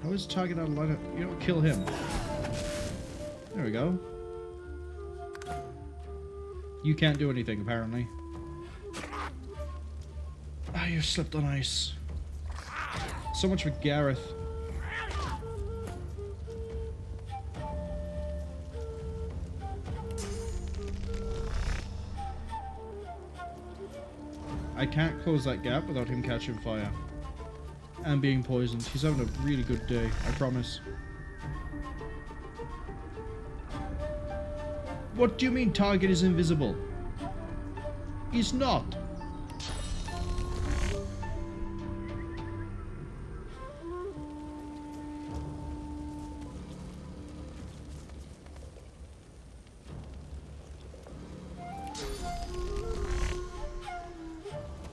How is target out of line? You don't kill him. There we go. You can't do anything, apparently. Ah, you slipped on ice. So much for Gareth. I can't close that gap without him catching fire. And being poisoned. He's having a really good day, I promise. What do you mean target is invisible? He's not.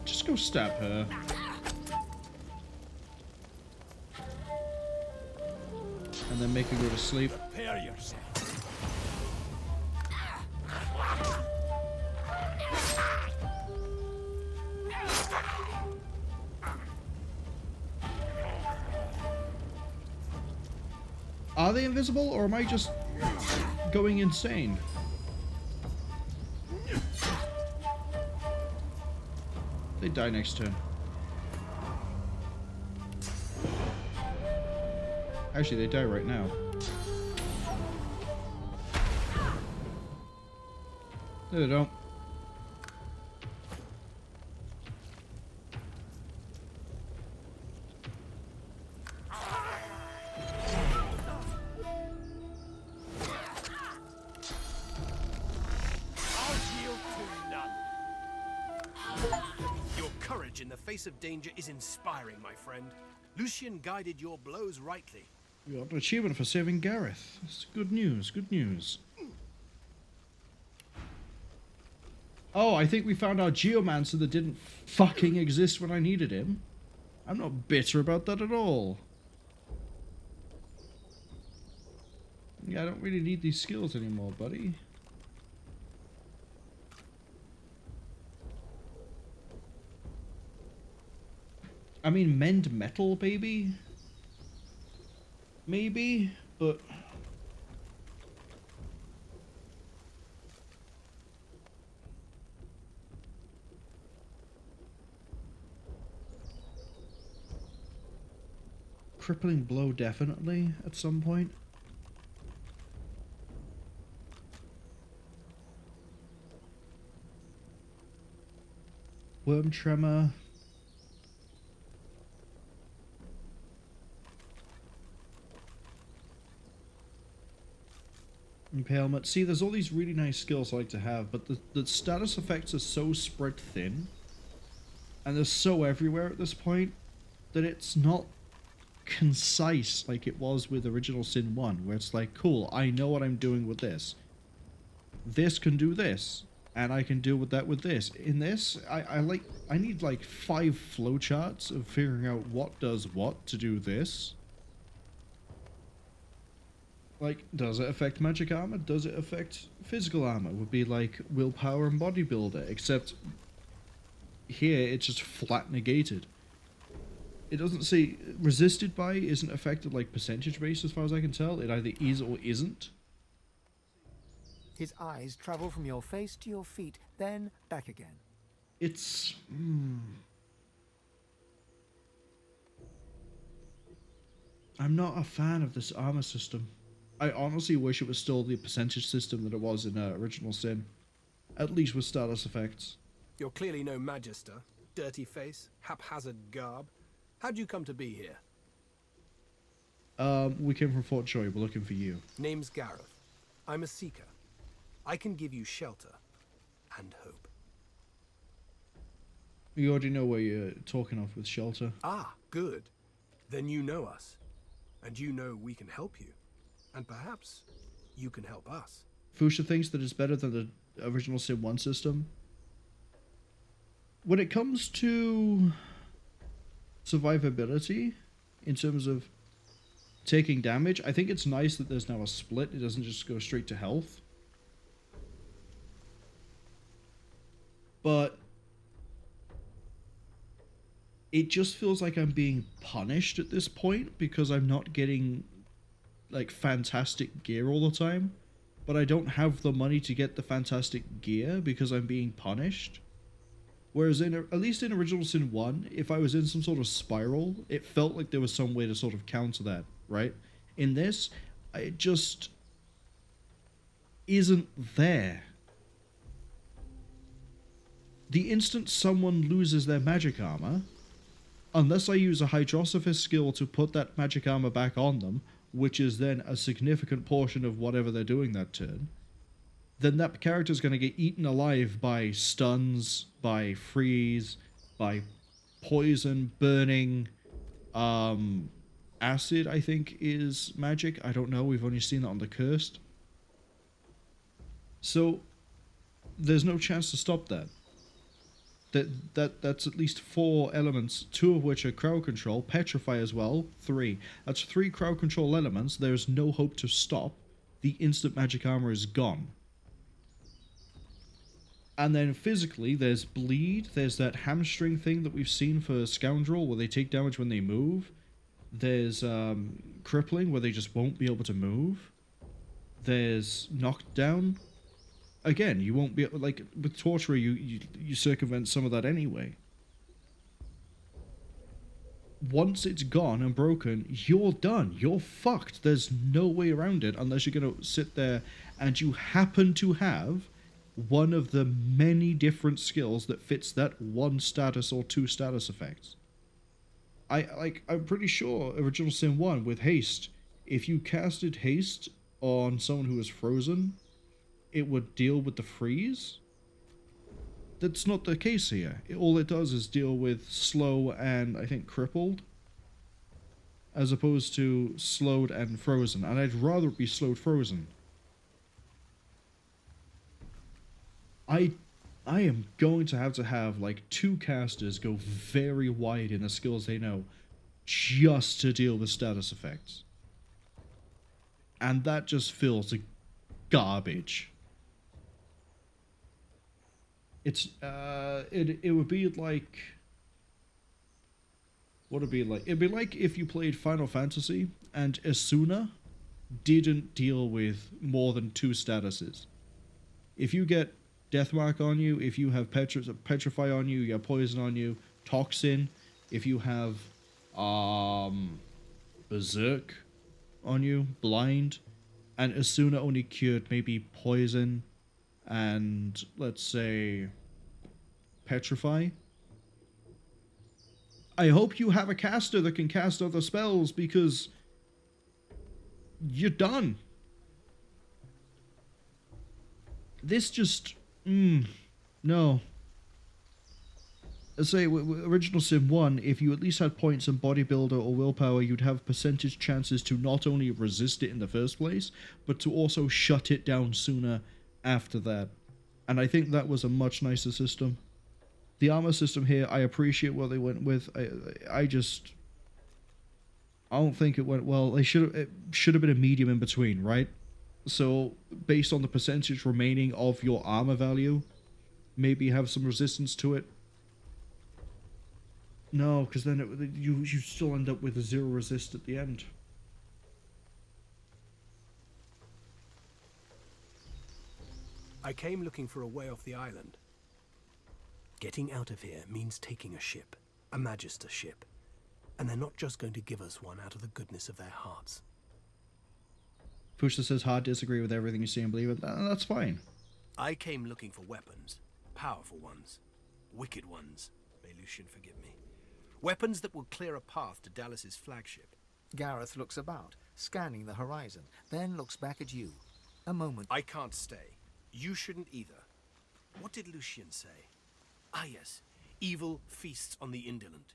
Just go stab her. And then make her go to sleep. Prepare yourself. Are they invisible, or am I just going insane? They die next turn. Actually, they die right now. No, they don't. Your courage in the face of danger is inspiring, my friend. Lucian guided your blows rightly. We got an achievement for saving Gareth. That's good news, good news. Oh, I think we found our Geomancer that didn't fucking exist when I needed him. I'm not bitter about that at all. Yeah, I don't really need these skills anymore, buddy. I mean, mend metal, baby? Maybe, but... Crippling blow, definitely, at some point. Worm tremor. Impalement. See, there's all these really nice skills I like to have, but the status effects are so spread thin, and they're so everywhere at this point, that it's not concise like it was with Original Sin 1, where it's like, cool, I know what I'm doing with this. This can do this, and I can deal with that with this. In this, I need like 5 flowcharts of figuring out what does what to do this. Like, does it affect magic armor? Does it affect physical armor? Would be like willpower and bodybuilder, except here it's just flat negated. It doesn't say resisted by isn't affected like percentage based as far as I can tell. It either is or isn't. His eyes travel from your face to your feet, then back again. It's... I'm not a fan of this armor system. I honestly wish it was still the percentage system that it was in Original Sin. At least with status effects. You're clearly no Magister. Dirty face, haphazard garb. How'd you come to be here? We came from Fort Joy. We're looking for you. Name's Gareth. I'm a seeker. I can give you shelter and hope. You already know where you're talking off with shelter. Ah, good. Then you know us. And you know we can help you. And perhaps you can help us. Fuchsia thinks that it's better than the Original Sin 1 system. When it comes to survivability, in terms of taking damage, I think it's nice that there's now a split. It doesn't just go straight to health. But it just feels like I'm being punished at this point because I'm not getting like fantastic gear all the time, but I don't have the money to get the fantastic gear because I'm being punished. Whereas at least in Original Sin 1, if I was in some sort of spiral, it felt like there was some way to sort of counter that, right? In this, it just isn't there. The instant someone loses their magic armor, unless I use a Hydrosophist skill to put that magic armor back on them, which is then a significant portion of whatever they're doing that turn, then that character's going to get eaten alive by stuns, by freeze, by poison, burning, acid, I think, is magic. I don't know, we've only seen that on the Cursed. So, there's no chance to stop that. That's at least 4 elements, 2 of which are crowd control, petrify as well, 3. That's 3 crowd control elements. There's no hope to stop. The instant magic armor is gone. And then physically, there's bleed, there's that hamstring thing that we've seen for Scoundrel, where they take damage when they move. There's crippling, where they just won't be able to move. There's knocked down. Again, you won't be, like, with Torturer, you circumvent some of that anyway. Once it's gone and broken, you're done. You're fucked. There's no way around it unless you're going to sit there and you happen to have one of the many different skills that fits that 1 status or 2 status effects. I'm pretty sure Original Sin 1 with Haste, if you casted Haste on someone who was frozen, it would deal with the freeze. That's not the case here. All it does is deal with slow and, I think, crippled. as opposed to slowed and frozen, and I'd rather it be slowed frozen. I am going to have like 2 casters go very wide in the skills they know just to deal with status effects. And that just feels like garbage. It's it would be like, what would it be like? It'd be like if you played Final Fantasy and Asuna didn't deal with more than 2 statuses. If you get Deathmark on you, if you have Petrify on you, you have Poison on you, Toxin, if you have Berserk on you, Blind, and Asuna only cured maybe Poison and, let's say, Petrify. I hope you have a caster that can cast other spells, because you're done. This just... no. Let's say, Original Sim 1, if you at least had points in Bodybuilder or Willpower, you'd have percentage chances to not only resist it in the first place, but to also shut it down sooner after that. And I think that was a much nicer system. The armor system here, I appreciate what they went with. I don't think it went well. It should have been a medium in between, right? So, based on the percentage remaining of your armor value, maybe have some resistance to it. No, because then you still end up with a 0 resist at the end. I came looking for a way off the island. Getting out of here means taking a ship, a Magister ship. And they're not just going to give us one out of the goodness of their hearts. Fushta says, hard disagree with everything you see and believe it. That's fine. I came looking for weapons. Powerful ones. Wicked ones. May Lucian forgive me. Weapons that will clear a path to Dallas's flagship. Gareth looks about, scanning the horizon, then looks back at you. A moment. I can't stay. You shouldn't either. What did Lucian say? Ah yes, evil feasts on the indolent.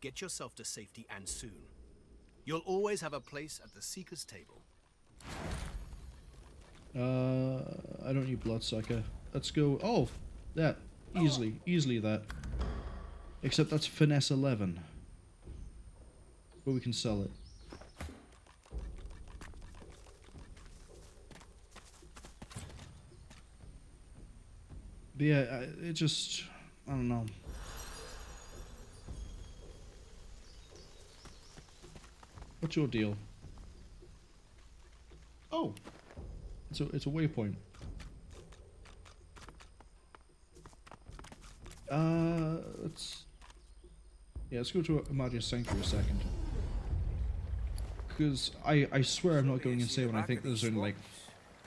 Get yourself to safety, and soon. You'll always have a place at the Seeker's table. I don't need Bloodsucker. Let's go. Oh, that. Easily that. Except that's Finesse 11. But we can sell it. But yeah, it just... I don't know. What's your deal? Oh! It's a waypoint. Let's go to Magister Sanctuary a second. Because I swear I'm not going insane when I think there's only like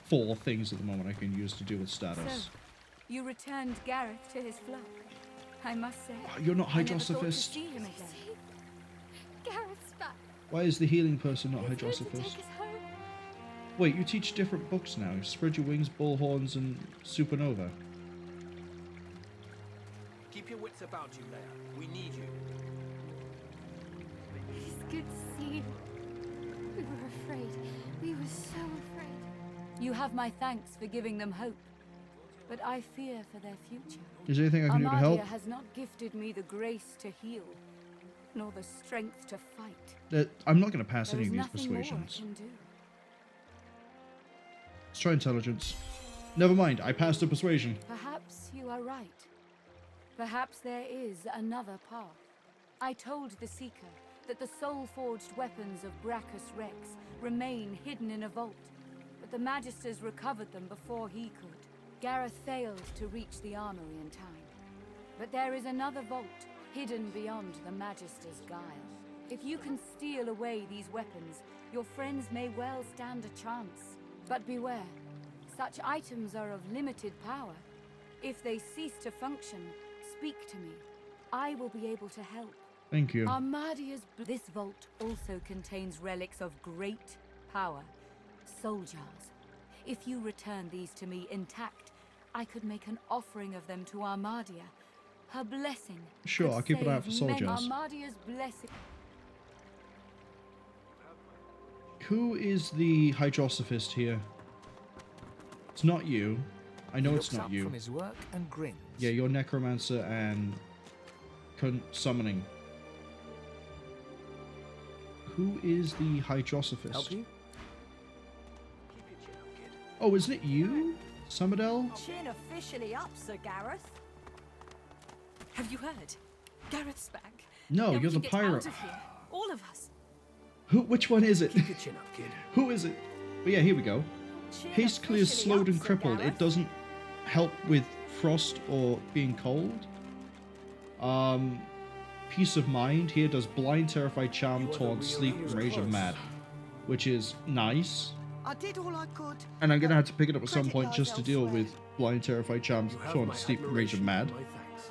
4 things at the moment I can use to deal with status. So, you returned Gareth to his flock. I must say, you're not I never thought to Hydrosophist. see him again. Gareth's back. Why is the healing person not He's going to Hydrosophist? take us home. Wait, you teach different books now. Spread Your Wings, Bullhorns, and Supernova. Keep your wits about you, Leia. We need you. It's good to see you. We were afraid. We were so afraid. You have my thanks for giving them hope, but I fear for their future. Is there anything I can do to help? Armadia has not gifted me the grace to heal, nor the strength to fight. I'm not going to pass There any is of these nothing more I persuasions. can do. Let's try intelligence. Never mind, I passed a persuasion. Perhaps you are right. Perhaps there is another path. I told the Seeker that the soul-forged weapons of Brachus Rex remain hidden in a vault, but the Magisters recovered them before he could. Gareth failed to reach the armory in time. But there is another vault, hidden beyond the Magister's guile. If you can steal away these weapons, your friends may well stand a chance. But beware, such items are of limited power. If they cease to function, speak to me. I will be able to help. Thank you. This vault also contains relics of great power. Soul jars. If you return these to me intact, I could make an offering of them to Armadia. Her blessing. Sure, could I'll keep an eye out for save soul many. jars. Armadia's blessing. Who is the Hydrosophist here? It's not you. I know it's not you. From his work and grins. Yeah, you're Necromancer and Summoning. Who is the Hydrosophist? Help you? Oh, isn't it you, Summerdell? Chin officially up, Sir Gareth. Have you heard? Gareth's back. No, Now we you're the can get pirate. out of here. All of us. Who? Which one is it? Keep your chin up, kid. Who is it? But yeah, here we go. Chin Haste clears officially slowed up, and Sir crippled. Gareth. It doesn't help with frost or being cold. Peace of mind here does blind, terrified, charm, taunt, sleep, rage, and mad, which is nice. I did all I could. And I'm gonna have to pick it up at some Credit point lies just to deal elsewhere. with blind, terrified, charm, You have taunt, my sleep, rage, and admiration mad. and my thanks.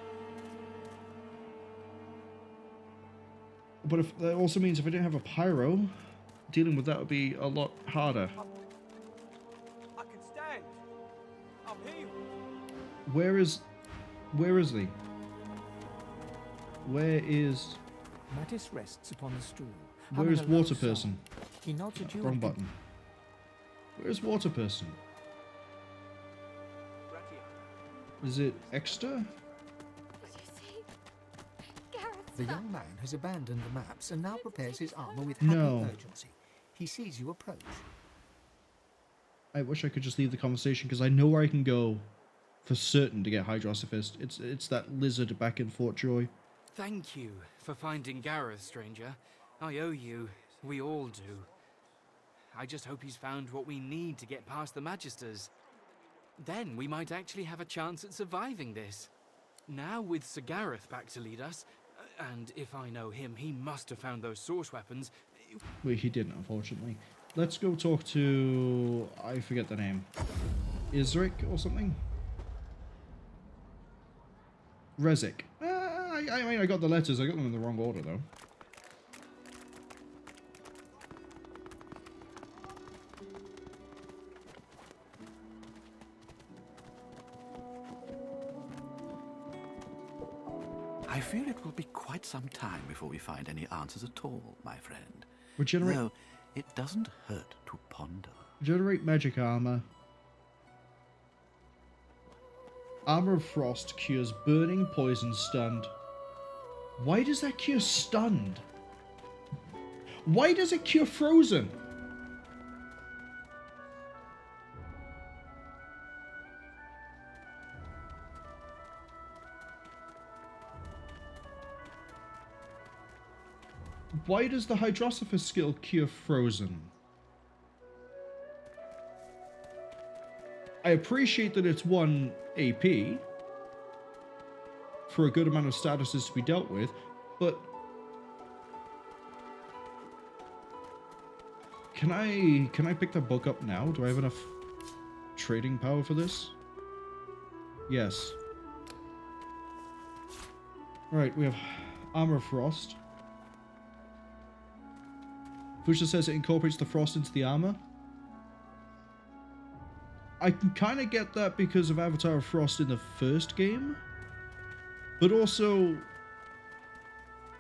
But if that also means if I didn't have a pyro, dealing with that would be a lot harder. I can stand. I'm healed. Where is he? Where is Mattis rests upon the stool. where humming is a low water song. person? He nods at you. Wrong and button. Where is water person? Is it Exeter? The young man has abandoned the maps and now prepares his armor with happy No. urgency. He sees you approach. I wish I could just leave the conversation because I know where I can go for certain to get Hydrosophist. It's that lizard back in Fort Joy. Thank you for finding Gareth, stranger. I owe you. We all do. I just hope he's found what we need to get past the Magisters. Then we might actually have a chance at surviving this. Now with Sir Gareth back to lead us, and if I know him, he must have found those source weapons. Wait, he didn't, unfortunately. Let's go talk to... I forget the name. Isric or something? Rezik. I mean, I got the letters. I got them in the wrong order, though. I fear it will be quite some time before we find any answers at all, my friend. Regenerate... Though it doesn't hurt to ponder. Regenerate magic armor. Armor of Frost cures burning, poison, stunned. Why does that cure stunned? Why does it cure frozen? Why does the Hydrosophist skill cure frozen? I appreciate that it's 1 AP for a good amount of statuses to be dealt with, but can I pick the book up now? Do I have enough trading power for this? Yes. Alright, we have Armor of Frost. Fusha says it incorporates the frost into the armor. I can kind of get that because of Avatar of Frost in the first game. But also...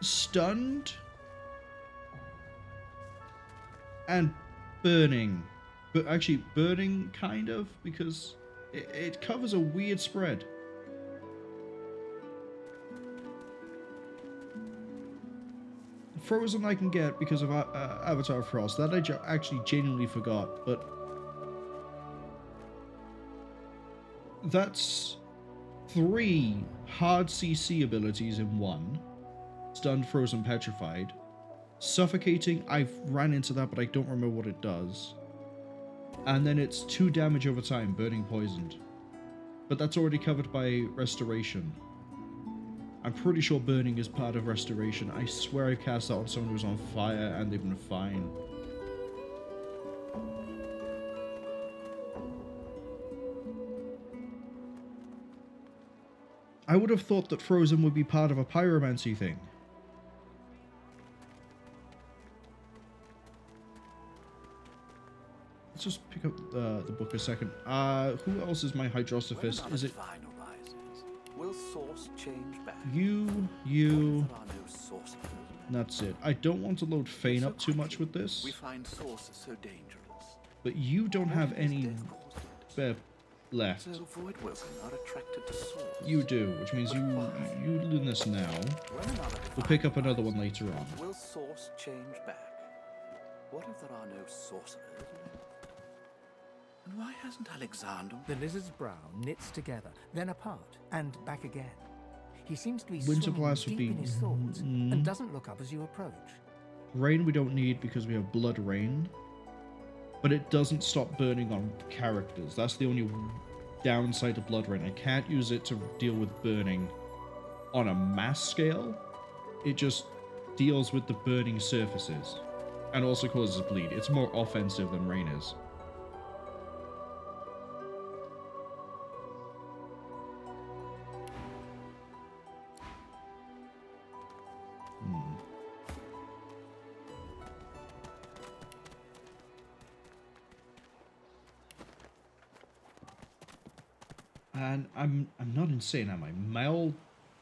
stunned. And burning. But actually, burning, kind of, because it covers a weird spread. Frozen I can get because of Avatar of Frost. That I actually genuinely forgot, but... that's 3 hard CC abilities in 1. Stunned, Frozen, Petrified. Suffocating, I've ran into that, but I don't remember what it does. And then it's 2 damage over time, Burning, Poisoned. But that's already covered by Restoration. I'm pretty sure Burning is part of Restoration. I swear I cast that on someone who was on fire and they've been fine. I would have thought that Frozen would be part of a pyromancy thing. Let's just pick up the book a second. Who else is my Hydrosophist? Is it... Will source change back? You... There are no sorcerers And that's it. I don't want to load Fane up too much with We this, find source so dangerous. but you don't have any spare left. So Voidwoken are attracted to source. You do, which means you learn this now. We'll pick up another one later on. Will source change back? What if there are no sorcerers left? And why hasn't Alexander? The lizard's brow knits together, then apart, and back again. He seems to be Winter swimming Blast would deep be- in his thoughts, and doesn't look up as you approach. Rain we don't need because we have Blood Rain, but it doesn't stop burning on characters. That's the only downside to Blood Rain. I can't use it to deal with burning on a mass scale. It just deals with the burning surfaces and also causes bleed. It's more offensive than Rain is. And I'm not insane, am I? Mel,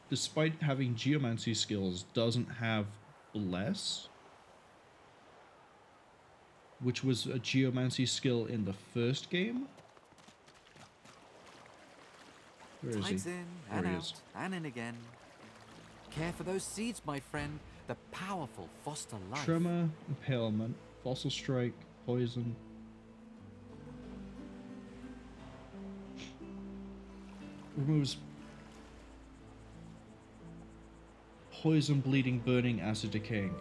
despite having geomancy skills, doesn't have Bless, which was a geomancy skill in the first game. Where is he? Tides in There and he out is. and in again. Care for those seeds, my friend. The powerful foster life. Tremor, Impalement, Fossil Strike, Poison. Removes poison, bleeding, burning, acid, decaying.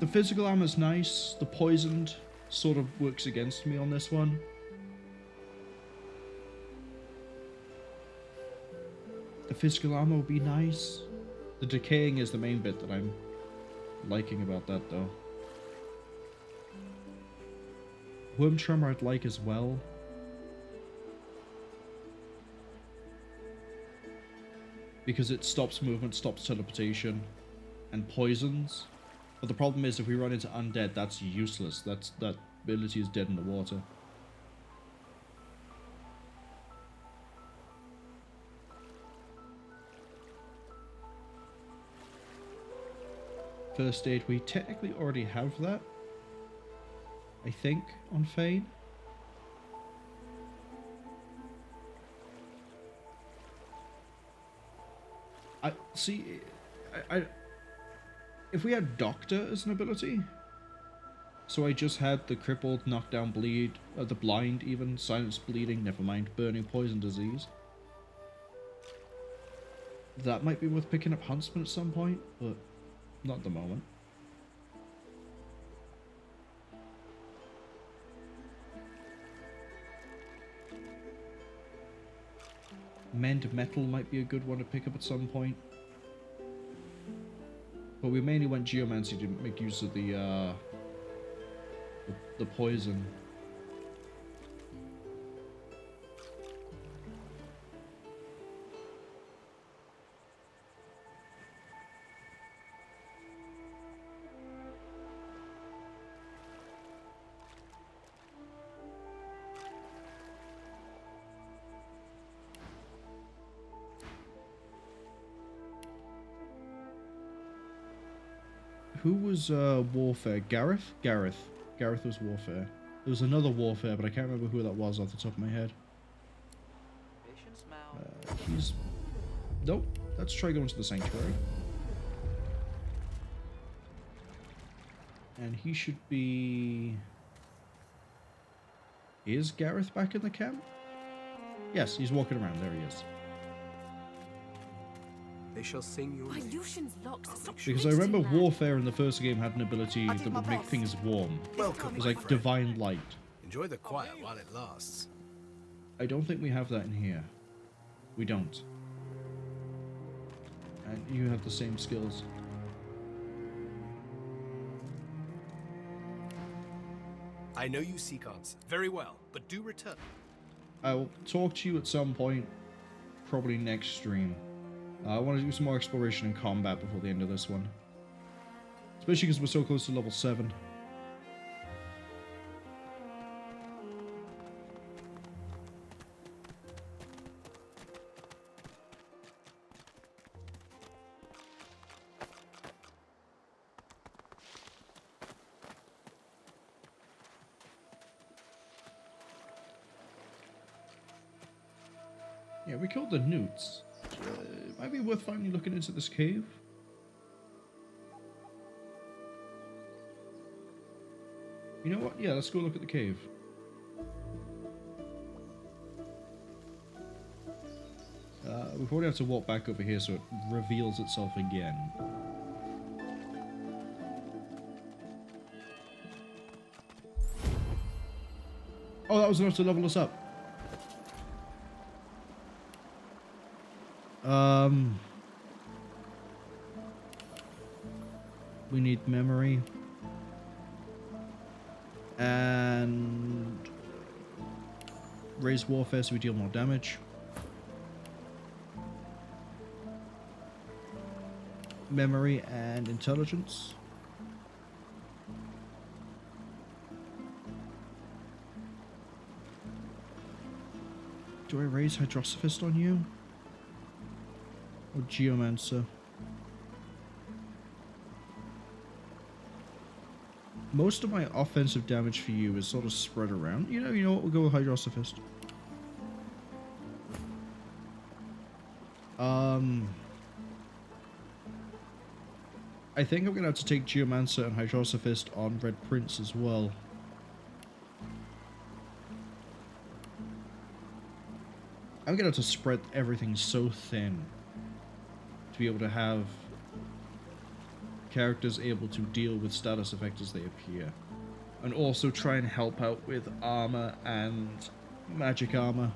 The physical armor's nice. The poisoned sort of works against me on this one. The physical armor would be nice. The decaying is the main bit that I'm liking about that, though. Worm Tremor I'd like as well. Because it stops movement, stops teleportation, and poisons. But the problem is if we run into undead, that's useless. That ability is dead in the water. First aid, we technically already have that. I think, on Fane. I see. If we had Doctor as an ability, so I just had the crippled, knockdown, bleed, the blind, even silence, bleeding. Never mind, burning, poison, disease. That might be worth picking up Huntsman at some point, but not at the moment. Mend Metal might be a good one to pick up at some point. But we mainly went Geomancy to make use of the poison. Who was Warfare? Gareth? Gareth. Gareth was Warfare. There was another Warfare, but I can't remember who that was off the top of my head. He's... Nope. Let's try going to the Sanctuary. And he should be... Is Gareth back in the camp? Yes, he's walking around. There he is. They shall sing your name. Lucian's locks. Stop Because I remember Warfare in the first game had an ability that would make things warm. Welcome, It was my like friend. Divine Light. Enjoy the quiet while it lasts. I don't think we have that in here. We don't. And you have the same skills. I know you seek answer. Very well, but do return. I'll talk to you at some point, probably next stream. I want to do some more exploration and combat before the end of this one. Especially because we're so close to level 7. Yeah, we killed the newts. It might be worth finally looking into this cave. You know what? Yeah, let's go look at the cave. We probably have to walk back over here so it reveals itself again. Oh, that was enough to level us up. We need memory. And raise warfare so we deal more damage. Memory and intelligence. Do I raise Hydrosophist on you? Or Geomancer? Most of my offensive damage for you is sort of spread around. You know what? We'll go with Hydrosophist. I think I'm gonna have to take Geomancer and Hydrosophist on Red Prince as well. I'm gonna have to spread everything so thin to be able to have characters able to deal with status effects as they appear. And also try and help out with armor and magic armor.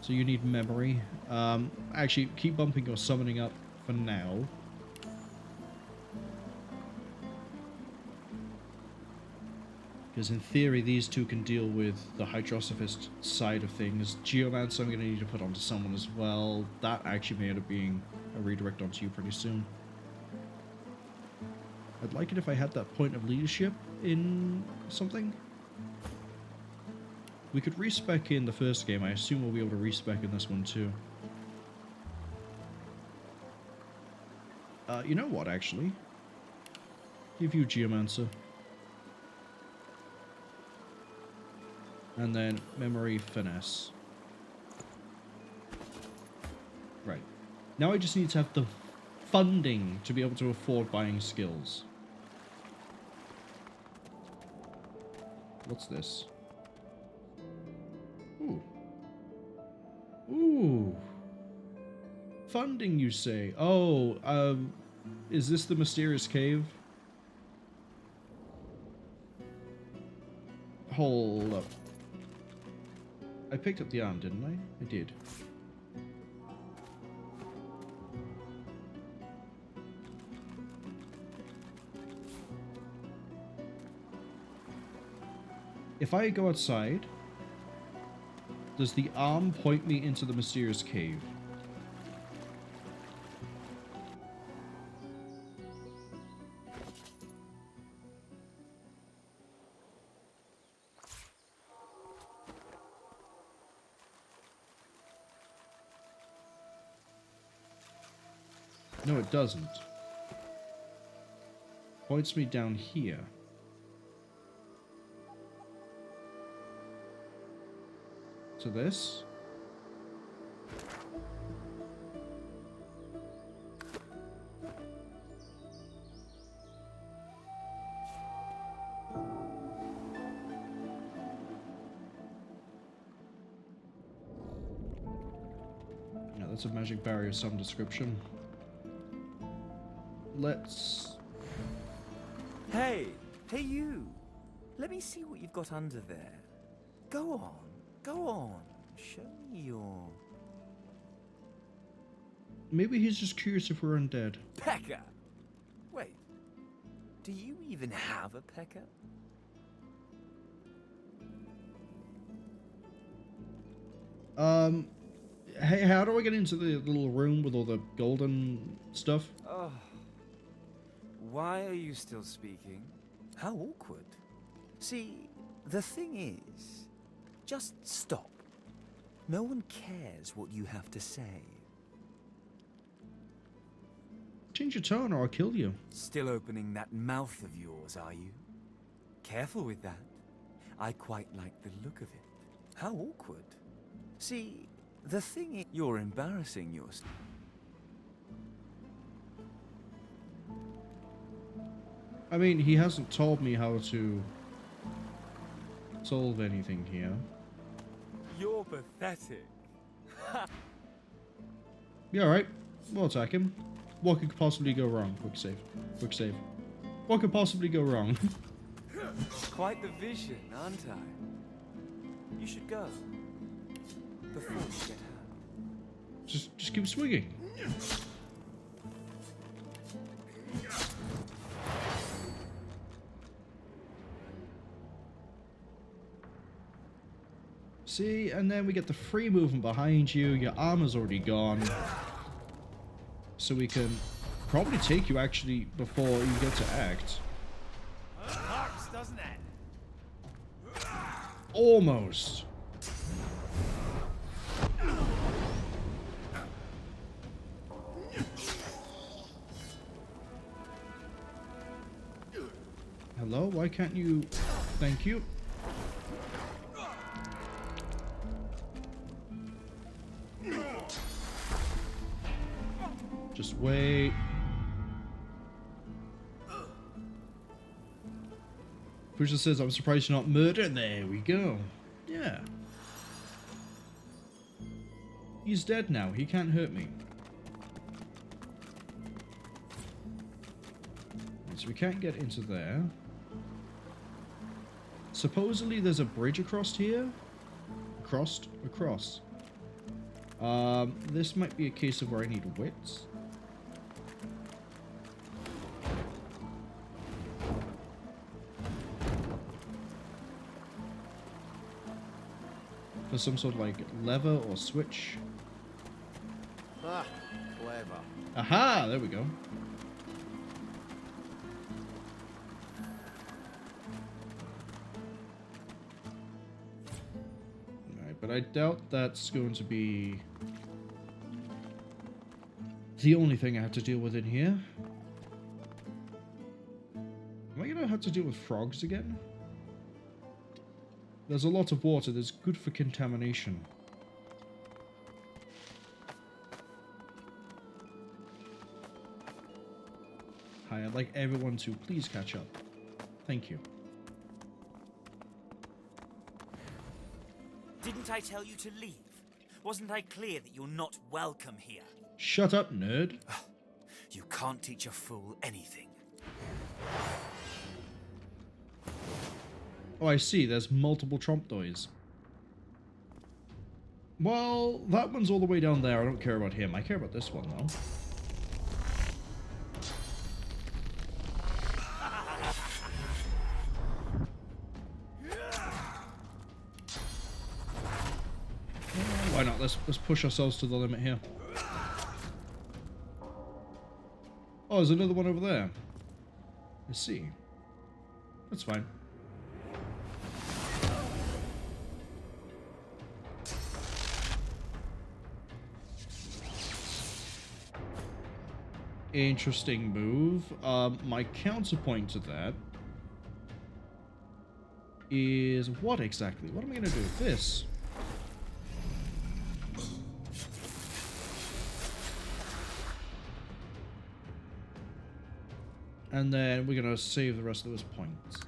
So you need memory. Actually, keep bumping your summoning up for now. Because in theory, these two can deal with the Hydrosophist side of things. Geomancer I'm going to need to put onto someone as well. That actually may end up being a redirect onto you pretty soon. I'd like it if I had that point of leadership in something. We could respec in the first game. I assume we'll be able to respec in this one too. You know what, actually? Give you Geomancer. And then memory finesse. Right. Now I just need to have the funding to be able to afford buying skills. What's this? Ooh. Ooh. Funding, you say? Oh, is this the mysterious cave? Hold up. I picked up the arm, didn't I? I did. If I go outside, does the arm point me into the mysterious cave? No, it doesn't. Points me down here. To this? Yeah, that's a magic barrier of some description. Let's... Hey you! Let me see what you've got under there. Go on, show me your... Maybe he's just curious if we're undead. Pecker! Wait, do you even have a pecker? Hey, how do I get into the little room with all the golden stuff? Oh. Why are you still speaking? How awkward. See, the thing is, just stop. No one cares what you have to say. Change your tone or I'll kill you. Still opening that mouth of yours, are you? Careful with that. I quite like the look of it. How awkward. See, the thing is, you're embarrassing yourself. I mean, he hasn't told me how to solve anything here. You're pathetic. Yeah, alright. We'll attack him. What could possibly go wrong? Quick save. Quick save. What could possibly go wrong? Quite the vision, aren't I? You should go. Before you get hurt. Just keep swinging. See, and then we get the free movement behind you. Your armor's already gone. So we can probably take you actually before you get to act. Harks, doesn't it? Almost. Hello, why can't you? Thank you. Just wait. Pusha says, I'm surprised you're not murdered. There we go. Yeah. He's dead now. He can't hurt me. So we can't get into there. Supposedly there's a bridge across here. Across. This might be a case of where I need wits. For some sort of like lever or switch. Ah, clever. Aha! There we go. Alright, but I doubt that's going to be the only thing I have to deal with in here. Am I going to have to deal with frogs again? There's a lot of water that's good for contamination. Hi, I'd like everyone to please catch up. Thank you. Didn't I tell you to leave? Wasn't I clear that you're not welcome here? Shut up, nerd. You can't teach a fool anything. Oh, I see. There's multiple Trompdoys. Well, that one's all the way down there. I don't care about him. I care about this one, though. Why not? Let's push ourselves to the limit here. Oh, there's another one over there. I see. That's fine. Interesting move. My counterpoint to that is what exactly? What am I going to do with this? And then we're going to save the rest of those points.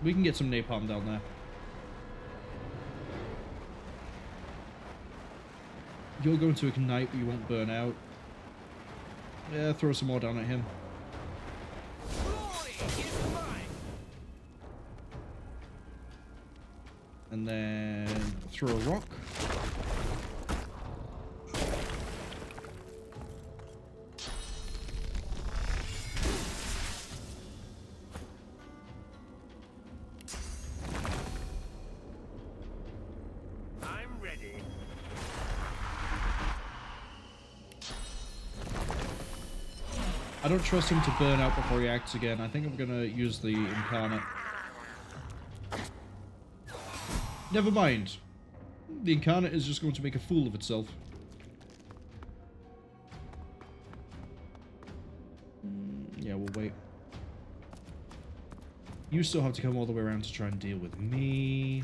We can get some napalm down there. You're going to ignite, but you won't burn out. Yeah, throw some more down at him. And then throw a rock. I'm ready. I don't trust him to burn out before he acts again. I think I'm going to use the Incarnate. Never mind. The Incarnate is just going to make a fool of itself. Yeah, we'll wait. You still have to come all the way around to try and deal with me.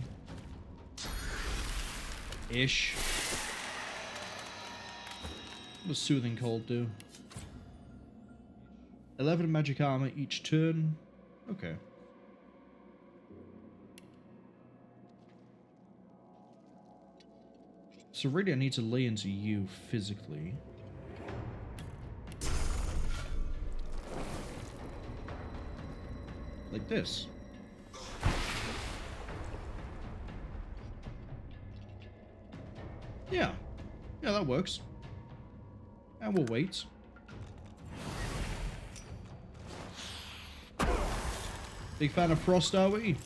Ish. What does Soothing Cold do? 11 magic armor each turn. Okay. So really I need to lay into you physically. Like this. Yeah. Yeah, that works. And we'll wait. Big fan of Frost, are we?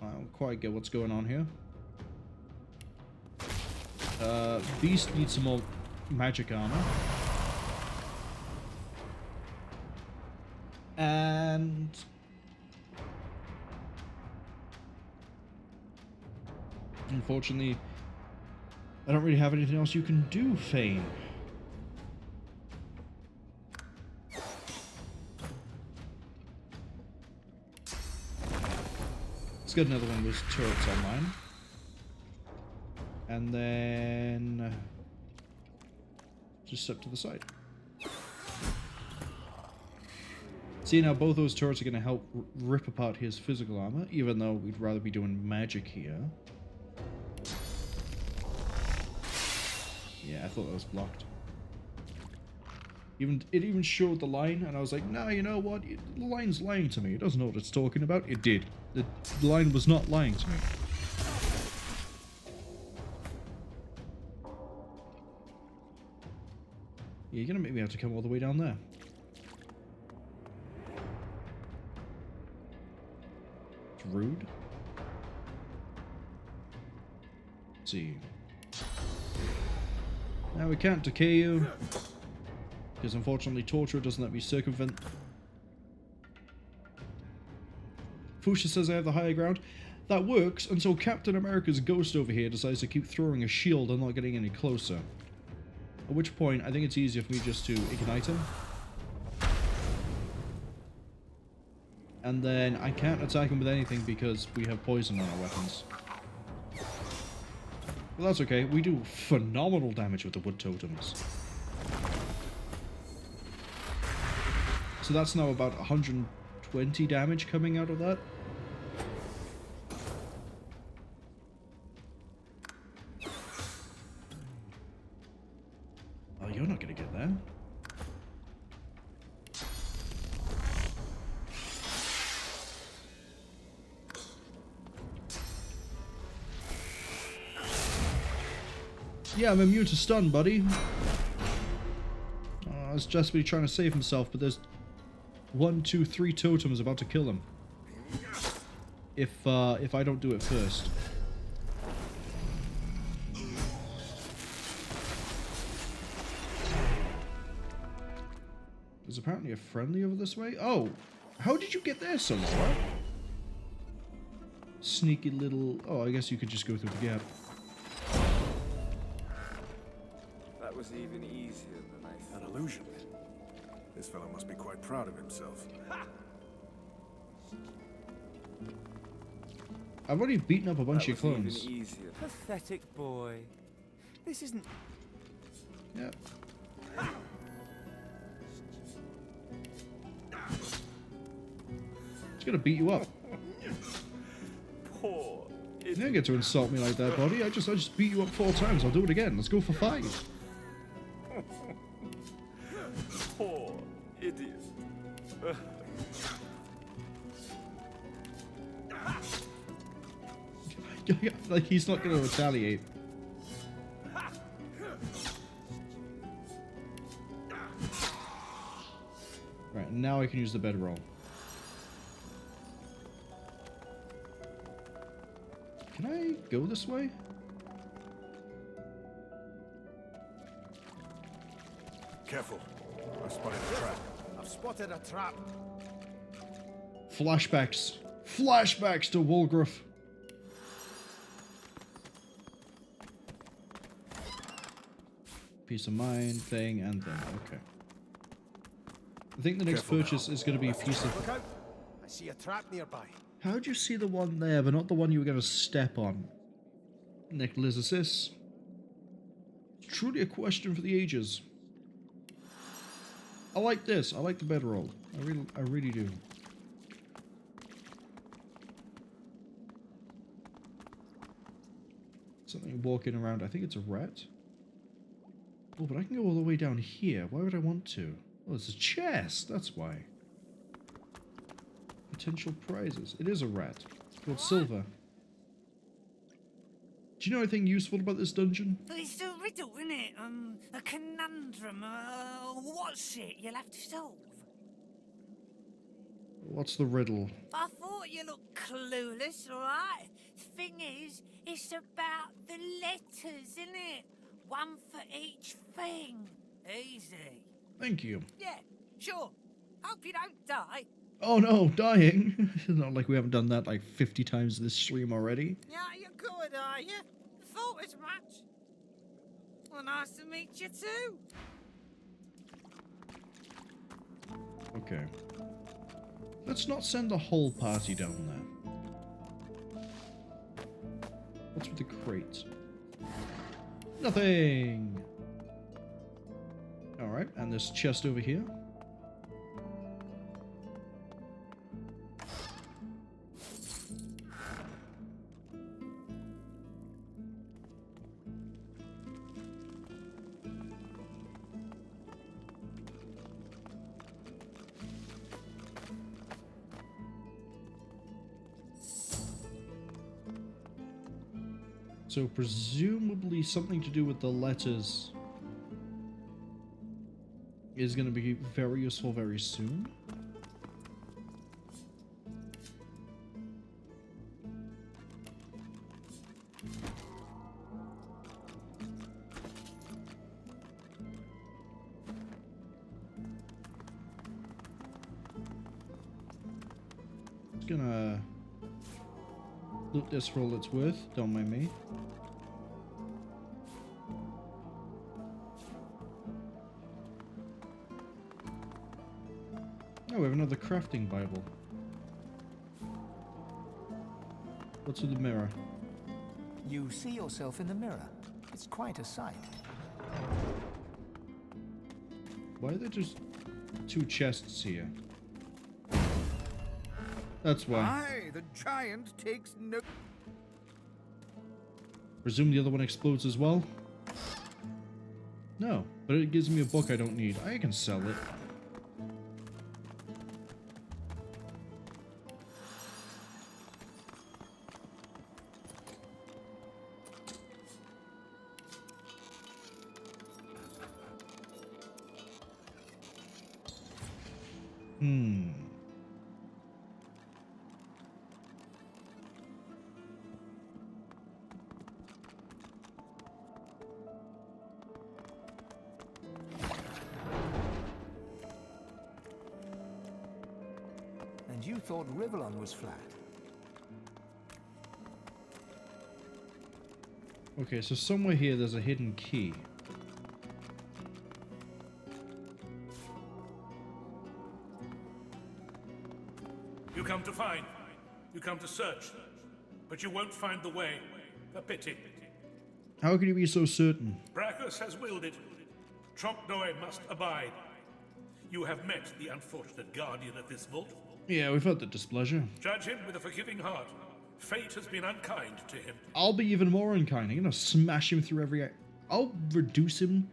I don't quite get what's going on here. Beast needs some more magic armor. And... unfortunately, I don't really have anything else you can do, Fane. Let's get another one of those turrets online. And then... just step to the side. See, now both those turrets are going to help rip apart his physical armor, even though we'd rather be doing magic here. Yeah, I thought that was blocked. It even showed the line, and I was like, nah, you know what? The line's lying to me. It doesn't know what it's talking about. It did. The line was not lying to me. Yeah, you're gonna make me have to come all the way down there. It's rude. Let's see. Now we can't decay you, because unfortunately Torture doesn't let me circumvent. Fuchsia says I have the higher ground. That works until Captain America's ghost over here decides to keep throwing a shield and not getting any closer. At which point, I think it's easier for me just to ignite him. And then I can't attack him with anything because we have poison on our weapons. Well, that's okay. We do phenomenal damage with the wood totems. So that's now about 120 damage coming out of that. Oh, you're not going to get there. Yeah, I'm immune to stun, buddy. It's just me trying to save himself, but there's 1, 2, 3 totems about to kill him. If I don't do it first. There's apparently a friendly over this way. Oh, how did you get there, Sonora? Sneaky little... Oh, I guess you could just go through the gap. That was even easier than I thought. An illusion. This fellow must be quite proud of himself. I've already beaten up a bunch of clones. Even easier. Pathetic boy. This isn't... Yeah. It's gonna beat you up. Poor. You don't get to insult me like that, buddy. I just beat you up 4 times. I'll do it again. Let's go for 5. Poor idiot. Like he's not gonna retaliate. Right, now I can use the bedroll. Can I go this way? Careful. I spotted a trap. I've spotted a trap. Flashbacks. Flashbacks to Wolgruff. Peace of mind, thing, and thing. Okay. I think the next purchase is going to be a piece of... Look out! I see a trap nearby. How'd you see the one there, but not the one you were going to step on? Nicholas assists. Truly a question for the ages. I like this. I like the bedroll. I really do. Something walking around. I think it's a rat. Oh, but I can go all the way down here. Why would I want to? Oh, it's a chest. That's why. Potential prizes. It is a rat. It's called Silver. Do you know anything useful about this dungeon? It's a riddle, isn't it? A conundrum. What's it you'll have to solve? What's the riddle? I thought you looked clueless, alright? Thing is, it's about the letters, isn't it? One for each thing. Easy. Thank you. Yeah, sure. Hope you don't die. Oh no, dying. It's not like we haven't done that like 50 times this stream already. Yeah, you're good, are you? Thought as much. Well, nice to meet you too. Okay. Let's not send the whole party down there. What's with the crates? Nothing! Alright, and this chest over here. So presumably something to do with the letters is going to be very useful very soon. Just gonna loot this for all it's worth, don't mind me. Oh, we have another crafting Bible. What's with the mirror? You see yourself in the mirror. It's quite a sight. Why are there just two chests here? That's why. Aye, the giant takes no... Presume the other one explodes as well? No, but it gives me a book I don't need. I can sell it. And you thought Rivellon was flat. Okay, so somewhere here there's a hidden key. You come to find, you come to search, but you won't find the way. A pity. How can you be so certain? Brachus has willed it. Trompdoy must abide. You have met the unfortunate guardian of this vault. Yeah, we've had the displeasure. Judge him with a forgiving heart. Fate has been unkind to him. I'll be even more unkind. I'm gonna smash him through every... I'll reduce him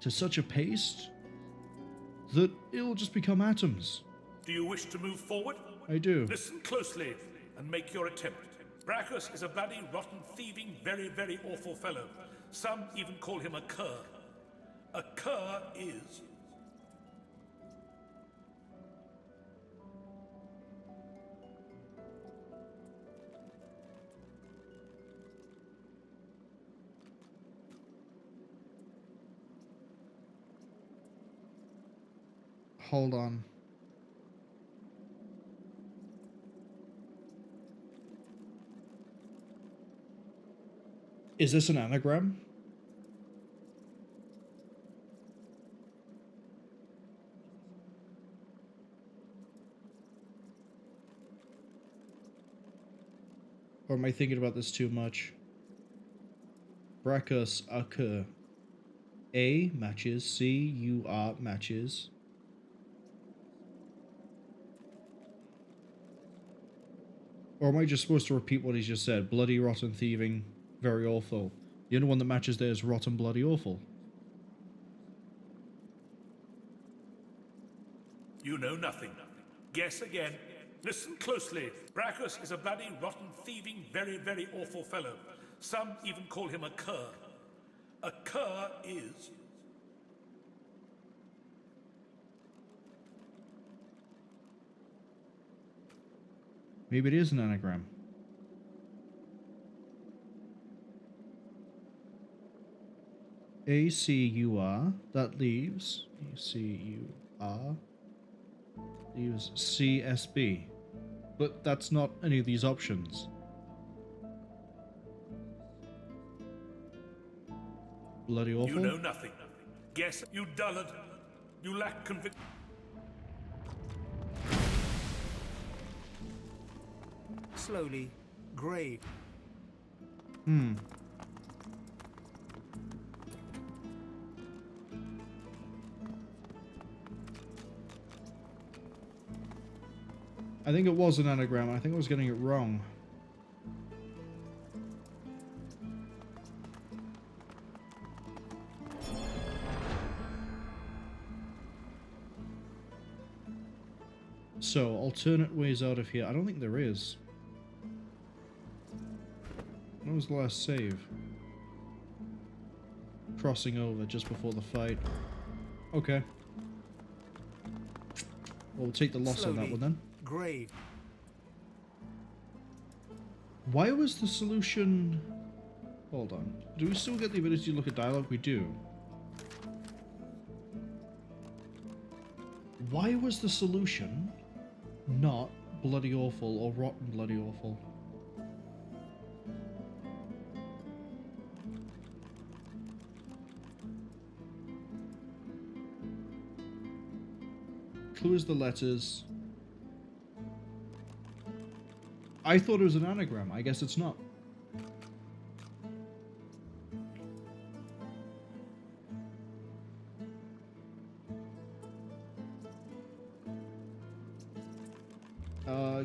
to such a paste that it'll just become atoms. Do you wish to move forward? I do. Listen closely and make your attempt. Brachus is a bloody, rotten, thieving, very, very awful fellow. Some even call him a cur. A cur is... Hold on. Is this an anagram? Or am I thinking about this too much? Brachus occur. A matches. C U R matches. Or am I just supposed to repeat what he's just said? Bloody, rotten, thieving, very awful. The only one that matches there is rotten, bloody, awful. You know nothing. Guess again. Listen closely. Brachus is a bloody, rotten, thieving, very, very awful fellow. Some even call him a cur. A cur is... Maybe it is an anagram. A-C-U-R, that leaves A-C-U-R, leaves C-S-B. But that's not any of these options. Bloody awful. You know nothing. Guess, you dullard. You lack conviction. Slowly, grave. I think it was an anagram. I think I was getting it wrong. So, alternate ways out of here. I don't think there is. When was the last save? Crossing over just before the fight. Okay. Well, we'll take the loss on that one then. Grave. Why was the solution... Hold on. Do we still get the ability to look at dialogue? We do. Why was the solution not bloody awful or rotten bloody awful? Clue is the letters. I thought it was an anagram. I guess it's not.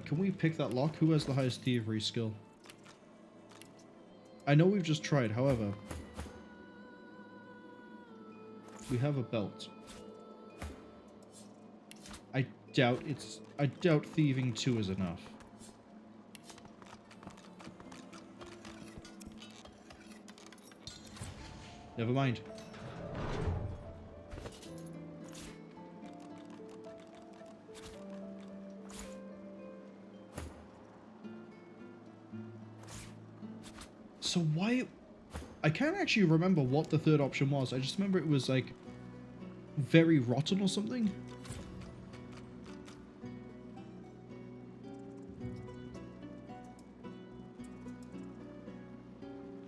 Can we pick that lock? Who has the highest thievery skill? I know we've just tried, however. We have a belt. I doubt thieving 2 is enough. Never mind. So why... I can't actually remember what the third option was. I just remember it was like very rotten or something.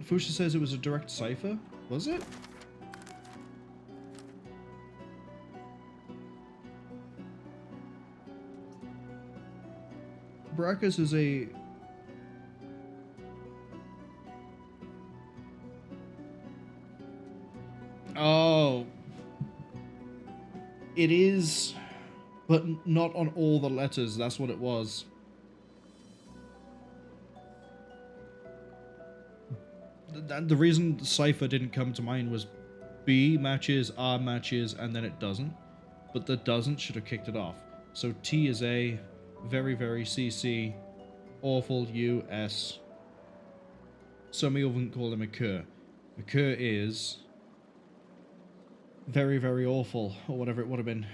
Fusha says it was a direct cipher. Was it? Brachus is a... Oh. It is, but not on all the letters. That's what it was. The reason the cipher didn't come to mind was B matches, R matches, and then it doesn't. But the doesn't should have kicked it off. So T is A, very, very CC, awful U, S. Some even call him a cur. A cur is very, very awful, or whatever it would have been.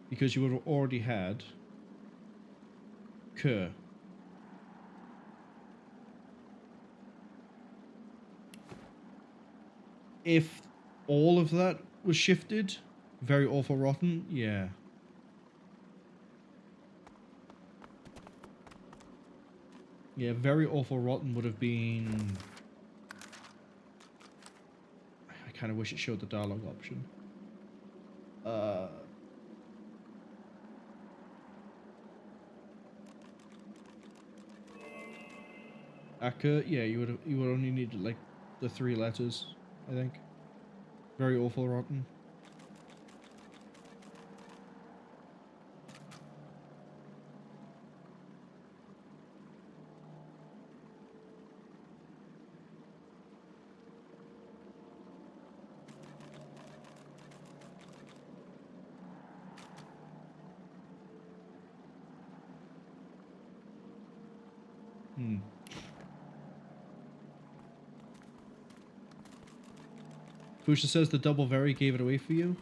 Because you would have already had cur. If all of that was shifted, very awful rotten, yeah. Yeah, very awful rotten would have been kind of wish it showed the dialogue option. Akka, yeah, you would only need like the 3 letters, I think. Very awful rotten. Fusha says the double very gave it away for you.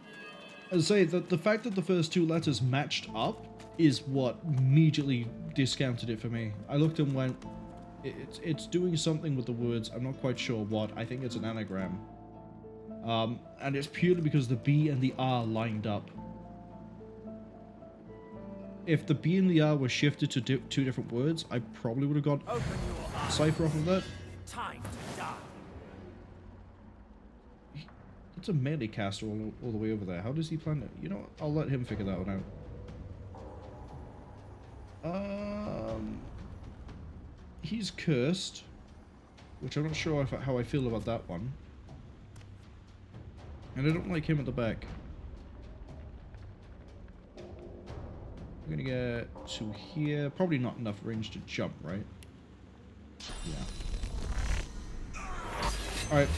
As I say, the fact that the first 2 letters matched up is what immediately discounted it for me. I looked and went, it's doing something with the words. I'm not quite sure what. I think it's an anagram. And it's purely because the B and the R lined up. If the B and the R were shifted to 2 different words, I probably would have got cipher off of that. Time to die. It's a melee caster all the way over there. How does he plan it? You know what? I'll let him figure that one out. He's cursed, which I'm not sure how I feel about that one. And I don't like him at the back. I'm gonna get to here. Probably not enough range to jump, right? Yeah. Alright.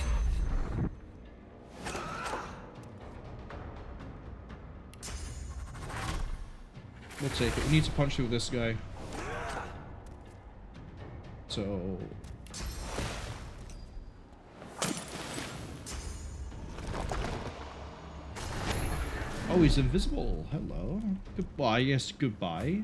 We'll take it. We need to punch through this guy. So... Oh, he's invisible. Hello. Goodbye. Yes, goodbye.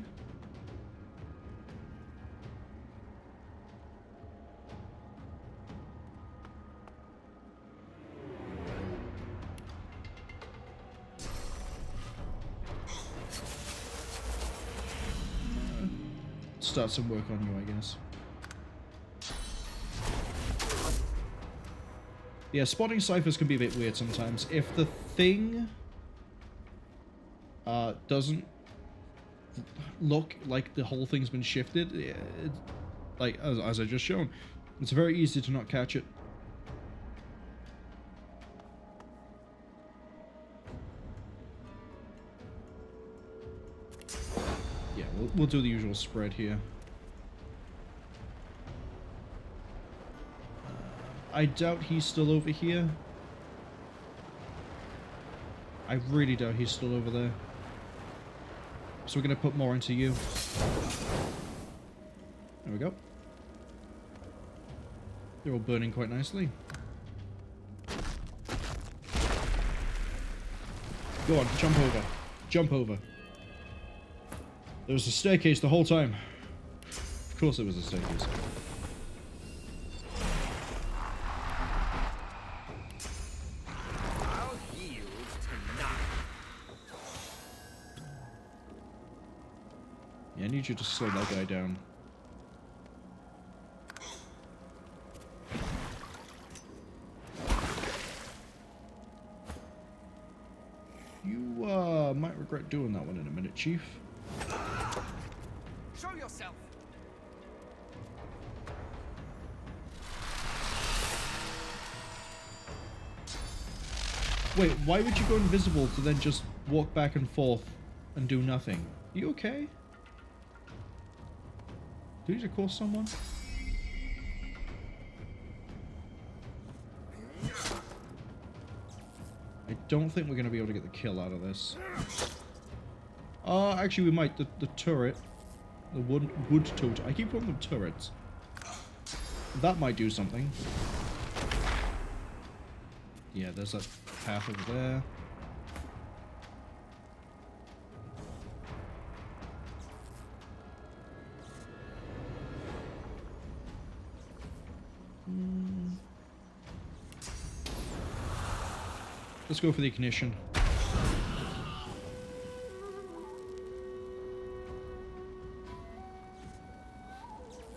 Start some work on you, I guess. Yeah, spotting ciphers can be a bit weird sometimes. If the thing doesn't look like the whole thing's been shifted, like as I just shown, it's very easy to not catch it. Yeah, we'll do the usual spread here. I doubt he's still over here. I really doubt he's still over there. So we're going to put more into you. There we go. They're all burning quite nicely. Go on, jump over. Jump over. There was a staircase the whole time. Of course there was a staircase. Yeah, I need you to slow that guy down. You might regret doing that one in a minute, Chief. Show yourself. Wait, why would you go invisible to then just walk back and forth and do nothing? Are you okay? Do you need to call someone? I don't think we're going to be able to get the kill out of this. Actually we might. The turret. The wood totem. I keep calling them turrets. That might do something. Yeah, there's that path over there. Let's go for the ignition.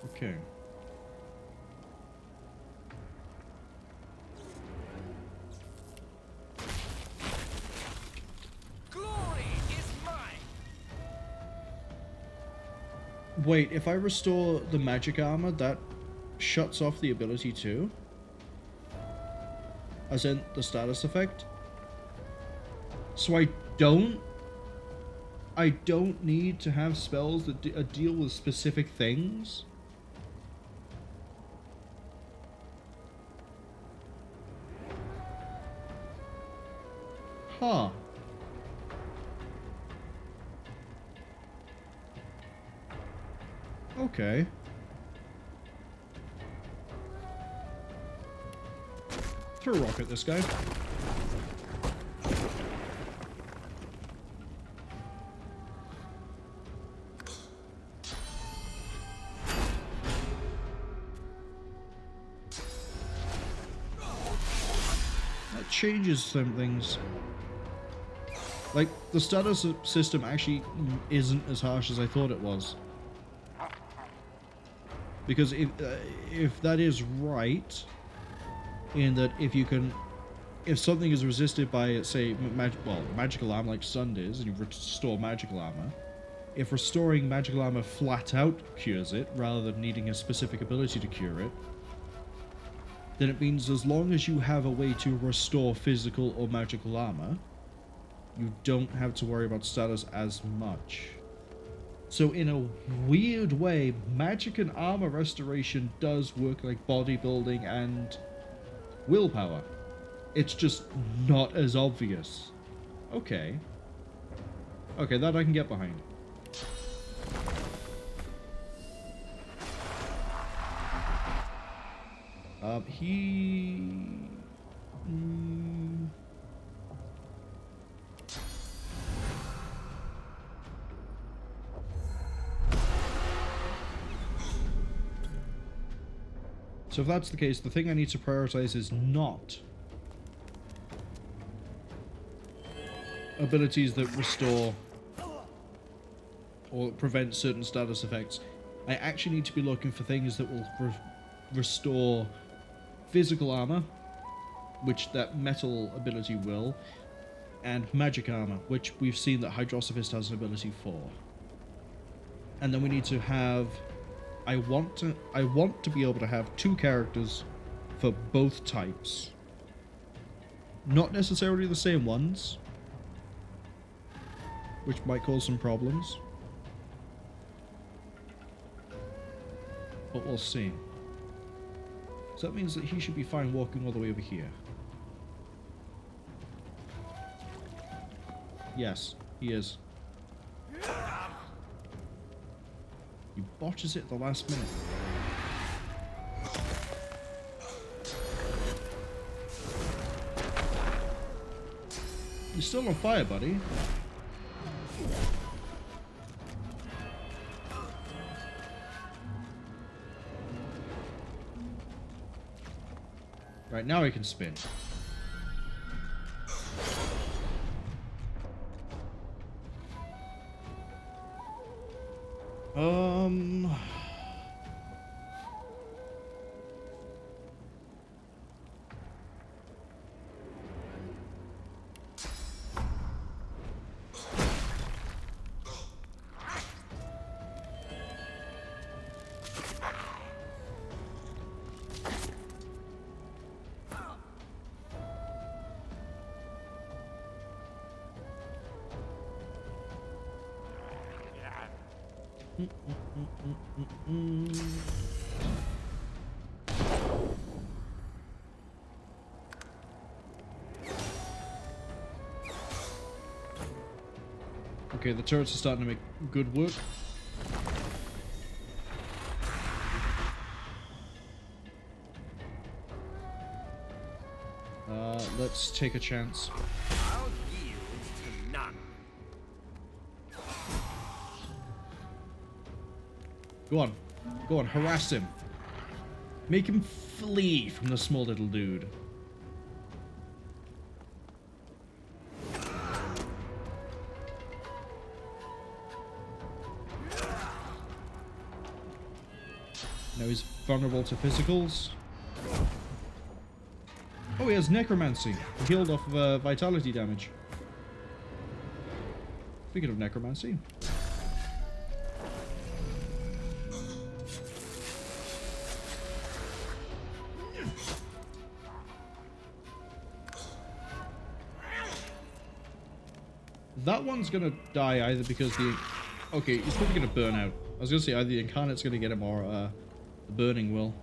Okay. Wait, if I restore the magic armor, that shuts off the ability too? As in the status effect? So I don't need to have spells that deal with specific things? Huh. Okay. Throw a rock at this guy. That changes some things. Like, the status system actually isn't as harsh as I thought it was. Because if that is right, in that if something is resisted by, say, magical armor like Sund is, and you restore magical armor, if restoring magical armor flat out cures it, rather than needing a specific ability to cure it, then it means as long as you have a way to restore physical or magical armor, you don't have to worry about status as much. So in a weird way, magic and armor restoration does work like bodybuilding and willpower. It's just not as obvious. Okay. Okay, that I can get behind. So if that's the case, the thing I need to prioritize is not abilities that restore or prevent certain status effects. I actually need to be looking for things that will restore physical armor, which that metal ability will, and magic armor, which we've seen that Hydrosophist has an ability for. And then we need to have... I want to be able to have 2 characters for both types. Not necessarily the same ones, which might cause some problems. But we'll see. So that means that he should be fine walking all the way over here. Yes, he is. He botches it at the last minute. You're still on fire, buddy. Right, now I can spin. Okay, the turrets are starting to make good work. Let's take a chance. I'll yield to none. Go on, harass him. Make him flee from the small little dude. Now he's vulnerable to physicals. Oh, he has necromancy. He healed off of vitality damage. Speaking of necromancy. That one's gonna die either because the... Okay, he's probably gonna burn out. I was gonna say either the Incarnate's gonna get him or the Burning will.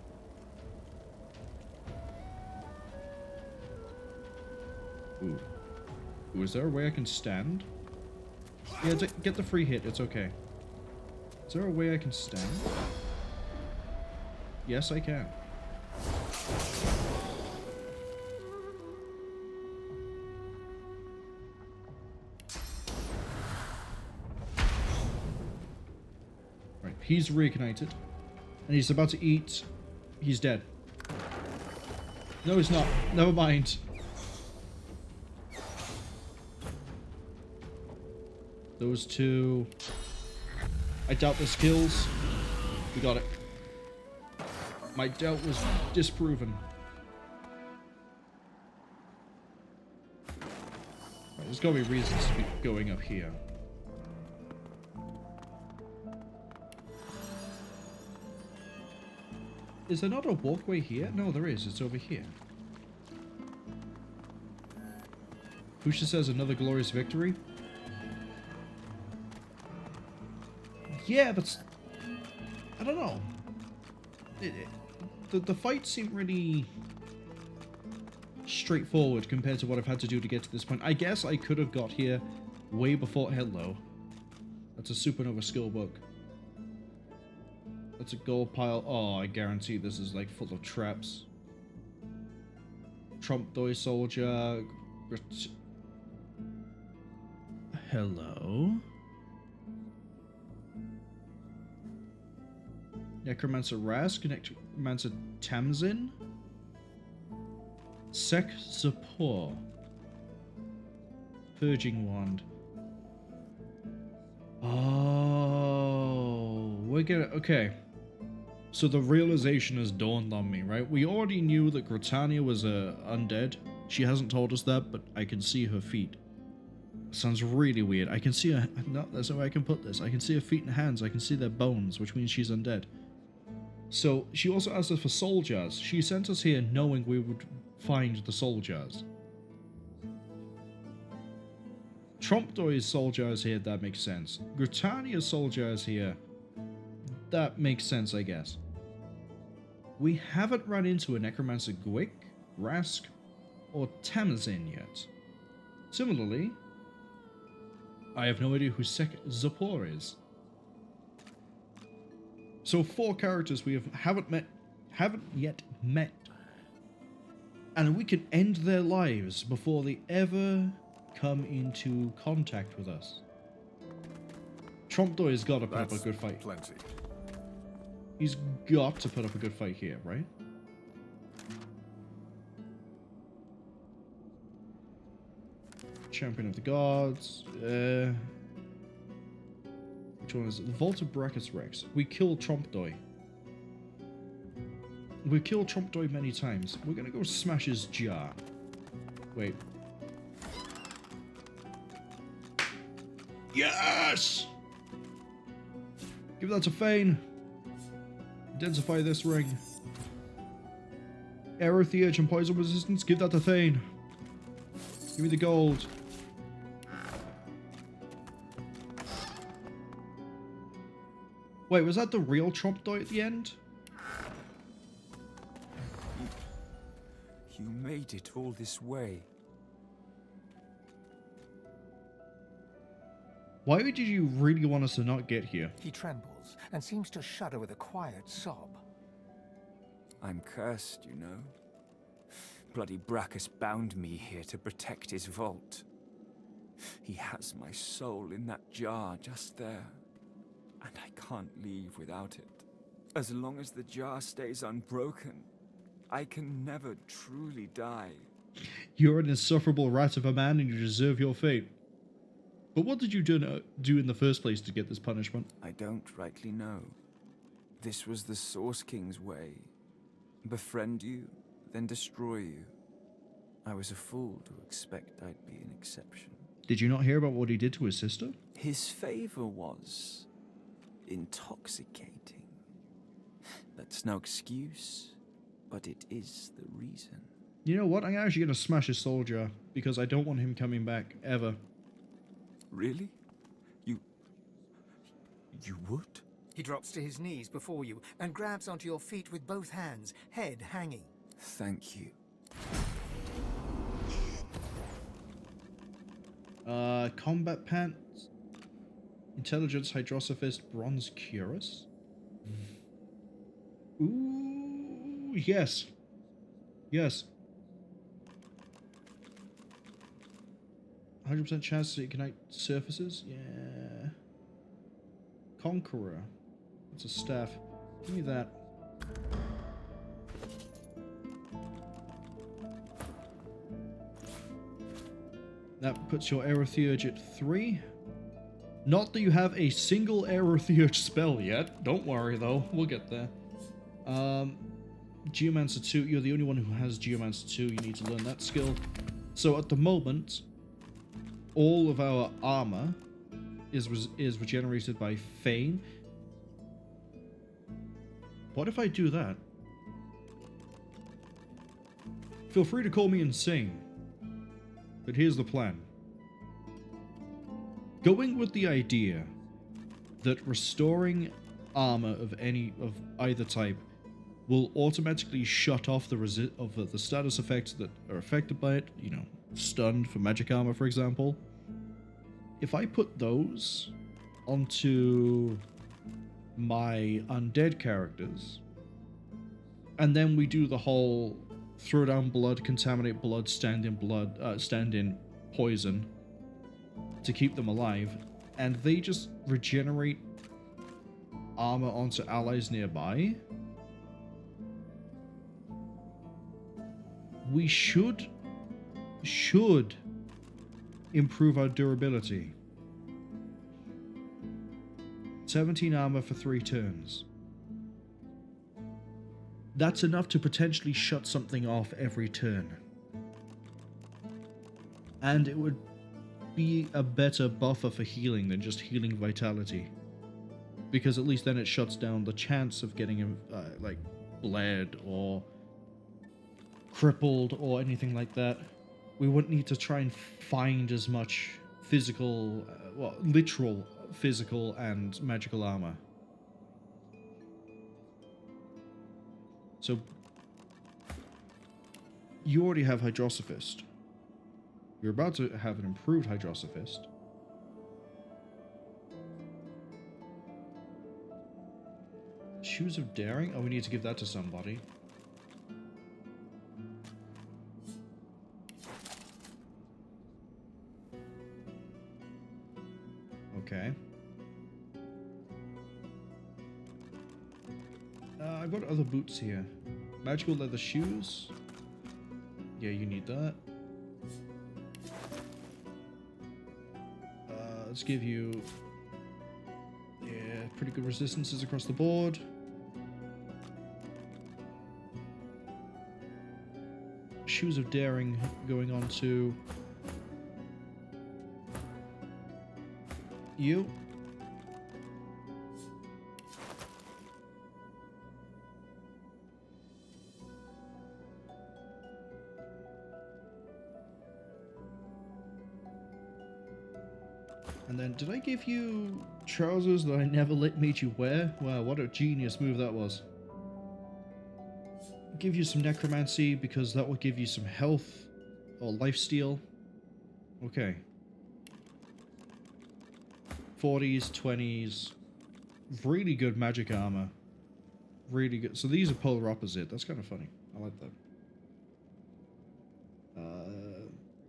Ooh. Ooh, is there a way I can stand? Yeah, get the free hit, it's okay. Is there a way I can stand? Yes, I can. Right, he's reignited. And he's about to eat... He's dead. No, he's not. Never mind. Those two... I doubt the skills. We got it. My doubt was disproven. Right, there's gotta be reasons to be going up here. Is there not a walkway here? No, there is. It's over here. Pusha says another glorious victory. Yeah, but I don't know. The fight seemed really straightforward compared to what I've had to do to get to this point. I guess I could have got here way before. Hello. That's a Supernova skill book. That's a gold pile. Oh, I guarantee this is like full of traps. Trompdoy soldier. Hello. Necromancer Rask, Necromancer Tamsin, Sek Zapor, Purging Wand. Oh, we're gonna... Okay. So the realization has dawned on me, right? We already knew that Gratiana was undead. She hasn't told us that, but I can see her feet. Sounds really weird. I can see her... No, that's no way I can put this. I can see her feet and hands. I can see their bones, which means she's undead. So, she also asked us for soul jars. She sent us here knowing we would find the soul jars. Trompdoy's soul jars here, that makes sense. Gratiana's soul jars here, that makes sense, I guess. We haven't run into a Necromancer Gwick, Rask, or Tamsin yet. Similarly, I have no idea who Sek Zapor is. So 4 characters we haven't yet met. And we can end their lives before they ever come into contact with us. Trompdoy has got to put up a good fight. Plenty. He's got to put up a good fight here, right? Champion of the Gods. Which one is it? The Vault of Brackets Rex. We killed Trompdoy. We've killed Trompdoy many times. We're gonna go smash his jar. Wait. Yes! Give that to Fane. Densify this ring. Arrow Theurge and poison resistance. Give that to Thane. Give me the gold. Wait, was that the real Trompdoy at the end? You made it all this way. Why did you really want us to not get here? He trembles and seems to shudder with a quiet sob. I'm cursed, you know. Bloody Brachus bound me here to protect his vault. He has my soul in that jar just there. And I can't leave without it. As long as the jar stays unbroken, I can never truly die. You're an insufferable rat of a man and you deserve your fate. But what did you do in the first place to get this punishment? I don't rightly know. This was the Source King's way. Befriend you, then destroy you. I was a fool to expect I'd be an exception. Did you not hear about what he did to his sister? His favor was intoxicating. That's no excuse, but it is the reason. You know what? I'm actually going to smash his soldier because I don't want him coming back ever. Really? You would? He drops to his knees before you and grabs onto your feet with both hands, head hanging. Thank you. Combat pants. Intelligence, Hydrosophist, Bronze Cuirass. Ooh, yes. Yes. 100% chance to ignite surfaces? Yeah. Conqueror. That's a staff. Give me that. That puts your Aerotheurge at 3. Not that you have a single Aerotheurge spell yet. Don't worry though, we'll get there. Geomancer 2, you're the only one who has Geomancer 2, you need to learn that skill. So at the moment, all of our armor is regenerated by Feign. What if I do that? Feel free to call me insane, but here's the plan. Going with the idea that restoring armor of either type will automatically shut off the status effects that are affected by it, you know, stunned for magic armor, for example. If I put those onto my undead characters, and then we do the whole throw down blood, contaminate blood, stand in poison to keep them alive, and they just regenerate armor onto allies nearby, we should improve our durability. 17 armor for 3 turns. That's enough to potentially shut something off every turn. And it would be a better buffer for healing than just healing vitality. Because at least then it shuts down the chance of getting him, like, bled or crippled or anything like that. We wouldn't need to try and find as much physical, literal physical and magical armor. So, you already have Hydrosophist. You're about to have an improved Hydrosophist. Shoes of Daring? Oh, we need to give that to somebody. Okay. I've got other boots here. Magical leather shoes. Yeah, you need that. Let's give you... yeah, pretty good resistances across the board. Shoes of Daring going on to... you. And then, did I give you trousers that I never made you wear? Wow, what a genius move that was. Give you some necromancy because that will give you some health or lifesteal. Okay. 40s, 20s. Really good magic armor. Really good. So these are polar opposite. That's kind of funny. I like that.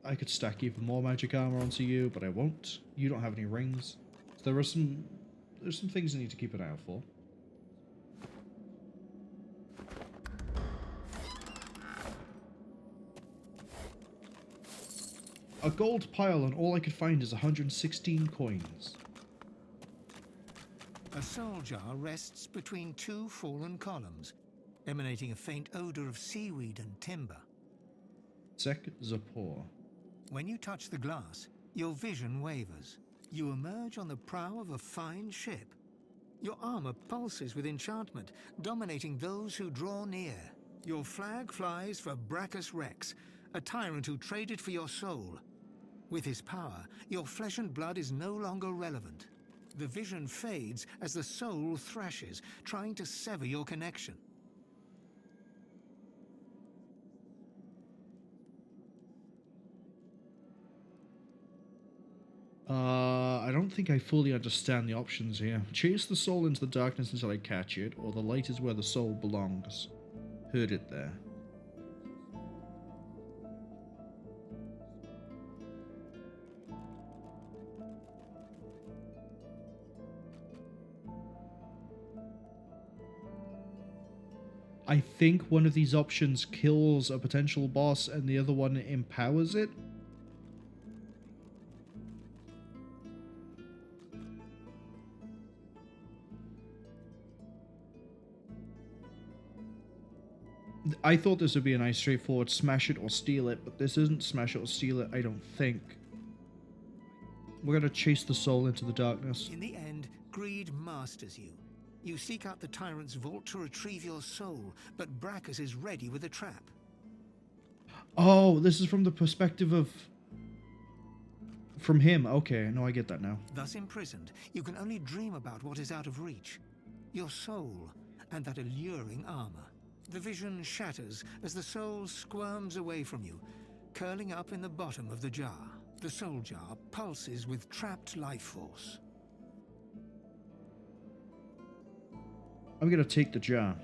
I could stack even more magic armor onto you, but I won't. You don't have any rings. So there's some things I need to keep an eye out for. A gold pile, and all I could find is 116 coins. A soul jar rests between 2 fallen columns, emanating a faint odor of seaweed and timber. Sek Zapor. When you touch the glass, your vision wavers. You emerge on the prow of a fine ship. Your armor pulses with enchantment, dominating those who draw near. Your flag flies for Brachus Rex, a tyrant who traded for your soul. With his power, your flesh and blood is no longer relevant. The vision fades as the soul thrashes, trying to sever your connection. I don't think I fully understand the options here. Chase the soul into the darkness until I catch it, or the light is where the soul belongs. Heard it there. I think one of these options kills a potential boss and the other one empowers it. I thought this would be a nice straightforward smash it or steal it, but this isn't smash it or steal it, I don't think. We're gonna chase the soul into the darkness. In the end, greed masters you. You seek out the tyrant's vault to retrieve your soul, but Brackus is ready with a trap. Oh, this is from the perspective of... From him. Okay, no, I get that now. Thus imprisoned, you can only dream about what is out of reach. Your soul, and that alluring armor. The vision shatters as the soul squirms away from you, curling up in the bottom of the jar. The soul jar pulses with trapped life force. I'm gonna take the jar.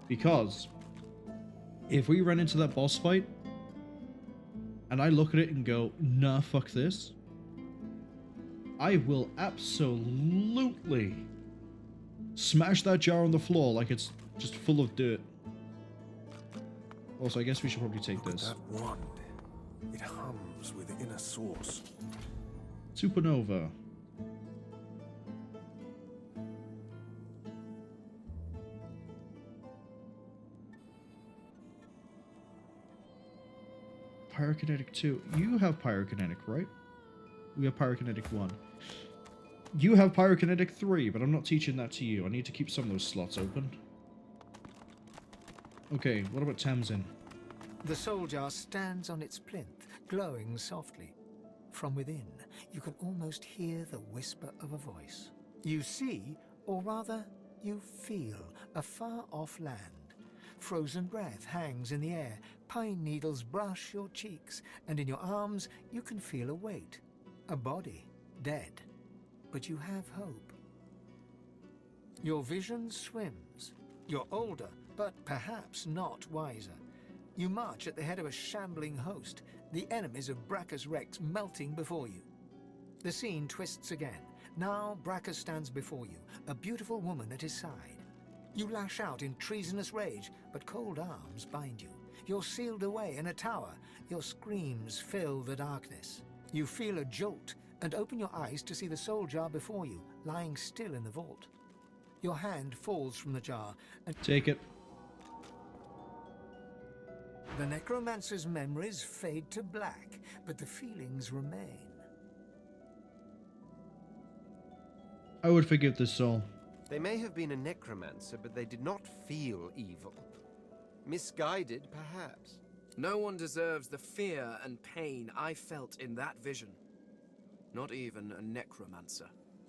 Because if we run into that boss fight and I look at it and go, nah, fuck this, I will absolutely smash that jar on the floor like it's just full of dirt. Also, I guess we should probably take this. That wand. It hums with inner source. Supernova. Pyrokinetic 2. You have Pyrokinetic, right? We have Pyrokinetic 1. You have Pyrokinetic 3, but I'm not teaching that to you. I need to keep some of those slots open. Okay, what about Tamsin? The soul jar stands on its plinth, glowing softly. From within, you can almost hear the whisper of a voice. You see, or rather, you feel, a far-off land. Frozen breath hangs in the air, pine needles brush your cheeks, and in your arms you can feel a weight. A body, dead. But you have hope. Your vision swims. You're older, but perhaps not wiser. You march at the head of a shambling host, the enemies of Brackus Rex melting before you. The scene twists again. Now Brackus stands before you, a beautiful woman at his side. You lash out in treasonous rage, but cold arms bind you. You're sealed away in a tower. Your screams fill the darkness. You feel a jolt and open your eyes to see the soul jar before you, lying still in the vault. Your hand falls from the jar and... Take it. The necromancer's memories fade to black, but the feelings remain. I would forgive this soul. They may have been a necromancer, but they did not feel evil. Misguided, perhaps. No one deserves the fear and pain I felt in that vision. Not even a necromancer.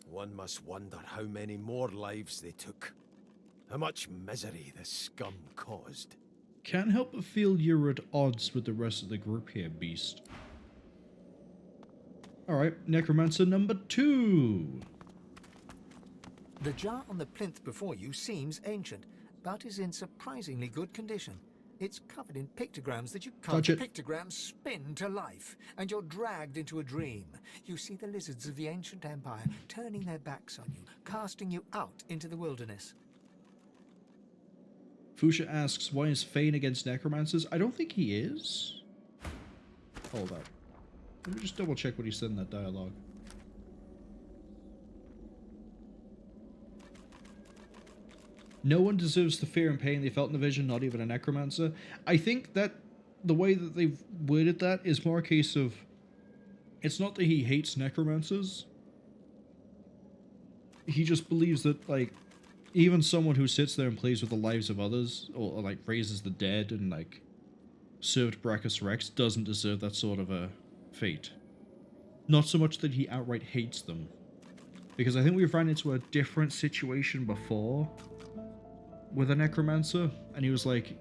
One must wonder how many more lives they took. How much misery the scum caused. Can't help but feel you're at odds with the rest of the group here, Beast. Alright, Necromancer number 2. The jar on the plinth before you seems ancient, but is in surprisingly good condition. It's covered in pictograms that you can't. The pictograms spin to life, and you're dragged into a dream. You see the lizards of the ancient empire turning their backs on you, casting you out into the wilderness. Fuchsia asks, why is Fane against necromancers? I don't think he is. Hold up. Let me just double check what he said in that dialogue. No one deserves the fear and pain they felt in the vision, not even a necromancer. I think that the way that they've worded that is more a case of, it's not that he hates necromancers. He just believes that, like, even someone who sits there and plays with the lives of others, or like raises the dead and like served Brachus Rex doesn't deserve that sort of a fate. Not so much that he outright hates them. Because I think we've ran into a different situation before with a necromancer, and he was like...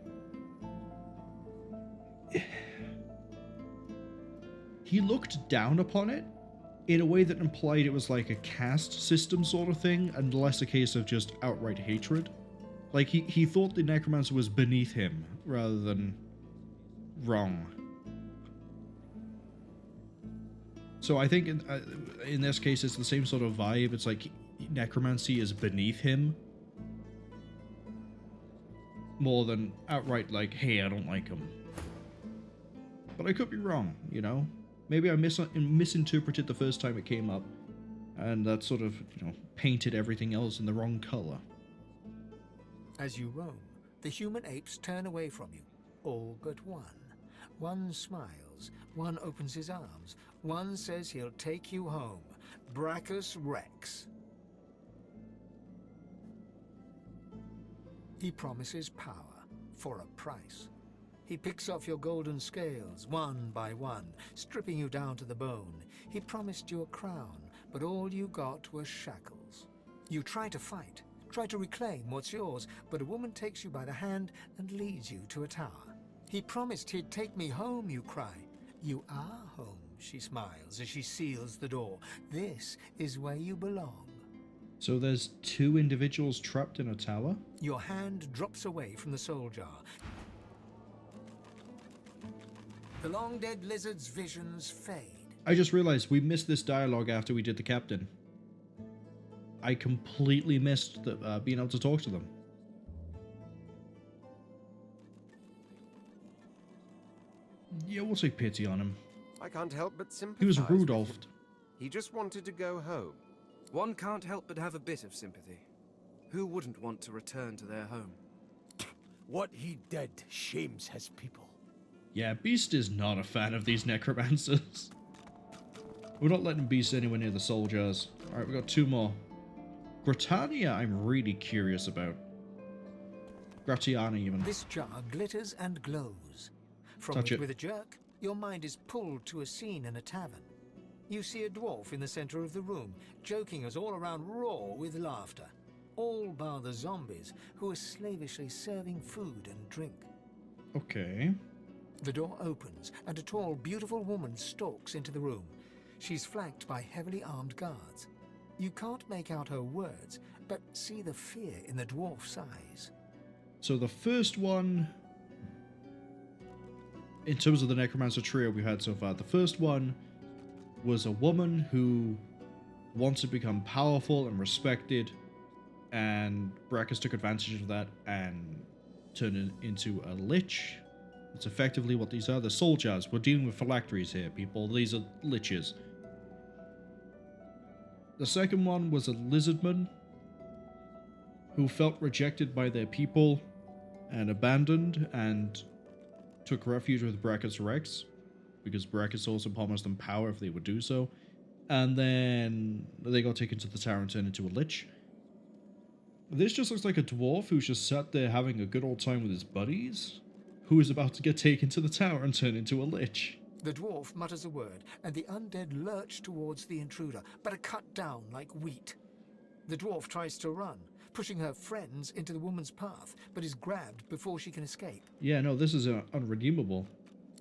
He looked down upon it in a way that implied it was like a caste system sort of thing, and less a case of just outright hatred. Like, he thought the necromancer was beneath him, rather than wrong. So I think in this case it's the same sort of vibe. It's like necromancy is beneath him, more than outright like, hey, I don't like him. But I could be wrong, you know? Maybe I misinterpreted the first time it came up, and that sort of, you know, painted everything else in the wrong color. As you roam, the human apes turn away from you, all but one. One smiles, one opens his arms, one says he'll take you home. Brachus Rex. He promises power for a price. He picks off your golden scales, one by one, stripping you down to the bone. He promised you a crown, but all you got was shackles. You try to fight, try to reclaim what's yours, but a woman takes you by the hand and leads you to a tower. He promised he'd take me home, you cry. You are home, she smiles as she seals the door. This is where you belong. So there's two individuals trapped in a tower? Your hand drops away from the soul jar. The long-dead lizard's visions fade. I just realized we missed this dialogue after we did the captain. I completely missed the, being able to talk to them. Yeah, we'll take pity on him. I can't help but sympathize. He was with him. Rudolphed. He just wanted to go home. One can't help but have a bit of sympathy. Who wouldn't want to return to their home? What he did shames his people. Yeah, Beast is not a fan of these necromancers. We're not letting Beast anywhere near the soul jars. Alright, we got two more. Gratiana, I'm really curious about. Gratiana, even. This jar glitters and glows. From Touch it it. with a jerk, your mind is pulled to a scene in a tavern. You see a dwarf in the center of the room, joking us all around roar with laughter. All bar the zombies, who are slavishly serving food and drink. Okay. The door opens, and a tall, beautiful woman stalks into the room. She's flanked by heavily armed guards. You can't make out her words, but see the fear in the dwarf's eyes. So the first one, in terms of the necromancer trio we've had so far, the first one was a woman who wanted to become powerful and respected, and Brachus took advantage of that and turned it into a lich. That's effectively what these are. The soul jars. We're dealing with phylacteries here, people. These are liches. The second one was a lizardman who felt rejected by their people and abandoned and took refuge with Brachus Rex, because Brachus also promised them power if they would do so. And then they got taken to the tower and turned into a lich. This just looks like a dwarf who's just sat there having a good old time with his buddies, who is about to get taken to the tower and turn into a lich. The dwarf mutters a word, and the undead lurch towards the intruder, but are cut down like wheat. The dwarf tries to run, pushing her friends into the woman's path, but is grabbed before she can escape. Yeah, no, this is unredeemable.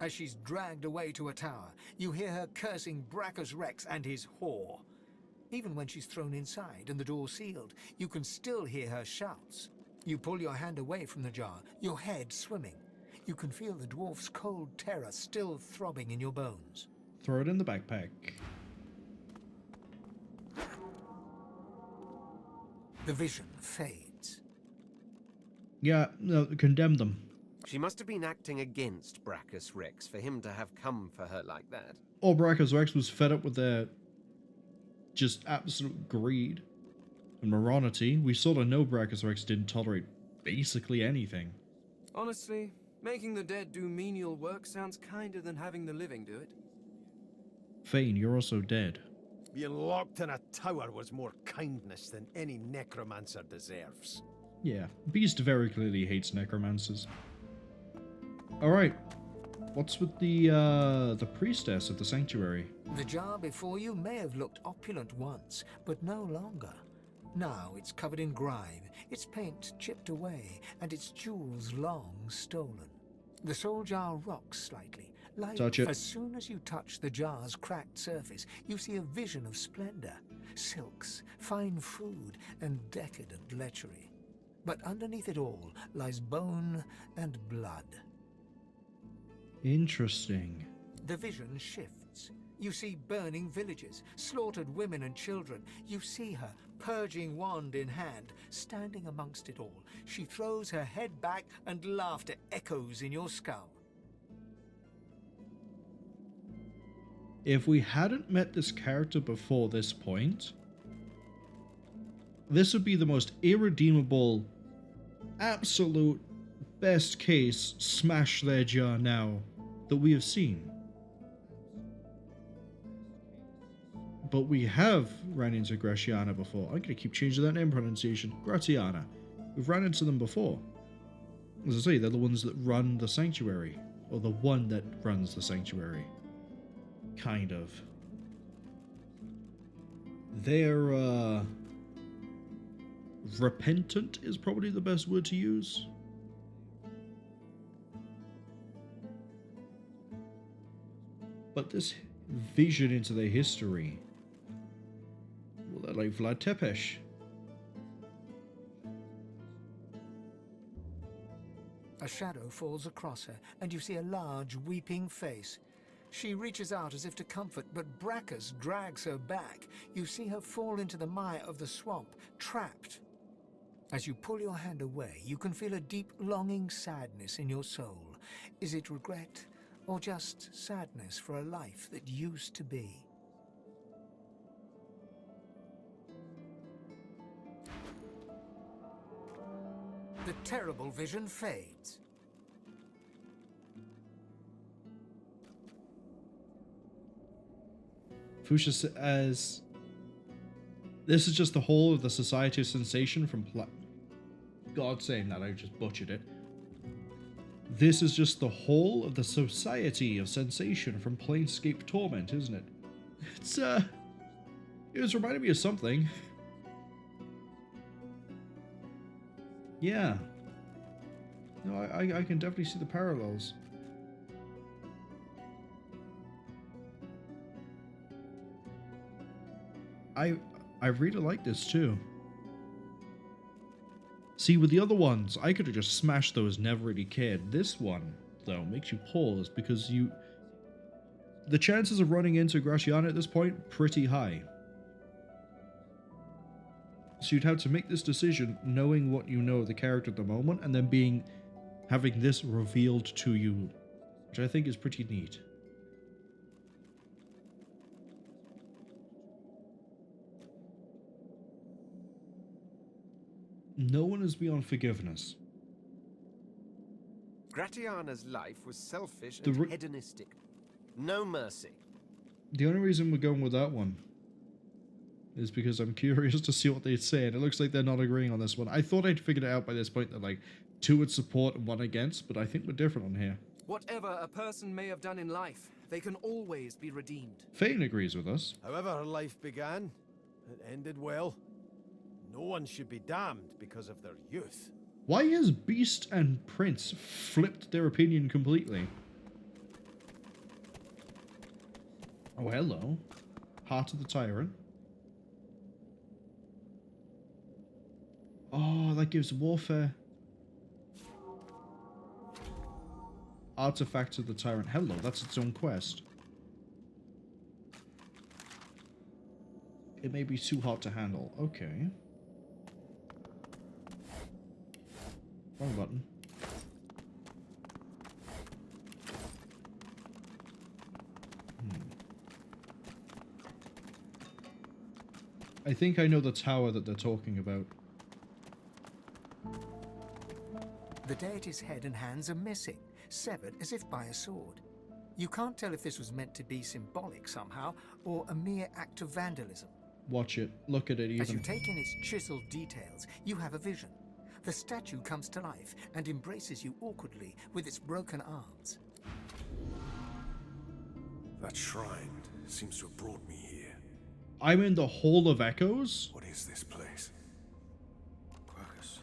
As she's dragged away to a tower, you hear her cursing Brachus Rex and his whore. Even when she's thrown inside and the door sealed, you can still hear her shouts. You pull your hand away from the jar, your head swimming. You can feel the dwarf's cold terror still throbbing in your bones. Throw it in the backpack. The vision fades. Yeah, no, condemn them. She must have been acting against Brachus Rex for him to have come for her like that. Or Brachus Rex was fed up with their just absolute greed and morality. We sort of know Brachus Rex didn't tolerate basically anything. Honestly, making the dead do menial work sounds kinder than having the living do it. Fane, you're also dead. Being locked in a tower was more kindness than any necromancer deserves. Yeah, Beast very clearly hates necromancers. Alright, What's with the priestess of the sanctuary? The jar before you may have looked opulent once, but no longer. Now it's covered in grime, its paint chipped away, and its jewels long stolen. The soul jar rocks slightly, like Touch it. as soon as you touch the jar's cracked surface, you see a vision of splendor, silks, fine food, and decadent lechery. But underneath it all lies bone and blood. Interesting. The vision shifts. You see burning villages, slaughtered women and children. You see her, purging wand in hand, standing amongst it all. She throws her head back and laughter echoes in your skull. If we hadn't met this character before this point, this would be the most irredeemable, absolute best case smash their jar now that we have seen. But we have ran into Gratiana before. I'm going to keep changing that name pronunciation. Gratiana. We've ran into them before. As I say, they're the ones that run the sanctuary. Or the one that runs the sanctuary. Kind of. They're, repentant is probably the best word to use. But this vision into their history, well, they're like Vlad Tepes. A shadow falls across her, and you see a large, weeping face. She reaches out as if to comfort, but Brachus drags her back. You see her fall into the mire of the swamp, trapped. As you pull your hand away, you can feel a deep, longing sadness in your soul. Is it regret, or just sadness for a life that used to be? The terrible vision fades. Fuchsia says, this is just the whole of the Society of Sensation from God saying that, I just butchered it. This is just the whole of the Society of Sensation from Planescape Torment, isn't it? It's, it was reminding me of something. Yeah. No, I can definitely see the parallels. I really like this too. See, with the other ones, I could have just smashed those, never really cared. This one, though, makes you pause because the chances of running into Gratiana at this point, pretty high. So you'd have to make this decision knowing what you know of the character at the moment and then having this revealed to you, which I think is pretty neat. No one is beyond forgiveness. Gratiana's life was selfish and hedonistic. No mercy. The only reason we're going with that one is because I'm curious to see what they'd say, and it looks like they're not agreeing on this one. I thought I'd figured it out by this point that, like, 2 would support and 1 against, but I think we're different on here. Whatever a person may have done in life, they can always be redeemed. Fane agrees with us. However her life began, it ended well. No one should be damned because of their youth. Why has Beast and Prince flipped their opinion completely? Oh, hello. Heart of the Tyrant. Oh, that gives warfare. Artifacts of the Tyrant. Hello, that's its own quest. It may be too hard to handle. Okay. Wrong button. I think I know the tower that they're talking about. The deity's head and hands are missing, severed as if by a sword. You can't tell if this was meant to be symbolic somehow, or a mere act of vandalism. Watch it. Look at it even. As you take in its chiseled details, you have a vision. The statue comes to life and embraces you awkwardly with its broken arms. That shrine seems to have brought me here. I'm in the Hall of Echoes? What is this place? Quercus,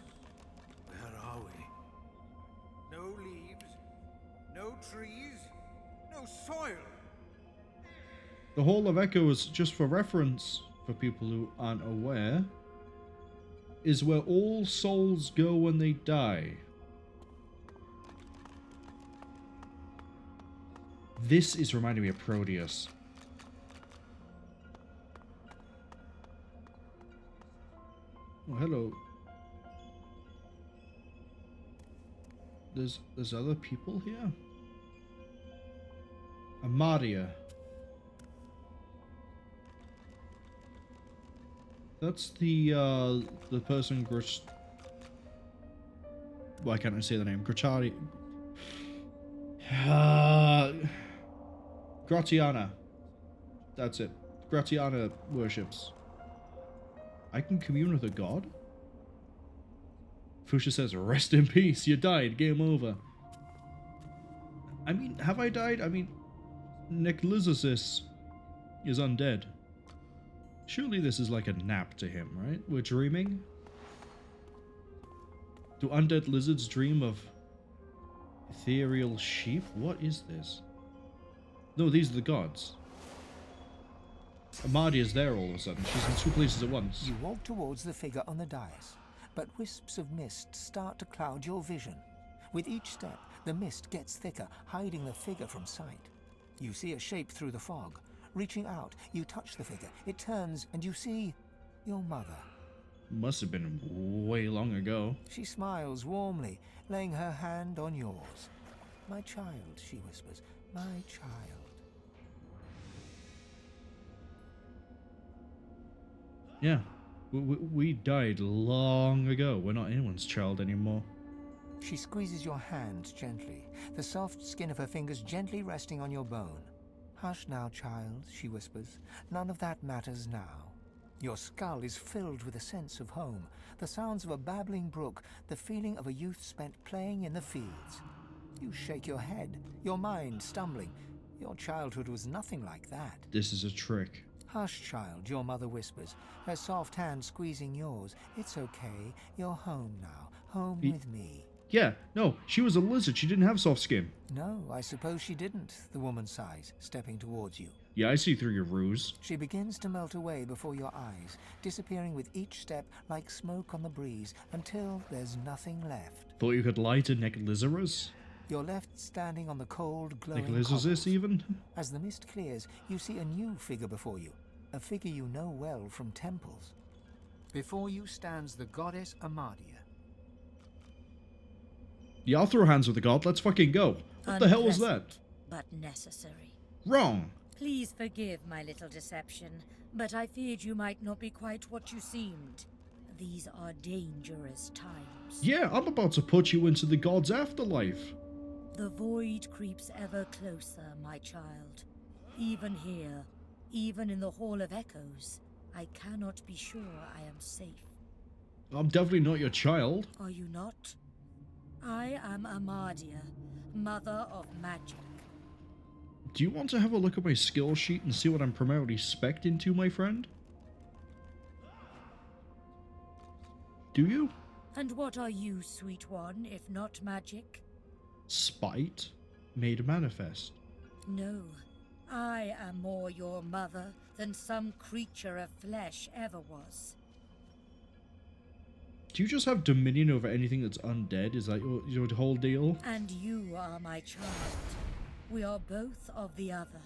where are we? No leaves, no trees, no soil. The Hall of Echoes, just for reference, for people who aren't aware, is where all souls go when they die. This is reminding me of Proteus. Oh, hello. There's other people here? Amadia. That's the person why can't I say the name? Gratiana. That's it. Gratiana worships. I can commune with a god? Fuchsia says, rest in peace, you died, game over. I mean, have I died? I mean, Necrolizis is undead. Surely this is like a nap to him, right? We're dreaming? Do undead lizards dream of ethereal sheep? What is this? No, these are the gods. Amadia's there all of a sudden. She's in two places at once. You walk towards the figure on the dais, but wisps of mist start to cloud your vision. With each step, the mist gets thicker, hiding the figure from sight. You see a shape through the fog. Reaching out, you touch the figure. It turns, and you see your mother. Must have been way long ago. She smiles warmly, laying her hand on yours. My child, she whispers, my child. Yeah, we died long ago. We're not anyone's child anymore. She squeezes your hand gently, the soft skin of her fingers gently resting on your bone. Hush now, child, she whispers. None of that matters now. Your skull is filled with a sense of home, the sounds of a babbling brook, the feeling of a youth spent playing in the fields. You shake your head, your mind stumbling. Your childhood was nothing like that. This is a trick. Hush, child, your mother whispers, her soft hand squeezing yours. It's okay. You're home now. Home with me. Yeah, no, she was a lizard. She didn't have soft skin. No, I suppose she didn't, the woman sighs, stepping towards you. Yeah, I see through your ruse. She begins to melt away before your eyes, disappearing with each step like smoke on the breeze, until there's nothing left. Thought you could lie to Necrolizarus? You're left standing on the cold, glowing Necrolizarus even? As the mist clears, you see a new figure before you, a figure you know well from temples. Before you stands the goddess Amadia. Yeah, I'll throw hands with the god. Let's fucking go. What the hell was that? But necessary. Wrong. Please forgive my little deception, but I feared you might not be quite what you seemed. These are dangerous times. Yeah, I'm about to put you into the god's afterlife. The void creeps ever closer, my child. Even here, even in the Hall of Echoes, I cannot be sure I am safe. I'm definitely not your child. Are you not? I am Amadia, mother of magic. Do you want to have a look at my skill sheet and see what I'm primarily spec'd into, my friend? Do you? And what are you, sweet one, if not magic? Spite made manifest. No, I am more your mother than some creature of flesh ever was. Do you just have dominion over anything that's undead? Is that your whole deal? And you are my child. We are both of the other,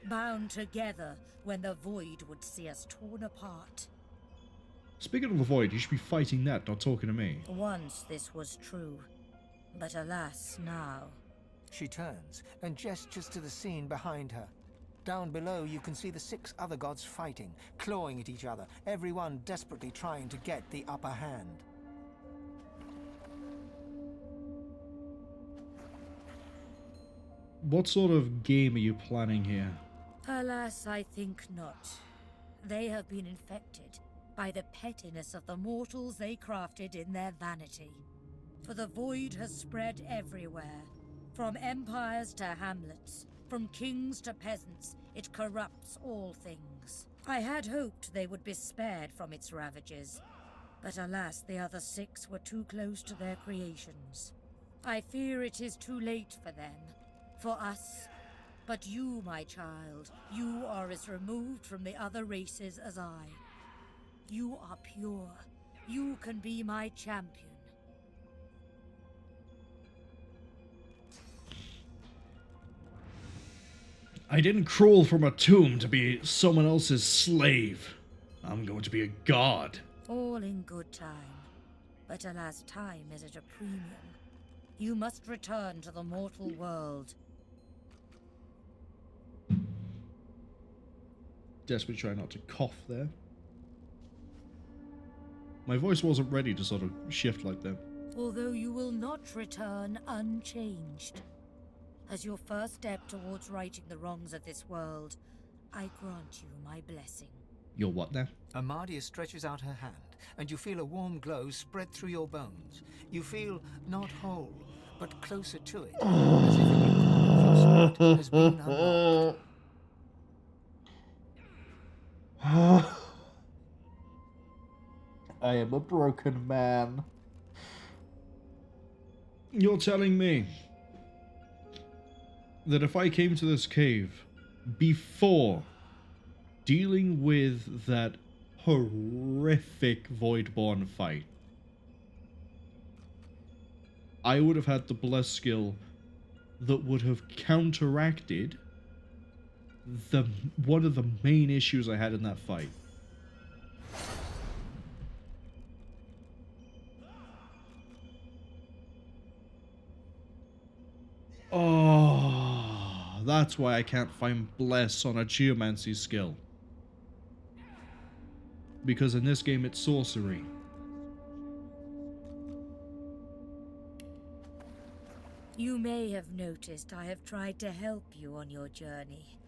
bound together when the void would see us torn apart. Speaking of the void, you should be fighting that, not talking to me. Once this was true, but alas now. She turns and gestures to the scene behind her. Down below you can see the 6 other gods fighting, clawing at each other, everyone desperately trying to get the upper hand. What sort of game are you planning here? Alas, I think not. They have been infected by the pettiness of the mortals they crafted in their vanity. For the void has spread everywhere, from empires to hamlets, From kings to peasants, it corrupts all things. I had hoped they would be spared from its ravages, but alas, the other 6 were too close to their creations. I fear it is too late for them, for us. But you, my child, you are as removed from the other races as I. You are pure. You can be my champion. I didn't crawl from a tomb to be someone else's slave. I'm going to be a god. All in good time. But alas, time is at a premium. You must return to the mortal world. Desperately try not to cough there. My voice wasn't ready to sort of shift like that. Although you will not return unchanged. As your first step towards righting the wrongs of this world, I grant you my blessing. Your what now? Amadia stretches out her hand, and you feel a warm glow spread through your bones. You feel not whole, but closer to it, as if a new corner of your spirit has been unlocked. I am a broken man. You're telling me that if I came to this cave before dealing with that horrific Voidborn fight, I would have had the bless skill that would have counteracted one of the main issues I had in that fight. Oh, that's why I can't find bless on a geomancy skill. Because in this game it's sorcery. You may have noticed I have tried to help you on your journey.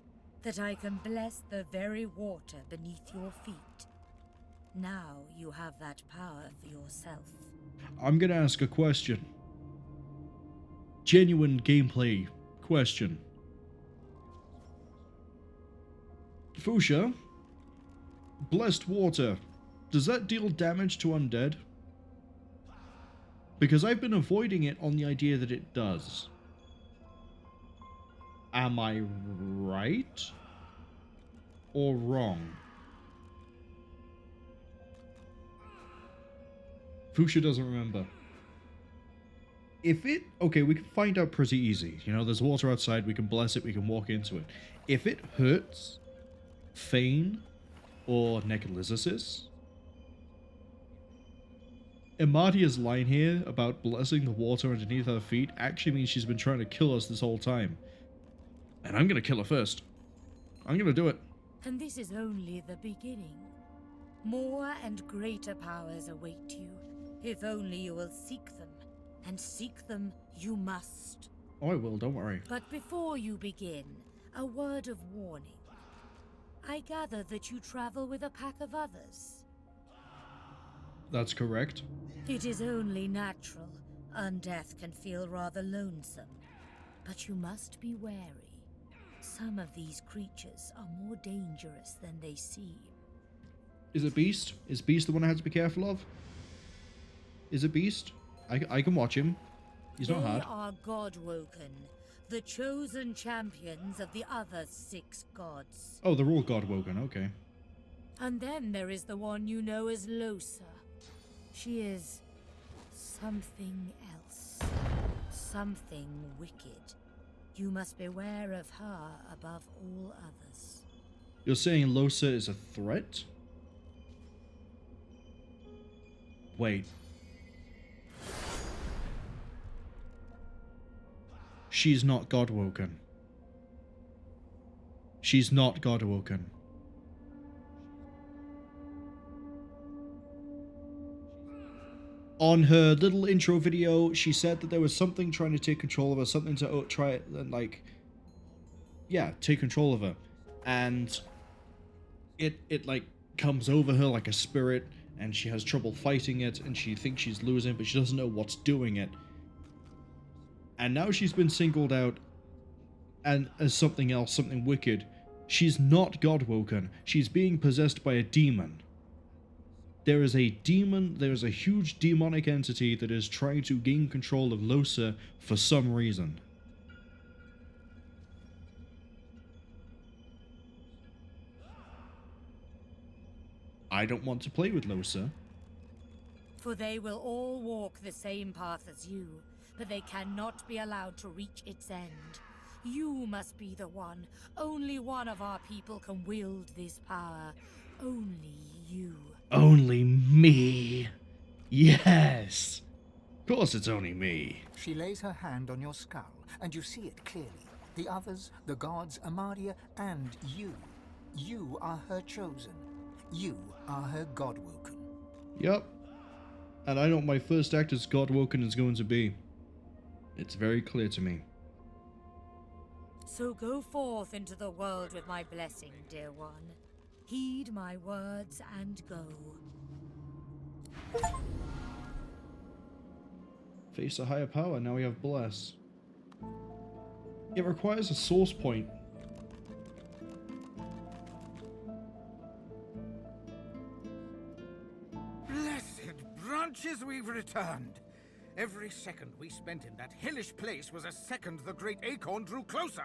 That I can bless the very water beneath your feet. Now you have that power for yourself. I'm gonna ask a question. Genuine gameplay question. Fuchsia, blessed water, does that deal damage to undead? Because I've been avoiding it on the idea that it does. Am I right or wrong? Fuchsia doesn't remember. If it... Okay, we can find out pretty easy. You know, there's water outside, we can bless it, we can walk into it. If it hurts Thane or Necrolysis, Amadia's line here about blessing the water underneath her feet actually means she's been trying to kill us this whole time. And I'm gonna kill her first. I'm gonna do it. And this is only the beginning. More and greater powers await you, if only you will seek them. And seek them you must. Oh, I will, don't worry. But before you begin, a word of warning. I gather that you travel with a pack of others. That's correct. It is only natural. Undeath can feel rather lonesome. But you must be wary. Some of these creatures are more dangerous than they seem. Is it Beast? Is Beast the one I have to be careful of? Is it Beast? I can watch him. He's not hard. They are Godwoken, the chosen champions of the other 6 gods. Oh, they're all Godwoken, okay. And then there is the one you know as Lohse. She is something else. Something wicked. You must beware of her above all others. You're saying Lohse is a threat? Wait. She's not Godwoken. She's not Godwoken. On her little intro video, she said that there was something trying to take control of her, something to try and like, yeah, take control of her. And it like comes over her like a spirit, and she has trouble fighting it, and she thinks she's losing, but she doesn't know what's doing it. And now she's been singled out and as something else, something wicked. She's not Godwoken. She's being possessed by a demon. There is a demon, there is a huge demonic entity that is trying to gain control of Lohse for some reason. I don't want to play with Lohse. For they will all walk the same path as you, but they cannot be allowed to reach its end. You must be the one. Only one of our people can wield this power. Only you. Only me. Yes. Of course it's only me. She lays her hand on your skull, and you see it clearly. The others, the gods, Amadia, and you. You are her chosen. You are her Godwoken. Yep. And I know what my first act as Godwoken is going to be. It's very clear to me. So go forth into the world with my blessing, dear one. Heed my words and go. Face a higher power, now we have Bless. It requires a source point. Blessed branches, we've returned. Every second we spent in that hellish place was a second the great acorn drew closer.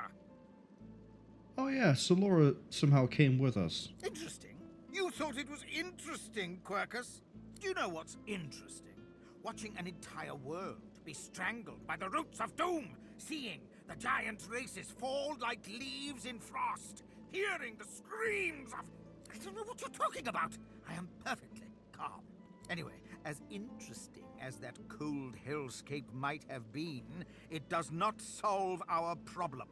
Oh yeah, Solora somehow came with us. Interesting. You thought it was interesting, Quercus? Do you know what's interesting? Watching an entire world be strangled by the roots of doom, seeing the giant races fall like leaves in frost, hearing the screams of... I don't know what you're talking about. I am perfectly calm. Anyway, as interesting as that cold hellscape might have been, it does not solve our problem.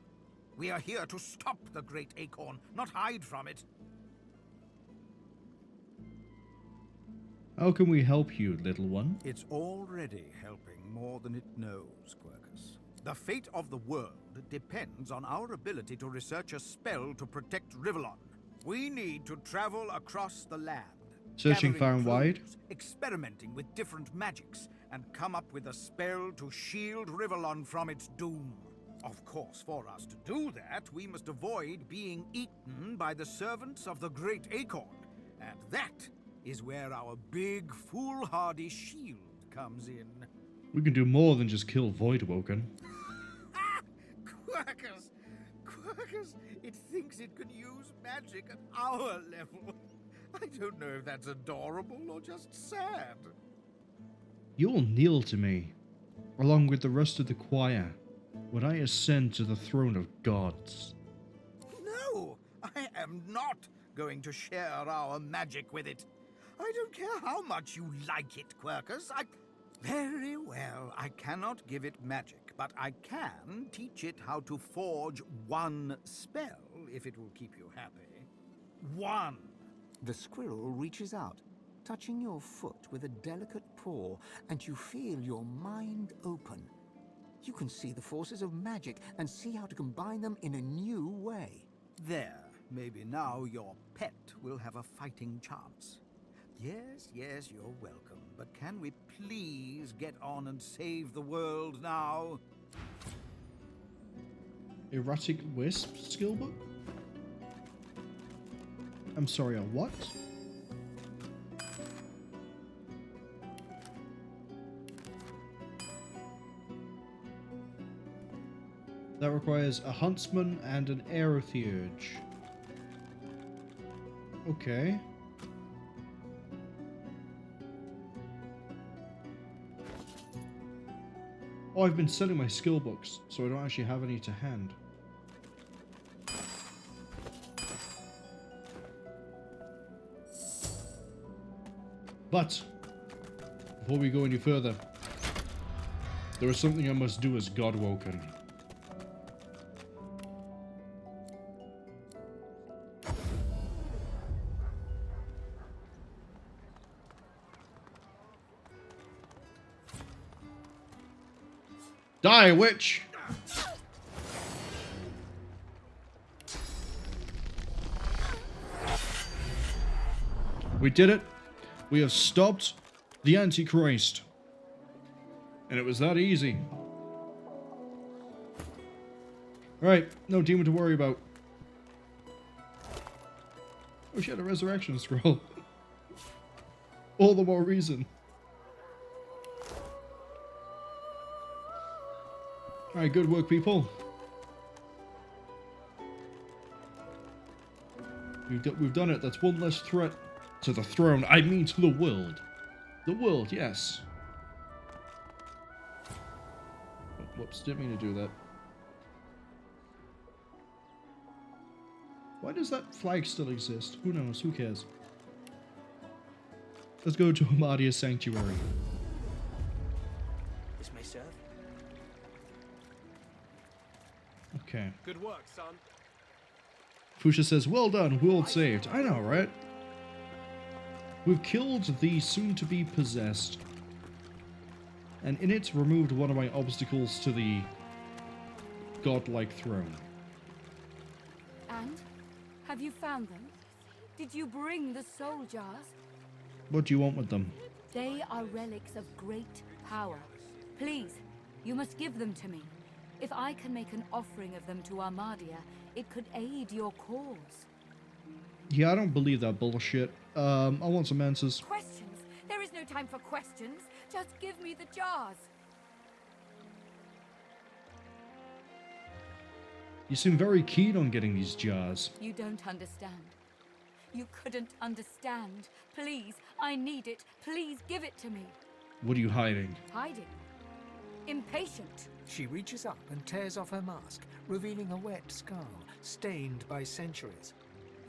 We are here to stop the great acorn, not hide from it. How can we help you, little one? It's already helping more than it knows, Quercus. The fate of the world depends on our ability to research a spell to protect Rivellon. We need to travel across the land, Searching far and gathering wide? clues, experimenting with different magics, and come up with a spell to shield Rivellon from its doom. Of course, for us to do that, we must avoid being eaten by the servants of the Great Acorn. And that is where our big, foolhardy shield comes in. We can do more than just kill Voidwoken. Quercus, it thinks it can use magic at our level. I don't know if that's adorable or just sad. You'll kneel to me, along with the rest of the choir, when I ascend to the throne of gods. No, I am not going to share our magic with it. I don't care how much you like it, Quercus. Very well, I cannot give it magic, but I can teach it how to forge one spell, if it will keep you happy. One. The squirrel reaches out, touching your foot with a delicate paw, and you feel your mind open. You can see the forces of magic and see how to combine them in a new way. There, maybe now your pet will have a fighting chance. Yes, you're welcome, but can we please get on and save the world now? Erratic Wisp skill book? I'm sorry, a what? That requires a huntsman and an aerotheurge. Okay. Oh, I've been selling my skill books, so I don't actually have any to hand. But, before we go any further, there is something I must do as Godwoken. Die, witch! We did it. We have stopped the Antichrist. And it was that easy. Alright, no demon to worry about. Oh, she had a resurrection scroll. All the more reason. Alright, good work, people. We've done it. That's one less threat to the throne. I mean to the world. The world, yes. Oh, whoops, didn't mean to do that. Why does that flag still exist? Who knows? Who cares? Let's go to Bahara Sanctuary. This may serve. Okay. Good work, son. Fusha says, well done, world saved. I know, right? We've killed the soon-to-be possessed. And in it, removed one of my obstacles to the godlike throne. And? Have you found them? Did you bring the soul jars? What do you want with them? They are relics of great power. Please, you must give them to me. If I can make an offering of them to Armadia, it could aid your cause. Yeah, I don't believe that bullshit. I want some answers. Questions? There is no time for questions. Just give me the jars. You seem very keen on getting these jars. You don't understand. You couldn't understand. Please, I need it. Please give it to me. What are you hiding? Hiding. Impatient. She reaches up and tears off her mask, revealing a wet skull, stained by centuries.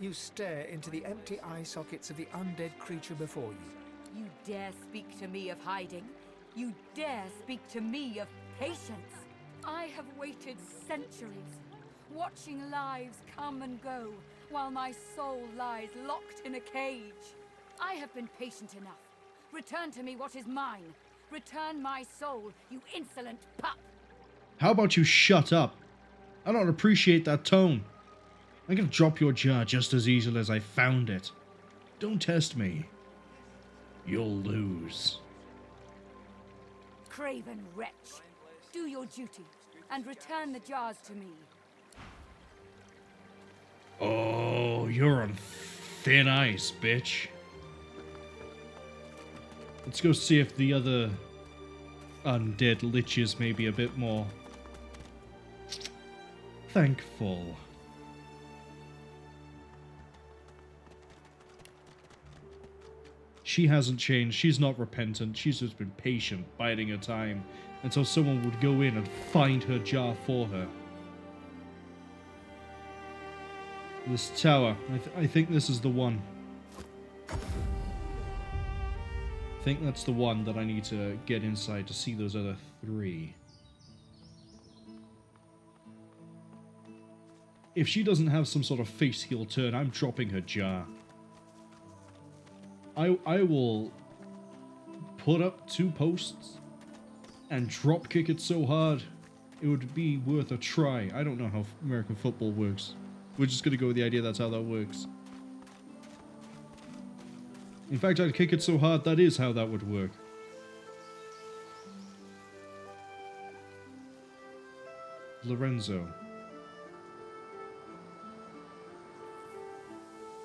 You stare into the empty eye sockets of the undead creature before you. You dare speak to me of hiding? You dare speak to me of patience? I have waited centuries, watching lives come and go, while my soul lies locked in a cage. I have been patient enough. Return to me what is mine. Return my soul, you insolent pup! How about you shut up? I don't appreciate that tone. I'm gonna drop your jar just as easily as I found it. Don't test me. You'll lose. Craven wretch, do your duty and return the jars to me. Oh, you're on thin ice, bitch. Let's go see if the other undead liches may be a bit more thankful. She hasn't changed. She's not repentant. She's just been patient, biding her time until someone would go in and find her jar for her. This tower. I think this is the one. I think that's the one that I need to get inside to see those other three. If she doesn't have some sort of face heel turn, I'm dropping her jar. I will put up 2 posts and drop kick it so hard it would be worth a try. I don't know how American football works. We're just gonna go with the idea that's how that works. In fact, I'd kick it so hard that is how that would work. Lorenzo.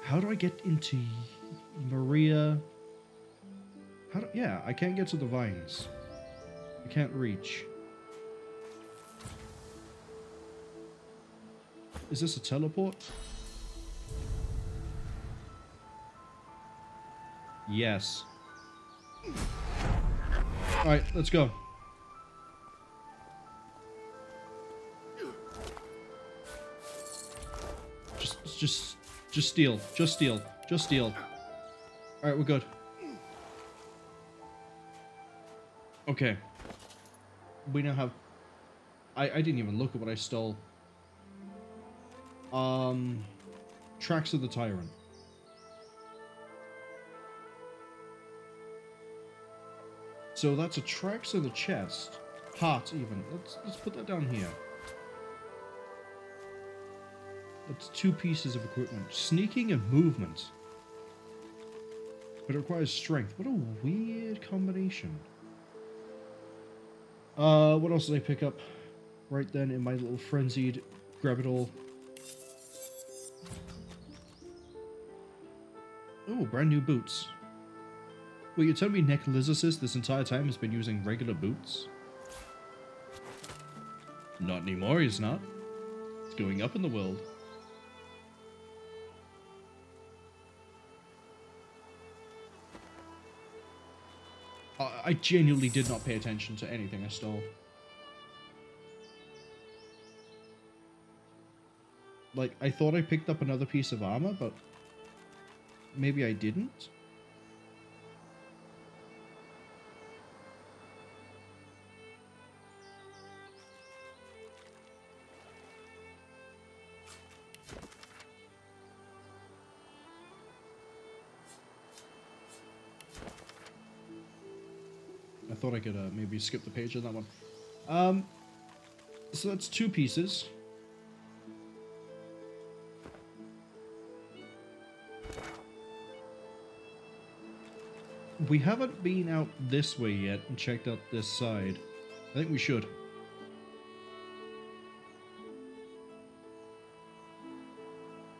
How do I get into Maria? Yeah, I can't get to the vines. I can't reach. Is this a teleport? Yes. Alright, let's go. Just steal. Just steal. Just steal. Alright, we're good. Okay. We now have... I didn't even look at what I stole. Tracks of the Tyrant. So that's a tracks of the chest. Heart, even. Let's put that down here. That's 2 pieces of equipment. Sneaking and movement. But it requires strength. What a weird combination. What else did I pick up right then in my little frenzied grab it all. Oh, brand new boots. Wait, you telling me Necrolizicist this entire time has been using regular boots? Not anymore, he's not. It's going up in the world. I genuinely did not pay attention to anything I stole. Like, I thought I picked up another piece of armor, but maybe I didn't. I thought I could maybe skip the page on that one. So that's 2 pieces. We haven't been out this way yet and checked out this side. I think we should.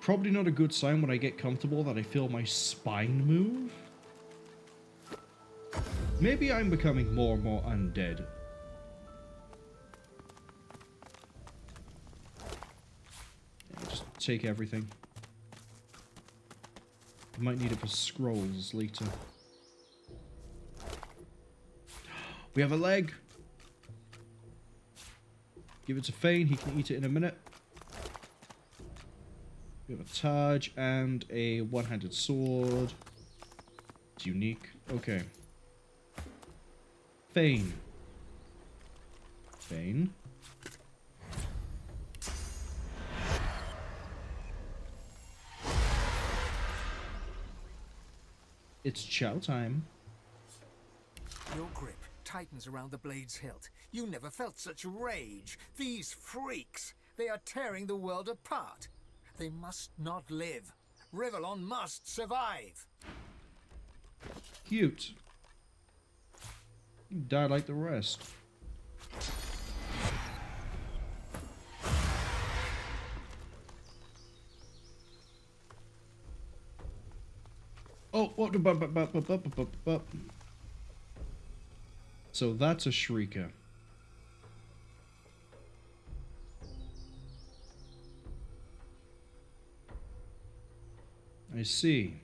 Probably not a good sign when I get comfortable that I feel my spine move. Maybe I'm becoming more and more undead. Yeah, just take everything. I might need it for scrolls later. We have a leg. Give it to Fane, he can eat it in a minute. We have a Taj and a one-handed sword. It's unique. Okay. Fane. Fane. It's chow time. Your grip tightens around the blade's hilt. You never felt such rage. These freaks, they are tearing the world apart. They must not live. Rivellon must survive. Cute. You die like the rest. Oh, what? So that's a Shrieker. I see.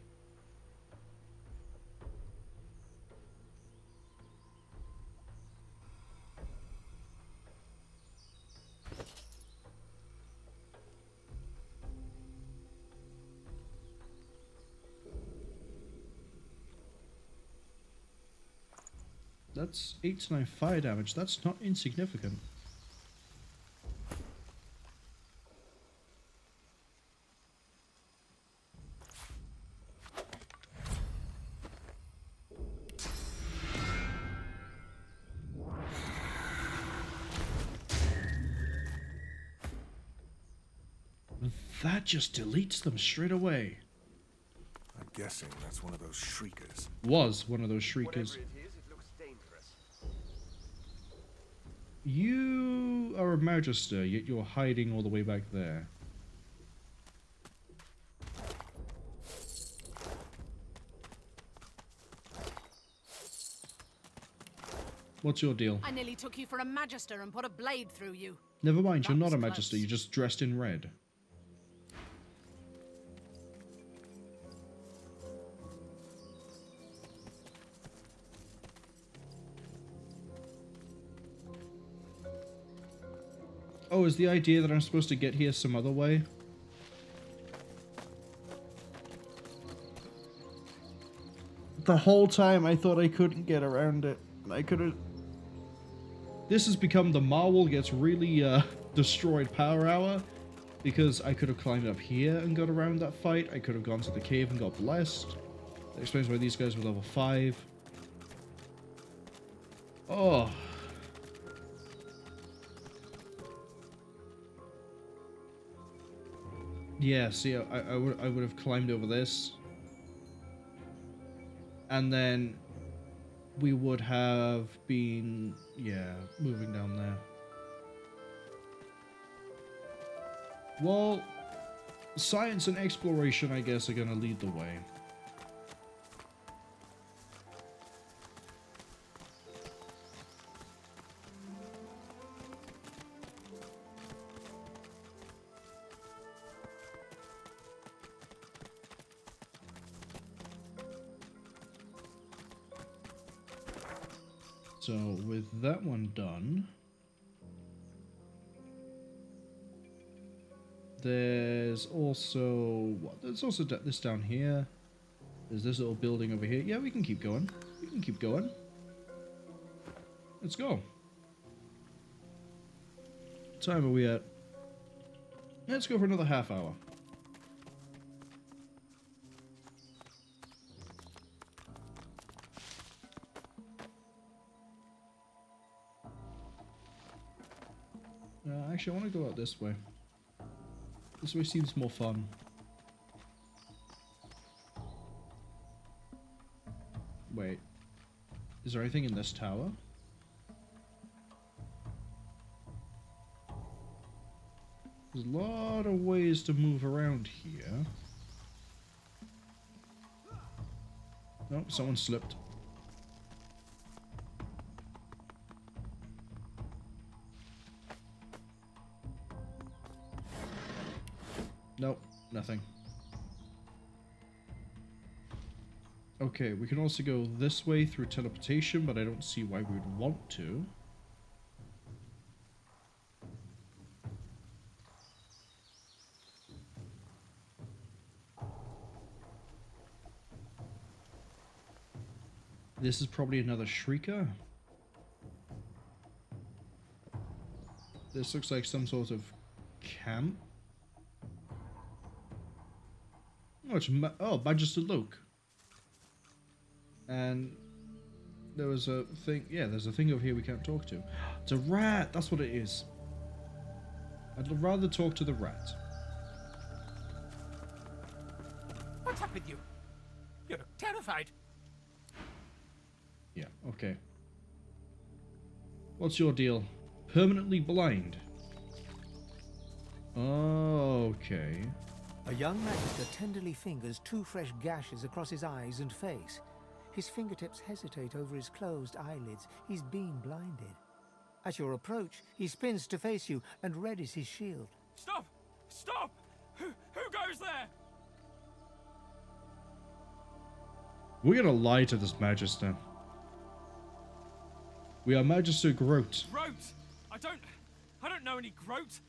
That's 8 to 9 fire damage. That's not insignificant. That just deletes them straight away. I'm guessing that's one of those shriekers. Was one of those shriekers. You are a Magister, yet you're hiding all the way back there. What's your deal? I nearly took you for a Magister and put a blade through you. Never mind, you're not a Magister, you're just dressed in red. Oh, is the idea that I'm supposed to get here some other way? The whole time I thought I couldn't get around it. I could've... This has become the Marwol gets really destroyed power hour. Because I could have climbed up here and got around that fight. I could have gone to the cave and got blessed. That explains why these guys were level 5. Oh... Yeah, see, I would have climbed over this. And then we would have been, yeah, moving down there. Well, science and exploration, I guess, are gonna lead the way. So with that one done, there's also this down here. There's this little building over here. Yeah, we can keep going. We can keep going. Let's go. What time are we at? Let's go for another half hour. Actually, I want to go out this way. This way seems more fun. Wait. Is there anything in this tower? There's a lot of ways to move around here. Nope, someone slipped. Nope, nothing. Okay, we can also go this way through teleportation, but I don't see why we would want to. This is probably another Shrieker. This looks like some sort of camp. Oh, it's Magister Loke. And there was a thing, yeah, there's a thing over here we can't talk to. It's a rat, that's what it is. I'd rather talk to the rat. What's up with you? You look terrified. Yeah, okay. What's your deal? Permanently blind? Okay. A young Magister tenderly fingers two fresh gashes across his eyes and face. His fingertips hesitate over his closed eyelids. He's been blinded. At your approach, he spins to face you and readies his shield. Stop! Stop! Who goes there? We're gonna lie to this Magister. We are Magister Grote. Grote! I don't know any Grote.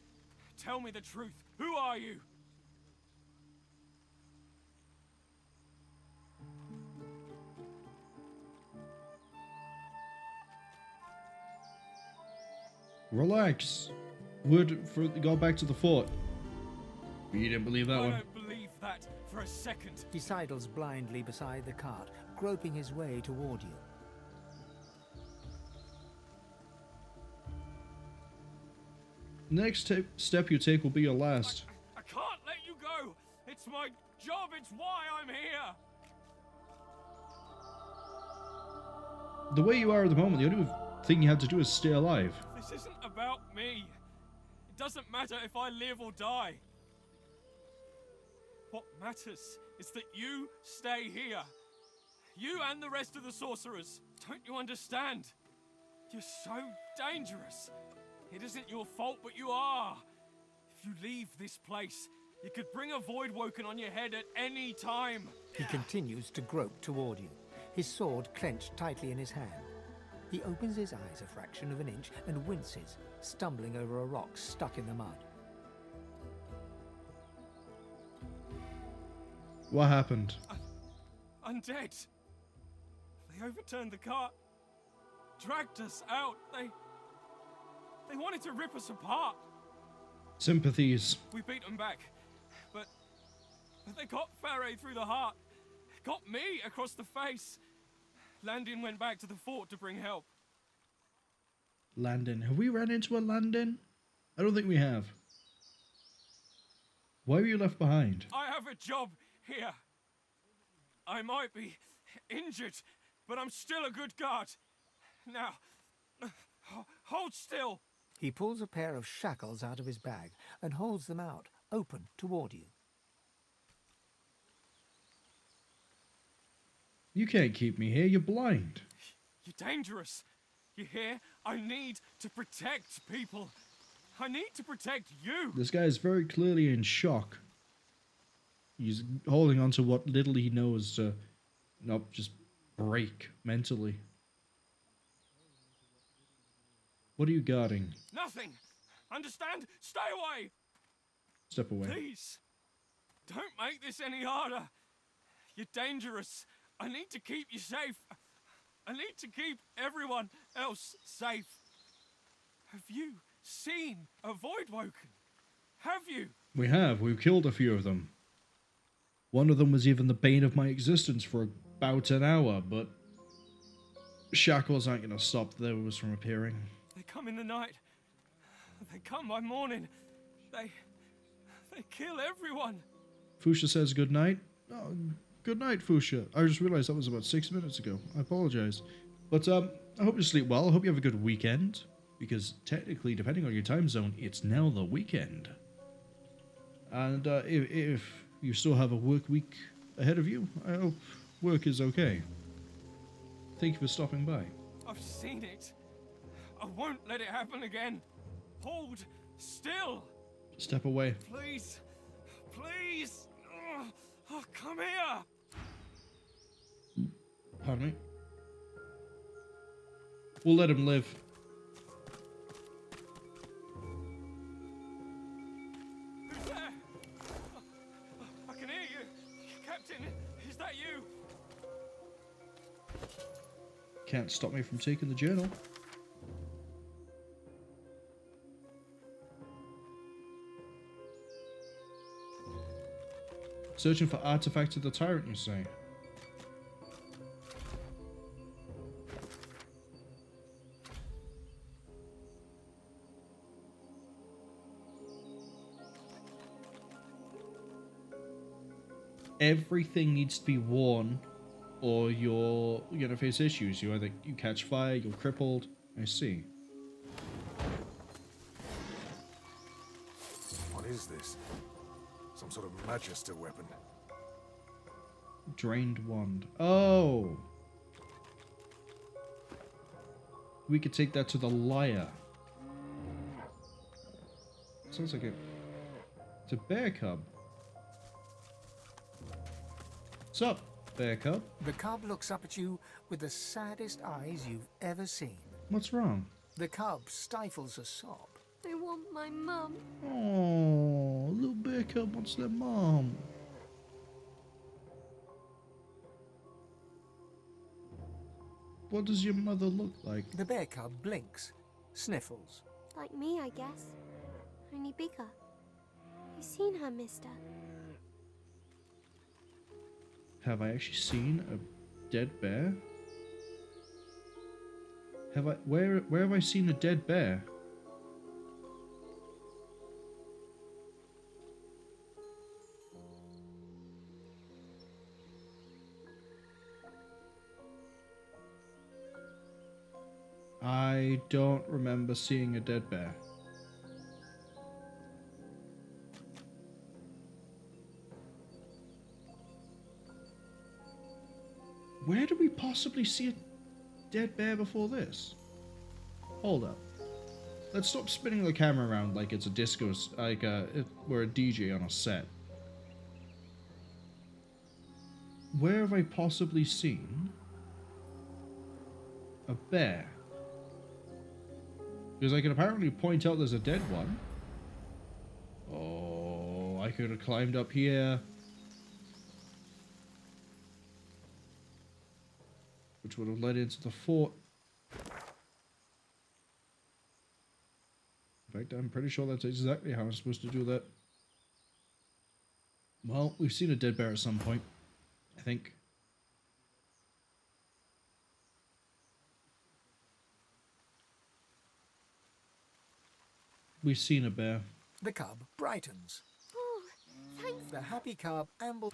Tell me the truth. Who are you? Relax. Would go back to the fort. You didn't believe that one. I don't believe that for a second. He sidles blindly beside the cart, groping his way toward you. Next step you take will be your last. I can't let you go. It's my job. It's why I'm here. The way you are at the moment, the only thing you have to do is stay alive. This isn't about me. It doesn't matter if I live or die. What matters is that you stay here. You and the rest of the sorcerers. Don't you understand? You're so dangerous. It isn't your fault, but you are. If you leave this place, you could bring a Voidwoken on your head at any time. He continues to grope toward you, his sword clenched tightly in his hand. He opens his eyes a fraction of an inch and winces, stumbling over a rock stuck in the mud. What happened? Undead. They overturned the cart, dragged us out. They wanted to rip us apart. Sympathies. We beat them back, but they got Faray through the heart, got me across the face. Landin went back to the fort to bring help. Landin. Have we ran into a Landin? I don't think we have. Why were you left behind? I have a job here. I might be injured, but I'm still a good guard. Now, hold still. He pulls a pair of shackles out of his bag and holds them out, open toward you. You can't keep me here, you're blind. You're dangerous. You hear? I need to protect people. I need to protect you. This guy is very clearly in shock. He's holding on to what little he knows to not just break mentally. What are you guarding? Nothing. Understand? Stay away. Step away. Please. Don't make this any harder. You're dangerous. I need to keep you safe. I need to keep everyone else safe. Have you seen a Voidwoken? Have you? We have. We've killed a few of them. One of them was even the bane of my existence for about an hour, but shackles aren't going to stop those from appearing. They come in the night. They come by morning. They kill everyone. Fuchsia says good night. Oh, good night, Fuchsia. I just realized that was about 6 minutes ago. I apologize. But I hope you sleep well. I hope you have a good weekend. Because technically, depending on your time zone, it's now the weekend. And if you still have a work week ahead of you, I hope work is okay. Thank you for stopping by. I've seen it. I won't let it happen again. Hold still. Step away. Please. Please. Oh, come here. Pardon me. We'll let him live. Who's there? I can hear you. Captain, is that you? Can't stop me from taking the journal. Searching for artifacts of the tyrant, you say? Everything needs to be worn, or you're gonna face issues. You catch fire, you're crippled. I see. What is this? Some sort of Magister weapon. Drained wand. Oh! We could take that to the lyre. Sounds like it's a bear cub. What's up, bear cub? The cub looks up at you with the saddest eyes you've ever seen. What's wrong? The cub stifles a sob. I want my mum. Oh, little bear cub wants their mom. What does your mother look like? The bear cub blinks, sniffles. Like me, I guess. Only bigger. You seen her, mister? Have I actually seen a dead bear? Have I? Where have I seen a dead bear? I don't remember seeing a dead bear. Where do we possibly see a dead bear before this? Hold up. Let's stop spinning the camera around like it's a disco, like we're a DJ on a set. Where have I possibly seen a bear? Because I can apparently point out there's a dead one. Oh, I could have climbed up here. Which would have led into the fort. In fact, I'm pretty sure that's exactly how I'm supposed to do that. Well, we've seen a dead bear at some point, I think. We've seen a bear. The cub brightens. Oh, thanks. The happy cub ambles.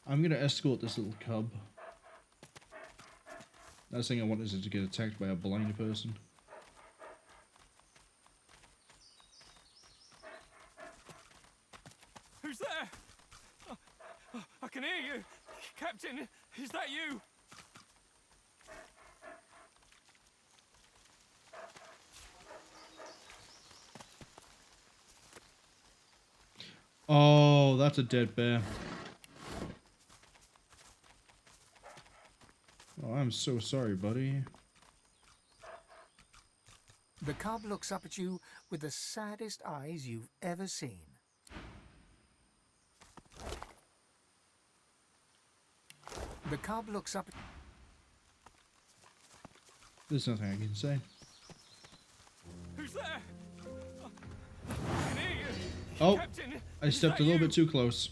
I'm gonna escort this little cub. Last thing I want is it to get attacked by a blind person. Who's there? I can hear you. Captain, is that you? Oh, that's a dead bear. Oh, I'm so sorry, buddy. The cub looks up at you with the saddest eyes you've ever seen. The cub looks up at... There's nothing I can say. Who's there? I can hear you. Oh, Captain, I stepped a little bit too close.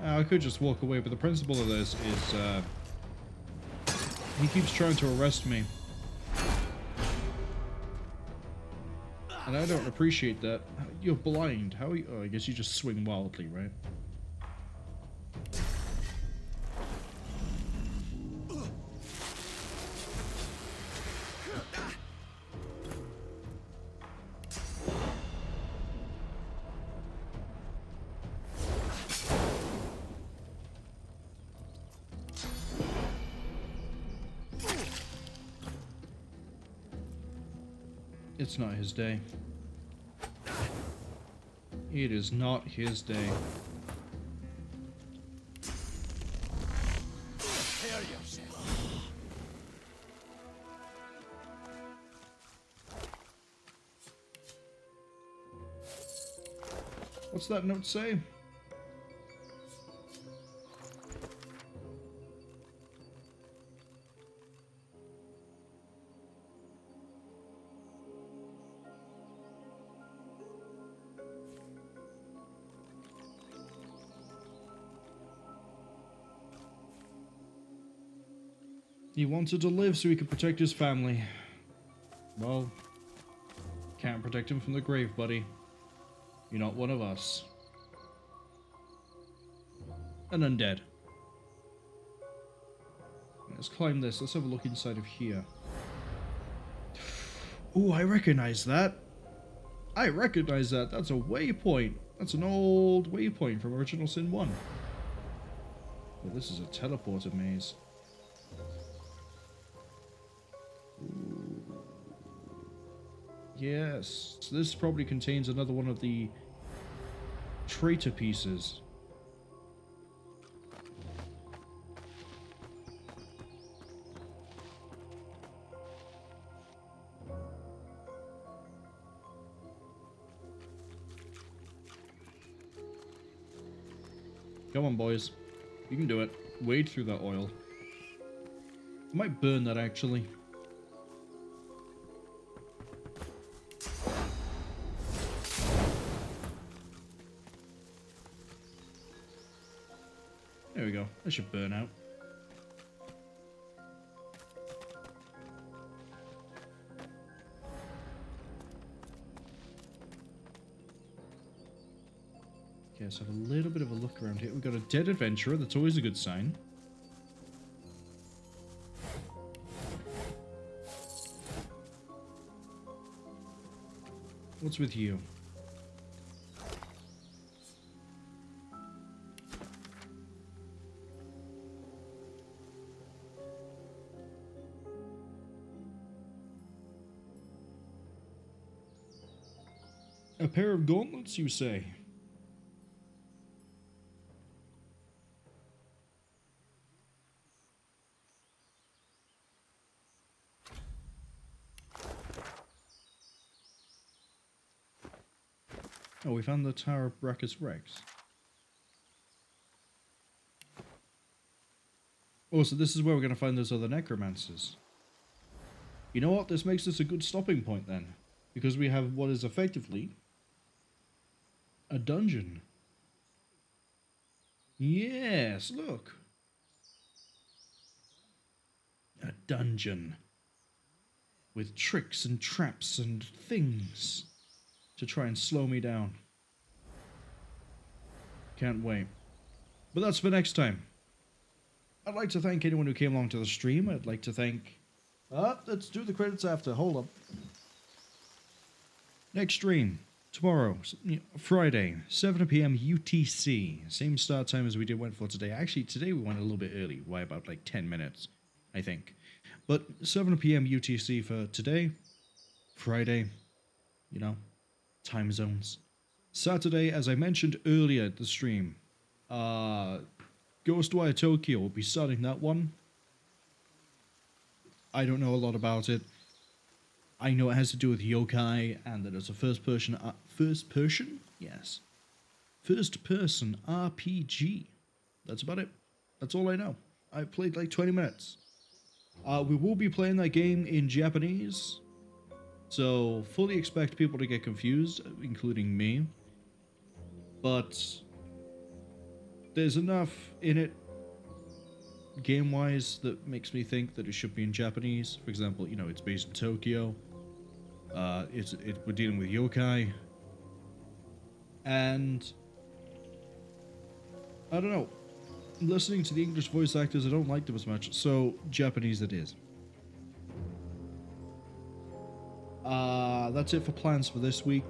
I could just walk away, but the principle of this is he keeps trying to arrest me. And I don't appreciate that. You're blind. How are you? Oh, I guess you just swing wildly, right? It's not his day. It is not his day. Prepare yourself. What's that note say? He wanted to live so he could protect his family. Well, can't protect him from the grave, buddy. You're not one of us. An undead. Let's climb this. Let's have a look inside of here. Ooh, I recognize that. I recognize that. That's a waypoint. That's an old waypoint from Original Sin 1. Well, this is a teleporter maze. Yes, so this probably contains another one of the traitor pieces. Come on, boys. You can do it. Wade through that oil. I might burn that, actually. There we go. That should burn out. Okay, let's have a little bit of a look around here. We've got a dead adventurer. That's always a good sign. What's with you? A pair of gauntlets, you say? Oh, we found the Tower of Brachus Rex. Oh, so this is where we're going to find those other necromancers. You know what? This makes this a good stopping point then. Because we have what is effectively a dungeon. Yes, look. a dungeon with tricks and traps and things to try and slow me down. Can't wait. But that's for next time. I'd like to thank anyone who came along to the stream. I'd like to thank... let's do the credits after. Hold up. Next stream. Tomorrow. Friday. 7 p.m. UTC. Same start time as we went for today. Actually, today we went a little bit early. By about like 10 minutes, I think. But 7 p.m. UTC for today. Friday. You know. Time zones. Saturday, as I mentioned earlier at the stream, Ghostwire Tokyo will be starting that one. I don't know a lot about it. I know it has to do with yokai and that it's a first person RPG. That's about it. That's all I know. I played like 20 minutes. We will be playing that game in Japanese, so fully expect people to get confused, including me. But there's enough in it, game-wise, that makes me think that it should be in Japanese. For example, you know, it's based in Tokyo. We're dealing with yokai. And I don't know. Listening to the English voice actors, I don't like them as much, so Japanese it is. That's it for plans for this week.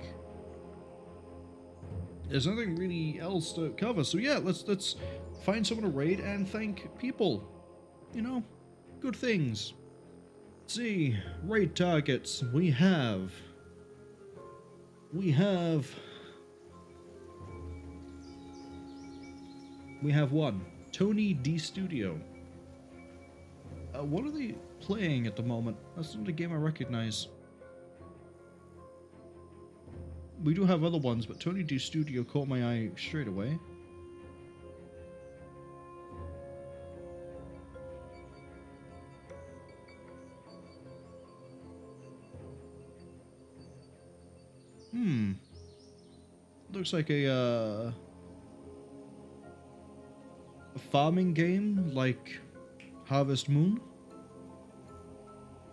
There's nothing really else to cover, so yeah, let's find someone to raid and thank people. You know, good things. Let's see, raid targets. We have one. Tony D Studio. What are they playing at the moment? That's not a game I recognize. We do have other ones, but Tony D Studio caught my eye straight away. Looks like a farming game like Harvest Moon.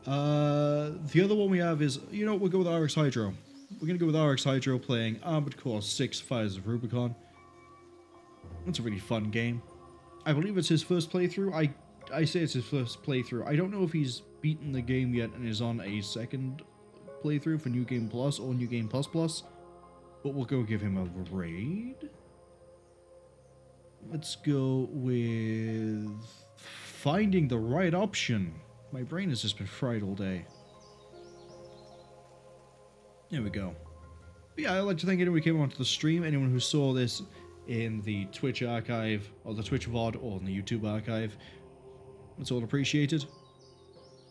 The other one we have is, you know, we'll go with RX Hydro. We're going to go with RX Hydro playing Armored Core 6 Fires of Rubicon. It's a really fun game. I believe it's his first playthrough. I say it's his first playthrough. I don't know if he's beaten the game yet and is on a second playthrough for New Game Plus or New Game Plus Plus. But we'll go give him a raid. Let's go with finding the right option. My brain has just been fried all day. There we go. But yeah, I'd like to thank anyone who came onto the stream, anyone who saw this in the Twitch archive, or the Twitch VOD, or in the YouTube archive. It's all appreciated.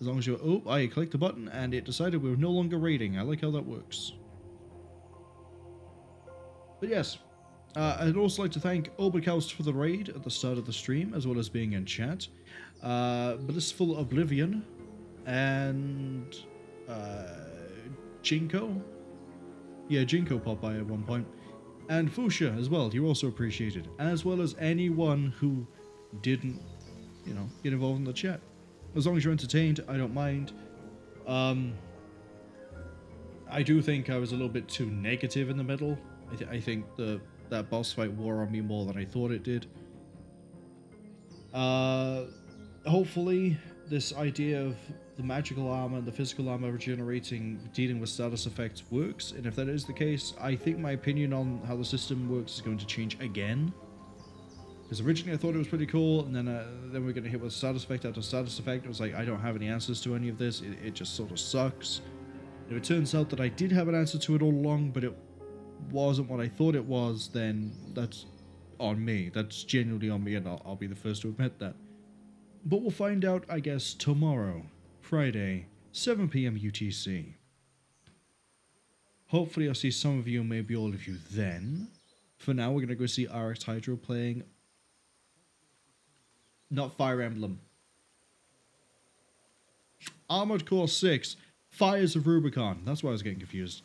As long as you're... Oh, I clicked the button and it decided we were no longer raiding. I like how that works. But yes, I'd also like to thank Oberkaust for the raid at the start of the stream, as well as being in chat. Blissful Oblivion and Jinko. Yeah, Jinko popped by at one point. And Fuchsia as well, you're also appreciated. As well as anyone who didn't, you know, get involved in the chat. As long as you're entertained, I don't mind. I do think I was a little bit too negative in the middle. I think that boss fight wore on me more than I thought it did. Hopefully, this idea of the magical armor and the physical armor regenerating, dealing with status effects works, and if that is the case, I think my opinion on how the system works is going to change again. Because originally I thought it was pretty cool, and then we're going to hit with status effect after status effect. It was like, I don't have any answers to any of this, it just sort of sucks. If it turns out that I did have an answer to it all along, but it wasn't what I thought it was, then that's on me. That's genuinely on me, and I'll be the first to admit that. But we'll find out, I guess, tomorrow, Friday, 7 p.m. UTC. Hopefully I'll see some of you, maybe all of you then. For now, we're going to go see RX Hydro playing... Not Fire Emblem. Armored Core 6, Fires of Rubicon. That's why I was getting confused.